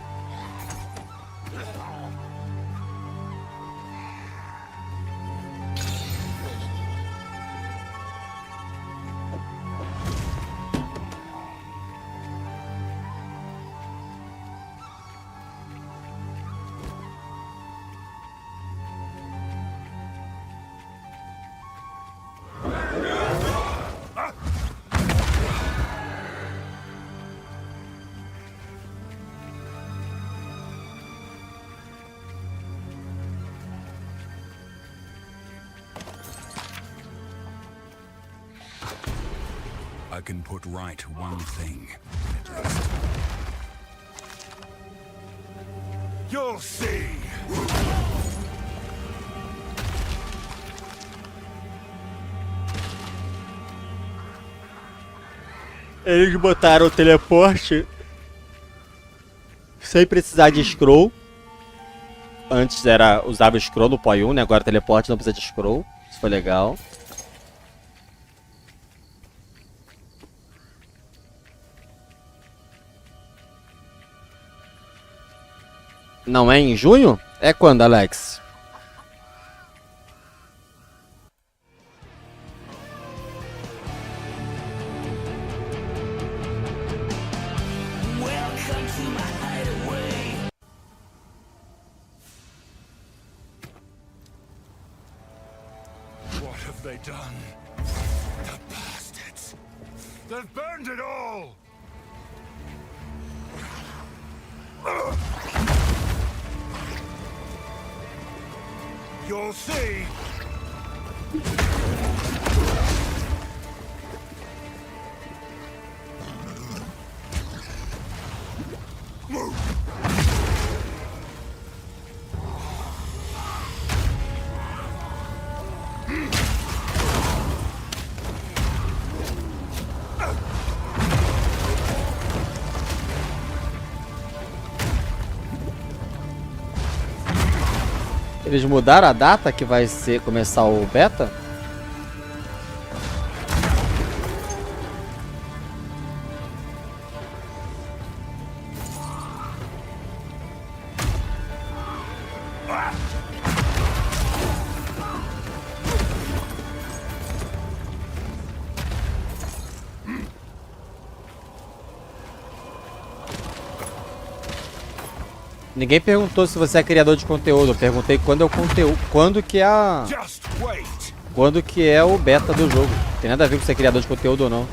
I can put right one thing. You'll see. Eles botaram o teleporte sem precisar de scroll. Antes usava scroll no POI 1, né? Agora o teleporte não precisa de scroll. Isso foi legal. Não é em junho? É quando, Alex? What have they done? The bastards! They've burned it all! You'll see. Eles mudaram a data que vai ser começar o beta? Ninguém perguntou se você é criador de conteúdo. Eu perguntei quando é o conteúdo, quando que é o beta do jogo. Tem nada a ver com você é criador de conteúdo ou não.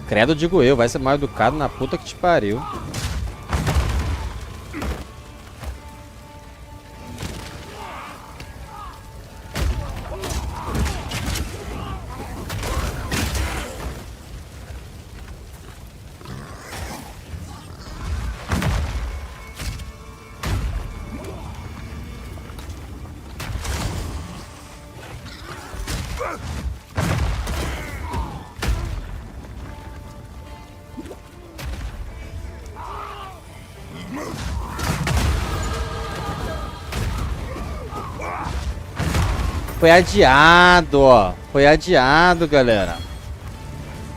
Credo, digo eu, vai ser mal educado na puta que te pariu. Foi adiado, ó. Foi adiado, galera.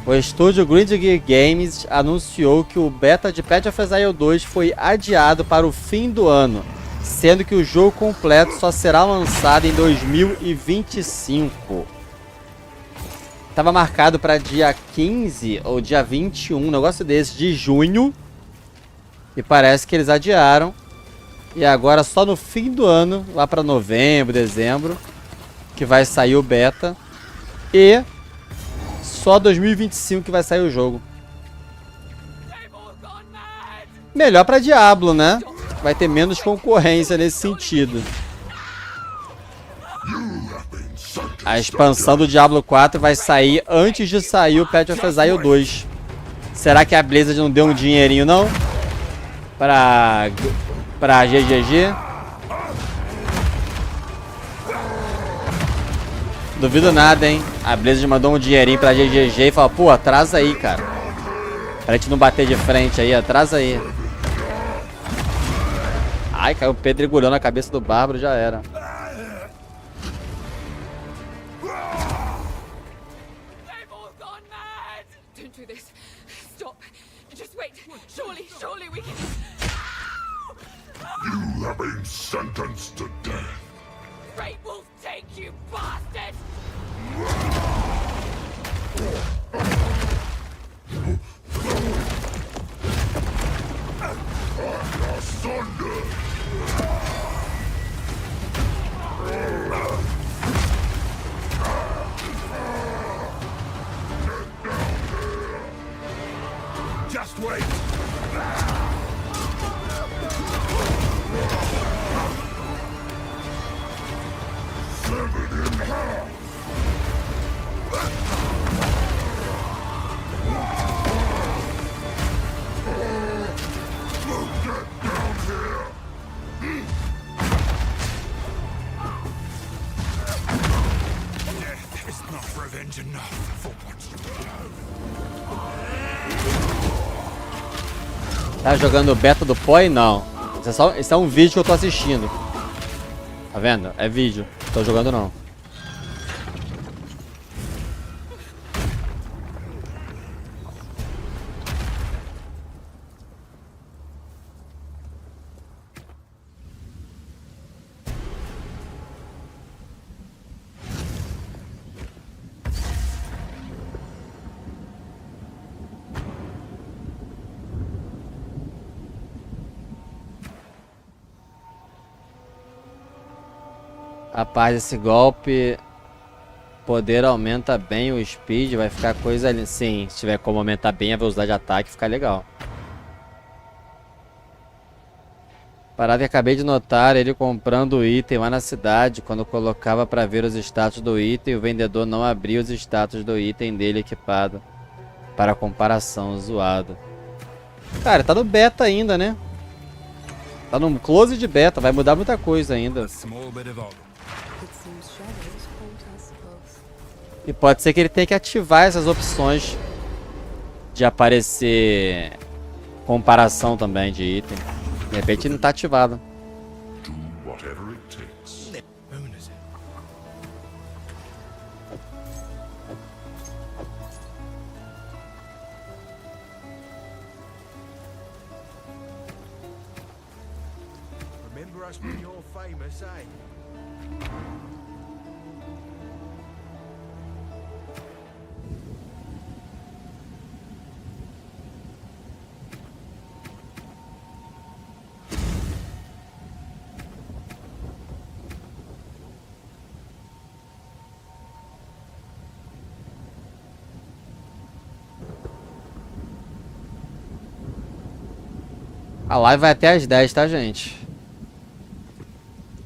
O estúdio Grinding Games anunciou que o beta de Path of Exile 2 foi adiado para o fim do ano, sendo que o jogo completo só será lançado em 2025. Tava marcado para dia 15 ou dia 21, um negócio desse, de junho. E parece que eles adiaram. E agora só no fim do ano, lá para novembro, dezembro, que vai sair o beta. E só 2025 que vai sair o jogo. Melhor pra Diablo, né? Vai ter menos concorrência nesse sentido. A expansão do Diablo 4 vai sair antes de sair o Path of Exile 2. Será que a Blizzard não deu um dinheirinho, não? Pra GGG? Duvido nada, hein? A Blizzard mandou um dinheirinho pra GGG e falou, pô, atrasa aí, cara. Pra gente não bater de frente aí, atrasa aí. Ai, caiu um pedregulhão na cabeça do Bárbaro, já era. You have been sentenced to death. Fate will take you, bastard! Just wait. Tá jogando o beta do POI? Não. Esse é um vídeo que eu tô assistindo. Tá vendo? É vídeo. Não tô jogando não. Rapaz, esse golpe poder aumenta bem o speed, vai ficar coisa ali. Sim, se tiver como aumentar bem a velocidade de ataque, fica legal. Parada que acabei de notar, ele comprando o item lá na cidade. Quando colocava pra ver os status do item, o vendedor não abria os status do item dele equipado. Para comparação, zoado. Cara, tá no beta ainda, né? Tá no close de beta, vai mudar muita coisa ainda. E pode ser que ele tenha que ativar essas opções de aparecer comparação também de item. De repente não tá ativado. Remember us when you're famous, eh? A live vai até às 10, tá, gente?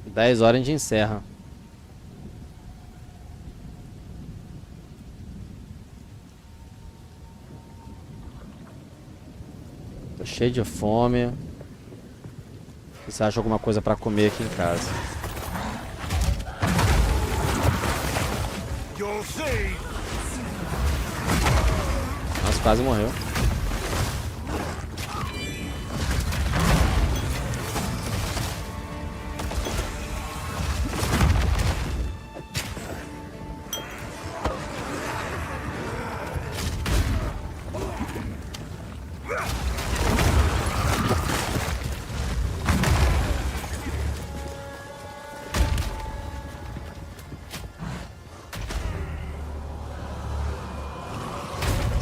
10 horas a gente encerra. Tô cheio de fome. Se você acha alguma coisa pra comer aqui em casa. Nossa, quase morreu.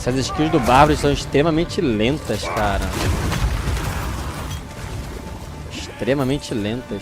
Essas skills do Bárbaro são extremamente lentas, cara. Extremamente lentas.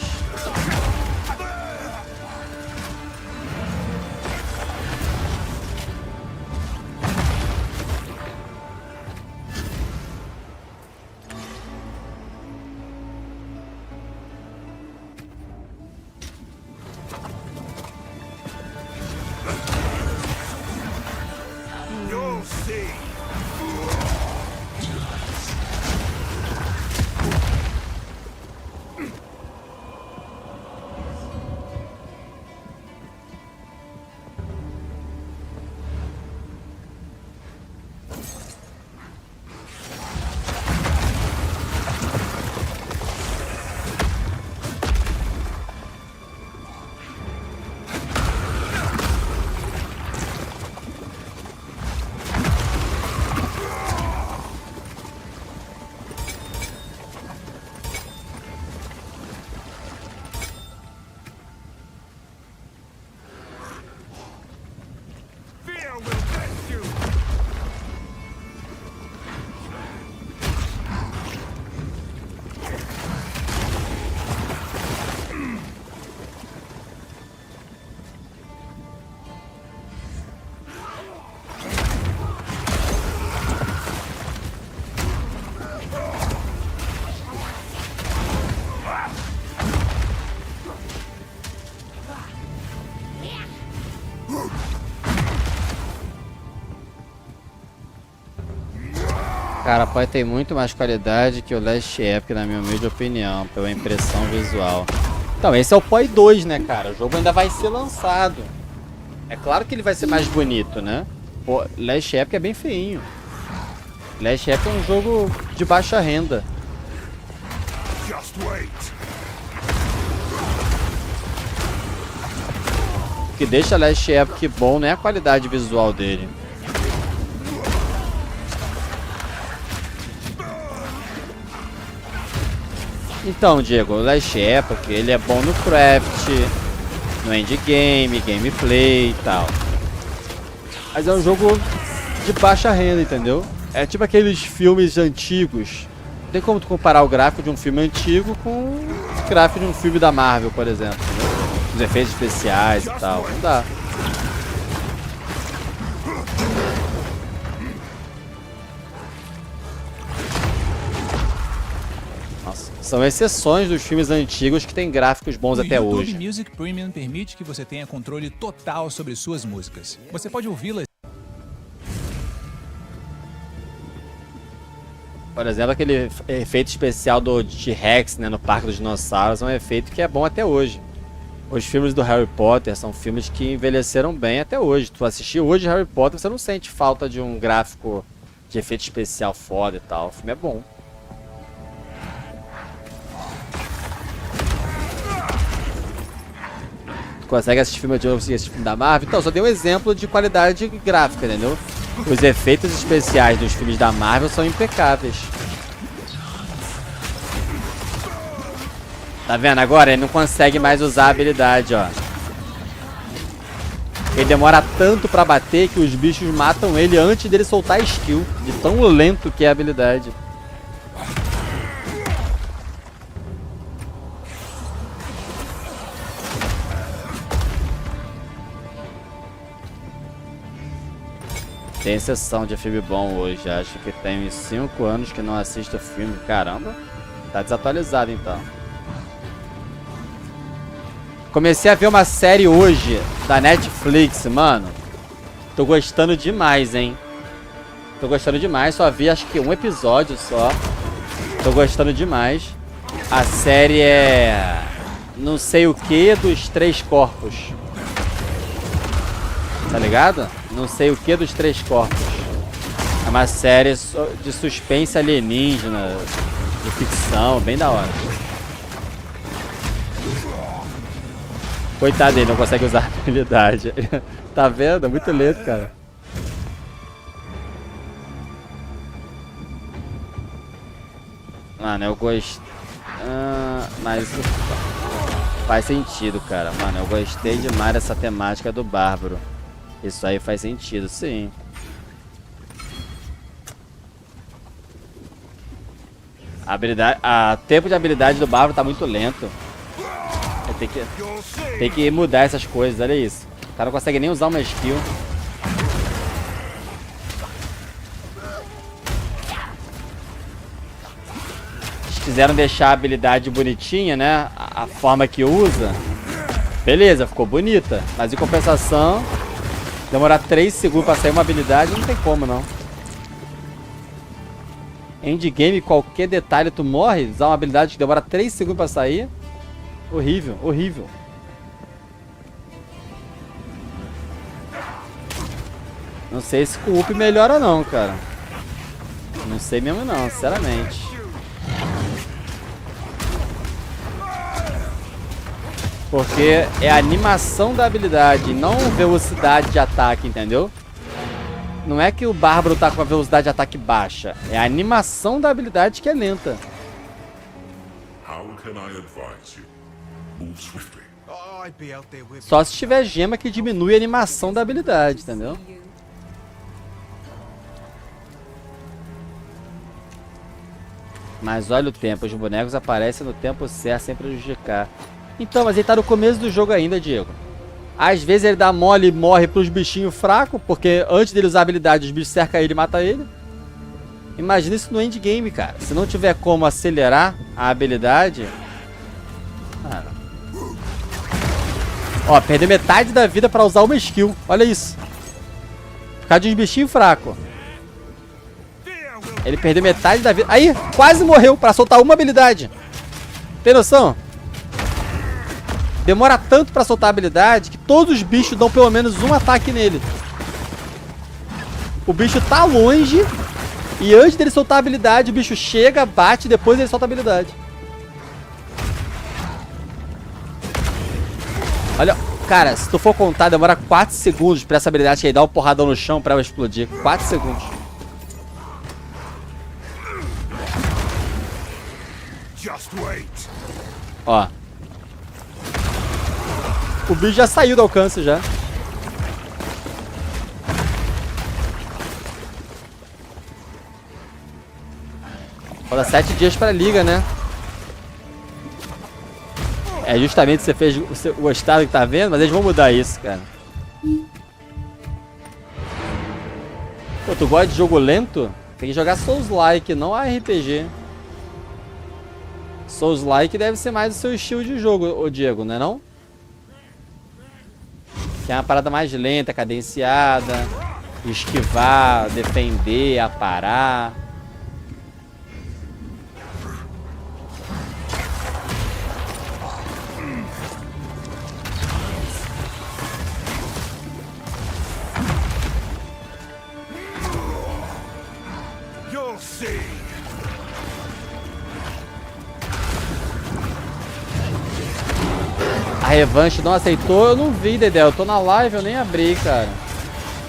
Cara, pode ter muito mais qualidade que o Last Epic, na minha humilde opinião, pela impressão visual. Então, esse é o POI 2, né, cara? O jogo ainda vai ser lançado. É claro que ele vai ser mais bonito, né? Pô, Last Epic é bem feinho. Last Epic é um jogo de baixa renda. O que deixa Last Epic bom não é a qualidade visual dele. Então, Diego, o Last Epic, ele é bom no craft, no endgame, gameplay e tal. Mas é um jogo de baixa renda, entendeu? É tipo aqueles filmes antigos. Não tem como tu comparar o gráfico de um filme antigo com o gráfico de um filme da Marvel, por exemplo. Entendeu? Os efeitos especiais e tal. Não dá. Nossa. São exceções dos filmes antigos que tem gráficos bons até YouTube hoje. Music Premium permite que você tenha controle total sobre suas músicas. Você pode ouvi-las. Por exemplo, aquele efeito especial do T-Rex, né, no Parque dos Dinossauros, é um efeito que é bom até hoje. Os filmes do Harry Potter são filmes que envelheceram bem até hoje. Tu assistir hoje Harry Potter, você não sente falta de um gráfico de efeito especial foda e tal. O filme é bom. Tu consegue assistir filme de novo, assistir filme da Marvel? Então, só dei um exemplo de qualidade gráfica, entendeu? Os efeitos especiais dos filmes da Marvel são impecáveis. Tá vendo agora? Ele não consegue mais usar a habilidade, ó. Ele demora tanto pra bater que os bichos matam ele antes dele soltar a skill. De tão lento que é a habilidade. Tem exceção de filme bom hoje. Acho que tem uns 5 anos que não assisto filme. Caramba. Tá desatualizado então. Comecei a ver uma série hoje da Netflix, mano. Tô gostando demais, hein. Tô gostando demais. Só vi acho que um episódio só. Tô gostando demais. A série é... não sei o que dos 3 corpos. Tá ligado? Não sei o que dos 3 corpos. É uma série de suspense alienígena, de ficção, bem da hora. Coitado dele, não consegue usar a habilidade. Tá vendo? É muito lento, cara. Mano, eu gosto... mas faz sentido, cara. Mano, eu gostei demais dessa temática do Bárbaro. Isso aí faz sentido, sim. A habilidade, tempo de habilidade do Bárbaro tá muito lento. Tem que mudar essas coisas, olha isso. O cara não consegue nem usar uma skill. Eles quiseram deixar a habilidade bonitinha, né? A forma que usa. Beleza, ficou bonita. Mas em compensação, demorar 3 segundos pra sair uma habilidade, não tem como não. Endgame, qualquer detalhe tu morre. Usar uma habilidade que demora 3 segundos pra sair. Horrível, horrível. Não sei se com o up melhora não, cara. Não sei mesmo não, sinceramente. Porque é a animação da habilidade, não velocidade de ataque, entendeu? Não é que o Bárbaro tá com a velocidade de ataque baixa. É a animação da habilidade que é lenta. Só se tiver gema que diminui a animação da habilidade, entendeu? Mas olha o tempo, os bonecos aparecem no tempo certo sem prejudicar. Então, mas ele tá no começo do jogo ainda, Diego. Às vezes ele dá mole e morre pros bichinhos fracos, porque antes dele usar a habilidade, os bichos cercam ele e matam ele. Imagina isso no endgame, cara. Se não tiver como acelerar a habilidade... Cara... Ó, perdeu metade da vida pra usar uma skill. Olha isso. Por causa de uns bichinhos fracos. Ele perdeu metade da vida. Aí, quase morreu pra soltar uma habilidade. Tem noção? Demora tanto pra soltar a habilidade que todos os bichos dão pelo menos um ataque nele. O bicho tá longe e antes dele soltar a habilidade, o bicho chega, bate e depois ele solta a habilidade. Olha, cara, se tu for contar, demora 4 segundos pra essa habilidade que aí dá um porradão no chão pra ela explodir. 4 segundos. Ó. O bicho já saiu do alcance já. Falta 7 dias pra liga, né? É justamente você fez o estado que tá vendo, mas eles vão mudar isso, cara. Pô, tu gosta de jogo lento? Tem que jogar Souls-like, não RPG. Souls-like deve ser mais o seu estilo de jogo, ô Diego, não é não? Que é uma parada mais lenta, cadenciada, esquivar, defender, aparar. You'll see. A revanche não aceitou? Eu não vi, Dedé. Eu tô na live, eu nem abri, cara.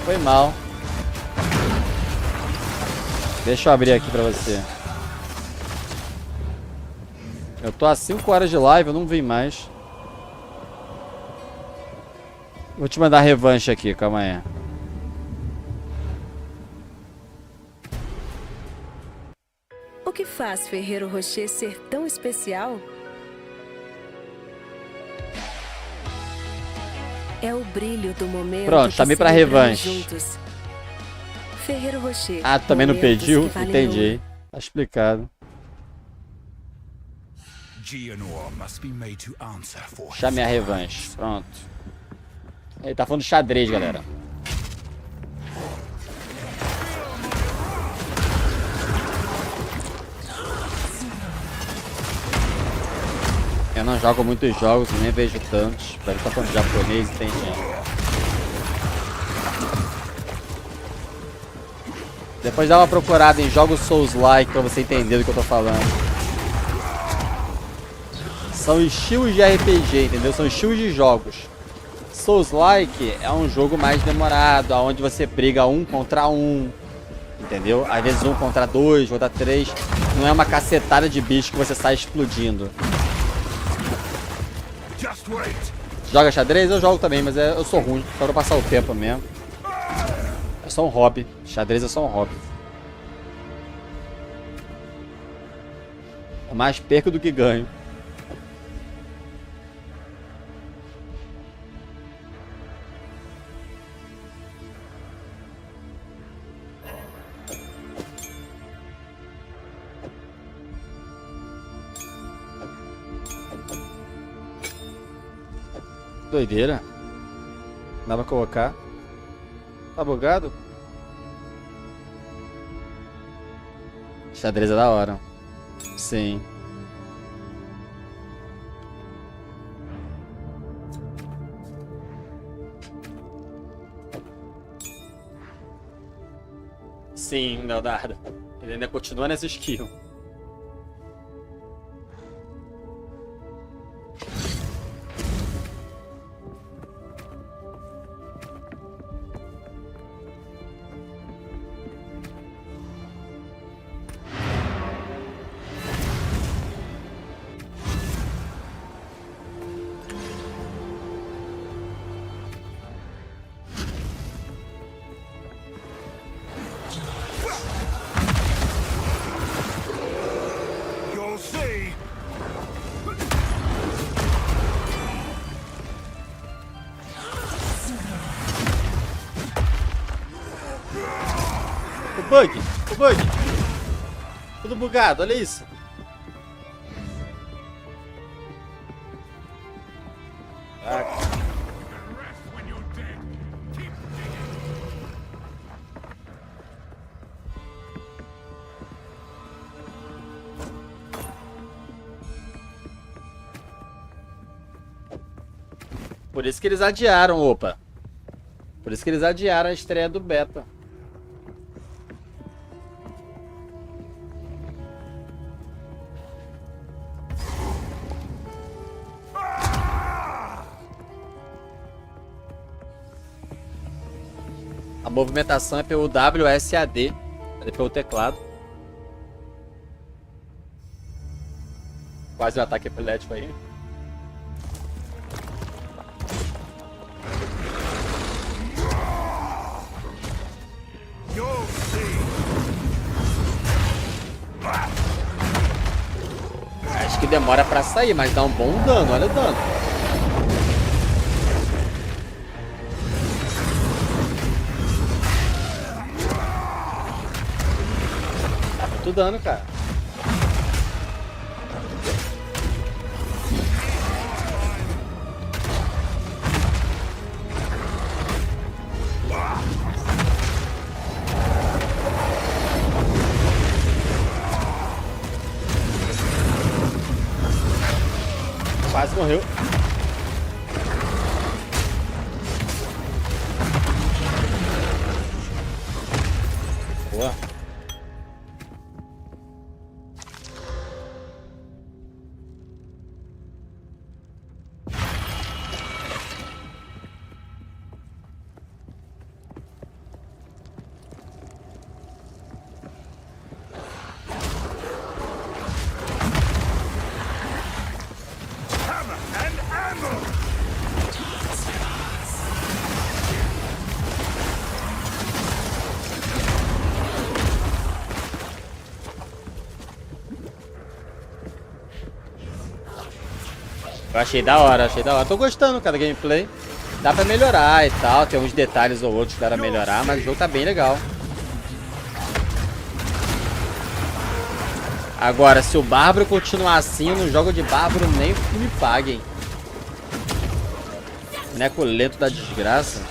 Foi mal. Deixa eu abrir aqui pra você. Eu tô há 5 horas de live, eu não vi mais. Vou te mandar a revanche aqui, calma aí. O que faz Ferreiro Rocher ser tão especial? É o brilho do momento. Pronto, chamei pra revanche. Juntos. Ferreiro Rocher. Ah, tu também não pediu? Entendi. Tá explicado. Chame a revanche. Pronto. Ele tá falando de xadrez, galera. Eu não jogo muitos jogos, nem vejo tantos. Pra ele tá falando de japonês, entendi. Depois dá uma procurada em jogos Souls-like pra você entender do que eu tô falando. São estilos de RPG, entendeu? São estilos de jogos. Souls-like é um jogo mais demorado, onde você briga 1 contra 1. Entendeu? Às vezes 1 contra 2, contra 3. Não é uma cacetada de bicho que você sai explodindo. Joga xadrez? Eu jogo também, mas eu sou ruim. Só pra passar o tempo mesmo. É só um hobby. Xadrez é só um hobby. Eu mais perco do que ganho. Doideira. Dá pra colocar. Tá bugado? Xadrez é da hora. Sim. Sim, Leonardo. Ele ainda continua nessa skill. O bug. Tudo bugado, olha isso. Por isso que eles adiaram, opa. Por isso que eles adiaram a estreia do beta. A movimentação é pelo WSAD, é pelo teclado. Quase um ataque epilético aí. Acho que demora pra sair, mas dá um bom dano, olha o dano. Dá muito dano, cara. Quase morreu. Boa. Eu achei da hora, achei da hora. Tô gostando, cara, da gameplay. Dá pra melhorar e tal, tem uns detalhes ou outros que dá pra melhorar, mas o jogo tá bem legal. Agora, se o Bárbaro continuar assim, eu não jogo de Bárbaro nem que me paguem. Boneco lento da desgraça.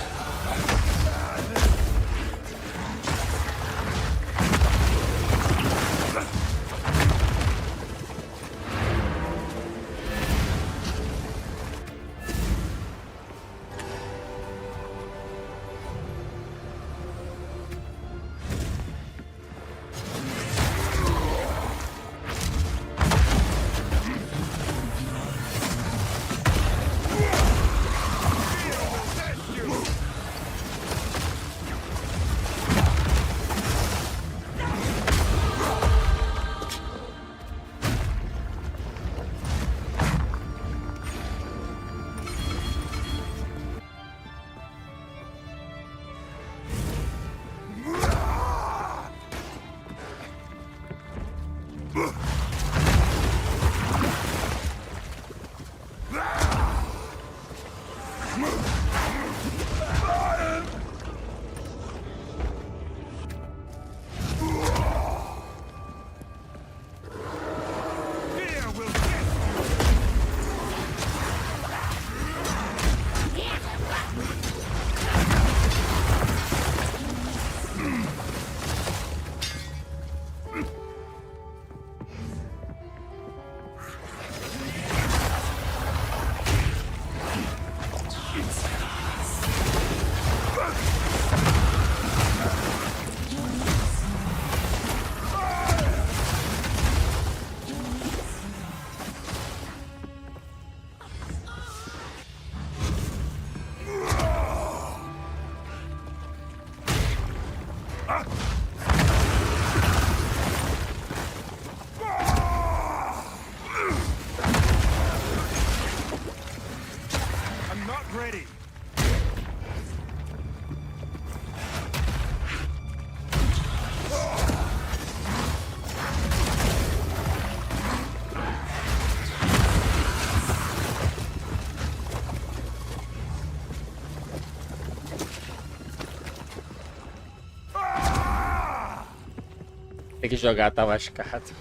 Tem que jogar, tá machucado.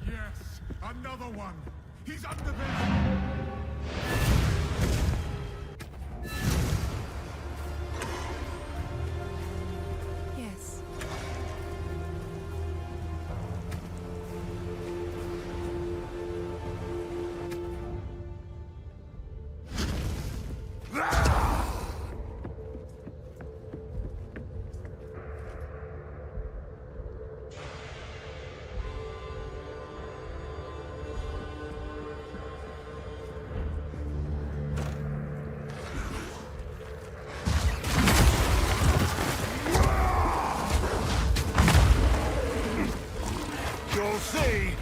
Yes, another one. He's under the... Yes. You'll see.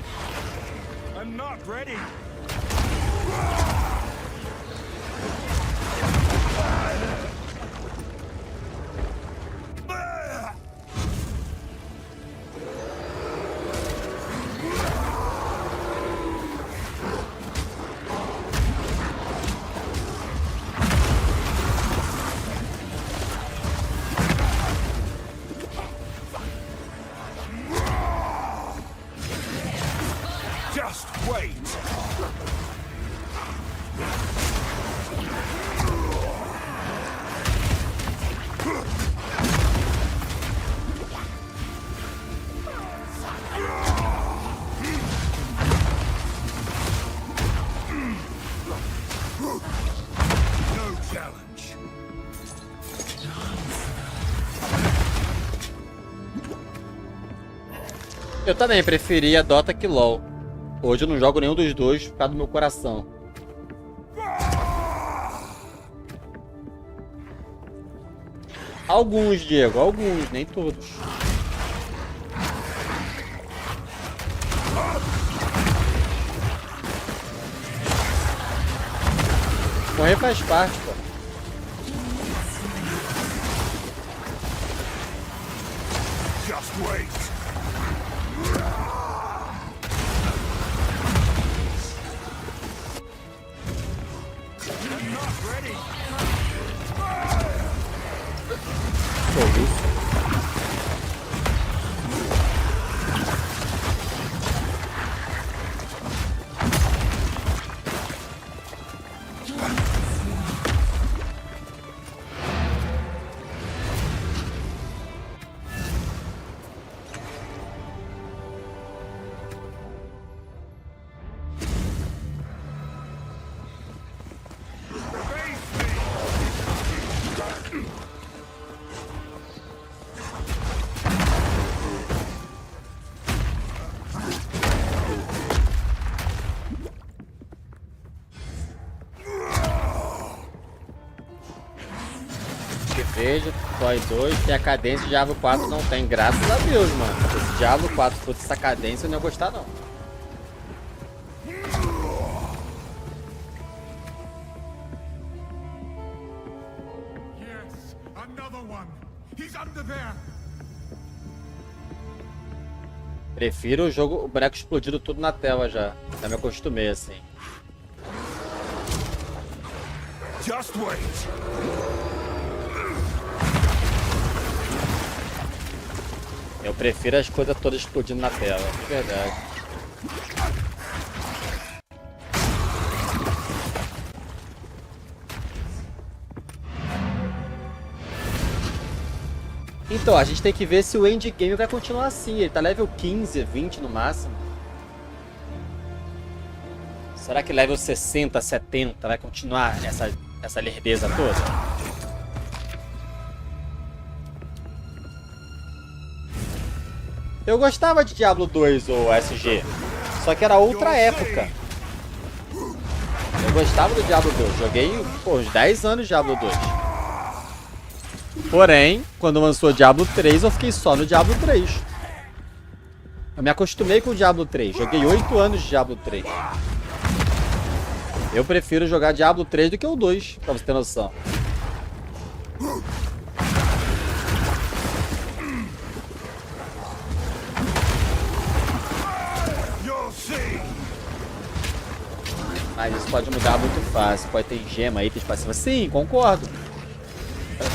I'm not ready. Just wait. Eu também preferia Dota que LoL. Hoje eu não jogo nenhum dos dois por causa do meu coração. Alguns, Diego, alguns, nem todos. Morrer faz parte, pô. Just wait. Veja, Toy 2 tem a cadência, o Diablo 4 não tem, graças a Deus, mano. Se o Diablo 4 fosse essa cadência, eu não ia gostar, não. Yes, another one. He's under there. Prefiro o jogo, o boneco explodido tudo na tela já. Já me acostumei assim. Just wait. Eu prefiro as coisas todas explodindo na tela, de verdade. Então, a gente tem que ver se o endgame vai continuar assim. Ele tá level 15, 20 no máximo. Será que level 60, 70 vai continuar essa lerdeza toda? Eu gostava de Diablo 2 ou SG, só que era outra época. Eu gostava do Diablo 2, joguei uns 10 anos de Diablo 2. Porém, quando lançou Diablo 3, eu fiquei só no Diablo 3. Eu me acostumei com o Diablo 3, joguei 8 anos de Diablo 3. Eu prefiro jogar Diablo 3 do que o 2, pra você ter noção. Mas isso pode mudar muito fácil, pode ter gema, itens passivos. Sim, concordo.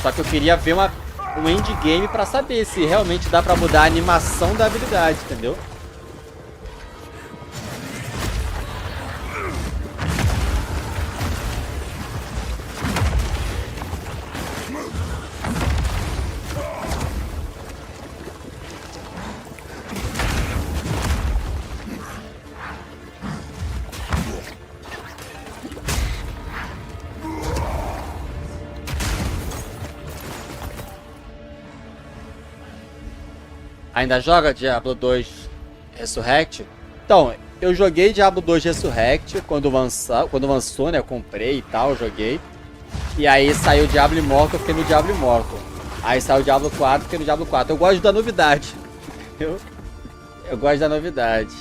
Só que eu queria ver um endgame pra saber se realmente dá pra mudar a animação da habilidade, entendeu? Ainda joga Diablo 2 Resurrect? Então, eu joguei Diablo 2 Resurrect quando lançou, né? Eu comprei e tal, joguei. E aí saiu o Diablo Immortal, eu fiquei no Diablo Immortal. Aí saiu o Diablo 4, fiquei no Diablo 4. Eu gosto da novidade. Eu gosto da novidade.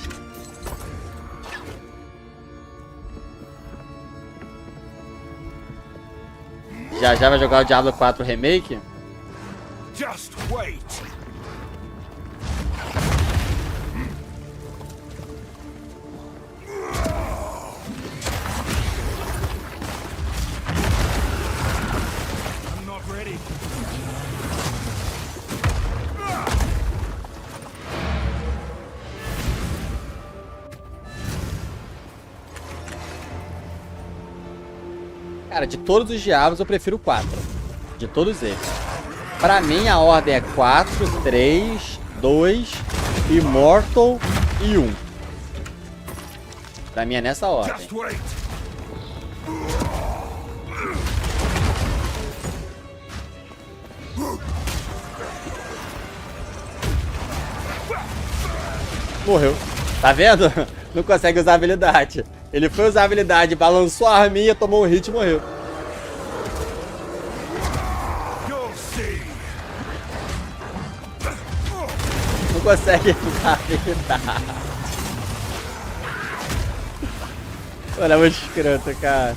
Já vai jogar o Diablo 4 Remake? Just wait. I'm not ready. Cara, de todos os Diablos eu prefiro o 4. De todos eles. Pra mim a ordem é 4, 3, 2, Immortal e 1. Pra mim é nessa ordem. Morreu. Tá vendo? Não consegue usar a habilidade. Ele foi usar a habilidade, balançou a arminha, tomou um hit e morreu. Não consegue usar a habilidade. Olha, é muito escroto, cara.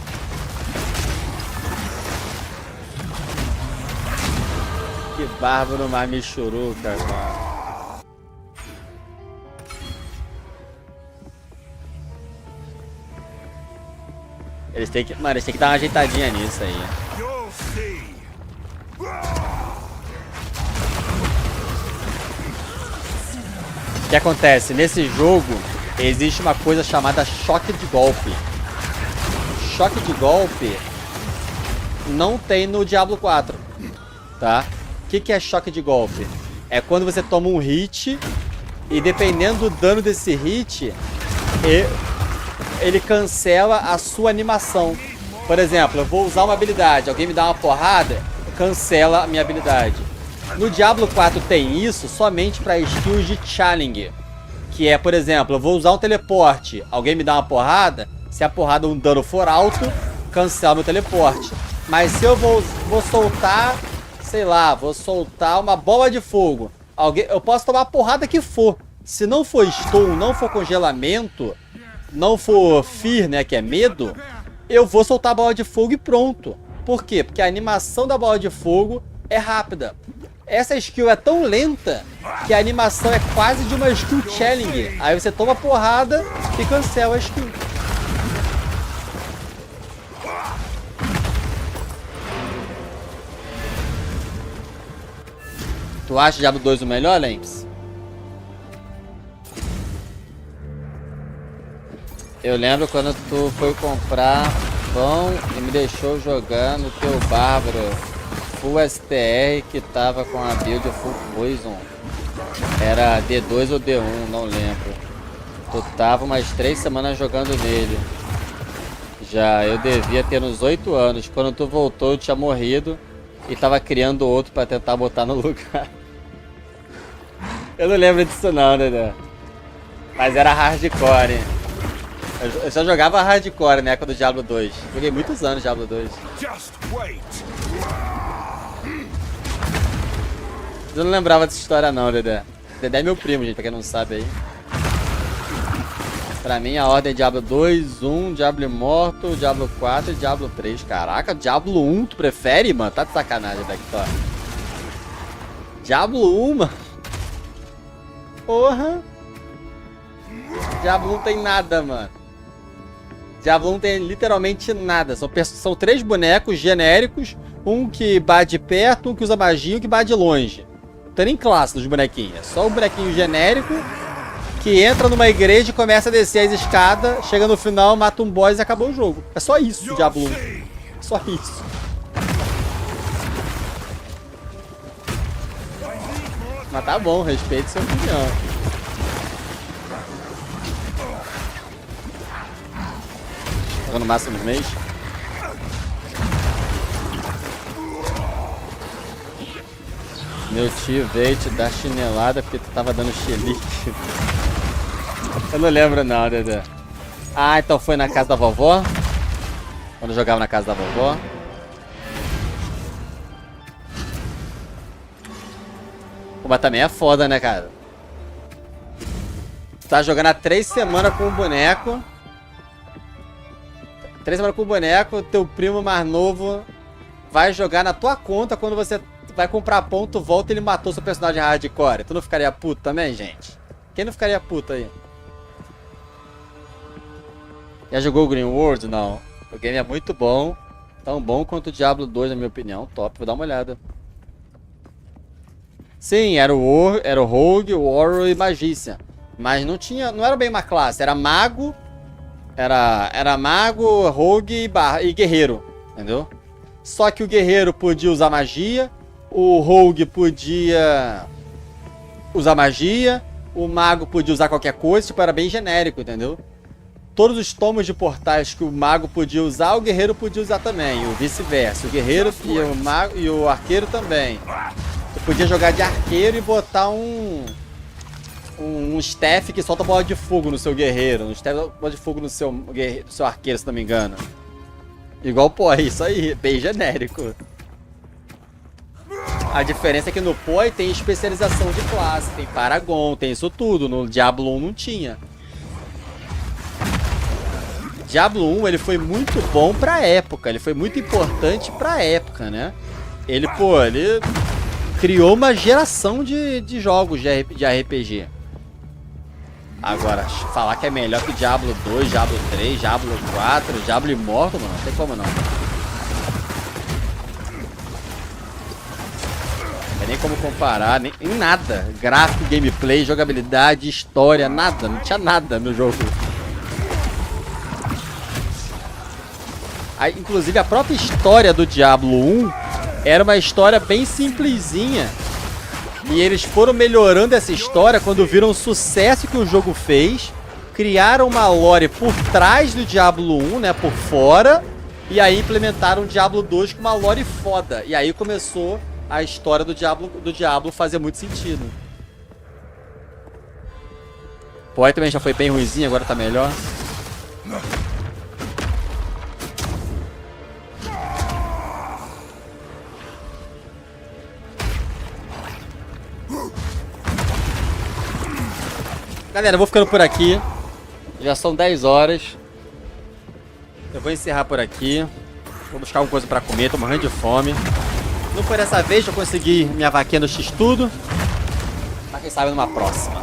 Que bárbaro, mas me chorou, cara. Eles têm que, mano, eles têm que dar uma ajeitadinha nisso aí. O que acontece? Nesse jogo existe uma coisa chamada choque de golpe. Choque de golpe não tem no Diablo 4, tá? O que é choque de golpe? É quando você toma um hit e dependendo do dano desse hit, ele cancela a sua animação. Por exemplo, eu vou usar uma habilidade, alguém me dá uma porrada, cancela a minha habilidade. No Diablo 4 tem isso somente para skills de challenge, que é, por exemplo, eu vou usar um teleporte, alguém me dá uma porrada, se a porrada um dano for alto, cancela meu teleporte. Mas se eu vou soltar, sei lá, vou soltar uma bola de fogo, eu posso tomar a porrada que for. Se não for stun, não for congelamento, não for fear, né, que é medo, eu vou soltar a bola de fogo e pronto. Por quê? Porque a animação da bola de fogo é rápida. Essa skill é tão lenta que a animação é quase de uma skill challenge. Aí você toma a porrada e cancela a skill. Tu acha Diablo 2 o melhor, Lemps? Eu lembro quando tu foi comprar pão e me deixou jogar no teu Bárbaro Full STR que tava com a build Full Poison. Era D2 ou D1, não lembro. Tu tava umas 3 semanas jogando nele. Já eu devia ter uns 8 anos. Quando tu voltou eu tinha morrido e tava criando outro pra tentar botar no lugar. Eu não lembro disso não, né? Mas era hardcore, hein? Eu só jogava hardcore na época do Diablo 2. Joguei muitos anos Diablo 2. Eu não lembrava dessa história não, Dedé. Dedé é meu primo, gente, pra quem não sabe aí. Pra mim a ordem é Diablo 2, 1, Diablo Immortal, Diablo 4 e Diablo 3. Caraca, Diablo 1 tu prefere, mano? Tá de sacanagem daqui, tá? Diablo 1, mano? Porra! Diablo 1 tem nada, mano. Diablo 1 tem literalmente nada. São 3 bonecos genéricos. Um que bate de perto, um que usa magia e um que bate de longe. Não tem nem classe dos bonequinhos. É só o bonequinho genérico que entra numa igreja e começa a descer as escadas. Chega no final, mata um boss e acabou o jogo. É só isso o Diablo 1. É só isso. Mas tá bom, respeito sua opinião. Tô no máximo de mês. Meu tio veio te dar chinelada porque tu tava dando xilique. Eu não lembro não, Dedé. Ah, então foi na casa da vovó? Quando eu jogava na casa da vovó? Pô, mas também é foda, né, cara? Tu tá jogando há 3 semanas com o boneco. 3 semanas com o boneco, teu primo mais novo vai jogar na tua conta. Quando você vai comprar pão, tu volta e ele matou seu personagem hardcore. Tu não ficaria puto também, gente? Quem não ficaria puto aí? Já jogou o Green World? Não. O game é muito bom. Tão bom quanto o Diablo 2, na minha opinião. Top, vou dar uma olhada. Sim, era o Rogue, o Warrior e Magícia. Mas não era bem uma classe, era Mago. Era Mago, Rogue e Guerreiro, entendeu? Só que o Guerreiro podia usar magia, o Rogue podia usar magia, o Mago podia usar qualquer coisa, tipo, era bem genérico, entendeu? Todos os tomos de portais que o Mago podia usar, o Guerreiro podia usar também, e o vice-versa. O Guerreiro e o Mago e o Arqueiro também. Você podia jogar de Arqueiro e botar um um staff que solta bola de fogo no seu guerreiro, um staff bola de fogo no seu arqueiro, se não me engano. Igual, pô, é isso aí, bem genérico. A diferença é que no POI tem especialização de classe, tem Paragon, tem isso tudo. No Diablo 1 não tinha. Diablo 1, ele foi muito bom pra época, ele foi muito importante pra época, né? Ele, pô, ele criou uma geração de jogos de RPG. Agora, falar que é melhor que Diablo 2, Diablo 3, Diablo 4, Diablo Immortal, mano, não tem como não. Não tem nem como comparar, nem em nada. Gráfico, gameplay, jogabilidade, história, nada. Não tinha nada no jogo. Aí, inclusive, a própria história do Diablo 1 era uma história bem simplesinha. E eles foram melhorando essa história quando viram o sucesso que o jogo fez. Criaram uma lore por trás do Diablo 1, né, por fora. E aí implementaram o Diablo 2 com uma lore foda. E aí começou a história do Diablo fazer muito sentido. Pô, aí também já foi bem ruimzinho, agora tá melhor. Galera, eu vou ficando por aqui. Já são 10 horas. Eu vou encerrar por aqui. Vou buscar alguma coisa pra comer, tô morrendo de fome. Não foi dessa vez que eu consegui minha vaquinha no X-Tudo. Mas quem sabe numa próxima.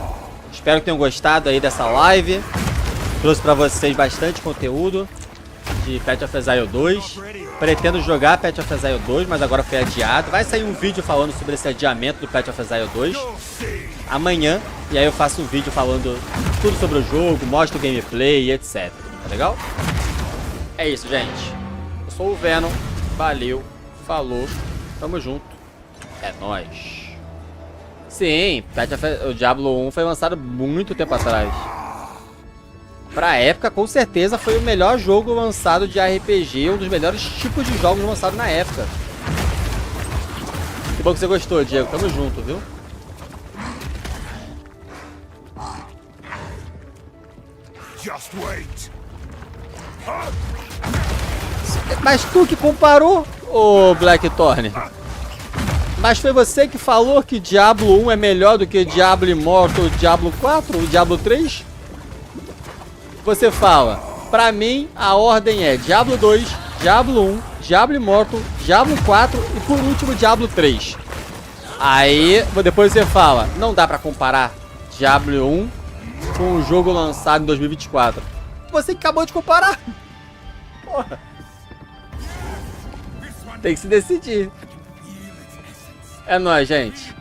Espero que tenham gostado aí dessa live. Trouxe pra vocês bastante conteúdo de Path of Exile 2. Pretendo jogar Path of Exile 2, mas agora foi adiado. Vai sair um vídeo falando sobre esse adiamento do Path of Exile 2 amanhã. E aí eu faço um vídeo falando tudo sobre o jogo, mostro o gameplay e etc. Tá legal? É isso, gente. Eu sou o Venom. Valeu. Falou. Tamo junto. É nóis. Sim, o Diablo 1 foi lançado muito tempo atrás. Pra época, com certeza, foi o melhor jogo lançado de RPG, um dos melhores tipos de jogos lançados na época. Que bom que você gostou, Diego. Tamo junto, viu? Just wait. Mas tu que comparou, ô Blackthorn. Mas foi você que falou que Diablo 1 é melhor do que Diablo Immortal, Diablo 4, o Diablo 3? Você fala, pra mim a ordem é Diablo 2, Diablo 1, Diablo Immortal, Diablo 4 e por último Diablo 3. Aí depois você fala, não dá pra comparar Diablo 1 com o jogo lançado em 2024. Você que acabou de comparar. Porra. Tem que se decidir. É nóis, gente.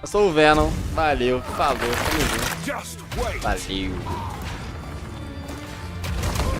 Eu sou o Venom. Valeu, falou, tamo junto. Valeu.